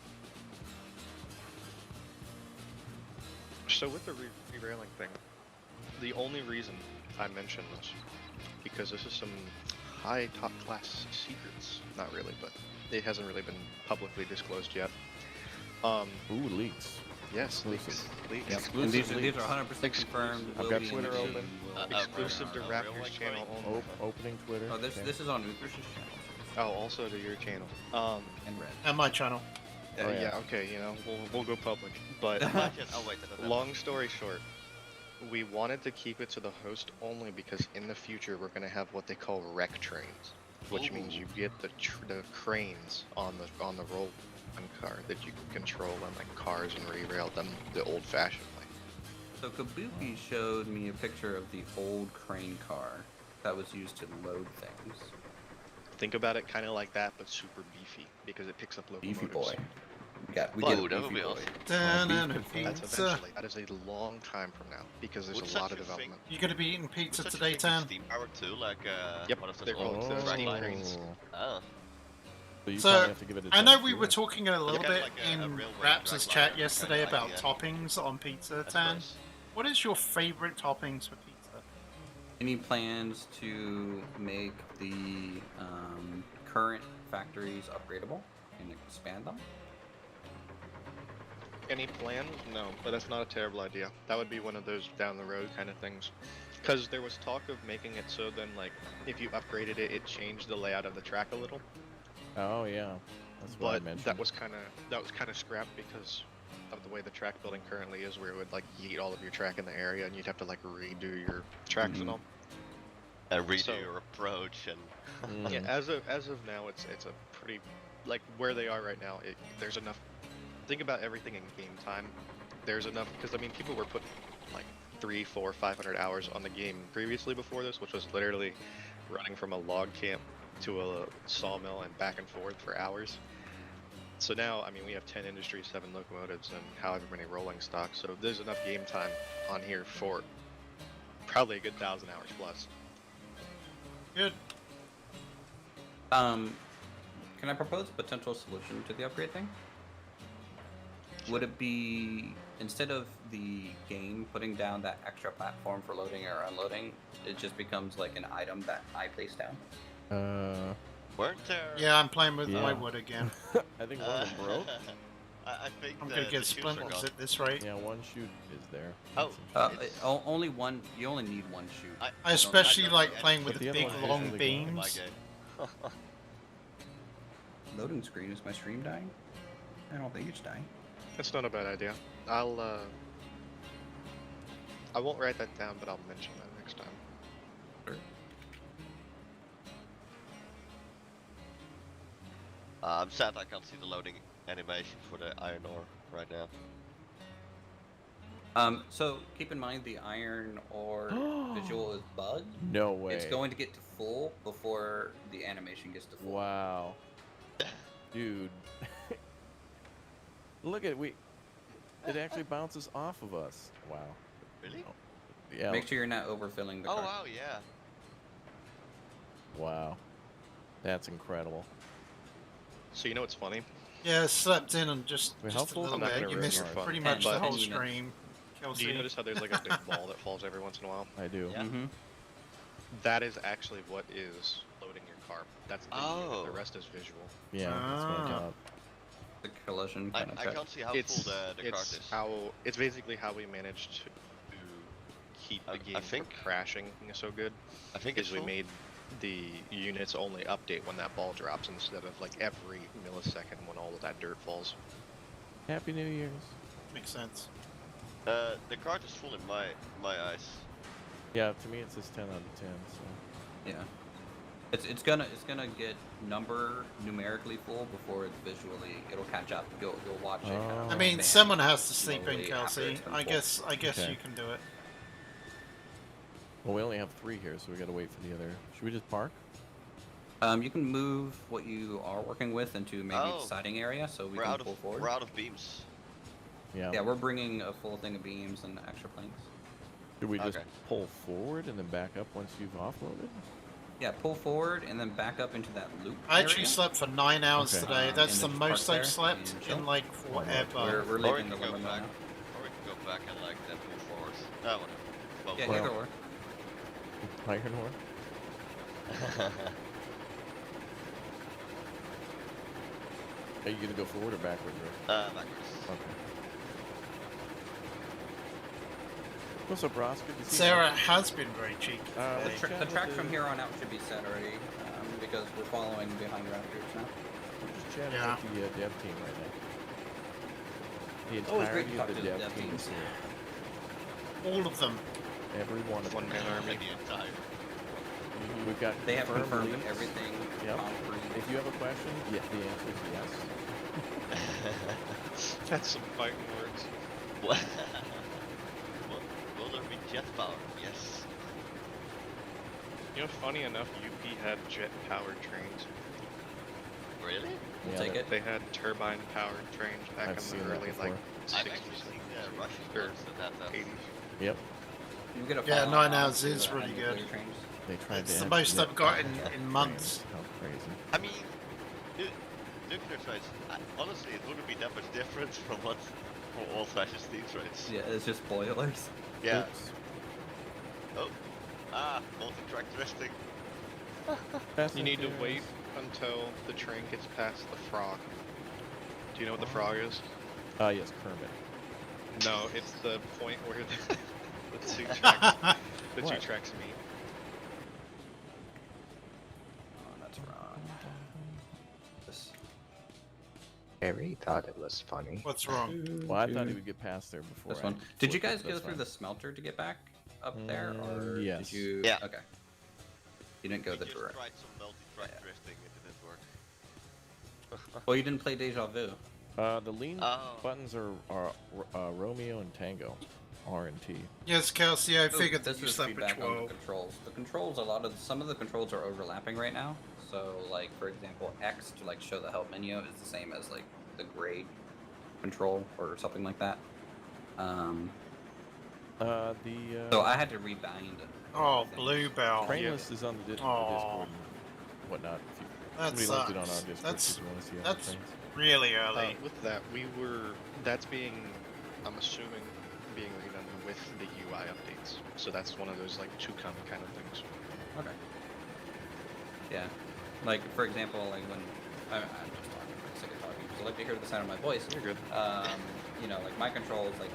So with the re-railing thing, the only reason I mention this because this is some high top class secrets. Not really, but it hasn't really been publicly disclosed yet. Ooh, leaks. Yes, leaks. Leaks. Yep. And these are 100% confirmed. I've will got be in Twitter the game, open. will- Exclusive to Real Raptor's like channel only. Opening Twitter. Oh, this Okay. this is on Uther's channel. Oh, also to your channel. And red. And my channel. Oh, yeah. Yeah, okay, you know, we'll go public. But Imagine, oh wait, long story short, we wanted to keep it to the host only because in the future we're going to have what they call wreck trains, which means you get the cranes on the roll car that you can control and like cars and re-rail them the old-fashioned way. So Kabuki showed me a picture of the old crane car that was used to load things. Think about it kind of like that, but super beefy because it picks up locomotives. Beefy boy. We get Ooh, a that would beefy be boy. awesome. Dun-dun-dun, That's pizza. eventually. That is a long time from now because there's Would a lot such of a thing- development. You gonna be eating pizza Such a today, thing Tan? with steam powered too, like Yep, one of those they're called old steam track cranes. lines. Oh. So you So, probably have to give it a I know time we too, were right? talking a little kind of bit like a in railway Raps' drag chat line yesterday kind of about idea. toppings on pizza, That's Tan. nice. What is your favorite toppings for pizza? Any plans to make the current factories upgradable and expand them? Any plans? No, but that's not a terrible idea. That would be one of those down the road kind of things. Because there was talk of making it so then, like, if you upgraded it, it changed the layout of the track a little. Oh yeah, that's what I But mentioned. that was kind of scrapped because of the way the track building currently is, where it would like yeet all of your track in the area, and you'd have to like redo your tracks and all. And redo So- your approach and Yeah, as of now, it's a pretty like where they are right now. There's enough. Think about everything in game time. There's enough because I mean people were putting like 300, 400, 500 hours on the game previously before this, which was literally running from a log camp to a sawmill and back and forth for hours. So now, I mean, we have 10 industry, 7 locomotives, and however many rolling stock. So there's enough game time on here for probably a good 1,000 hours plus. Good. Can I propose a potential solution to the upgrade thing? Would it be, instead of the game putting down that extra platform for loading or unloading, it just becomes like an item that I place down? Weren't there? Yeah, I'm playing with my wood again. I think one of them broke. I think I'm gonna get splinters at this rate. Yeah, one chute is there. Only one. You only need one chute. I especially like playing with But the the big other one long usually goes in my beams. game. Loading screen, is my stream dying? I don't think it's dying. That's not a bad idea. I won't write that down, but I'll mention that next time. Sure. I'm sad I can't see the loading animation for the iron ore right now. So keep in mind the iron ore visual is bugged. No way. It's going to get to full before the animation gets to full. Wow. Dude. Look at it actually bounces off of us. Wow. Really? Oh, yeah. Make sure you're not overfilling the Oh car. wow, yeah. Wow. That's incredible. So you know what's funny? Yeah, slept in and just Wait, how a full is little I'm not bit. gonna You ruin missed your fun, pretty much the but- whole 10 units. stream. Do you Kelsey. notice how there's like a big ball that falls every once in a while? I do. Yeah. Mm-hmm. That is actually what is loading your car. That's the unit. Oh. The rest is visual. Yeah, that's what I thought. The collision I kind of check. can't see how It's full the cart is. it's basically how we managed to keep the I game think- from crashing so good. I think it's Is we full. made the units only update when that ball drops instead of like every millisecond when all of that dirt falls. Happy New Year's. Makes sense. The cart is full in my eyes. Yeah, to me it says 10 out of 10. So. Yeah. It's gonna get numerically full before it's visually it'll catch up. You'll watch it. Kind of I mean, expand someone has to sleep in, slowly after Kelsey. it's been I full. guess Okay. you can do it. Well, we only have 3 here, so we gotta wait for the other. Should we just park? You can move what you are working with into maybe Oh. the siding area, so we We're can out pull of forward. we're out of beams. Yeah. Yeah, we're bringing a full thing of beams and extra planks. Should we just Okay. pull forward and then back up once you've offloaded? Yeah, pull forward and then back up into that loop. I actually area. slept for 9 hours Okay. today. That's And the then most park there I've slept and chill. in like We're, forever. we're Or we leaving the can go limbo back. now. Or we can go back and like then pull forward. Whatever. Well, Yeah, Well- either or. Iron ore? Are you gonna go forward or backward, Rick? backwards. Okay. What's up, Ross? Good to see Sarah has been very cheeky. you. The, today. the track from here on out should be set already, because we're following behind Raptors now. We're just chatting Yeah. with the dev team right now. The Always great entirety to of talk the to the dev dev team teams. is here. All of them. Every one of them. One-man army. The entire. We've got They have confirmed leads. everything. Yep. concrete. If you have a question, yeah, the answer is yes. That's some fighting words. What? Will there be jet power? Yes. You know, funny enough, UP had jet-powered trains. Really? We'll Yeah, take that- it. They had turbine-powered trains back I've in seen the that early before. like I've 60s, actually seen or Russian or ones that have that. 80s. Yep. You get a Yeah, follow 9 on hours to, is really nuclear good. trains. They tried It's to the add most jet I've got trains. in months. How crazy. I mean, nuclear trains. Honestly, it wouldn't be that much different from what from old-fashioned steam trains. Yeah, it's just boilers. Yeah. Oops. Oh. Multi-track drifting. Fast You and need to Furious. wait until the train gets past the frog. Do you know what the frog is? Yes, Kermit. No, it's the point where the two tracks, the two What? tracks meet. Oh, that's wrong. This. Harry thought it was funny. What's wrong? Well, I thought he would get past there before. This I one. Did you flipped guys it, go that's through fine. the smelter to get back up there, or yes. did you? Yeah. Okay. You didn't go We the just direct. tried some multi-track Yeah. drifting. It didn't work. Well, you didn't play Deja Vu. The lean Oh. buttons are Romeo and Tango. R and T. Yes, Kelsey, I Ooh, figured that this you is slept at feedback on 12. the controls. The controls, some of the controls are overlapping right now. So, like for example, X to like show the help menu is the same as like the grade control or something like that. So I had to rebind. Oh, Bluebell. Trainless is on the Discord and whatnot. That Somebody linked it on our sucks. Discord if you want to see how it That's trains. really early. With that, that's being, I'm assuming, being redone with the UI updates. So that's one of those like to come kind of things. Okay. Yeah. Like for example, like when I'm just talking, I'm sick of talking. So I like to hear the sound of my voice. You're good. You know, like my controls, like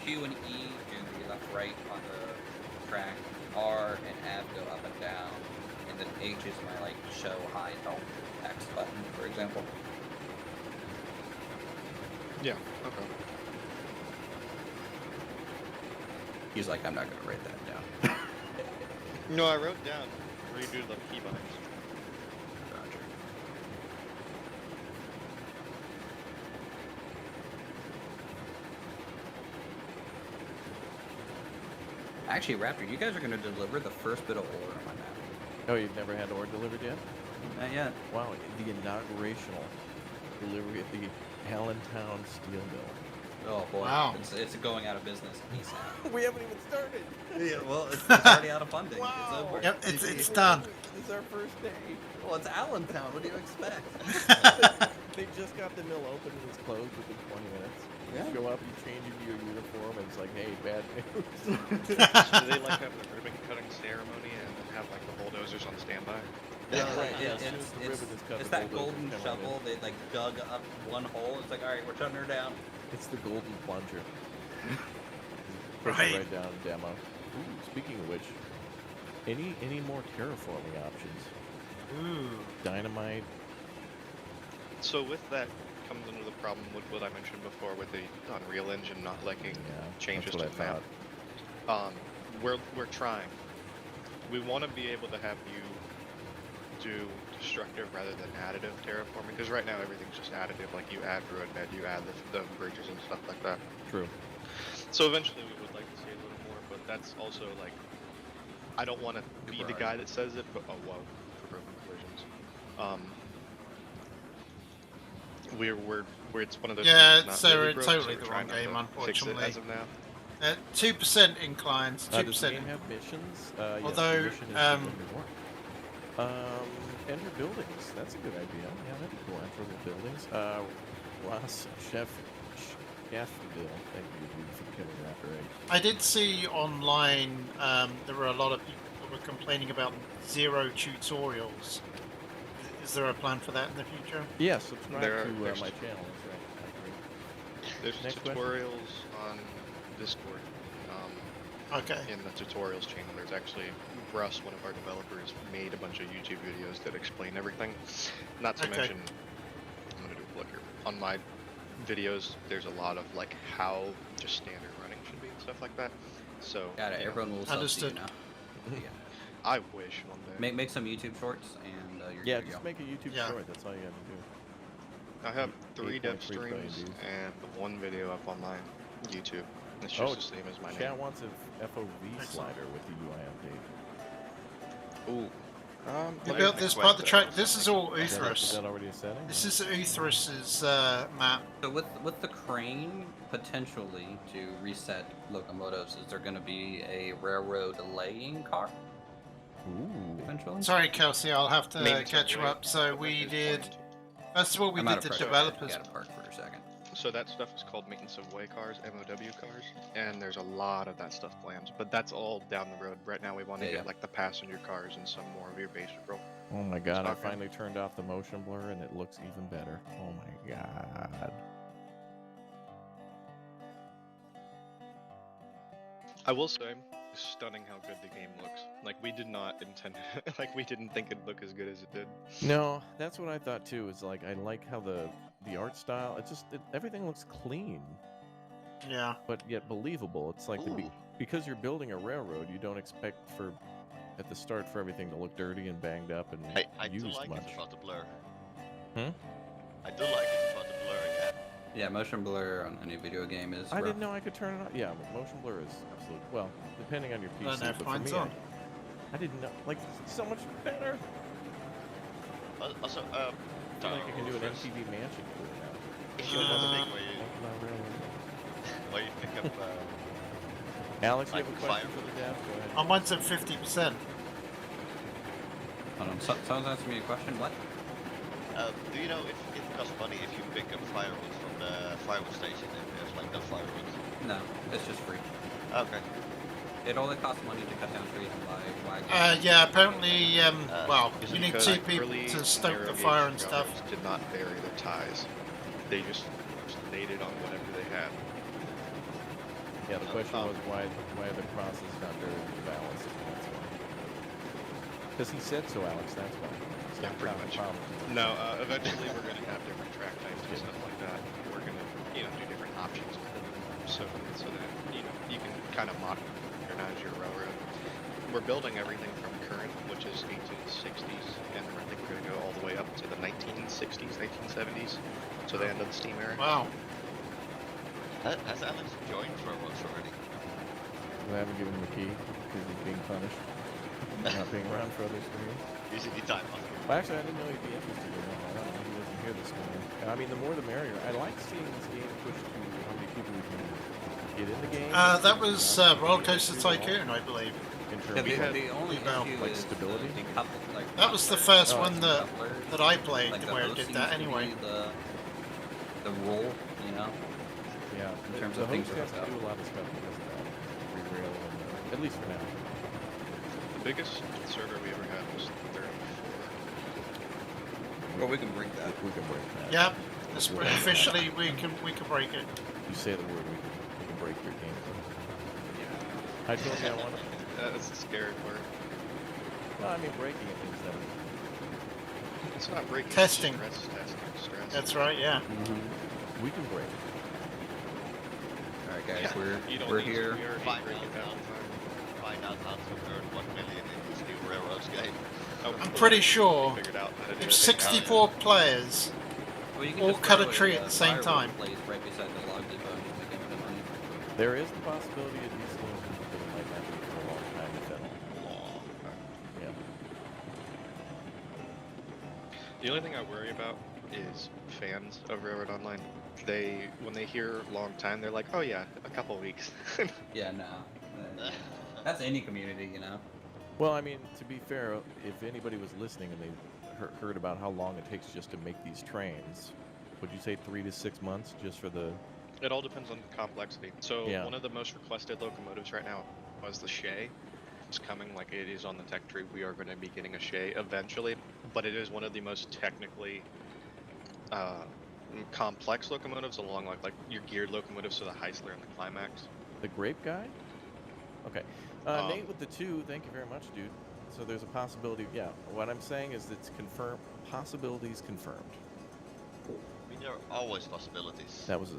Q and E do the left right on the track. R and F go up and down, and then H is my like show high help X button, for example. Yeah. Okay. He's like, I'm not gonna write that down. No, I wrote down redo the keybinds. Roger. Actually, Raptor, you guys are gonna deliver the first bit of ore on my map. Oh, you've never had ore delivered yet? Not yet. Wow, the inaugurational delivery at the Allentown Steel Mill. Oh boy, Wow. It's going out of business. We haven't even started. Yeah, well, it's already out of funding. Wow. It's over. Yep, it's done. This is our first day. Well, it's Allentown. What do you expect? They just got the mill open and it's closed within 20 minutes. You Yeah. show up, you change into your uniform, and it's like, hey, bad news. So do they like have the ribbon cutting ceremony and have like the bulldozers on standby? Yeah, Like, right. As soon as the ribbon is cut, it's the that bulldozer golden come right shovel. They like dug up one hole. It's like, all right, we're shutting her down. It's the golden plunger. Right. Right down demo. Ooh, speaking of which, any more terraforming options? Ooh. Dynamite. So with that comes into the problem with what I mentioned before with the Unreal Engine not liking changes that's to what the I map. thought. We're trying. We want to be able to have you do destructive rather than additive terraforming, because right now everything's just additive. Like you add roadbed, you add the bridges and stuff like that. True. So eventually we would like to see a little more, but that's also like, I don't want to be the guy that says it, but oh whoa, for broken collisions. We're it's one of those. Yeah, things that's so not really we're broke, totally so the we're wrong trying game, not to fix it unfortunately. as of now. 2% inclines, 2%. Does the game have missions? Although, yes, the mission is to win more. Enter buildings. That's a good idea. Yeah, that'd be cool. Enter the buildings. Ross Chef Gaffville. Thank you for killing that right. I did see online there were a lot of people that were complaining about zero tutorials. Is there a plan for that in the future? Yeah, subscribe to there's- my channel. That's right. I agree. There's Next question. tutorials on Discord. Okay. In the tutorials channel, there's actually Russ, one of our developers, made a bunch of YouTube videos that explain everything. Not to Okay. mention, I'm gonna do a look here. On my videos, there's a lot of like how just standard running should be and stuff like that. So Got it. you know, Everyone will sub to you now. Yeah. I wish one day. Make some YouTube shorts and you're Yeah, good to just go. make a YouTube Yeah. short. That's all you gotta do. I have 3 dev 8.3 billion streams views. and 1 video up on my YouTube. It's just Oh, the same as my Chat name. wants a FOV Excellent. slider with the UI update. Ooh. We let me built this think part of the about track. that. This is all Is that Uthras. already a setting? This is Uthras's map. So with the crane potentially to reset locomotives, is there going to be a railroad laying car Ooh. eventually? Sorry, Kelsey, I'll have to Main catch you subway up. So at we this did. point. First of all, we I'm did out of the pressure. developers. I gotta park for a second. So that stuff is called maintenance of way cars, MOW cars, and there's a lot of that stuff planned. But that's all down the road. Right now we want to Yeah, get yeah. like the passenger cars and some more of your basic role. Oh my god, I Okay. finally turned off the motion blur and it looks even better. Oh my god. I will say, it's stunning how good the game looks. Like we did not intend, like we didn't think it'd look as good as it did. No, that's what I thought too. Is like I like how the art style. Everything looks clean, Yeah. but yet believable. It's like Ooh. because you're building a railroad, you don't expect at the start for everything to look dirty and banged up and I do used like much. it about the blur. Hmm? I do like it about the blur, Yeah, motion blur on any video game is. I rough. didn't know I could turn it on. Yeah, motion blur is absolute. Well, depending on your PC, no, but for mine's me, on. I didn't know. Like, so much better. Also, I feel like I can do an MTV Mansion to it now. If you want to make where you pick up. Alex, you like have a fire. question for the dev? Go ahead. Mine's at 50%. Hold on, someone's asking me a question. What? Do you know if it costs money if you pick up firewood from the firewood station if there's like no firewood? No, it's just free. Okay. It only costs money to cut down trees and buy wagons. Yeah, apparently, well, Is you it need because 2 people early to stoke narrow the gauge fire and stuff. railroads did not bury their ties. They just laid it on whatever they had. Yeah, the question was why the cross is not buried in the balance. That's why. Because he said so, Alex. That's why. It's Yeah, not pretty common much. problem. No, eventually we're going to have different track types and stuff like that. We're going to, do different options with them, so that you can kind of modernize your railroad. We're building everything from current, which is 1860s, and I think we're going to go all the way up to the 1960s, 1970s, so the end of the steam era. Wow. Has Alex joined Railroads already? I haven't given him a key because he's being punished. Not being around for other streams. Usually time. Well, actually, I didn't know he'd be interested in that. I don't know. He wasn't here this morning. I mean, the more the merrier. I like seeing this game push to how many people we can get in the game. That was Roller Coaster Tycoon, I believe. In Yeah, terms of the only issue like is stability. the couple, like, That was the first Oh, one that I played like the where it host did seems that to be anyway. The role, Yeah, in terms the of things host has to hooked up. do a lot of stuff because of that. Re-rail, and, at least for now. The biggest server we ever had was 34. Well, we can break that. We can break that. Yep. Officially, we can break it. You say the word, we can break your game. Yeah. I told you I want to. That's the scary part. Well, I mean, breaking it means that. It's not breaking. Testing. It's stress. That's right, yeah. We can break it. All right, guys, Yeah, you don't we're need to- here. we already Find break out it how down. find out how to earn 1 million in this new Railroads game. Oh, I'm cool. pretty sure Figured out how to do if it. 64 players Well, you can all just cut throw a tree at the same firewood time. place right beside the log depot and just make a bit of money. There is the possibility of these things, but it might not be for a long time if at all. Yeah. The only thing I worry about is fans of Railroad Online. When they hear long time, they're like, oh yeah, a couple weeks. Yeah, no. That's any community, Well, I mean, to be fair, if anybody was listening and they heard about how long it takes just to make these trains, would you say 3 to 6 months just for the? It all depends on the complexity. So Yeah. one of the most requested locomotives right now was the Shay. It's coming, like it is on the tech tree. We are going to be getting a Shay eventually, but it is one of the most technically complex locomotives, along like your geared locomotives, so the Heisler and the Climax. The grape guy? Okay. Nate with the 2, thank you very much, dude. So there's a possibility. Yeah, what I'm saying is it's confirmed. Possibilities confirmed. I mean, there are always possibilities. That was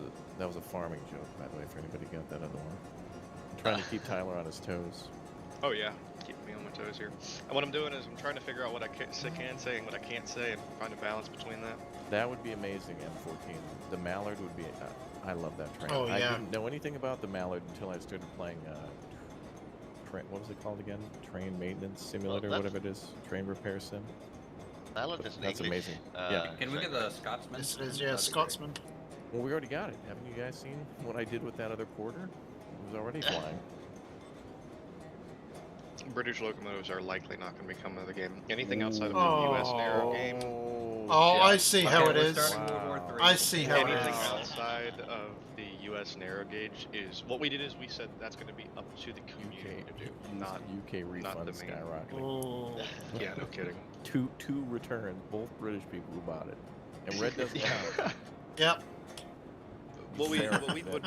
a farming joke, by the way, for anybody who got that other one. I'm trying to keep Tyler on his toes. Oh yeah, keep me on my toes here. And what I'm doing is I'm trying to figure out what I can say and what I can't say, and find a balance between that. That would be amazing, M14. The Mallard would be. I love that train. Oh, I yeah. didn't know anything about the Mallard until I started playing. What was it called again? Train maintenance simulator, that's- whatever it is. Train repair sim. Mallet is an That's English, amazing. Yeah. Can we get the Scotsman? This is, yeah, That'd be Scotsman. Well, we already got it. Haven't you guys seen what I did with that other quarter? It was already flying. British locomotives are likely not going to be coming to the game. Anything outside of the U.S. narrow game. Oh, shit. I see how Okay, it we're is. starting World War III. I see how it Anything is. outside of the U.S. narrow gauge is what we did. Is we said that's going to be up to the community to do, not UK not the refunds main. skyrocketing. Oh. Yeah, no kidding. Two returns, both British people who bought it, and red doesn't count. Yep. What we Fair would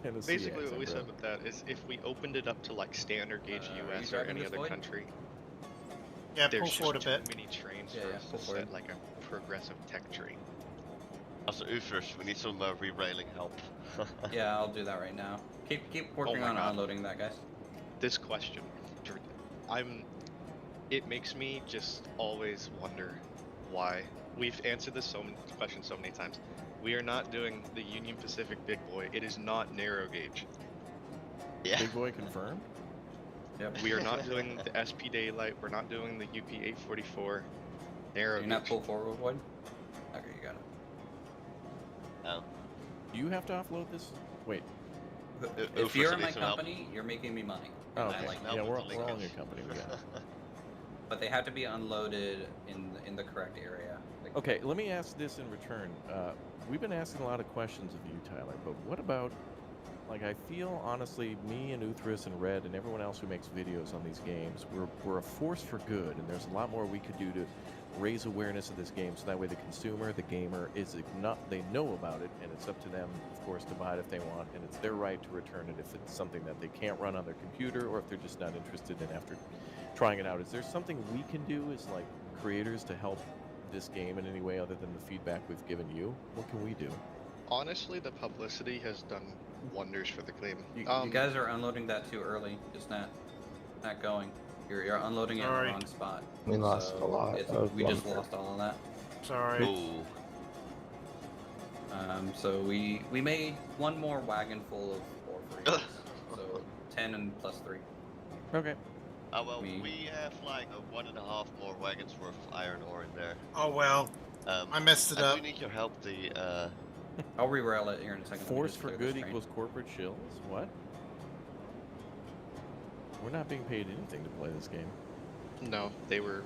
Tennessee basically has what we it, said bro. with that is if we opened it up to like standard gauge Are you U.S. or driving any this, other Floyd? country, Yeah, pull there's forward a just too bit. many trains Yeah, for yeah, us pull to forward. set like a progressive tech tree. Also, Ufers, we need some re-railing help. Yeah, I'll do that right now. Keep working my on God. unloading that, guys. This question, it makes me just always wonder why. We've answered this question so many times. We are not doing the Union Pacific Big Boy. It is not narrow gauge. Yeah. Big boy confirmed. Yep. We are not doing the SP Daylight. We're not doing the UP 844 narrow You're not gauge. full forward wood? Okay, you got it. Oh. Do you have to offload this? Wait. If you're in my needs some help. company, you're making me money. Oh, And okay. I like Help Yeah, with we're the all in your linkage. company. We got it. but they have to be unloaded in the correct area. Like, Okay, let me ask this in return. We've been asking a lot of questions of you, Tyler, but what about, like, I feel, honestly, me and Uthris and Red and everyone else who makes videos on these games, we're a force for good, and there's a lot more we could do to raise awareness of this game, so that way the consumer, the gamer, they know about it, and it's up to them, of course, to buy it if they want, and it's their right to return it if it's something that they can't run on their computer, or if they're just not interested in after trying it out. Is there something we can do as, like, creators to help this game in any way other than the feedback we've given you? What can we do? Honestly, the publicity has done wonders for the game. you guys are unloading that too early. It's not going. You're unloading it in the Sorry. wrong spot. We lost So a lot of we just lumber. lost all of that. Sorry. Ooh. So we made one more wagon full of ore for you. So 10 and plus 3. Okay. Oh well, Me. we have like 1.5 more wagons worth of iron ore in there. Oh well, I messed it I up. do need your help. I'll re-rail it here in a second. Let me Force just for clear this good train. equals corporate shills? What? We're not being paid anything to play this game. No, they were.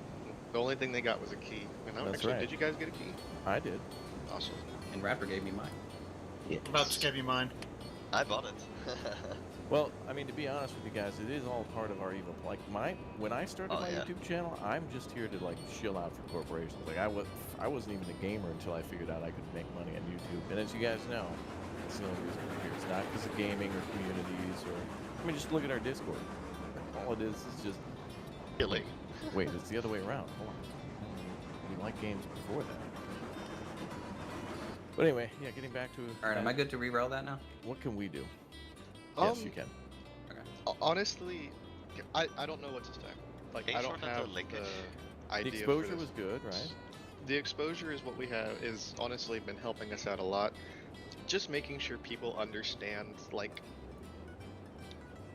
The only thing they got was a key. And That's actually, right. did you guys get a key? I did. Awesome. And Raptor gave me mine. Yes. I'm about to give you mine. I bought it. Well, I mean, to be honest with you guys, it is all part of our evil. Like, when I started Oh, my yeah. YouTube channel, I'm just here to, like, shill out for corporations. Like, I wasn't even a gamer until I figured out I could make money on YouTube. And as you guys know, that's the only reason we're here. It's not because of gaming or communities or... I mean, just look at our Discord. All it is just... Really? Wait, it's the other way around. Hold on. We like games before that. But anyway, yeah, getting back to... Alright, am I good to re-rail that now? What can we do? Yes, you can. Honestly, I don't know what to say. Like, Can you I don't sort out the have linkage? the idea The for exposure this. was good, right? The exposure is what we have is honestly been helping us out a lot. Just making sure people understand, like,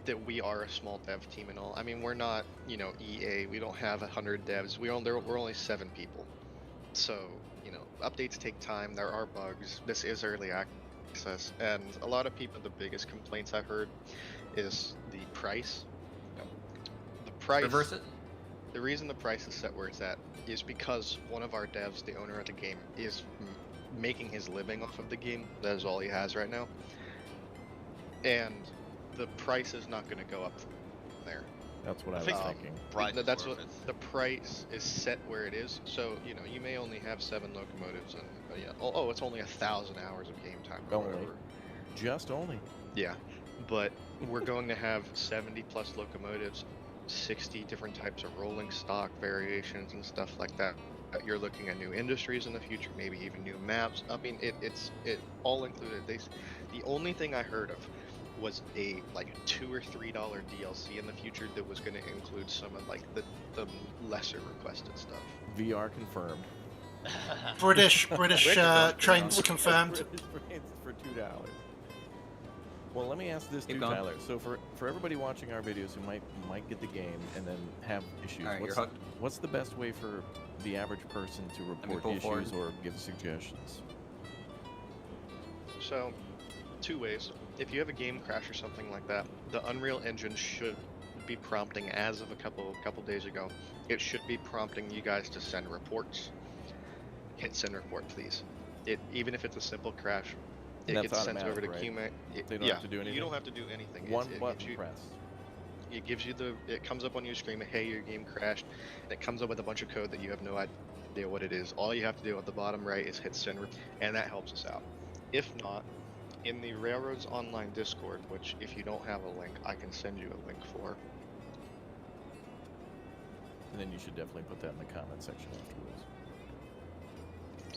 that we are a small dev team and all. I mean, we're not, you know, EA. We don't have 100 devs. We're only 7 people. So, you know, updates take time. There are bugs. This is early access, and a lot of people, the biggest complaints I've heard is the price. The price. Reverse it? The reason the price is set where it's at is because one of our devs, the owner of the game, is making his living off of the game. That is all he has right now. And the price is not going to go up from there. That's what I was think, thinking. Price is That's worth what it. the price is set where it is. So, you know, you may only have 7 locomotives and yeah, oh, it's only 1,000 hours of game time or Only. whatever. Just only. Yeah, but we're going to have 70 plus locomotives, 60 different types of rolling stock variations and stuff like that. You're looking at new industries in the future, maybe even new maps. I mean, it's all included. The only thing I heard of was a like a $2 or $3 DLC in the future that was going to include some of like the lesser requested stuff. VR confirmed. British trains confirmed. British trains for $2. Well, let me ask this Keep too, going. Tyler. So for everybody watching our videos who might get the game and then have issues, Alright, you're hooked. what's the best way for the average person to me report pull issues forward. or give suggestions? So, 2 ways. If you have a game crash or something like that, the Unreal Engine should be prompting, as of a couple days ago, it should be prompting you guys to send reports. Hit send report, please. Even if it's a simple crash, it That's gets sent over to automatic, right? QMA. They don't yeah, have to do anything? You don't have to do anything. One it button gives you, press. It gives you it comes up on your screen, hey, your game crashed, and it comes up with a bunch of code that you have no idea what it is. All you have to do at the bottom right is hit send, and that helps us out. If not, in the Railroads Online Discord, which if you don't have a link, I can send you a link for. And then you should definitely put that in the comment section afterwards.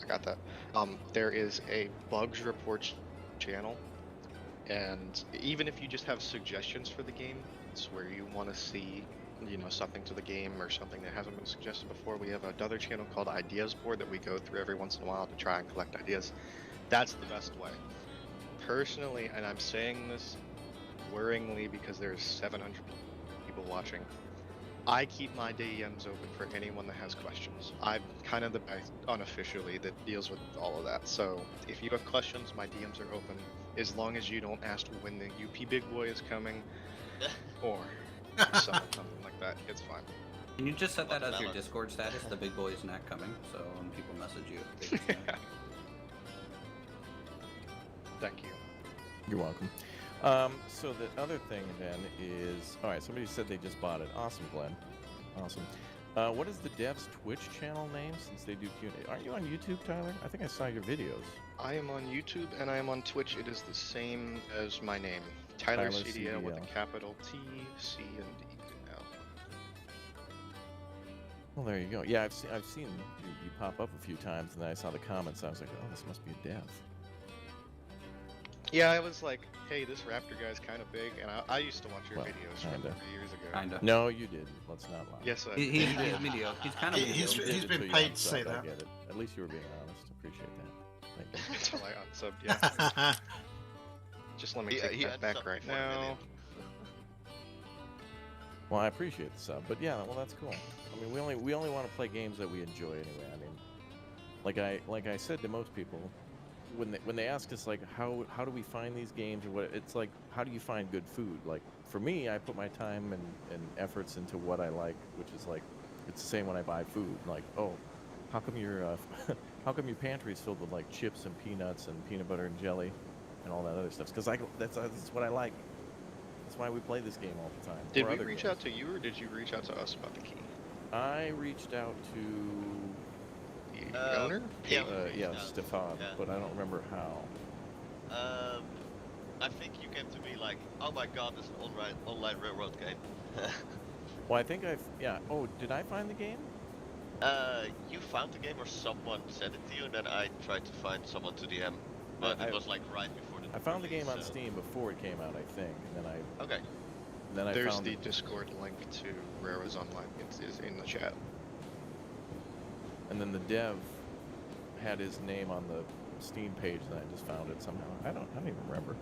I got that. There is a bugs reports channel, and even if you just have suggestions for the game, it's where you want to see you know, something to the game or something that hasn't been suggested before, we have another channel called Ideas Board that we go through every once in a while to try and collect ideas. That's the best way. Personally, and I'm saying this worryingly because there's 700 people watching, I keep my DMs open for anyone that has questions. I'm kind of the guy unofficially that deals with all of that. So if you have questions, my DMs are open. As long as you don't ask when the UP Big Boy is coming or something like that, it's fine. Can you just set that as your Discord status? The big boy is not coming, so when people message you, they just know. Thank you. You're welcome. So the other thing then is, all right, somebody said they just bought it. Awesome, Glenn. Awesome. What is the dev's Twitch channel name since they do Q&A? Aren't you on YouTube, Tyler? I think I saw your videos. I am on YouTube and I am on Twitch. It is the same as my name. Tyler CDL with a capital T, C, and D now. Well, there you go. Yeah, I've seen you pop up a few times, and then I saw the comments. I was like, oh, this must be a dev. Yeah, I was like, hey, this Raptor guy's kind of big, and I used to watch your videos from kinda. 3 years ago. Kinda. No, you didn't. Let's not lie. Yes, I He's mediocre. He's kind of He's mediocre. been paid to say I that. get it. At least you were being honest. Appreciate that. Thank you. Until I unsubbed, yeah. Just let me take that back right now. Well, I appreciate the sub, but yeah, well, that's cool. I mean, we only want to play games that we enjoy anyway. I mean, like I said to most people, when they ask us like how do we find these games or what, it's like, how do you find good food? Like for me, I put my time and efforts into what I like, which is like, it's the same when I buy food. Like, oh, how come your how come your pantry is filled with like chips and peanuts and peanut butter and jelly and all that other stuff? Because that's what I like. That's why we play this game all the time. Did we reach out to you or did you reach out to us about the key? I reached out to the owner? Yeah, Stefan, but I don't remember how. I think you came to me like, oh my god, this is an online railroad game. Well, I think oh, did I find the game? You found the game or someone sent it to you, and then I tried to find someone to DM. But it was like right before the I found the release, game on so- Steam before it came out, I think, and then I... Okay. Then I There's found the Discord link to Railroads Online. It's in the chat. And then the dev had his name on the Steam page, and I just found it somehow. I don't even remember.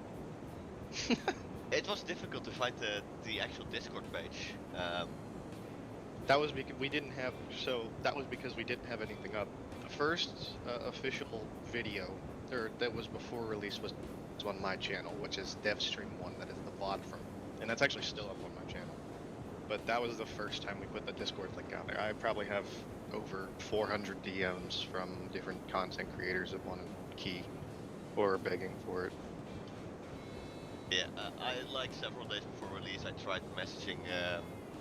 It was difficult to find the actual Discord page. That was because we didn't have. So that was because we didn't have anything up. The first official video, or that was before release, was on my channel, which is DevStream1. That is the VOD from, and that's actually still up on my channel. But that was the first time we put the Discord link out there. I probably have over 400 DMs from different content creators that want a key or begging for it. Yeah, I like several days before release, I tried messaging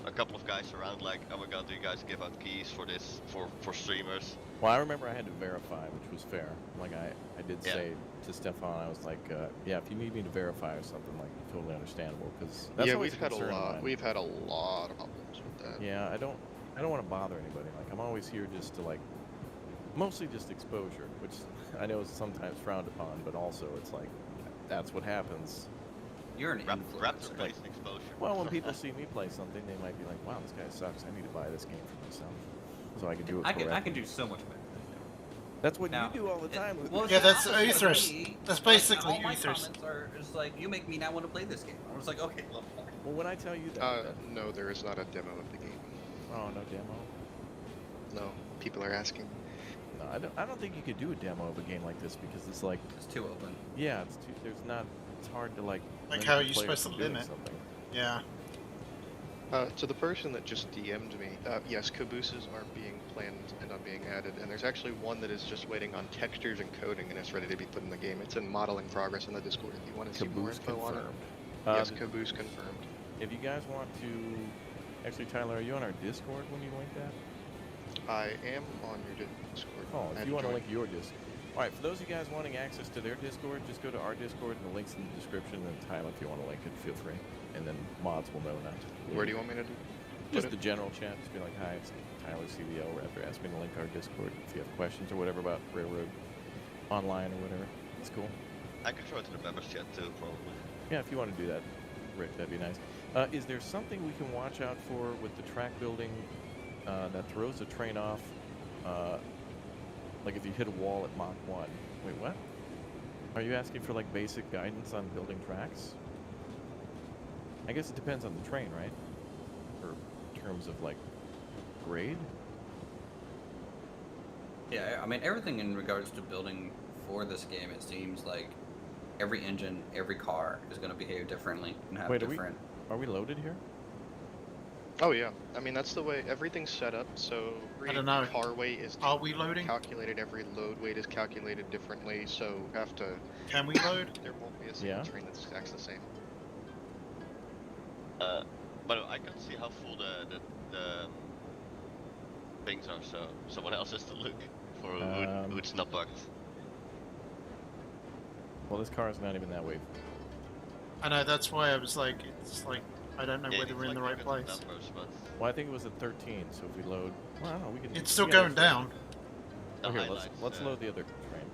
a couple of guys around like, oh my god, do you guys give out keys for this, for streamers? Well, I remember I had to verify, which was fair. Like, I did say to Stefan, I was like, yeah, if you need me to verify or something, like, totally understandable, because that's always a concern of mine. We've had a lot of problems with that. Yeah, I don't want to bother anybody. Like, I'm always here just to, like, mostly just exposure, which I know is sometimes frowned upon, but also it's like, that's what happens. You're an Raptor based exposure. Well, when people see me play something, they might be like, wow, this guy sucks. I need to buy this game for myself. So I can do it correctly. I can do so much better than you. That's what you do all the time. Well, Yeah, that's honestly, ethers. me, That's like, basically all my ethers. comments are just like, you make me now want to play this game. I was like, okay, well, fine. Well, when I tell you that... No, there is not a demo of the game. Oh, no demo? No, people are asking. No, I don't think you could do a demo of a game like this because it's like... It's too open. Yeah, it's hard to like... Like how are you supposed to limit? Something. Yeah. To the person that just DM'd me, yes, cabooses are being planned and are being added, and there's actually one that is just waiting on textures and coding, and it's ready to be put in the game. It's in modeling progress in the Discord if you want to see more info on it. Yes, caboose confirmed. If you guys want to... Actually, Tyler, are you on our Discord when you link that? I am on your Discord. Oh, if you want to link your Discord. Alright, for those of you guys wanting access to their Discord, just go to our Discord and the link's in the description, and Tyler, if you want to link it, feel free. And then mods will know not to. Where do you want me to do? Just the general chat. Just be like, hi, it's Tyler CVO. After ask me to link our Discord if you have questions or whatever about Railroad Online or whatever. It's cool. I can throw it to the members chat too, probably. Yeah, if you want to do that, Rick, that'd be nice. Is there something we can watch out for with the track building that throws the train off? Like if you hit a wall at Mach 1. Wait, what? Are you asking for like basic guidance on building tracks? I guess it depends on the train, right? Or in terms of like grade? Yeah, I mean everything in regards to building for this game, it seems like every engine, every car is going to behave differently and have different. Are we loaded here? Oh yeah, I mean that's the way everything's set up. So I don't know. every car weight is Are we loading? calculated. Every load weight is calculated differently. So you have to. Can we load? There won't be a single Yeah. train that acts the same. But I can see how full the things are. So someone else has to look for who it's not bugged. Well, this car is not even that way. I know, that's why I was like, it's like, I don't know whether we're in the right place. Numbers, but Well, I think it was at 13, so if we load... Well, I don't know, we can... It's still yeah, going let's- down. the Okay, highlights, let's load the other train.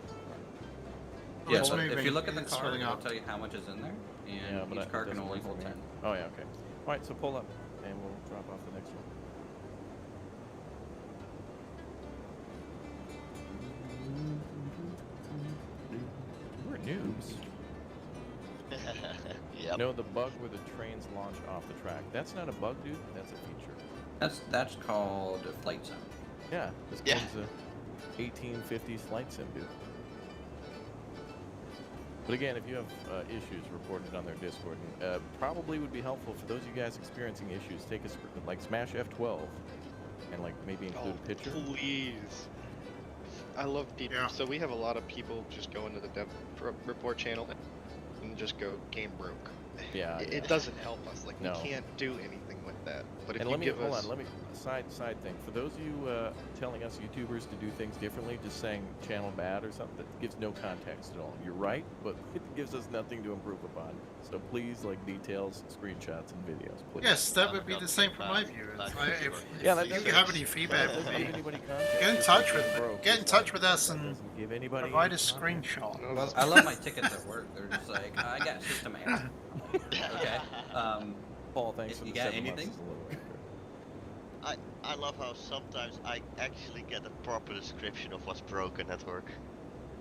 Yeah, It's so if moving, you look at the it's car, filling it'll up. tell you how much is in there, and Yeah, but each car it can doesn't only work hold for me. 10. Oh, yeah, okay. Alright, so pull up, and we'll drop off the next one. We're noobs. Yep. No, the bug where the trains launch off the track. That's not a bug, dude. That's a feature. That's called a flight sim. Yeah, this Yeah. game's a 1850s flight sim, dude. But again, if you have issues, report it on their Discord. And, probably would be helpful for those of you guys experiencing issues. Take a like smash F12 and like maybe include a picture. Please. I love people. Yeah. So we have a lot of people just go into the dev report channel and just go game broke. Yeah, It doesn't help us. Like No. we can't do anything with that. But if And you let me give hold us on. Let me side thing. For those of you telling us YouTubers to do things differently, just saying channel bad or something, that gives no context at all. You're right, but it gives us nothing to improve upon. So please, like details, screenshots, and videos. Please. Yes, that would be the same for my viewers. Yeah, If you have any feedback, That doesn't would give be, anybody context. get in Just touch like with broke, get in just touch like with us that and doesn't give anybody provide a any context. screenshot. Well, I love my tickets at work. They're just like, I got system error. Okay. Paul, thanks for You the got 7 months. anything? It's a little weird. I love how sometimes I actually get a proper description of what's broken at work.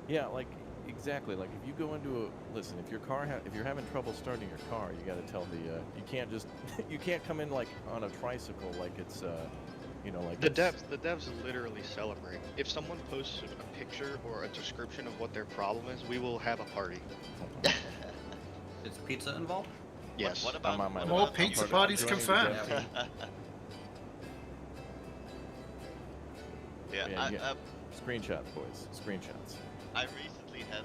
Yeah, like exactly. Like if you go into a listen, if your car if you're having trouble starting your car, you got to tell the you can't just you can't come in like on a tricycle like it's you know like the it's- devs literally celebrate. If someone posts a picture or a description of what their problem is, we will have a party. Is pizza involved? Yes. What about I'm on my More about- pizza I'm parties doing it confirmed. again. Yeah, Yeah, I, yeah. Screenshots, boys. Screenshots. I recently had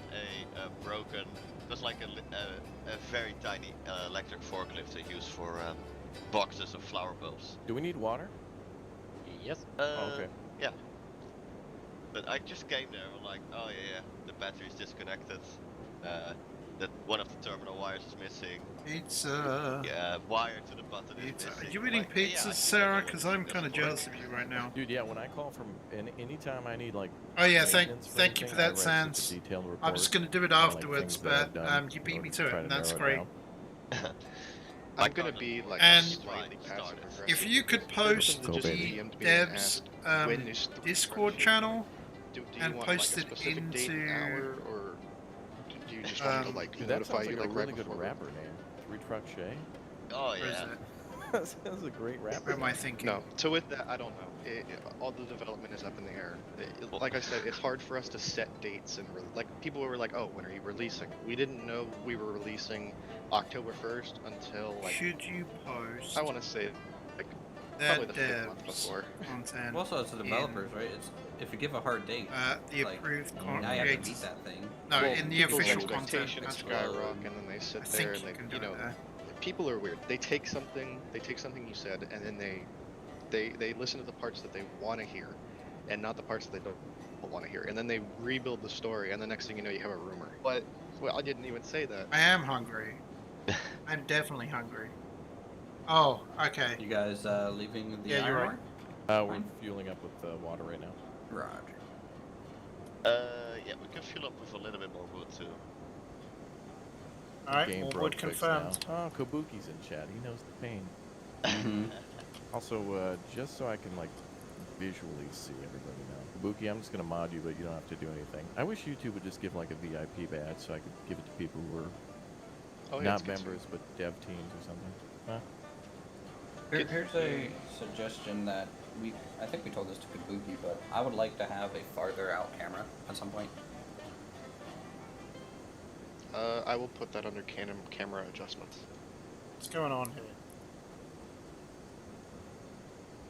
a broken, it was like a very tiny electric forklift they use for boxes of flower bulbs. Do we need water? Yes. Oh, okay. Yeah. But I just came there, I'm like, oh yeah, the battery's disconnected. That one of the terminal wires is missing. Pizza. Yeah, wire to the button is Pizza. missing. Are you eating Like, yeah, I pizza, think Sarah? I know Because what I'm this kind of doesn't work. jealous of you right now. Dude, yeah. When I call from anytime I need like. Oh yeah, maintenance thank you anything, for I that, write such a Sans. detailed I report was going to do it on, like, afterwards, things that I've but done you in beat order me to it, try and to that's narrow it great. down. I'm gonna be like And- slightly passive aggressive. If you could Person post that just the DM'd me and devs asked, when is the Discord spreadsheet? channel, do you and want post like it a specific date and into, hour, or do you just want me to like Dude, that notify sounds like you a like really right good before? rapper name. 3 Truck Shay. Oh where is yeah. it? That sounds a great rapper. Where am I name. thinking? No. So with that, I don't know. All the development is up in the air. Like I said, it's hard for us to set dates and like people were like, "Oh, when are you releasing?" We didn't know we were releasing October 1st until like Should you post I want to say like that probably the 5th month devs before. content Well, also, it's the developers, right? It's if you give a hard date, the like, approved now you have to meet creators? that thing. No, Well, in the people's official content. expectations That's what skyrocket, and then they sit I there think and you they, can do you know, it there. people are weird. They take something you said, and then they listen to the parts that they want to hear, and not the parts that they don't want to hear, and then they rebuild the story, and the next thing you know, you have a rumor. But well, I didn't even say that. I am hungry. I'm definitely hungry. Oh, okay. You guys leaving the Yeah, you're iron right. ore? We're fueling up with water right now. Roger. Yeah, we can fill up with a little bit more wood too. Alright, Game all broke wood fixed confirmed. now. Oh, Kabuki's in chat. He knows the pain. Also, just so I can like visually see everybody now. Kabuki, I'm just gonna mod you, but you don't have to do anything. I wish YouTube would just give like a VIP badge so I could give it to people who were not members but dev teams or something. Huh? Here's a suggestion that I think we told this to Kabuki, but I would like to have a farther out camera at some point. I will put that under camera adjustments. What's going on here?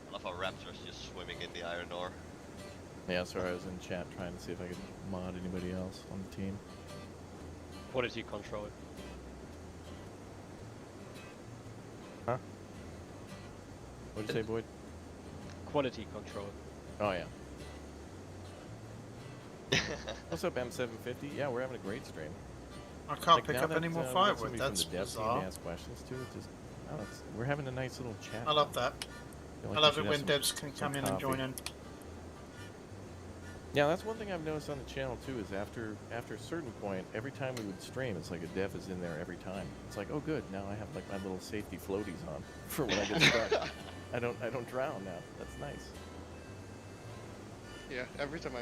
I love how Raptor's just swimming in the iron ore. Yeah, sorry, I was in chat trying to see if I could mod anybody else on the team. Quality control. Huh? What'd you say, Boyd? Quality control. Oh, yeah. What's up, M750? Yeah, we're having a great stream. I can't pick now up that, any more we got firewood. somebody That's from the dev team bizarre. to ask questions to it. Just, we're having a nice little chat. I love that. Feel like I we love should it have when devs can some come in and join coffee. in. Yeah, that's one thing I've noticed on the channel too. Is after a certain point, every time we would stream, it's like a dev is in there every time. It's like, oh good, now I have like my little safety floaties on for when I get stuck. I don't drown now. That's nice. Yeah, every time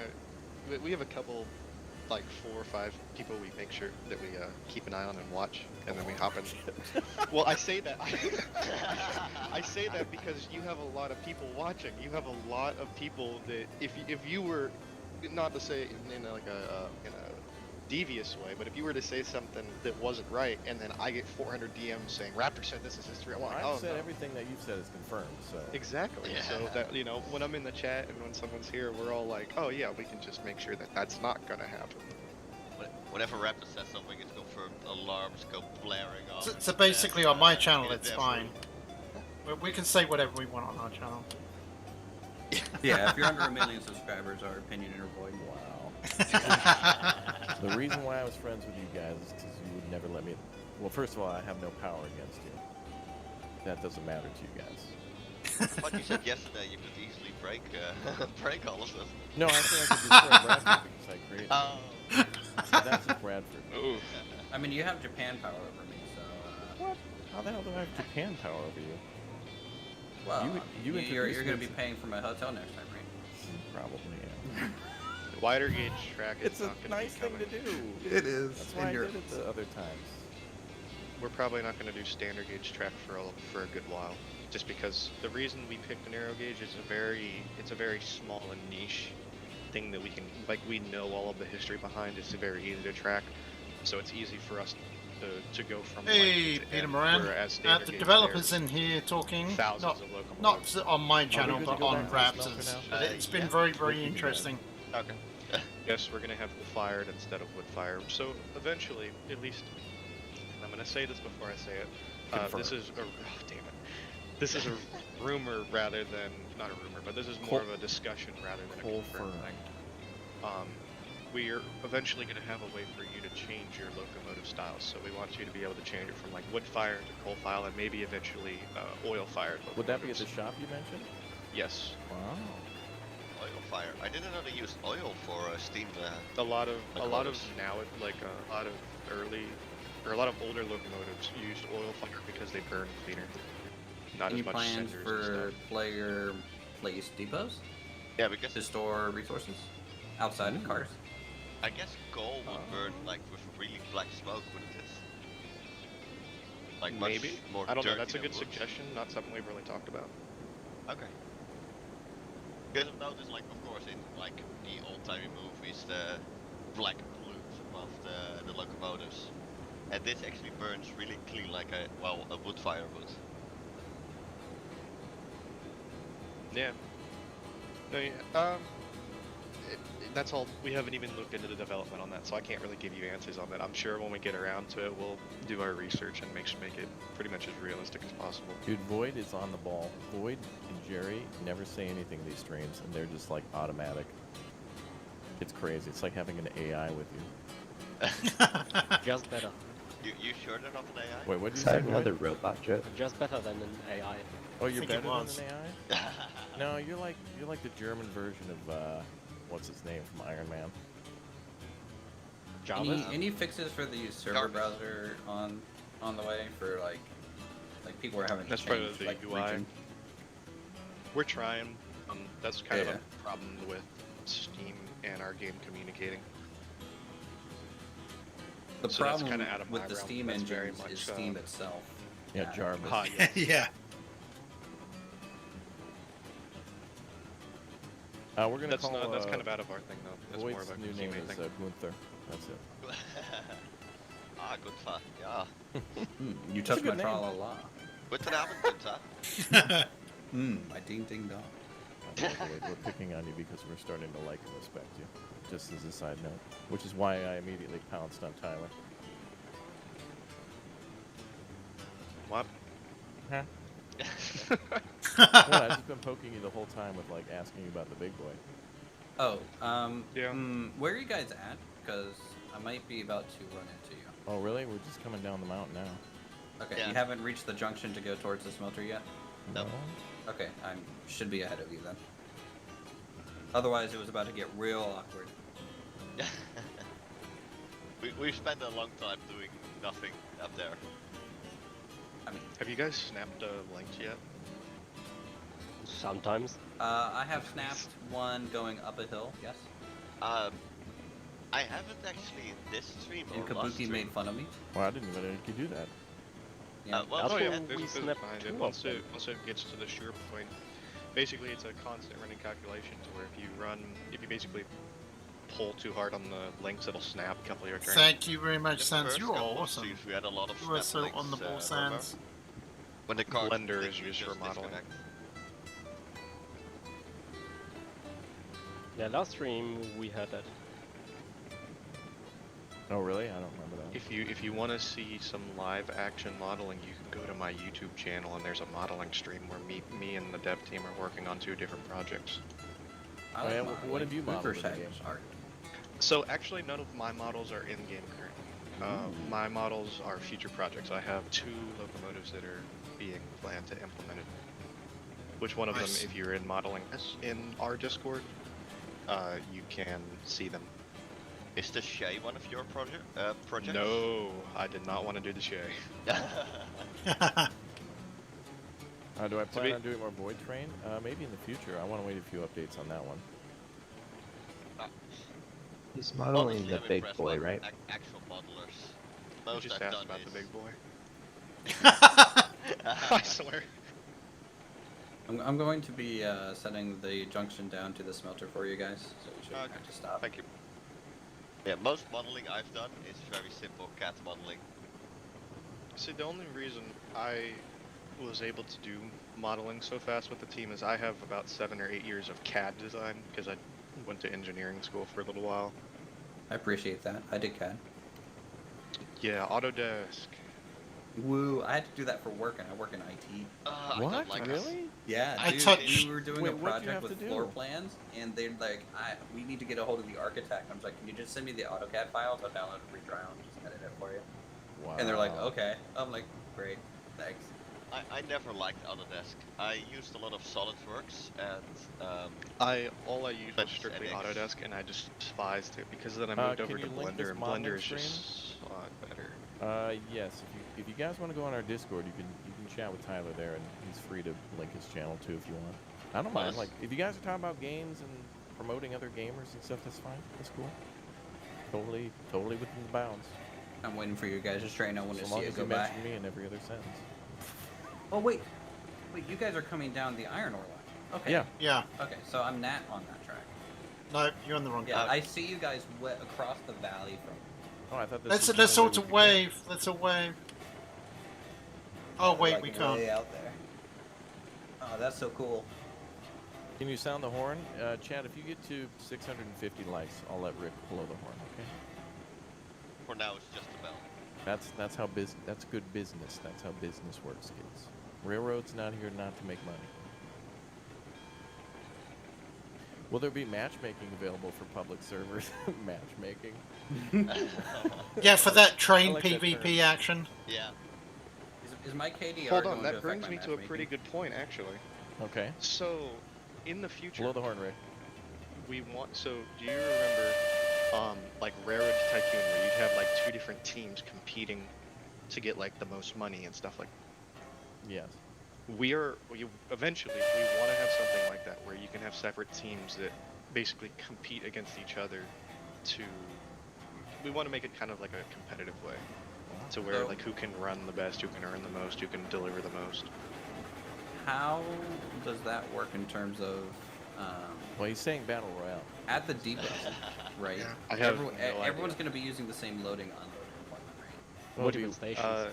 we have a couple, like 4 or 5 people we make sure that we keep an eye on and watch, and then we hop in. Well, I say that. I say that because you have a lot of people watching. You have a lot of people that if you were, not to say in a devious way, but if you were to say something that wasn't right, and then I get 400 DMs saying Raptor said this is history, I'm like, I've oh said no. everything that you've said is confirmed. So Exactly. Yeah. So that when I'm in the chat and when someone's here, we're all like, oh yeah, we can just make sure that that's not gonna happen. Whenever Raptor says something, it's confirmed. Alarms go blaring off. So basically, on my channel, in a it's dev fine. room. We can say whatever we want on our channel. Yeah, if you're under 1 million subscribers, our opinion is void. wow. The reason why I was friends with you guys is because you would never let me. Well, first of all, I have no power against you. That doesn't matter to you guys. But you said yesterday you could easily break all of them. No, I said I could destroy Bradford because I created. Oh. So that's just Bradford. Ooh. I mean, you have Japan power over me, so. What? How the hell do I have Japan power over you? Well, you're you're going to be paying for my hotel next time, right? Probably, yeah. The wider gauge track is It's a not gonna nice be thing to coming. do. It is. That's why I did it the other times. We're probably not going to do standard gauge track for a good while, just because the reason we picked a narrow gauge is it's a very small and niche thing that we know all of the history behind. It's very easy to track, so it's easy for us to go from. Hey, like, Peter Moran. standard The gauge, developers there's in here talking. thousands of locomotives. Not on my channel, good to but go on back to the smelter Raptors. now? But it's been Yeah. very, We very can do that. interesting. Okay. Yes, we're gonna have coal-fired instead of wood-fired. So eventually, at least, and I'm gonna say this before I say it. This is a damn it. This is a rumor rather than not a rumor, but this is more of a discussion rather than a confirmed thing. We're eventually gonna have a way for you to change your locomotive styles. So we want you to be able to change it from like wood-fired to coal-fired, and maybe eventually oil-fired. Would that be at the locomotives. shop you mentioned? Yes. Wow. Oil fire. I didn't know they used oil for steam. A lot of locomotives. now, like a lot of older locomotives used oil fire because they burn cleaner. Not Any as much plans cinders for and stuff. player place depots Yeah, because to store resources outside of cars? I guess coal would burn like with really black smoke, wouldn't it? Like much Maybe. more I don't know. dirty That's a than good wood. suggestion. Not something we've really talked about. Okay. Because I've noticed, like, of course, in like the old-timey movies, the black plumes above the locomotives, and this actually burns really clean, like a wood fire would. Yeah. No, yeah. That's all. We haven't even looked into the development on that, so I can't really give you answers on that. I'm sure when we get around to it, we'll do our research and make it pretty much as realistic as possible. Dude, Void is on the ball. Void and Jerry never say anything in these streams, and they're just like automatic. It's crazy. It's like having an AI with you. Just better. You sure they're not an AI? Wait, what did Is you say? that Void? another robot jet? Just better than an AI. Oh, you're think better it than was. an AI? No, you're like the German version of what's his name from Iron Man. Java. Any fixes for the server Garbage. browser on the way for like people are having to That's part change of the like UI. region? We're trying. That's kind of Yeah. a problem with Steam and our game communicating. The So that's problem kinda out of my with the realm. Steam That's very engine is much, Steam itself. Yeah, Jarvis. Yeah. Yeah. We're gonna That's call. not. That's kind of out of our thing though. That's more Voight's of a new name teammate is thing. Gunther. That's it. Ah, good fun. Yeah. You That's a touch my good name. tra-la-la. Guten Abend, Günther. My ding ding dong. By the way, we're picking on you because we're starting to like and respect you. Just as a side note, which is why I immediately pounced on Tyler. What? Huh? Well, I've just been poking you the whole time with like asking you about the big boy. Oh, Yeah. where are you guys at? Because I might be about to run into you. Oh, really? We're just coming down the mountain now. Okay, Yeah. you haven't reached the junction to go towards the smelter yet? No. Okay, I should be ahead of you then. Otherwise, it was about to get real awkward. We've spent a long time doing nothing up there. I mean, Have you guys snapped links yet? Sometimes. I have snapped one going up a hill, yes. I haven't actually in this stream And or last Kabuki stream. made fun of me. Well, I didn't even know you could do that. Yeah. Well, That's Oh yeah, when there's, we there's snapped behind two it. of Once them. it gets to the sure point, basically it's a constant running calculation to where if you basically pull too hard on the links, it'll snap a couple of your turns. Thank you very much, The Sans. first You are couple of awesome. streams we had a lot of You are snap so on the links, ball, remember? Sans. When the card Blender is literally used for just modeling. disconnect. Yeah, last stream we had that. Oh, really? I don't remember that. If you want to see some live action modeling, you can go to my YouTube channel and there's a modeling stream where me and the dev team are working on 2 different projects. I Oh, like yeah, modeling. what have you modeled in the Uber game? art. So actually, none of my models are in game currently. My models are future projects. I have 2 locomotives that are being planned to implement it. Which one of Nice. them, if you're in modeling in our Discord, you can see them. Is the Shay one of your projects? No, I did not want to do the Shay. Do I plan be- on doing more Void Train? Maybe in the future. I want to wait a few updates on that one. He's modeling Honestly, the I'm big impressed boy, by right? Actual modelers. You Most just I've asked done about is... the big boy. I I swear. I'm going to be setting the junction down to the smelter for you guys, so you shouldn't have to stop. Thank you. Yeah, most modeling I've done is very simple cat modeling. See, the only reason I was able to do modeling so fast with the team is I have about 7 or 8 years of CAD design because I went to engineering school for a little while. I appreciate that. I did CAD. Yeah, Autodesk. Woo! I had to do that for work, and I work in IT. I What? don't like Really? Yeah, I dude, touched- we were doing Wait, a what'd you project have with to floor do? plans, and they're like, we need to get a hold of the architect. I was like, can you just send me the AutoCAD files? I'll download a free trial and just edit it for you. Wow. And they're like, okay. I'm like, great, thanks. I never liked Autodesk. I used a lot of SolidWorks and All I used was That's strictly NX. Autodesk, and I just despised it because then I moved can over to you link this Blender, and modeling Blender is stream? just a lot better. Yes. If you guys want to go on our Discord, you can chat with Tyler there, and he's free to link his channel too if you want. I don't mind. Nice. Like, if you guys are talking about games and promoting other gamers and stuff, that's fine. That's cool. Totally within the bounds. I'm waiting for you guys to train. I want to So see long it as go you by. mention me in every other sentence. Oh wait, you guys are coming down the iron ore line. Okay. Yeah. Yeah. Okay, so I'm Nat on that track. No, you're on the wrong Yeah, track. I see you guys across the valley from. Oh, I thought this Let's was let's the only all to way we could go. wave. Let's all wave. Oh wait, like, we can't. Way out there. Oh, that's so cool. Can you sound the horn? Chad, if you get to 650 likes, I'll let Rick blow the horn, okay? for now it's just a bell. That's how that's good business. That's how business works, kids. Railroad's not here not to make money. Will there be matchmaking available for public servers? Matchmaking? Yeah, for that train I like that PvP action. Yeah. Is my KDR Hold going on, to that affect brings my me to a matchmaking? pretty good point, actually. Okay. So, in the future, Blow the horn, Rick. we want. So, do you remember like Railroad Tycoon, where you'd have like 2 different teams competing to get like the most money and stuff like. Yes. Eventually we want to have something like that where you can have separate teams that basically compete against each other we want to make it kind of like a competitive way to where like who can run the best, who can earn the most, who can deliver the most. How does that work in terms of Well, he's saying battle royale. at the depot, right? Yeah. I have Everyone's going to be using the same loading unloading department, right? What different stations?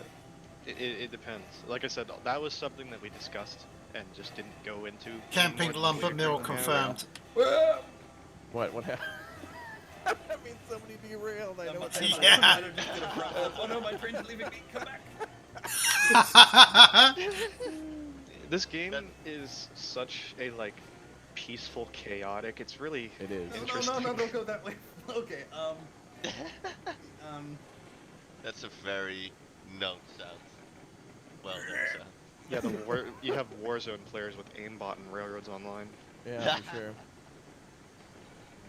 It depends. Like I said, that was something that we discussed and just didn't go into. Camping lumber mill confirmed. What happened? That means somebody derailed. I know what that Yeah. Oh no, my train's leaving me. Come back. This game is such a like peaceful, chaotic. It's really It is. interesting. No, don't go that way. Okay, That's a very known sound. Well known sound. Yeah, you have Warzone players with aimbot and Railroads Online. Yeah, for sure.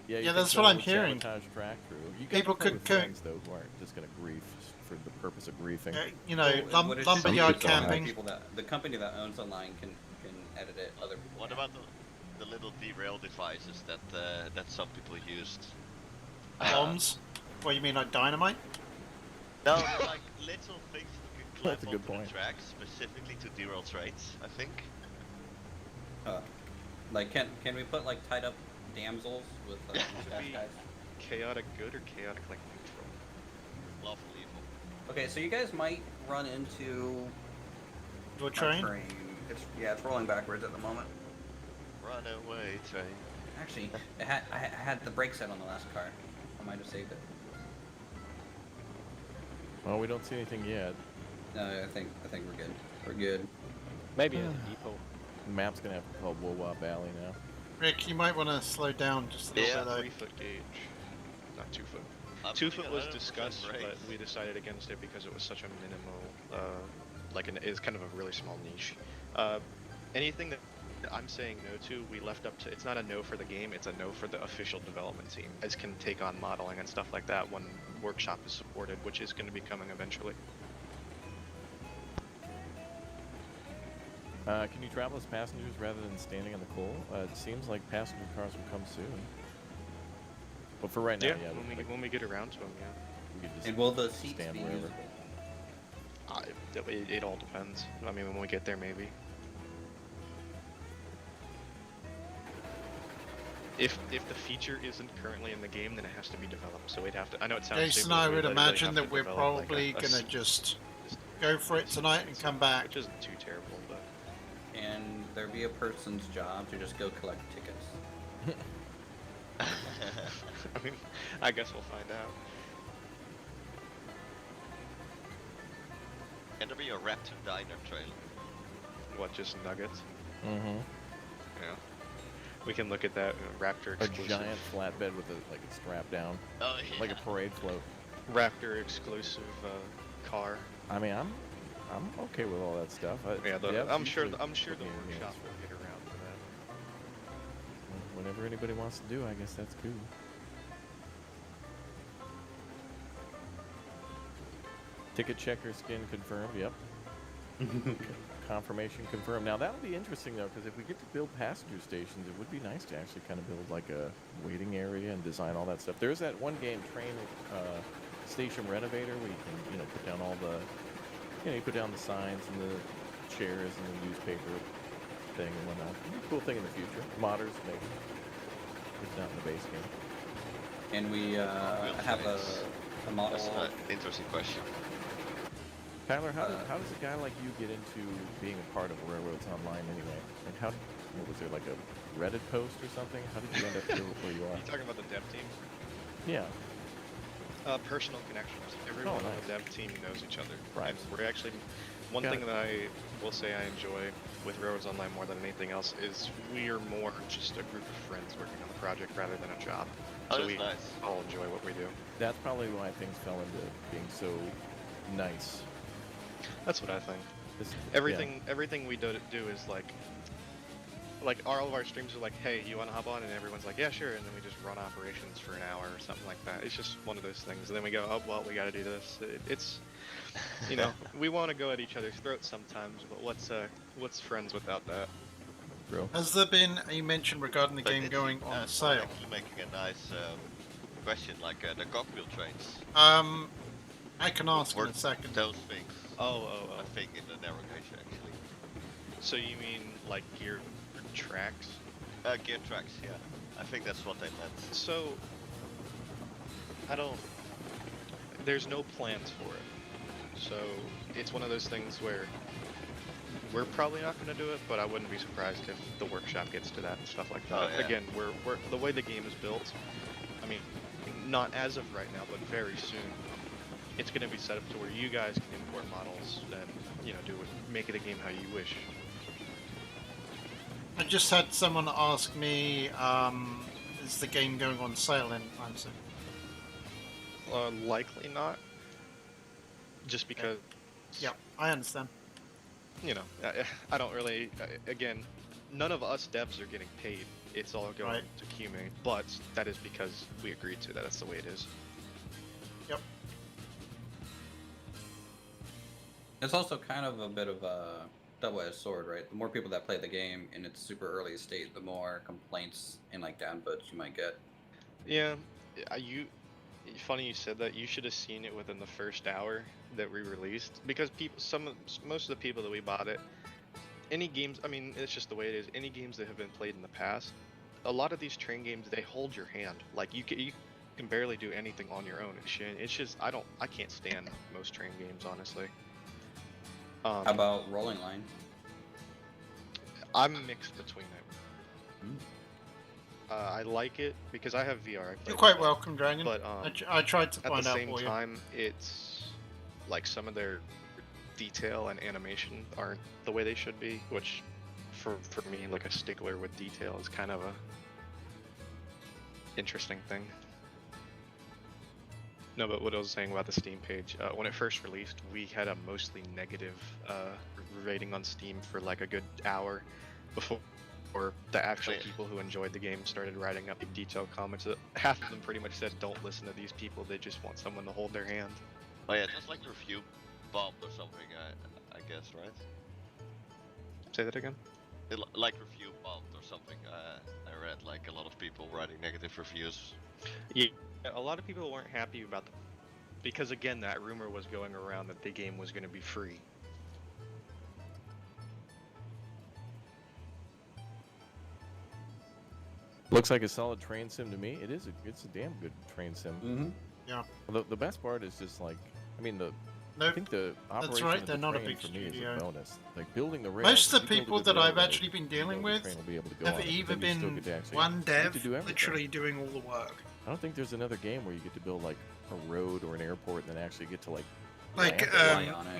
Yeah, you Yeah, can that's what I'm totally hearing. sabotage track through. You People can play could with co- friends though who aren't just gonna grief for the purpose of griefing. You know, Would it just lumberyard be camping. People the company that owns online can edit it. Other people What can't. about the little derail devices that some people used? Bombs? What, you mean like dynamite? No, they're like little things you can clamp That's a good onto point. the tracks specifically to derail trains, I think. Like, can we put like tied up damsels with mustache guys? Chaotic good or chaotic like neutral? Lawful evil. Okay, so you guys might run into Your my train? It's rolling backwards at the moment. Run away, train. Actually, I had the brake set on the last car. I might have saved it. Well, we don't see anything yet. No, I think we're good. We're good. Maybe at the depot. The map's gonna have to call Wowa Valley now. Rick, you might want to slow down just a little Yeah. bit though. 3-foot gauge, not 2-foot. I'm 2-foot putting was 100% discussed, brakes. but we decided against it because it was such a minimal, it's kind of a really small niche. Anything that I'm saying no to, we left up to. It's not a no for the game; it's a no for the official development team. Guys can take on modeling and stuff like that when workshop is supported, which is going to be coming eventually. Can you travel as passengers rather than standing in the coal? It seems like passenger cars will come soon. But for right now, yeah. when we get around to them, yeah. We could just And will the seats stand be wherever. usable? It all depends. I mean, when we get there, maybe. If the feature isn't currently in the game, then it has to be developed. So we'd have to. I know it sounds. Jason, stupid, I but would we'd really imagine have that to we're develop, like, probably gonna just go for it tonight and come back. Which isn't too terrible, but. And there be a person's job to just go collect tickets. I mean, I guess we'll find out. Can there be a Raptor diner trailer? What, just nuggets? Mm-hmm. Yeah. We can look at that Raptor A exclusive. giant flatbed with a strap down, Oh yeah. like a parade float. Raptor exclusive car. I mean, I'm okay with all that stuff. Yeah, I'm sure the put workshop me in games. will get around to that. Whatever anybody wants to do, I guess that's cool. Ticket checker skin confirmed. Yep. Confirmation confirmed. Now that'll be interesting though, because if we get to build passenger stations, it would be nice to actually kind of build like a waiting area and design all that stuff. There's that one game, Train Station Renovator, where you can put down all the you put down the signs and the chairs and the newspaper thing and whatnot. Cool thing in the future. Modders maybe. It's not in the base game. And we have a model. That's an interesting question. Tyler, how does a guy like you get into being a part of Railroads Online anyway? Like what was there, like a Reddit post or something? How did you end up here where you are? You talking about the dev team? Yeah. Personal connections. Everyone on nice. the dev team knows each other. Right. And we're actually one thing that I will say I enjoy with Railroads Online more than anything else is we are more just a group of friends working on the project rather than a job. Oh, So that's we nice. all enjoy what we do. That's probably why things fell into being so nice. That's what I think. This, Everything we do is like like all of our streams are like, hey, you want to hop on? And everyone's like, yeah, sure. And then we just run operations for an hour or something like that. It's just one of those things. And then we go, oh, well, we got to do this. It's, you know, we want to go at each other's throats sometimes, but what's friends without that? Bro. Has there been a mention regarding the game going on sale? Actually making a nice question, like the cogwheel trains. I can ask in a second. Those things. Oh. I think in the narrow gauge actually. So you mean like gear tracks? Gear tracks, yeah. I think that's what they meant. So there's no plans for it. So it's one of those things where we're probably not going to do it, but I wouldn't be surprised if the workshop gets to that and stuff like that. Oh, yeah. Again, we're the way the game is built. I mean, not as of right now, but very soon, it's going to be set up to where you guys can import models and make it a game how you wish. I just had someone ask me, is the game going on sale anytime soon? Likely not. Just because. Yeah, I understand. I don't really. Again, none of us devs are getting paid. It's all going to QMA, but that is because we agreed to that. That's the way it is. Yep. It's also kind of a bit of a double-edged sword, right? The more people that play the game in its super early state, the more complaints and like downvotes you might get. Yeah, funny you said that. You should have seen it within the first hour that we released, because most of the people that we bought it, any games, I mean, it's just the way it is. Any games that have been played in the past, a lot of these train games, they hold your hand. Like you can barely do anything on your own. It's just I can't stand most train games, honestly. How about Rolling Line? I'm mixed between it. I like it because I have VR. You're quite welcome, Dragon. But I tried to find out for you. At the same time, it's like some of their detail and animation aren't the way they should be, which for me, like a stickler with detail, is kind of a interesting thing. No, but what I was saying about the Steam page, when it first released, we had a mostly negative rating on Steam for like a good hour before the actual people who enjoyed the game started writing up detailed comments. Half of them pretty much said, don't listen to these people, they just want someone to hold their hand. Oh yeah, just like review bombed or something, I guess, right? Say that again? Like review bombed or something. I read like a lot of people writing negative reviews. Yeah, a lot of people weren't happy about because again, that rumor was going around that the game was going to be free. Looks like a solid train sim to me. It's a damn good train sim. Mm-hmm. Yeah. The best part is just like, I mean, I think the operation that's right. of They're the not a train big for me is studio. a bonus. Like building the rails. Most of if the you build a people good that I've railroad, actually been you know dealing the with train will be able to go have on it, either then you still been get to actually one get dev to do everything. literally doing all the work. I don't think there's another game where you get to build like a road or an airport and then actually get to like Like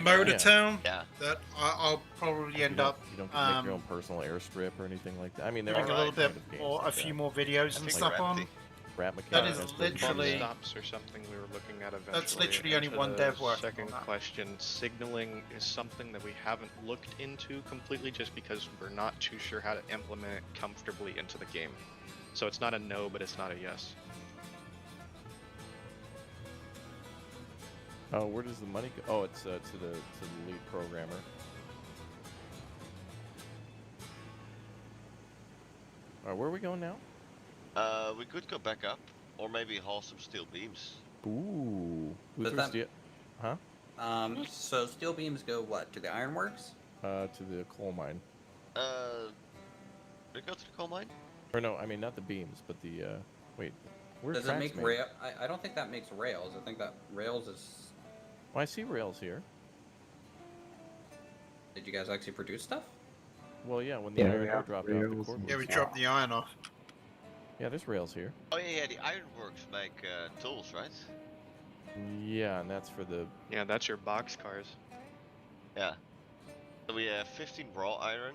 Motor Town. Yeah. That I'll probably end up. You don't get to make your own personal airstrip or anything like that. I mean, there doing are a little bit kind of games or like a few that. more videos and Like stuff on. Rat That mechanics, is I suppose. literally. Stops or something we were looking at eventually. That's literally And only to one the dev working Second on that. question, signaling is something that we haven't looked into completely just because we're not too sure how to implement it comfortably into the game. So it's not a no, but it's not a yes. Oh, where does the money go? Oh, it's to the lead programmer. All right, where are we going now? We could go back up, or maybe haul some steel beams. Ooh, But Luther's that- huh? So steel beams go what? To the ironworks? To the coal mine. We go to the coal mine? Or no, I mean not the beams, but the wait. Where's Does it tracks make made? rail? I don't think that makes rails. I think that rails is. Well, I see rails here. Did you guys actually produce stuff? Well, yeah, when the Yeah, iron we ore have dropped off, the rails cord and Yeah, we was- dropped the iron off. Yeah, there's rails here. Oh yeah, the ironworks make tools, right? Yeah, and that's for the. Yeah, that's your box cars. Yeah. So we have 15 raw iron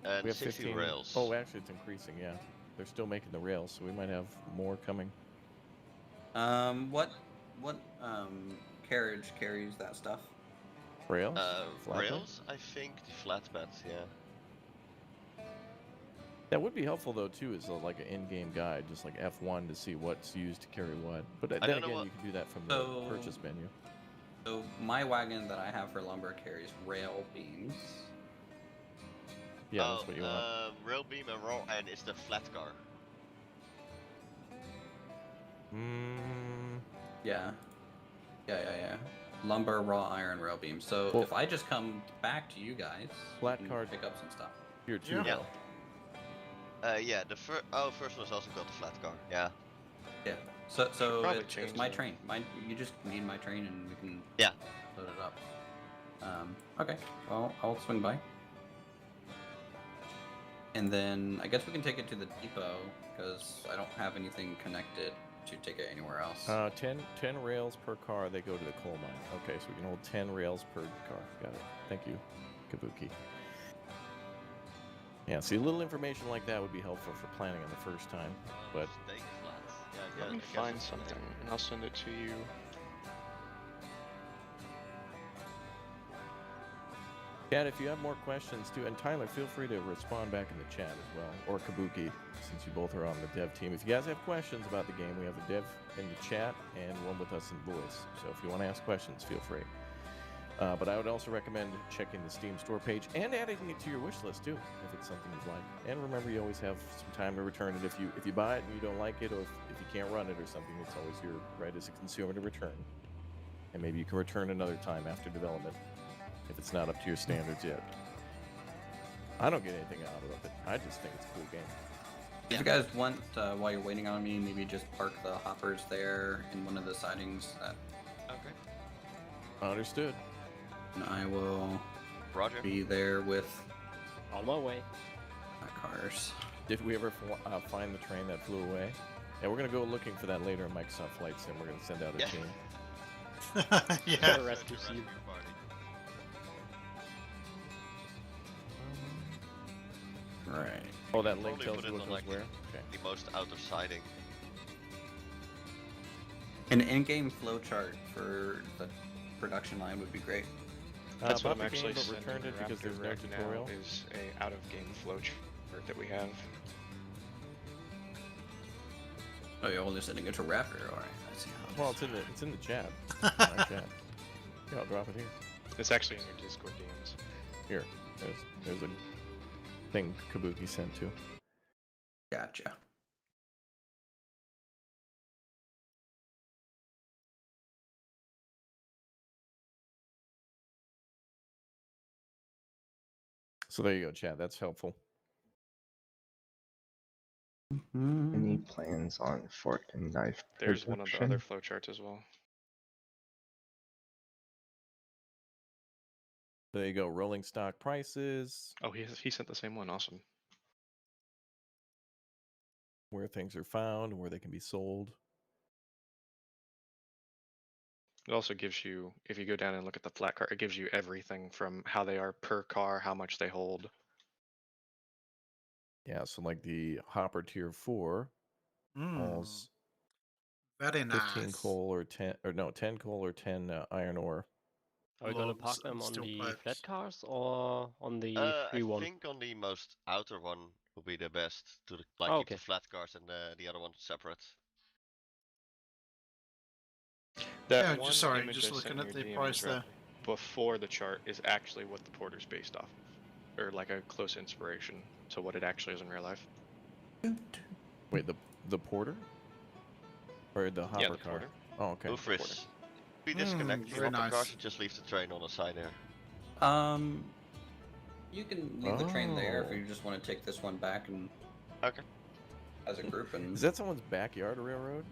and We have 60 15 rails. Oh, actually, it's increasing. Yeah, they're still making the rails, so we might have more coming. What carriage carries that stuff? Rails. Flatbed? Rails, I think the flatbeds, yeah. That would be helpful though too, is like an in-game guide, just like F1 to see what's used to carry what. But then don't know again, what- you can do that from the purchase menu. So my wagon that I have for lumber carries rail beams. Yeah, that's what you want. Rail beam and raw and it's the flat car. Yeah. Lumber, raw iron, rail beam. So Well- if I just come back to you guys, Flat you can card- pick up some stuff. Here too, Yeah. though. Yeah, the first one's also got the flat car. Yeah. Yeah. So probably it's change my that. train. You just need my train and we can Yeah. load it up. Okay. Well, I'll swing by. And then I guess we can take it to the depot because I don't have anything connected to take it anywhere else. 10 rails per car, they go to the coal mine. Okay, so we can hold 10 rails per car. Got it. Thank you, Kabuki. Yeah, see, a little information like that would be helpful for planning on the first time. But Steak flats. Yeah, Let me find something and I'll send it to you. Chad, if you have more questions too, and Tyler, feel free to respond back in the chat as well, or Kabuki, since you both are on the dev team. If you guys have questions about the game, we have a dev in the chat and one with us in voice. So if you want to ask questions, feel free. But I would also recommend checking the Steam store page and adding it to your wish list too, if it's something you'd like. And remember, you always have some time to return it if you buy it and you don't like it, or if you can't run it or something. It's always your right as a consumer to return. And maybe you can return another time after development if it's not up to your standards yet. I don't get anything out of it. I just think it's a cool game. If you guys want, while you're waiting on me, maybe just park the hoppers there in one of the sidings. Okay. Understood. And I will Roger. be there with On my way. my cars. Did we ever find the train that flew away? Yeah, we're going to go looking for that later in Microsoft Flight Sim. We're going to send out a Yeah. team. Yeah. The rescue scene. party. Right. Oh, that link Probably tells put you it what on, goes like, where? Okay. The most out of siding. An in-game flowchart for the production line would be great. That's what about I'm the game, actually but sending returned it because Raptor there's no right tutorial. now is a out-of-game flowchart that we have. Oh, you're only sending it to Raptor. All right, I see how. Well, it's in the chat. My chat. Yeah, I'll drop it here. It's actually in your Discord DMs. Here, there's a thing Kabuki sent to. Gotcha. So there you go, chat. That's helpful. Any plans on fork and knife? There's one of the production? other flowcharts as well. There you go. Rolling stock prices, Oh, he sent the same one. Awesome. where things are found, where they can be sold. It also gives you, if you go down and look at the flat car, it gives you everything from how they are per car, how much they hold. Yeah, so like the Hopper Tier 4 hauls Very 15 nice. coal or 10, or no, 10 coal or 10 iron ore. Are we gonna Logs park them and on steel the pipes. flat cars or on the I free one? think on the most outer one would be the best to like Oh, keep the okay. flat cars and the other one separate. That Yeah, one just sorry, image just I looking sent at in the your price DMs there. right before the chart is actually what the porter's based off of, or like a close inspiration to what it actually is in real life. Wait, the porter? Or the hopper Yeah, the car? porter. Oh, okay. Hoofris. We disconnect the very hopper nice. cars and just leave the train on the side there. You can leave the train there if Oh. you just want to take this one back and Okay. as a group and. Is that someone's backyard railroad?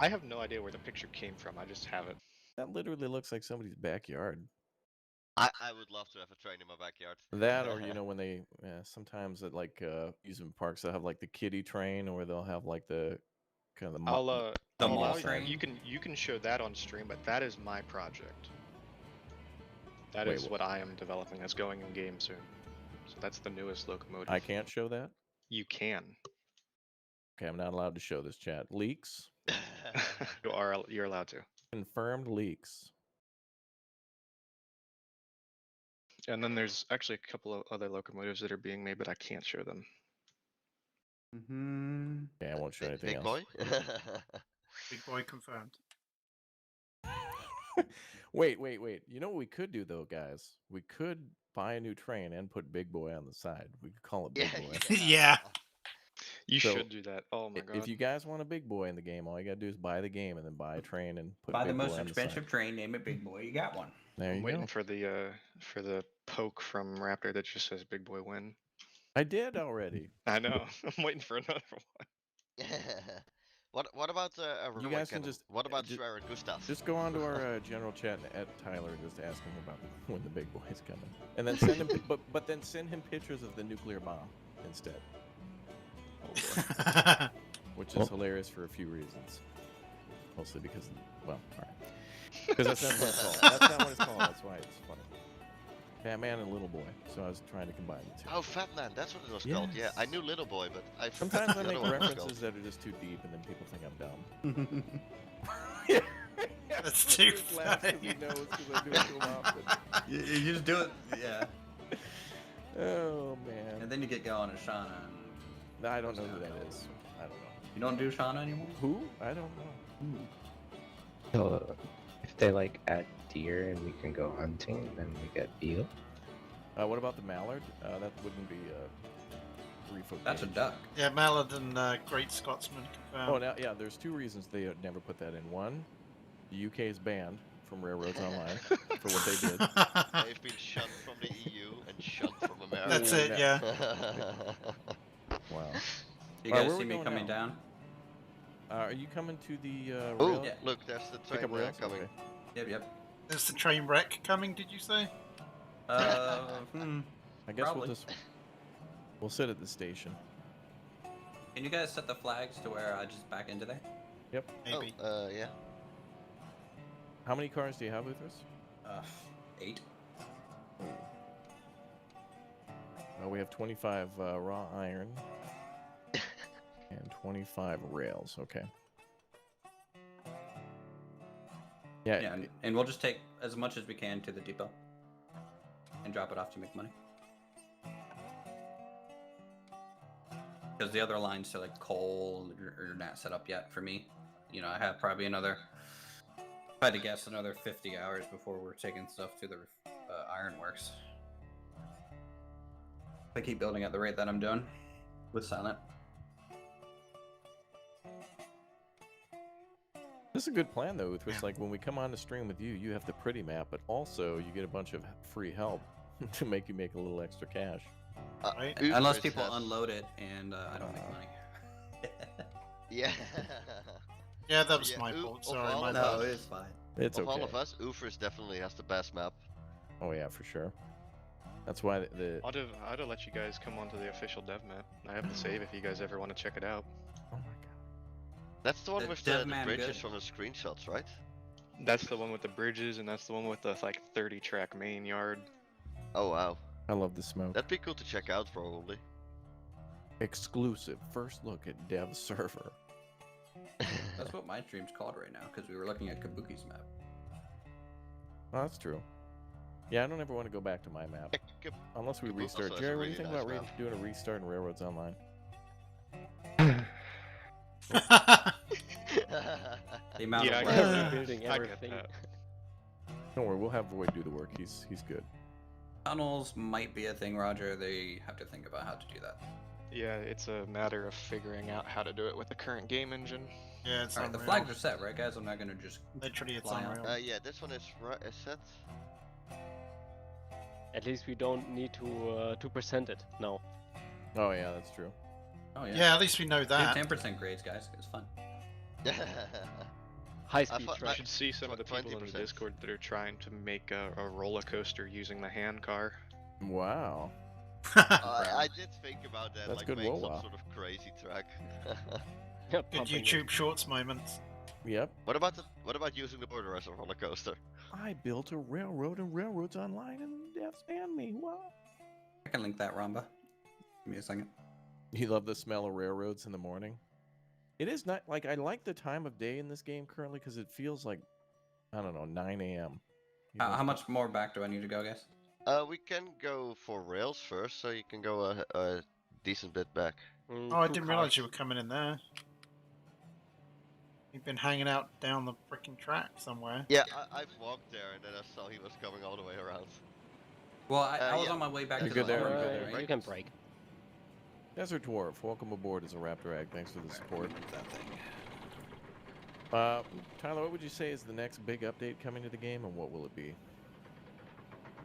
I have no idea where the picture came from. I just have it. That literally looks like somebody's backyard. I would love to have a train in my backyard. That, or you know, when they sometimes at like amusement parks, they'll have like the kiddie train, or they'll have like the kind of the. I'll The I'll mall allow you- train? You can show that on stream, but that is my project. That Wait, is wh- what I am developing. That's going in game soon. So that's the newest locomotive. I can't show that. You can. Okay, I'm not allowed to show this chat. Leaks. You're allowed to. Confirmed leaks. And then there's actually a couple of other locomotives that are being made, but I can't show them. Mm-hmm. Yeah, I won't show anything Big else. boy. Big boy confirmed. Wait. You know what we could do though, guys? We could buy a new train and put Big Boy on the side. We could call it Big Boy. Yeah. You So, should do that. Oh my god. If you guys want a Big Boy in the game, all you gotta do is buy the game and then buy a train and put Buy the Big Boy most on the expensive side. train, name it Big Boy. You got one. There I'm you waiting go. for the poke from Raptor that just says Big Boy win. I did already. I know. I'm waiting for another one. What about a You railway guys can cannon? just What about just- Schwer and Gustav? Just go on to our general chat and at Tyler and just ask him about when the Big Boy's coming, and then send him. but then send him pictures of the nuclear bomb instead. Which is hilarious for a few reasons. Mostly because, well, alright. Because that's not what it's called. That's not what it's called. That's why it's funny. Fat Man and Little Boy. So I was trying to combine the two. Oh, Fat Man, that's what it was called. Yeah, I knew Little Boy, but I Sometimes I the make other one was called. references that are just too deep, and then people think I'm dumb. That's too He laughs 'cause he funny. knows 'cause I do it so often. You just do it, yeah. Oh man. And then you get going to Shauna. And I don't know who that is. I don't know. you don't do Shauna anymore? Who? I don't know. So, if they like add deer and we can go hunting, then we get veal. What about the mallard? That wouldn't be a refoot. That's a duck. Yeah, Mallard and Great Scotsman confirmed. Oh, now, yeah, there's two reasons they never put that in. One, the UK is banned from Railroads Online for what they did. They've been shunned from the EU and shunned from America. That's it, yeah. Wow. You Alright, guys where see we me going coming now? down? Are you coming to the Oh, rail? Yeah. look, there's the Pick train up rails? coming. Okay. Yep. There's the train wreck coming, did you say? I guess Probably. we'll sit at the station. Can you guys set the flags to where I just back into there? Yep. Maybe. Oh, yeah. How many cars do you have, Uthras? 8. We have 25 raw iron and 25 rails. Okay. Yeah. Yeah, and we'll just take as much as we can to the depot and drop it off to make money. Because the other lines to like coal are not set up yet for me. You know, I have probably another, if I had to guess, another 50 hours before we're taking stuff to the ironworks. If I keep building at the rate that I'm doing with Silent. This is a good plan, though. It's like when we come on the stream with you, you have the pretty map, but also you get a bunch of free help to make you make a little extra cash. Right? Unless people unload it and I don't make money. Yeah. Yeah, that was Yeah, my of fault. Sorry, all my of bad. us- it's fine. It's Of okay. all of us, Ufers definitely has the best map. Oh yeah, for sure. That's why the I'd have let you guys come onto the official dev map. I have the save if you guys ever want to check it out. oh my god. That's the one The with dev the man bridges good. from the screenshots, right? That's the one with the bridges, and that's the one with the like 30 track main yard. Oh wow, I love the smoke. that'd be cool to check out probably. Exclusive first look at dev server. That's what my stream's called right now because we were looking at Kabuki's map. Oh, that's true. Yeah, I don't ever want to go back to my map unless we Kabuki restart. also has a Jerry, what do you really think nice about map. doing a restart in Railroads Online? The amount Yeah, I of get work. that. Building I get everything. that. Don't worry, we'll have Void do the work. He's good. Tunnels might be a thing, Roger. They have to think about how to do that. Yeah, it's a matter of figuring out how to do it with the current game engine. Yeah, it's Alright, the unreal. flags are set, right, guys? I'm not gonna just. Literally, it's fly out. unreal. Yeah, this one is set. At least we don't need to 2% it now. Oh yeah, that's true. Oh yeah. Yeah, at least we know Do that. 10% grades, guys. It's fun. High speed thought You track. should see some of the people in the 20%. Discord that are trying to make a roller coaster using the hand car. Wow. I did think about that, That's like good make some roll-off. sort of crazy track. Good Pumping it. YouTube Shorts moments. Yep. What about using the border as a roller coaster? I built a railroad and Railroads Online, and devs banned me. What? I can link that, Ramba. Give me a second. You love the smell of railroads in the morning. It is not like I like the time of day in this game currently because it feels like I don't know 9 a.m. You know, How much more back do I need to go, guys? We can go for rails first, so you can go a decent bit back. Oh, I didn't realize you were coming in there. You've been hanging out down the freaking track somewhere. Yeah, I've walked there and then I saw he was coming all the way around. Well, I was yeah. on my way back You're to good the there, home you're good building, there. right? You can break. Desert Dwarf, welcome aboard as a Raptor Egg. Thanks for the support. That thing. Tyler, what would you say is the next big update coming to the game, and what will it be?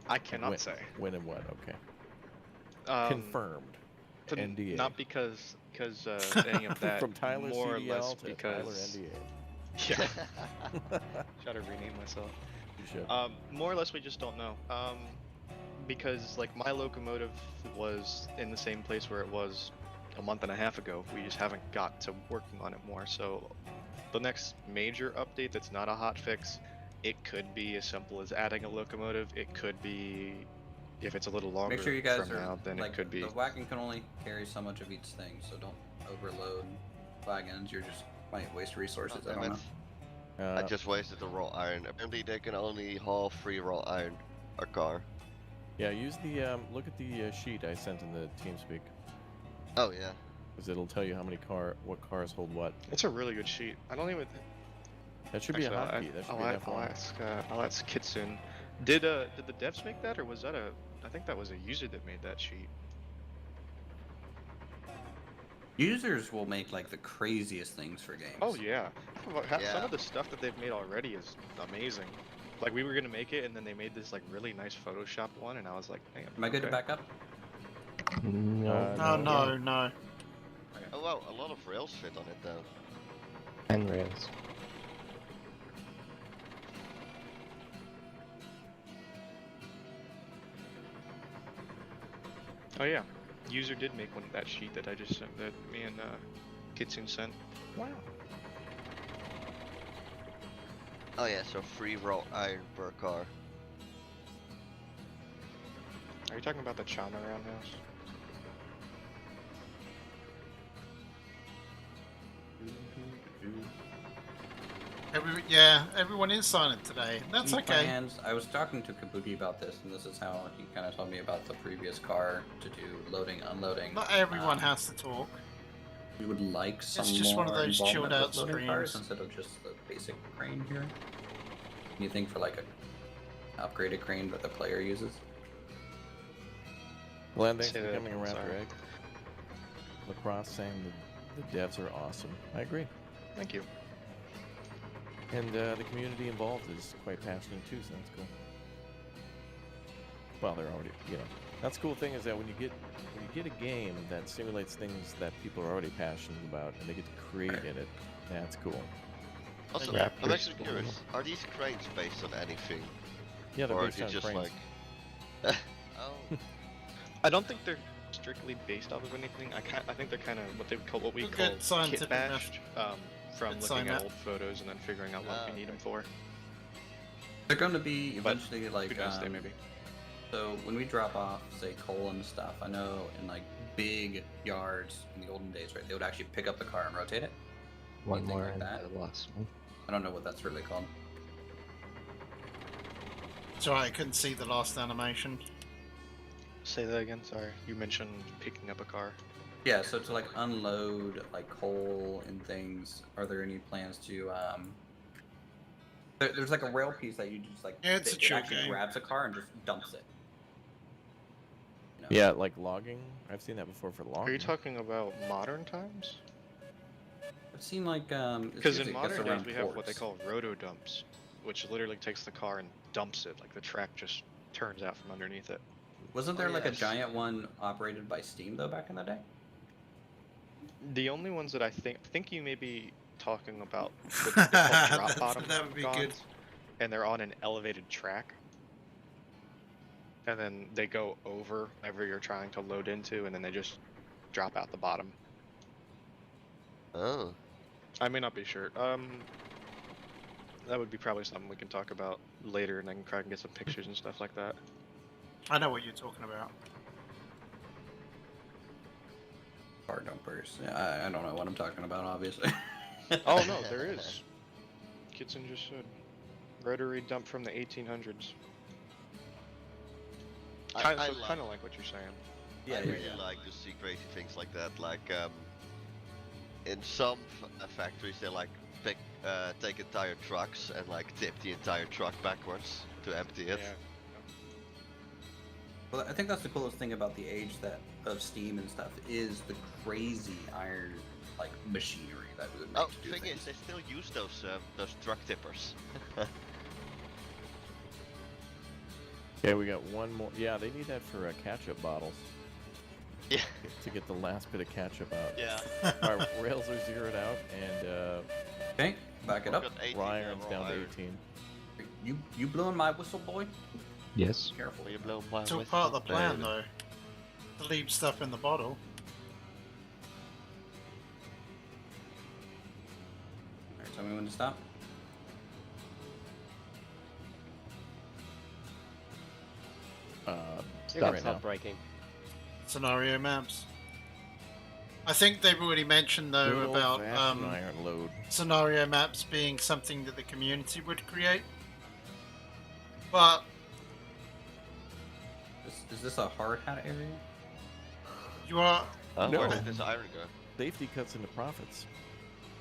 I cannot when, say. When and what? Okay. Confirmed. To- NDA. Not because any of that. From Tyler more CDL or less to because Tyler NDA. Yeah. Try to rename myself. You should. More or less, we just don't know. Because like my locomotive was in the same place where it was a month and a half ago. We just haven't got to working on it more. So the next major update that's not a hot fix, it could be as simple as adding a locomotive. It could be, if it's a little longer Make sure you guys from are now, then like it could be. the wagon can only carry so much of each thing, so don't overload wagons. You're just might waste resources. I don't know. I just wasted the raw iron. Apparently they can only haul 3 raw iron a car. Yeah, use the look at the sheet I sent in the TeamSpeak, Oh yeah. because it'll tell you how many what cars hold what. It's a really good sheet. I don't even. That should be a Actually, hotkey. That should be an F1. I'll ask Kitsun. Did the devs make that, or was that a? I think that was a user that made that sheet. Users will make like the craziest things for games. Oh yeah. Some Yeah. of the stuff that they've made already is amazing. Like we were gonna make it, and then they made this like really nice Photoshop one, and I was like, damn. Am I good to back up? No. Oh, no. Oh wow, a lot of rails fit on it though. And rails. Oh yeah. User did make one that sheet that I just sent, that me and Kitsun sent. Wow. Oh yeah, so 3 raw iron per car. Are you talking about the Chana roundhouse? Everyone is silent today. That's Any okay. plans? I was talking to Kabuki about this, and this is how he kind of told me about the previous car to do loading, unloading. Not everyone has to talk. We would like some just more one of those involvement chilled out with loading cars streams. instead of just the basic crane here. You think for like a upgraded crane that the player uses? Glenn, thanks Say for that coming again, around, sorry. Greg. Lacrosse saying the devs are awesome. I agree. Thank you. And the community involved is quite passionate too, so that's cool. Well, they're already, that's the cool thing is that when you get a game that simulates things that people are already passionate about and they get to create in it, that's cool. Also, Raptors I'm actually cool. curious, are these cranes based on anything? Yeah, they're Or are based they on just cranes. like... oh. I don't think they're strictly based off of anything. I think they're kind of what we Good call scientific kit bashed, from Good looking sign at up. old photos and then figuring out what we need them for. They're going to be But eventually like Who knows, they maybe. So when we drop off, say, coal and stuff, I know in like big yards in the olden days, right, they would actually pick up the car and rotate it. One Anything more like and that? the last one. I don't know what that's really called. Sorry, I couldn't see the last animation. Say that again. Sorry, you mentioned picking up a car. Yeah, so to like unload like coal and things, are there any plans to there's like a rail piece that you just like Yeah, it's a it chill actually game. grabs a car and just dumps it. You know? Yeah, like logging. I've seen that before for logging. Are you talking about modern times? It seemed like Because in it gets modern days around we have what they ports. call roto dumps, which literally takes the car and dumps it. Like the track just turns out from underneath it. Wasn't there like yes. a giant one operated by steam though back in the day? The only ones that I think you may be talking about, they're called drop bottom That would be good. gods, and they're on an elevated track. And then they go over whatever you're trying to load into, and then they just drop out the bottom. Oh. I may not be sure. That would be probably something we can talk about later, and I can try and get some pictures and stuff like that. I know what you're talking about. Car dumpers. Yeah, I don't know what I'm talking about, obviously. Oh no, there is. Kitson just said rotary dump from the 1800s. Kind I of, like- kind of like what you're saying. Yeah, I yeah, really yeah. like to see crazy things like that. Like in some factories, they like take entire trucks and like tip the entire truck backwards to empty it. Yeah. Well, I think that's the coolest thing about the age of Steam and stuff is the crazy iron like machinery that we would make Oh, to the do thing things. is, they still use those truck tippers. Okay, we got one more. Yeah, they need that for ketchup bottles. Yeah. To get the last bit of ketchup out. Yeah. Our rails are zeroed out, and Okay, back it We've up. got 18 Ryan's raw down to iron. 18. You blowing my whistle, boy? Yes. Careful. You blow my It's all whistle, part of the plan, baby. though. To leave stuff in the bottle. Alright, tell me when to stop. Stop right now. braking. Scenario maps. I think they've already mentioned though Good about old-fashioned iron load. scenario maps being something that the community would create. But Is this a hard hat area? you are Oh, No. where did this iron go? Safety cuts into profits.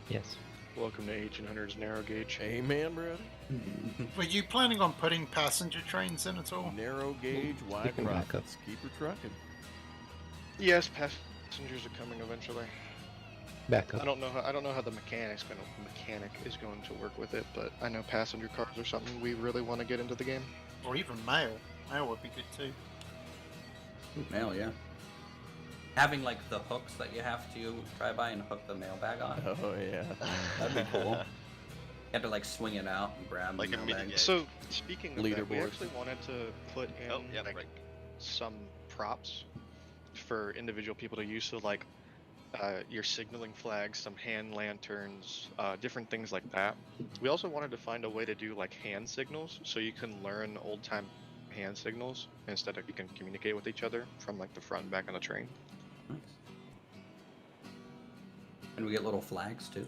Yes. Welcome to 1800's narrow gauge. Amen, brother. were you planning on putting passenger trains in at all? Narrow gauge, wide can back up. profits. Keep her trucking. Yes, passengers are coming eventually. Back I up. don't know how the mechanic is going to work with it, but I know passenger cars are something we really want to get into the game. Or even mail. Mail would be good too. Mail, yeah. Having like the hooks that you have to drive by and hook the mailbag on. Oh, yeah. That'd be cool. You have to like swing it out and grab Like the a mailbag. minigame. So speaking of that, we Leaderboard. actually wanted to put in Oh, yeah, like break. some props for individual people to use. So like your signaling flags, some hand lanterns, different things like that. We also wanted to find a way to do like hand signals, so you can learn old time hand signals instead of you can communicate with each other from like the front and back on the train. Nice. And we get little flags too.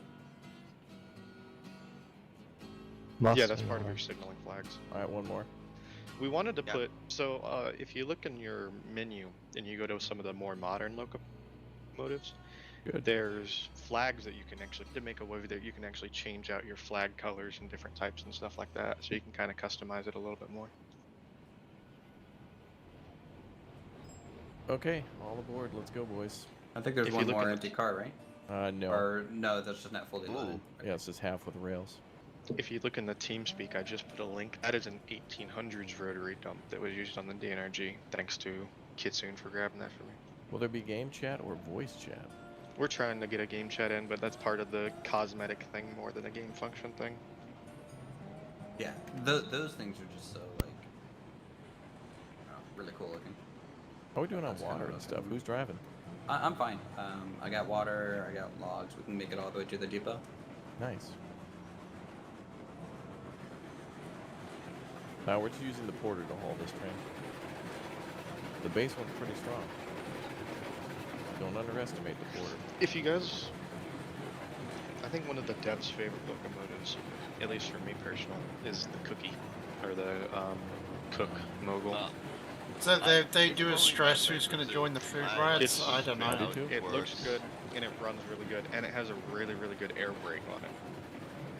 Yeah, that's part of your signaling flags. All right, one more. We wanted to Yeah. put if you look in your menu and you go to some of the more modern locomotives, Good. there's flags that you can actually to make a way that you can actually change out your flag colors and different types and stuff like that, so you can kind of customize it a little bit more. Okay, all aboard. Let's go, boys. I think there's If you one look more at the- empty car, right? No. Or no, that's just not fully loaded. Yeah, it's just half with rails. If you look in the TeamSpeak, I just put a link. That is an 1800s rotary dump that was used on the DNRG. Thanks to Kitsune for grabbing that for me. Will there be game chat or voice chat? We're trying to get a game chat in, but that's part of the cosmetic thing more than a game function thing. Yeah, those things are just so like really cool looking. How are we doing on That's kinda water what I and was stuff? thinking. Who's driving? I'm fine. I got water, I got logs. We can make it all the way to the depot. Nice. Now we're just using the porter to haul this train. The base one's pretty strong. Don't underestimate the porter. If you guys, I think one of the devs' favorite locomotives, at least for me personal, is the Cookie, or the Cook Mogul. So they do a stress who's going to join the food riots? I don't know. They do. It looks good, and it runs really good, and it has a really, really good air brake on it.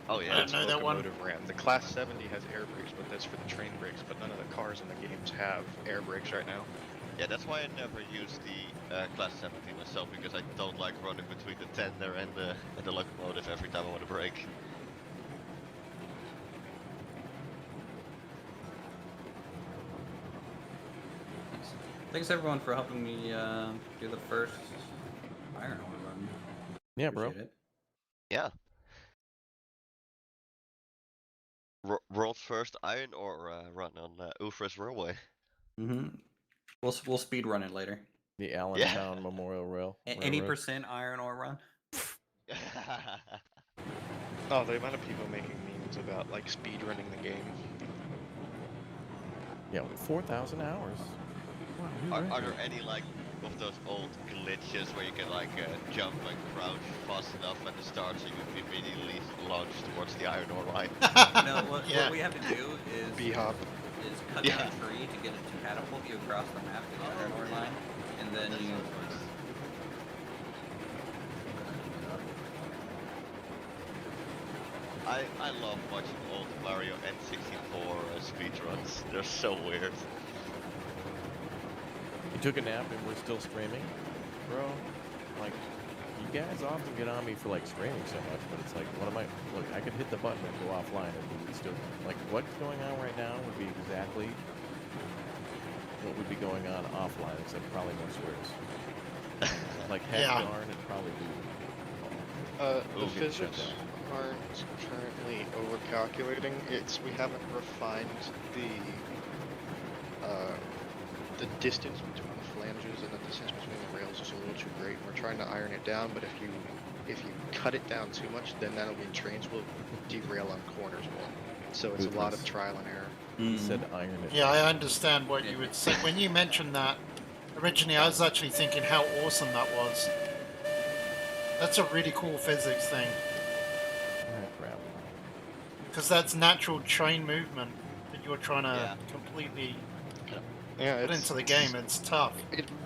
Oh I yeah. don't know that one. Locomotive ran. The Class 70 has air brakes, but that's for the train brakes, but none of the cars in the games have air brakes right now. Yeah, that's why I never use the Class 70 myself, because I don't like running between the tender and the locomotive every time I want to brake. Thanks everyone for helping me do the first iron ore run. Yeah, bro. Appreciate it. Yeah. World's first iron ore run on Ufra's Railway. Mm-hmm. We'll speed run it later. The Allentown Memorial Rail. Any Railroad. percent iron ore run? Oh, the amount of people making memes about like speed running the game. Yeah, 4,000 hours. Wow, Are there any like of those old glitches where you can like jump and crouch fast enough at the start so you can immediately launch towards the iron ore line? No, what we have to do is B-hop. is cut down a tree to get it to catapult you across the map to the railroad line, and then That you. sounds nice. I love watching old Mario N64 speedruns. They're so weird. You took a nap and we're still streaming, bro. Like, you guys often get on me for like streaming so much, but it's like, what am I? Look, I could hit the button and go offline, and we would still like what's going on right now would be exactly what would be going on offline, except probably more swears. Like heck darn, it'd probably be. The physics aren't currently overcalculating. We haven't refined the distance between the flanges and the distance between the rails is a little too great. We're trying to iron it down, but if you cut it down too much, then that'll mean trains will derail on corners more. So it's a lot of trial and error. He said iron it. Yeah, I understand what you would say. When you mentioned that, originally I was actually thinking how awesome that was. That's a really cool physics thing. Crap. Because that's natural train movement that you're trying to completely put into the game. It's tough.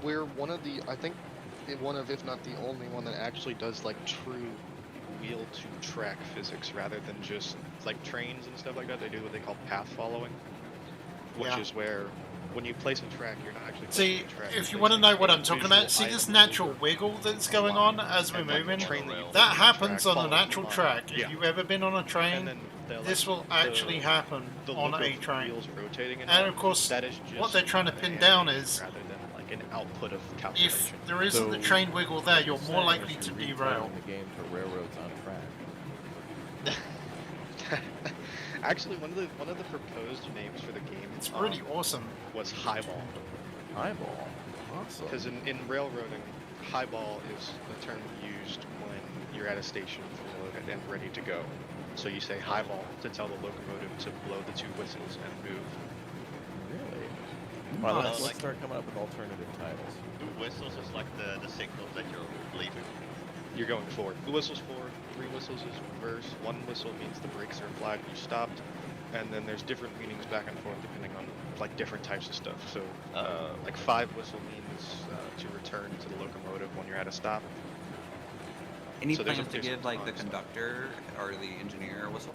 We're one of the, I think, one of, if not the only one that actually does like true wheel to track physics rather than just like trains and stuff like that. They do what they call path following, which is where when you place a track, you're not actually See, placing a track, if you you're want to know placing what a I'm talking visual about, see item this over natural wiggle that's going on as we're and, like, the moving? train that you That place happens track on a follows natural the track. line. If you've ever been on a train, then this will actually happen the on look a of train. wheels rotating And of course, that is just what they're trying to pin down is rather than like an output of calculation. if there isn't the train wiggle there, you're more likely to derail. The game to railroads on track. Actually, one of the proposed names for the game It's really awesome. was Highball. Highball, awesome. Because in railroading, highball is the term used when you're at a station full loaded and ready to go. So you say highball to tell the locomotive to blow the 2 whistles and move. Really? Well, let's start coming up with alternative titles. 2 whistles is like the signal that you're leaving. You're going forward. 2 whistles forward, 3 whistles is reverse. 1 whistle means the brakes are applied and you stopped. And then there's different meanings back and forth depending on like different types of stuff. So like 5 whistle means to return to the locomotive when you're at a stop. Any So there's plans a to physics give like the behind stuff. conductor or the engineer a whistle?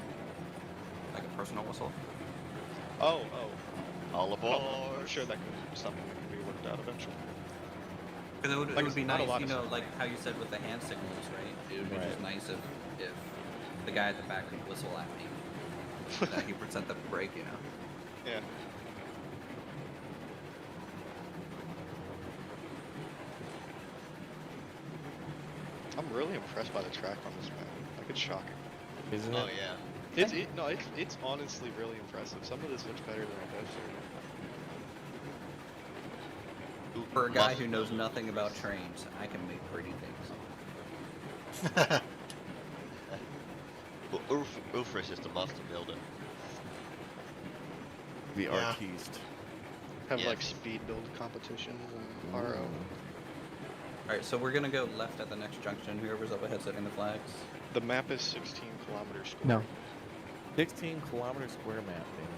Like a personal whistle? Oh. All aboard. I'm sure that can be something that can be worked out eventually. Because it Like, would be not a nice, lot you of know, stuff. like how you said with the hand signals, right? It would be just nice if the guy at the back could whistle at me. That he present the brake, you know? Yeah. I'm really impressed by the track on this map. Like, it's shocking. Isn't it? Oh yeah. It's honestly really impressive. Some of this looks better than it does. For a guy who knows nothing about trains, I can make pretty things. Well, Ulfric is the master builder. The Yeah. artiste. Have Yes. like speed build competitions and RO. Alright, so we're gonna go left at the next junction, whoever's up ahead setting the flags. The map is 16 kilometers square. No. 16 kilometer square map, man.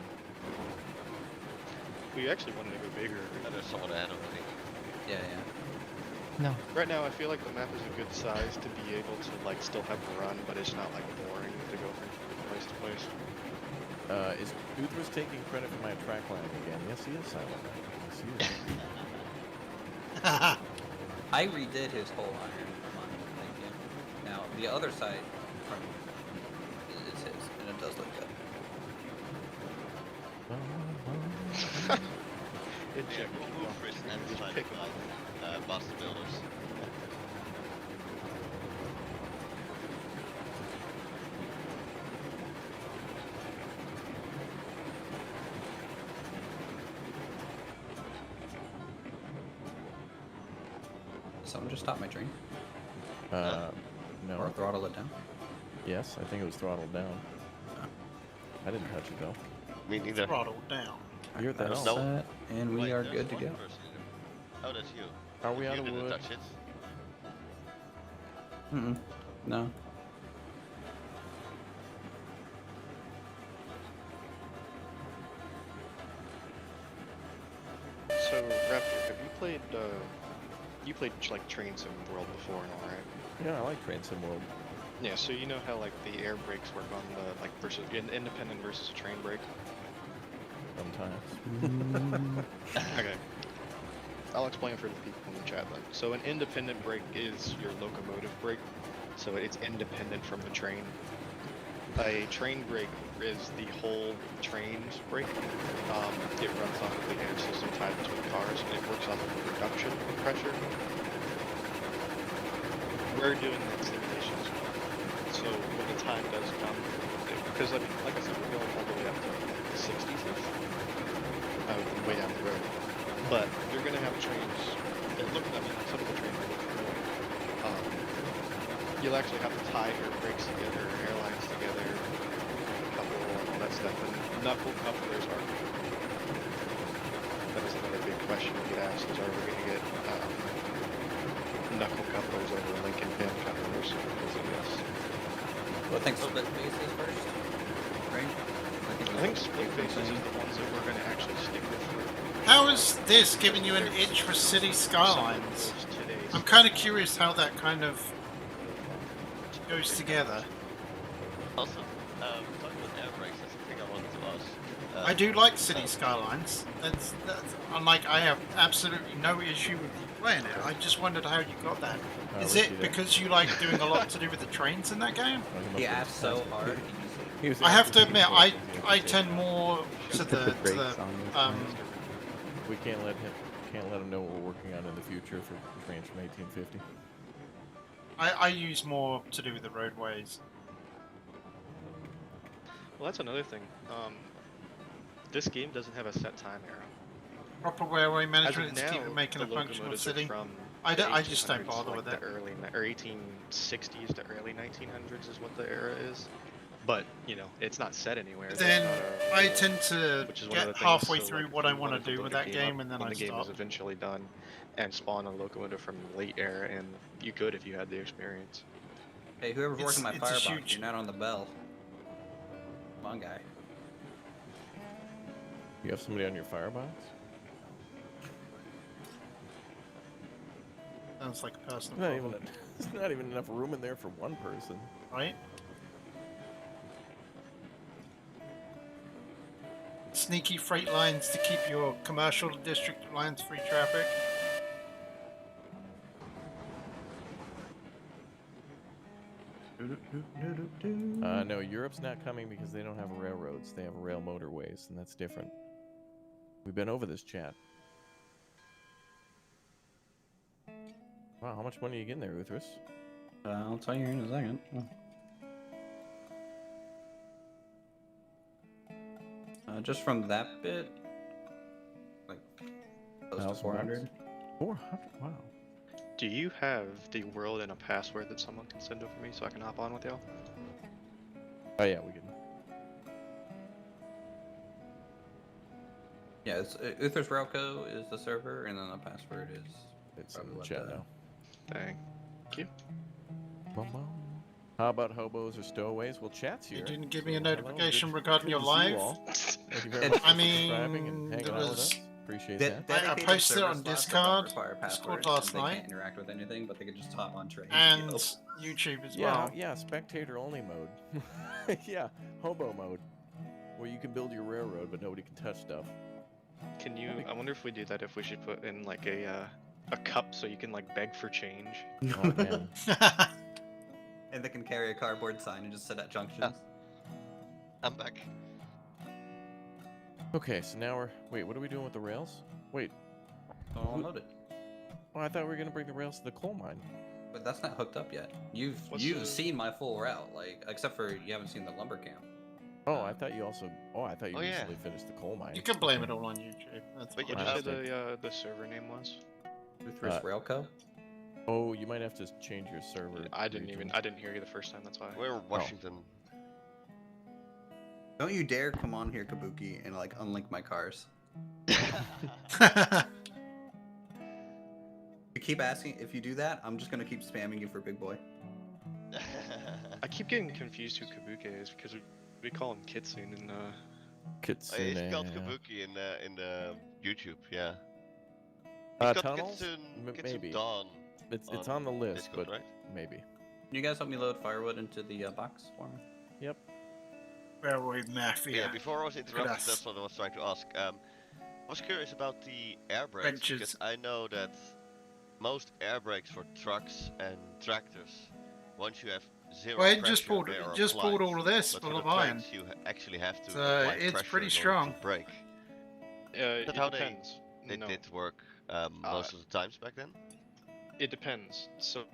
We actually wanted to go bigger. And there's someone ahead already. Yeah. No. Right now, I feel like the map is a good size to be able to like still have a run, but it's not like boring to go from place to place. Is Uthras taking credit for my track line again? Yes, he is, Silent. Yes, he is. I redid his whole iron line, thank you. Now, the other side from is his, and it does look good. Yeah, Ulfric and Silent pick master builders. Someone just stopped my train. No. Or throttle it down. Yes, I think it was throttled down. I didn't touch it though. Me neither. Throttled down. You're at that That's all. set, and we Wait, are there's good to one go. person in there. Oh, that's you. Are we out You of didn't wood? touch it. Mm-mm. No. So Raptor, have you played like Train Sim World before and all, right? Yeah, I like Train Sim World. Yeah, so you know how like the air brakes work on the like versus independent versus a train brake? Sometimes. Okay. I'll explain for the people in the chat then. So an independent brake is your locomotive brake, so it's independent from the train. A train brake is the whole train's brake. It runs off of the air system tied between cars, and it works off of the reduction of pressure. We're doing that simulation as well. So when the time does come, because I mean, like I said, we're going all the way up to the 60s-ish, way down the road. But you're gonna have trains that look, I mean, some of the trains will look familiar. You'll actually have to tie air brakes together, airlines together, couple and all that stuff, and knuckle couplers are. That is another big question we get asked: is are we gonna get knuckle couplers over Lincoln pin couplers? Yes. Well, I think split faces first, right? I think split faces is the ones that we're gonna actually stick with. How is this giving you an itch for city skylines? I'm kind of curious how that kind of goes together. Also, talking about air brakes, that's the thing I wanted to ask. I do like city skylines. That's unlike I have absolutely no issue with you playing it. I just wondered how you got that. Is it because you like doing a lot to do with the trains in that game? He asked so hard. I have to admit, I tend more to the We can't let him know what we're working on in the future for trains from 1850. I use more to do with the roadways. Well, that's another thing. This game doesn't have a set time arrow. Proper railway management As to of keep now, it making a the functional locomotives are city. from I just don't 1800s, bother like with the it. early or 1860s to early 1900s is what the era is. But you know, it's not set anywhere. Then I tend to which is one of the get things, halfway so, through like, what if I you want wanted to do look with the that game, up and then when I the game is stop. eventually done, and spawn a locomotive from the late era, and you could if you had the experience. Hey, whoever's working my It's a firebox, huge- you're not on the bell. Come on, guy. You have somebody on your firebox? Sounds like a personal Not problem, even. There's not even enough room in there for one person. right? Sneaky freight lines to keep your commercial district lines free traffic. No, Europe's not coming because they don't have railroads. They have rail motorways, and that's different. We've been over this, chat. Wow, how much money are you getting there, Uthris? I'll tell you in a second. Just from that bit, like close to 400. 400? Wow. Do you have the world and a password that someone can send over me so I can hop on with y'all? Oh yeah, we can. Yeah, it's Uther's Railco is the server, and then the password is. It's in the chat now. Dang. Thank you. How about hobos or stowaways? Well, chat's here. You didn't give me a so hello, notification good- regarding good your to see you live. all. Thank you very much for I mean, subscribing and hanging there out with was- us. Appreciate that. I Dedicated posted it on server slots that Discord, don't require Discord passwords, last and night. They can't interact with anything, but they can just hop on trains. And Yo. YouTube as Yeah, well. yeah, spectator only mode. Yeah, hobo mode, where you can build your railroad, but nobody can touch stuff. Can you? I wonder if we do that. If we should put in like a cup so you can like beg for change. Oh man. And they can carry a cardboard sign and just sit at junctions. I'm back. Okay, so now we're. Wait, what are we doing with the rails? Wait. All loaded. Oh, I thought we were gonna bring the rails to the coal mine. But that's not hooked up yet. You've the- seen my full route, like except for you haven't seen the lumber camp. Oh, I thought you also. Oh, I thought you Oh, yeah. recently finished the coal mine. You can blame it all on YouTube. That's But fine. what I did you see. say the server name was? Uther's Railco. Oh, you might have to change your server. I didn't region. hear you the first time. That's why. We're Washington. Don't you dare come on here, Kabuki, and like unlink my cars. You keep asking. If you do that, I'm just gonna keep spamming you for big boy. I keep getting confused who Kabuki is because we call him Kitsune and It's called Kitsune. Kabuki in the YouTube, yeah. Tunnels? Get Maybe. some dawn. It's on the list, Discord, but right? maybe. You guys help me load firewood into the box for me? Yep. Railroad Mafia. Yeah, before I was interrupted, us. that's what I was trying to ask. I was curious about the air brakes, Benches. because I know that most air brakes for trucks and tractors, once you have zero Well, it pressure, just pulled they are pulled applied. all of this But full for of the iron. trains, you actually have to So apply it's pressure pretty in order strong. to brake. It That's how depends. they No, did work most of the times back then. it depends. So,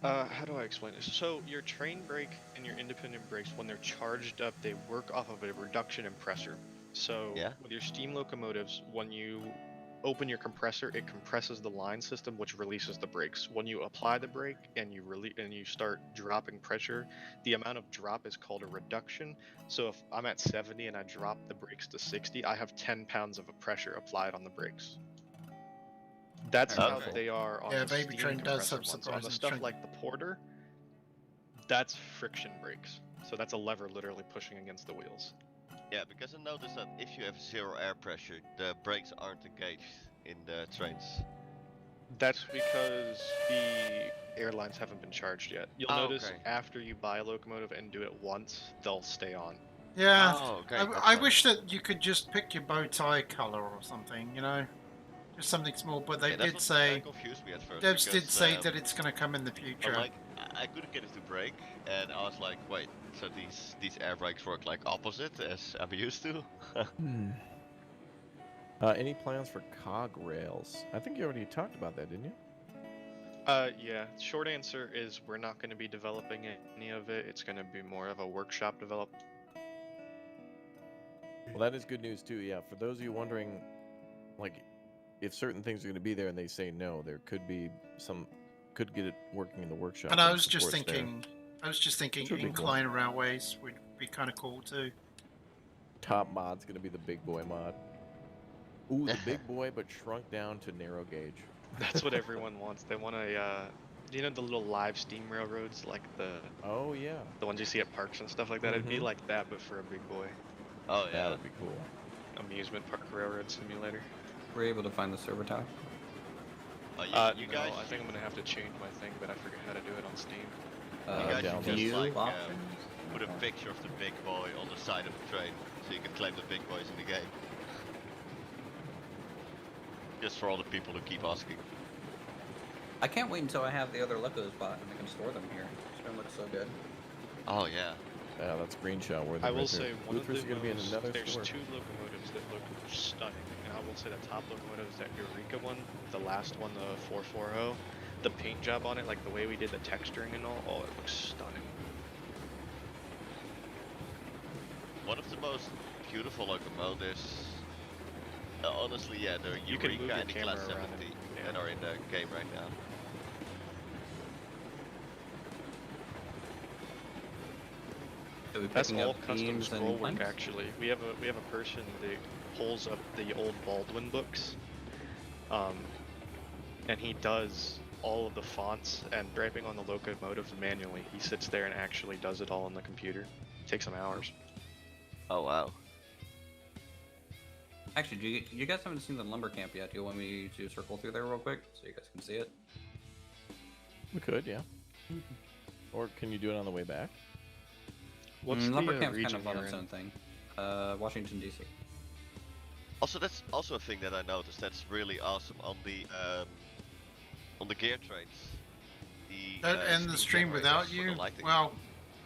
how do I explain this? So your train brake and your independent brakes, when they're charged up, they work off of a reduction in pressure. So Yeah. with your steam locomotives, when you open your compressor, it compresses the line system, which releases the brakes. When you apply the brake and you start dropping pressure, the amount of drop is called a reduction. So if I'm at 70 and I drop the brakes to 60, I have 10 pounds of pressure applied on the brakes. That's how Okay. they are on Yeah, the Baby steam Train does compressor have ones. On the surprising stuff strength. like the Porter, that's friction brakes. So that's a lever literally pushing against the wheels. Yeah, because I noticed that if you have zero air pressure, the brakes aren't engaged in the trains. That's because the airlines haven't been charged yet. You'll notice okay. after you buy a locomotive and do it once, they'll stay on. Yeah. Oh, okay. I wish that you could just pick your bow tie color or something, you know? Just something small, but they Yeah, that's did what say, kinda confused me at first. devs did because, say that it's going to come in the But future. like, I couldn't get it to brake, and I was like, wait, so these air brakes work like opposite as I'm used to? Any plans for cog rails? I think you already talked about that, didn't you? Yeah. Short answer is we're not going to be developing any of it. It's going to be more of a workshop develop. Well, that is good news too. Yeah, for those of you wondering, like, if certain things are going to be there and they say no, there could be could get it working in the workshop. And I and was just support's there. thinking, Which would be cool. incline railways would be kind of cool too. Top mod's going to be the big boy mod. Ooh, the big boy, but shrunk down to narrow gauge. That's what everyone wants. They want you know the little live steam railroads, like the yeah, the ones you see at parks and stuff like that. It'd be like that, but for a big boy. Oh yeah, that would be cool. Amusement park railroad simulator. Were you able to find the server tower? You no, guys, I think I'm gonna have to change my thing, but I forget how to do it on Steam. you guys down should just view like options? put a picture of the big boy on the side of the train, so you can claim the big boys in the game. Just for all the people who keep asking. I can't wait until I have the other locos bought and I can store them here. It's gonna look so good. Oh yeah. Yeah, that's screenshot worthy. I will right say there. one of Luther's the going to be in another there's store. two locomotives that look stunning, and I will say the top locomotive is that Eureka one, the last one, the 440. The paint job on it, like the way we did the texturing and all, oh, it looks stunning. One of the most beautiful locomotives. Honestly, yeah, they're You can move Eureka your and the Class camera around 70 it, yeah. that are in the game right now. So we That's picking all up custom beams scroll and work planks? actually. We have a person that pulls up the old Baldwin books, and he does all of the fonts and draping on the locomotives manually. He sits there and actually does it all on the computer. Takes him hours. Oh wow. Actually, you guys haven't seen the lumber camp yet. Do you want me to circle through there real quick so you guys can see it? We could, yeah. Or can you do it on the way back? What's lumber the camp's kind region of on you're its in? own thing. Washington D.C. Also, that's also a thing that I noticed that's really awesome on the gear trains. The And the stream generators without for you? the lighting. Well,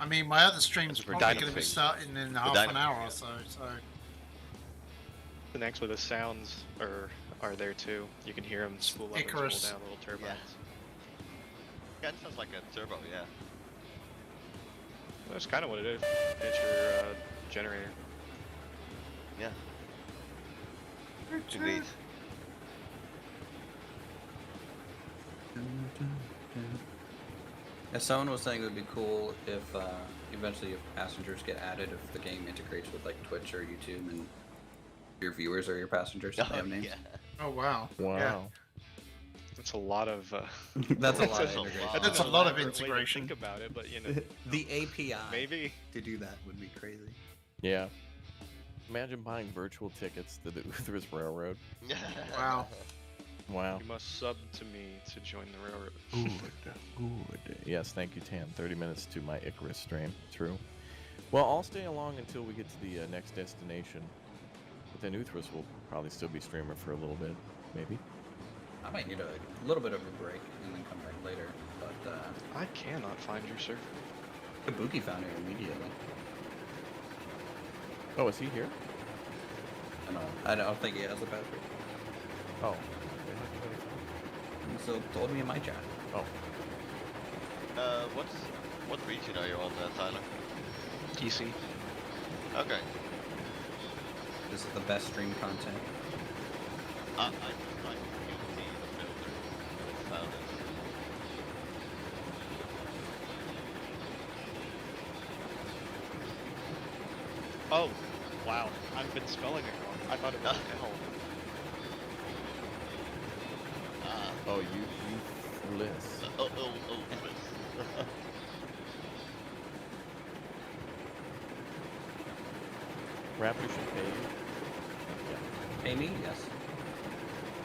I mean, my other stream's That's for probably going to dynamo be feed. starting in half dynamo an hour feed, or so. So And actually, the sounds are there too. You can hear them spool up and Icarus. spool down, little turbines. Kind of sounds like a turbo, yeah. That's kind of what it is. It's your generator. Yeah. Indeed. Yeah, someone was saying it would be cool if eventually if passengers get added, if the game integrates with like Twitch or YouTube and your viewers are your passengers. If they have names. Yeah. oh wow, Wow. Yeah. That's a lot of. That's a lot That's of a integration. lot. That's a lot of elaborate way to integration. Think about it, but you know, The API maybe. to do that would be crazy. Yeah. Imagine buying virtual tickets to the Uthris Railroad. Wow. Wow. You must sub to me to join the railroad. Good. Yes, thank you, Tan. 30 minutes to my Icarus stream. True. Well, I'll stay along until we get to the next destination. But then Uthris will probably still be streamer for a little bit, maybe. I might need a little bit of a break and then come back later. But I cannot find your server. Kabuki found it immediately. Oh, is he here? I don't think he has a password. Oh. He still told me in my chat. Oh. What region are you on, Tyler? DC. Okay. This is the best stream content. I just like QT the filter. I found it. Oh, wow. I've been spelling it wrong. I thought it was L. Oh, you bliss. Bliss. Raptor should pay you. Pay me? Yes.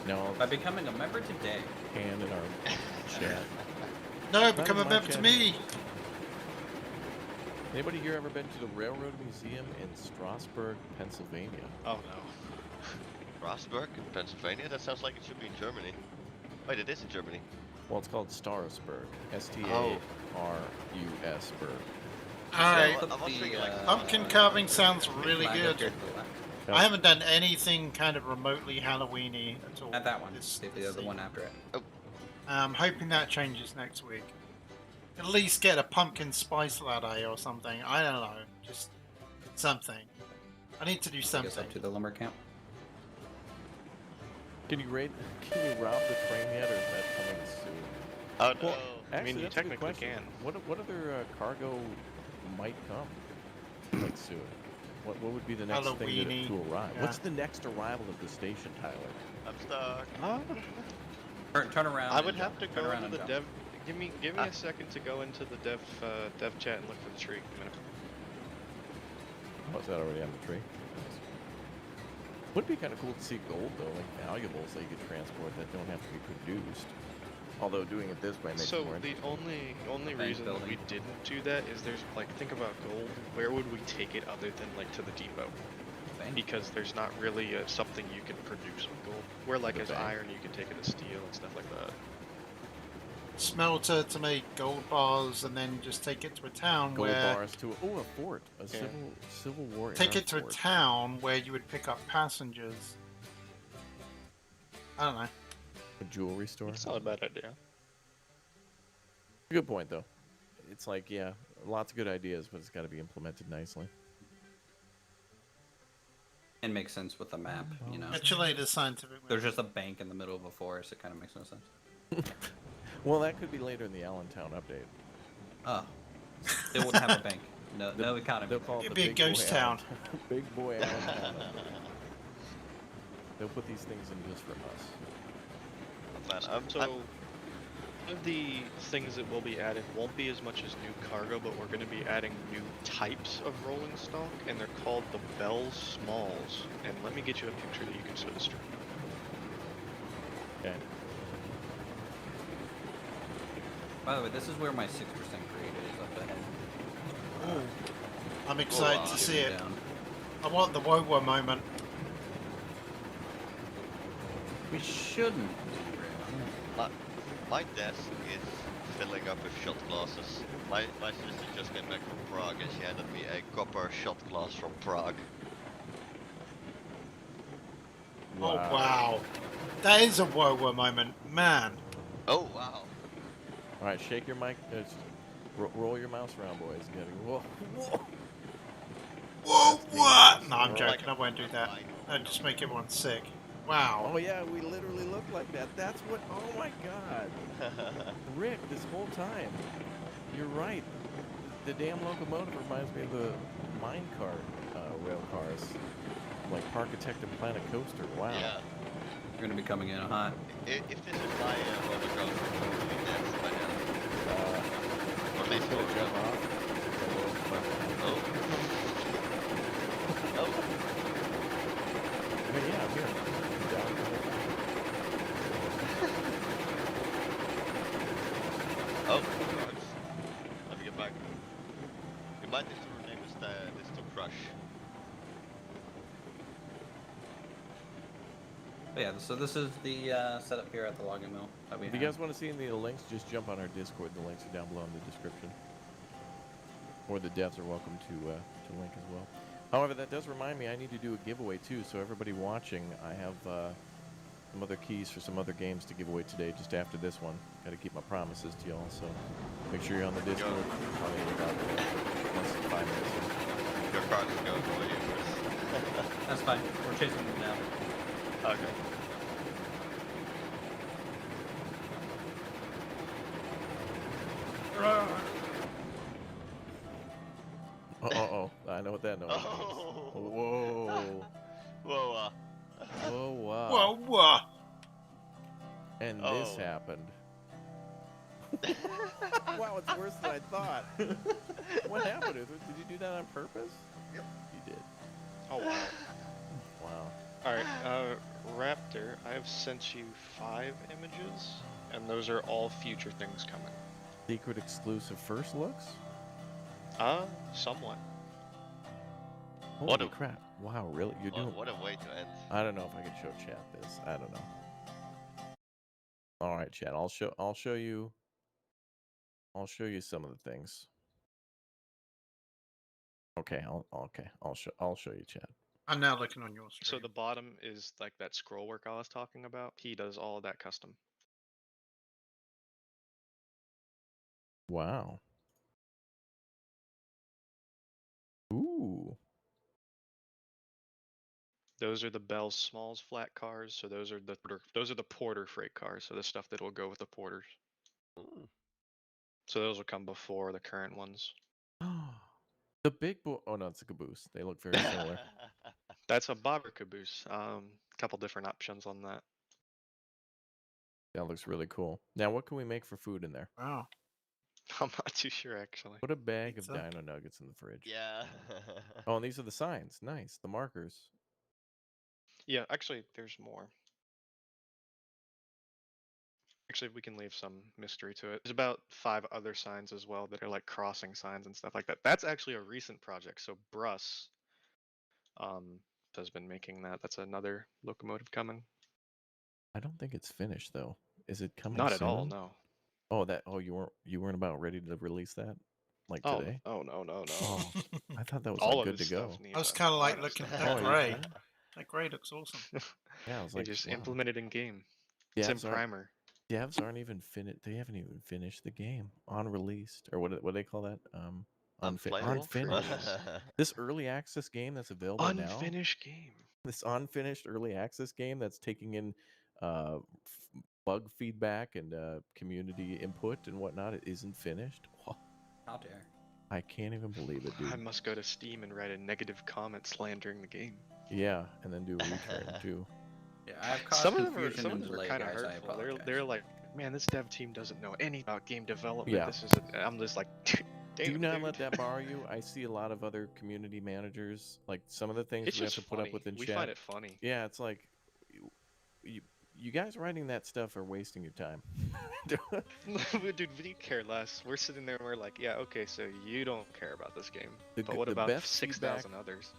No, By becoming a member today. hand in our chat. No, become a member to me. Anybody here ever been to the Railroad Museum in Strasbourg, Pennsylvania? Oh no. Strasbourg in Pennsylvania? That sounds like it should be in Germany. Wait, it is in Germany. Well, it's called Starusburg. S-T-A-R-U-S-burg. Alright. I was thinking like Pumpkin carving sounds really Flag up good. here to the left. I haven't done anything kind of remotely Halloween-y at all. At that one. this The other one season. after it. I'm hoping that changes next week. At least get a pumpkin spice latte or something. I don't know. Just something. I need to do Take us something. up to the lumber camp. Can you rob the train yet, or is that coming soon? Oh no. Well, I actually, mean, you that's a good technically question. can. What other cargo might come like soon? What would be the next thing Halloween-y, to arrive? yeah. What's the next arrival at the station, Tyler? I'm stuck. Turn around. I and would jump. have to Turn go around into the and dev. jump. Give me a second to go into the dev chat and look for the tree. A minute. Oh, is that already on the tree? Nice. Would be kind of cool to see gold though, like valuables that you could transport that don't have to be produced. Although doing it this way makes So it more the interesting. only bank reason that we building. didn't do that is there's like think about gold. Where would we take it other than like to the depot? Bank. Because there's not really something you can produce with gold. Where like The as bank. iron you can take it as steel and stuff like that. Smelter to make gold bars and then just take it to a town Gold where... bars to a fort, a civil war. Take era it to a fort. town where you would pick up passengers. I don't know. A jewelry store. It's not a bad idea. Good point though. It's like lots of good ideas, but it's got to be implemented nicely. It makes sense with the map, you know. Actually, the scientific... There's just a bank in the middle of a forest. It kind of makes no sense. Well, that could be later in the Allentown update. Oh, they wouldn't have a bank. No economy. They'll call it It'd the be a Big Boy ghost town. Allentown. Big Boy Allentown. They'll put these things in just for us. Man, So, one of the things that we'll be adding won't be as much as new cargo, but we're going to be adding new types of rolling stock, and they're called the Bell Smalls. And let me get you a picture that you can show the stream. Okay. By the way, this is where my 6% grade is up ahead. I'm excited Wow. to see it. Down. I want the Wowo moment. We shouldn't. my desk is filling up with shot glasses. My sister just came back from Prague and she handed me a copper shot glass from Prague. Oh, wow. That is a Wowo moment. Man. Oh wow. All right, shake your mic. Roll your mouse around, boys. You gotta go. Whoa. Whoa, what? No, I'm Like joking. I won't do that. That'd just make everyone sick. Wow. Oh yeah, we literally look like that. That's what. Oh my God, Rick, this whole time, you're right. The damn locomotive reminds me of the minecart rail cars, like Parkitect and Planet Coaster. Wow. Yeah. You're gonna be coming in hot. If this is my roller coaster, it's probably dead by now. Or at least Gonna over jump off. Oh. Oh. yeah, I'm here. Down. Oh, right. Let me get back. My distro name is Distro Crush. But yeah, so this is the setup here at the logging mill that we If you have. guys want to see any of the links, just jump on our Discord. The links are down below in the description. Or the devs are welcome to link as well. However, that does remind me I need to do a giveaway too. So everybody watching, I have some other keys for some other games to give away today just after this one. Got to keep my promises to y'all. So make sure you're on the Discord. Probably in about less than 5 minutes. Your cards go for you first. That's fine. We're chasing them down. Okay. Oh, I know what that noise means. Oh. Whoa. Whoa. Whoa, wow. Whoa, whoa. And this Oh. happened. Wow, it's worse than I thought. What happened? Did you do that on purpose? Yep. You did. Oh wow. Wow. Alright, Raptor, I have sent you 5 images, and those are all future things coming. Secret exclusive first looks? Somewhat. Holy What a- crap. Wow, really? You're doing... What a way to end. I don't know if I can show chat this. I don't know. All right, chat. I'll show you some of the things. Okay, I'll show you chat. I'm now looking on your So screen. the bottom is like that scroll work I was talking about. He does all of that custom. Wow. Ooh. Those are the Bell Smalls flat cars, so those are the porter freight cars, so the stuff that will go with the porters. Ooh. So those will come before the current ones. The big boy. Oh no, it's a caboose. They look very similar. That's a bobber caboose. Couple different options on that. That looks really cool. Now, what can we make for food in there? Wow. I'm not too sure actually. Put a bag Pizza? of dino nuggets in the fridge. Yeah. Oh, and these are the signs. Nice. The markers. Yeah, actually, there's more. Actually, we can leave some mystery to it. There's about 5 other signs as well that are like crossing signs and stuff like that. That's actually a recent project. So Bruss has been making that. That's another locomotive coming. I don't think it's finished though. Is it coming Not soon? at all, no. Oh, you weren't about ready to release that like Oh, today? oh no. Oh, I thought that was All like of good his to go. stuff needs I was a kind of like lot looking at stuff. that Oh, you gray. sure? That gray looks awesome. Yeah, I was They like, just wow. implemented in game. It's in primer. Devs aren't even finished. They haven't even finished the game on released, or what do they call that? Unplayable? Unfinished. This early access game that's available now. Unfinished game. This unfinished early access game that's taking in bug feedback and community input and whatnot. It isn't finished. Whoa. How dare. I can't even believe it, dude. I must go to Steam and write a negative comment slandering the game. Yeah, and then do a retrain too. Yeah, I've caused Some of them are confusion and delay, kind of guys. I hurtful. apologize. They're like, man, this dev team doesn't know anything about game development. Yeah. I'm just like, damn, Do not dude. let that bother you. I see a lot of other community managers, like some of the things It's we have just to put funny. up with in We chat. find it funny. Yeah, it's like you guys writing that stuff are wasting your time. Dude, we care less. We're sitting there and we're like, yeah, okay, so you don't care about this game. But The what about best 6,000 others?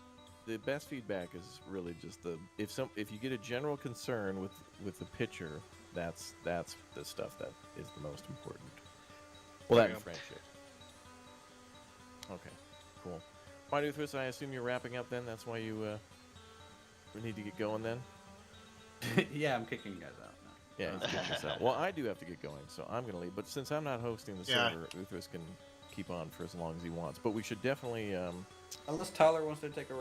The best feedback is really just if you get a general concern with the pitcher, that's the stuff that is the most important. Well, that and friendship. Okay, cool. Fine, Uthris, I assume you're wrapping up then. That's why you need to get going then. Yeah, I'm kicking you guys out now. Yeah, he's kicking us out. Well, I do have to get going, so I'm gonna leave. But since I'm not hosting the server, Uthris can keep on for as long as he wants. But we should definitely. Unless Tyler wants to take a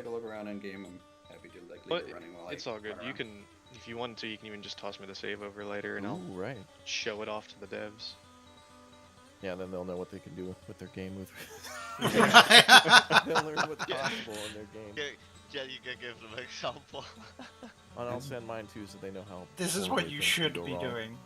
look around in game, I'm happy to like leave it running while it's I all good. run You around. can, if you wanted to, you can even just toss me the save over later, and I'll right. show it off to the devs. Yeah, then they'll know what they can do with their game. They'll learn what's possible in their game. Yeah, you can give them an example. And I'll send mine too, so they know how. This is what you should be doing.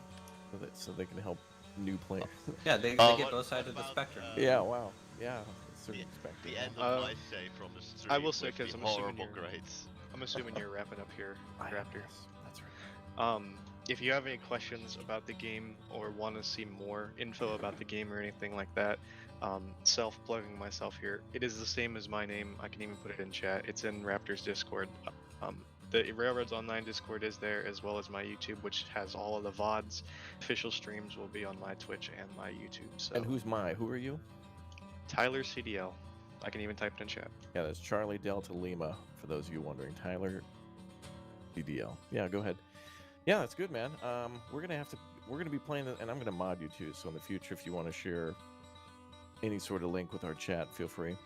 So they can help new players. Yeah, they get both sides of the spectrum. Yeah, wow. Yeah, certain spectrum. The end of my save from the stream. I will say, with because the I'm assuming horrible you're, grades. I'm assuming you're wrapping up here, Raptor. Yes, that's right. If you have any questions about the game or want to see more info about the game or anything like that, self-plugging myself here, it is the same as my name. I can even put it in chat. It's in Raptor's Discord. The Railroads Online Discord is there, as well as my YouTube, which has all of the VODs. Official streams will be on my Twitch and my YouTube. So. And who are you? Tyler CDL. I can even type it in chat. Yeah, that's Charlie Delta Lima, for those of you wondering. Tyler CDL. Yeah, go ahead. Yeah, that's good, man. We're gonna be playing, and I'm gonna mod you too. So in the future, if you want to share any sort of link with our chat, feel free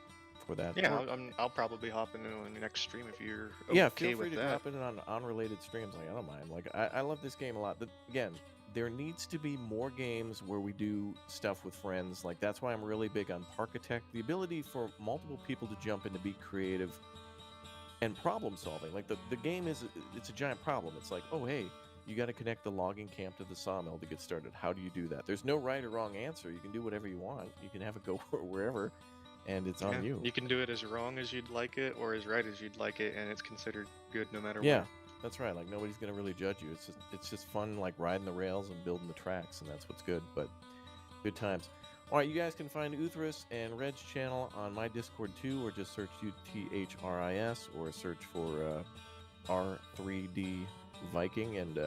for that. Yeah, I'll probably hop into the next stream if you're yeah, okay feel free with to that. drop it on unrelated streams. Like, I don't mind. Like, I love this game a lot. But again, there needs to be more games where we do stuff with friends. Like, that's why I'm really big on Parkitect. The ability for multiple people to jump in to be creative and problem solving. Like, the game it's a giant problem. It's like, oh, hey, you got to connect the logging camp to the sawmill to get started. How do you do that? There's no right or wrong answer. You can do whatever you want. You can have it go wherever, and it's on you. You can do it as wrong as you'd like it, or as right as you'd like it, and it's considered good no matter Yeah, what. that's right. Like, nobody's gonna really judge you. It's just fun, like riding the rails and building the tracks, and that's what's good. But good times. All right, you guys can find Uthris and Red's channel on my Discord too, or just search UTHRIS, or search for R3D Viking, and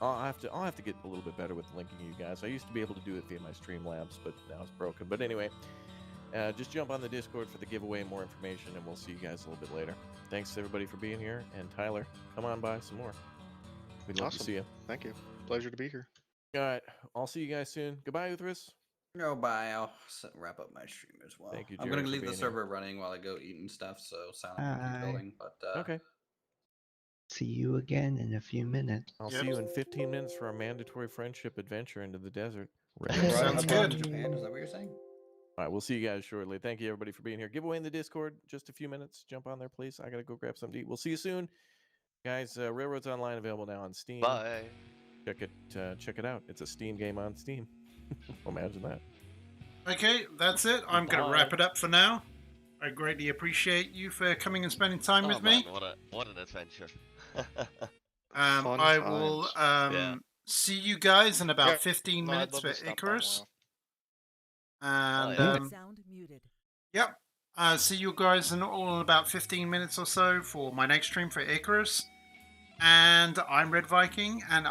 I'll have to get a little bit better with linking you guys. I used to be able to do it via my Streamlabs, but now it's broken. But anyway, just jump on the Discord for the giveaway, more information, and we'll see you guys a little bit later. Thanks everybody for being here, and Tyler, come on by some more. We'd love to see you. Thank you. Pleasure to be here. All right, I'll see you guys soon. Goodbye, Uthris. No, bye. I'll wrap up my stream as well. Thank you, I'm Jared, gonna for leave the being server running while I go eat and stuff, so silent Bye. keep building. But Okay. See you again in a few minutes. I'll see you in 15 minutes for a mandatory friendship adventure into the desert. Sounds good. Japan, is that what you're saying? All right, we'll see you guys shortly. Thank you, everybody, for being here. Giveaway in the Discord, just a few minutes. Jump on there, please. I got to go grab something to eat. We'll see you soon. Guys, Railroads Online available now on Steam. Bye. Check it out. It's a Steam game on Steam. Imagine that. Okay, that's it. I'm going to wrap it up for now. I greatly appreciate you for coming and spending time with me. Man, what an adventure. I will see you guys in about 15 minutes for Icarus. And Sound muted. yep, see you guys in about 15 minutes or so for my next stream for Icarus. And I'm Red Viking, and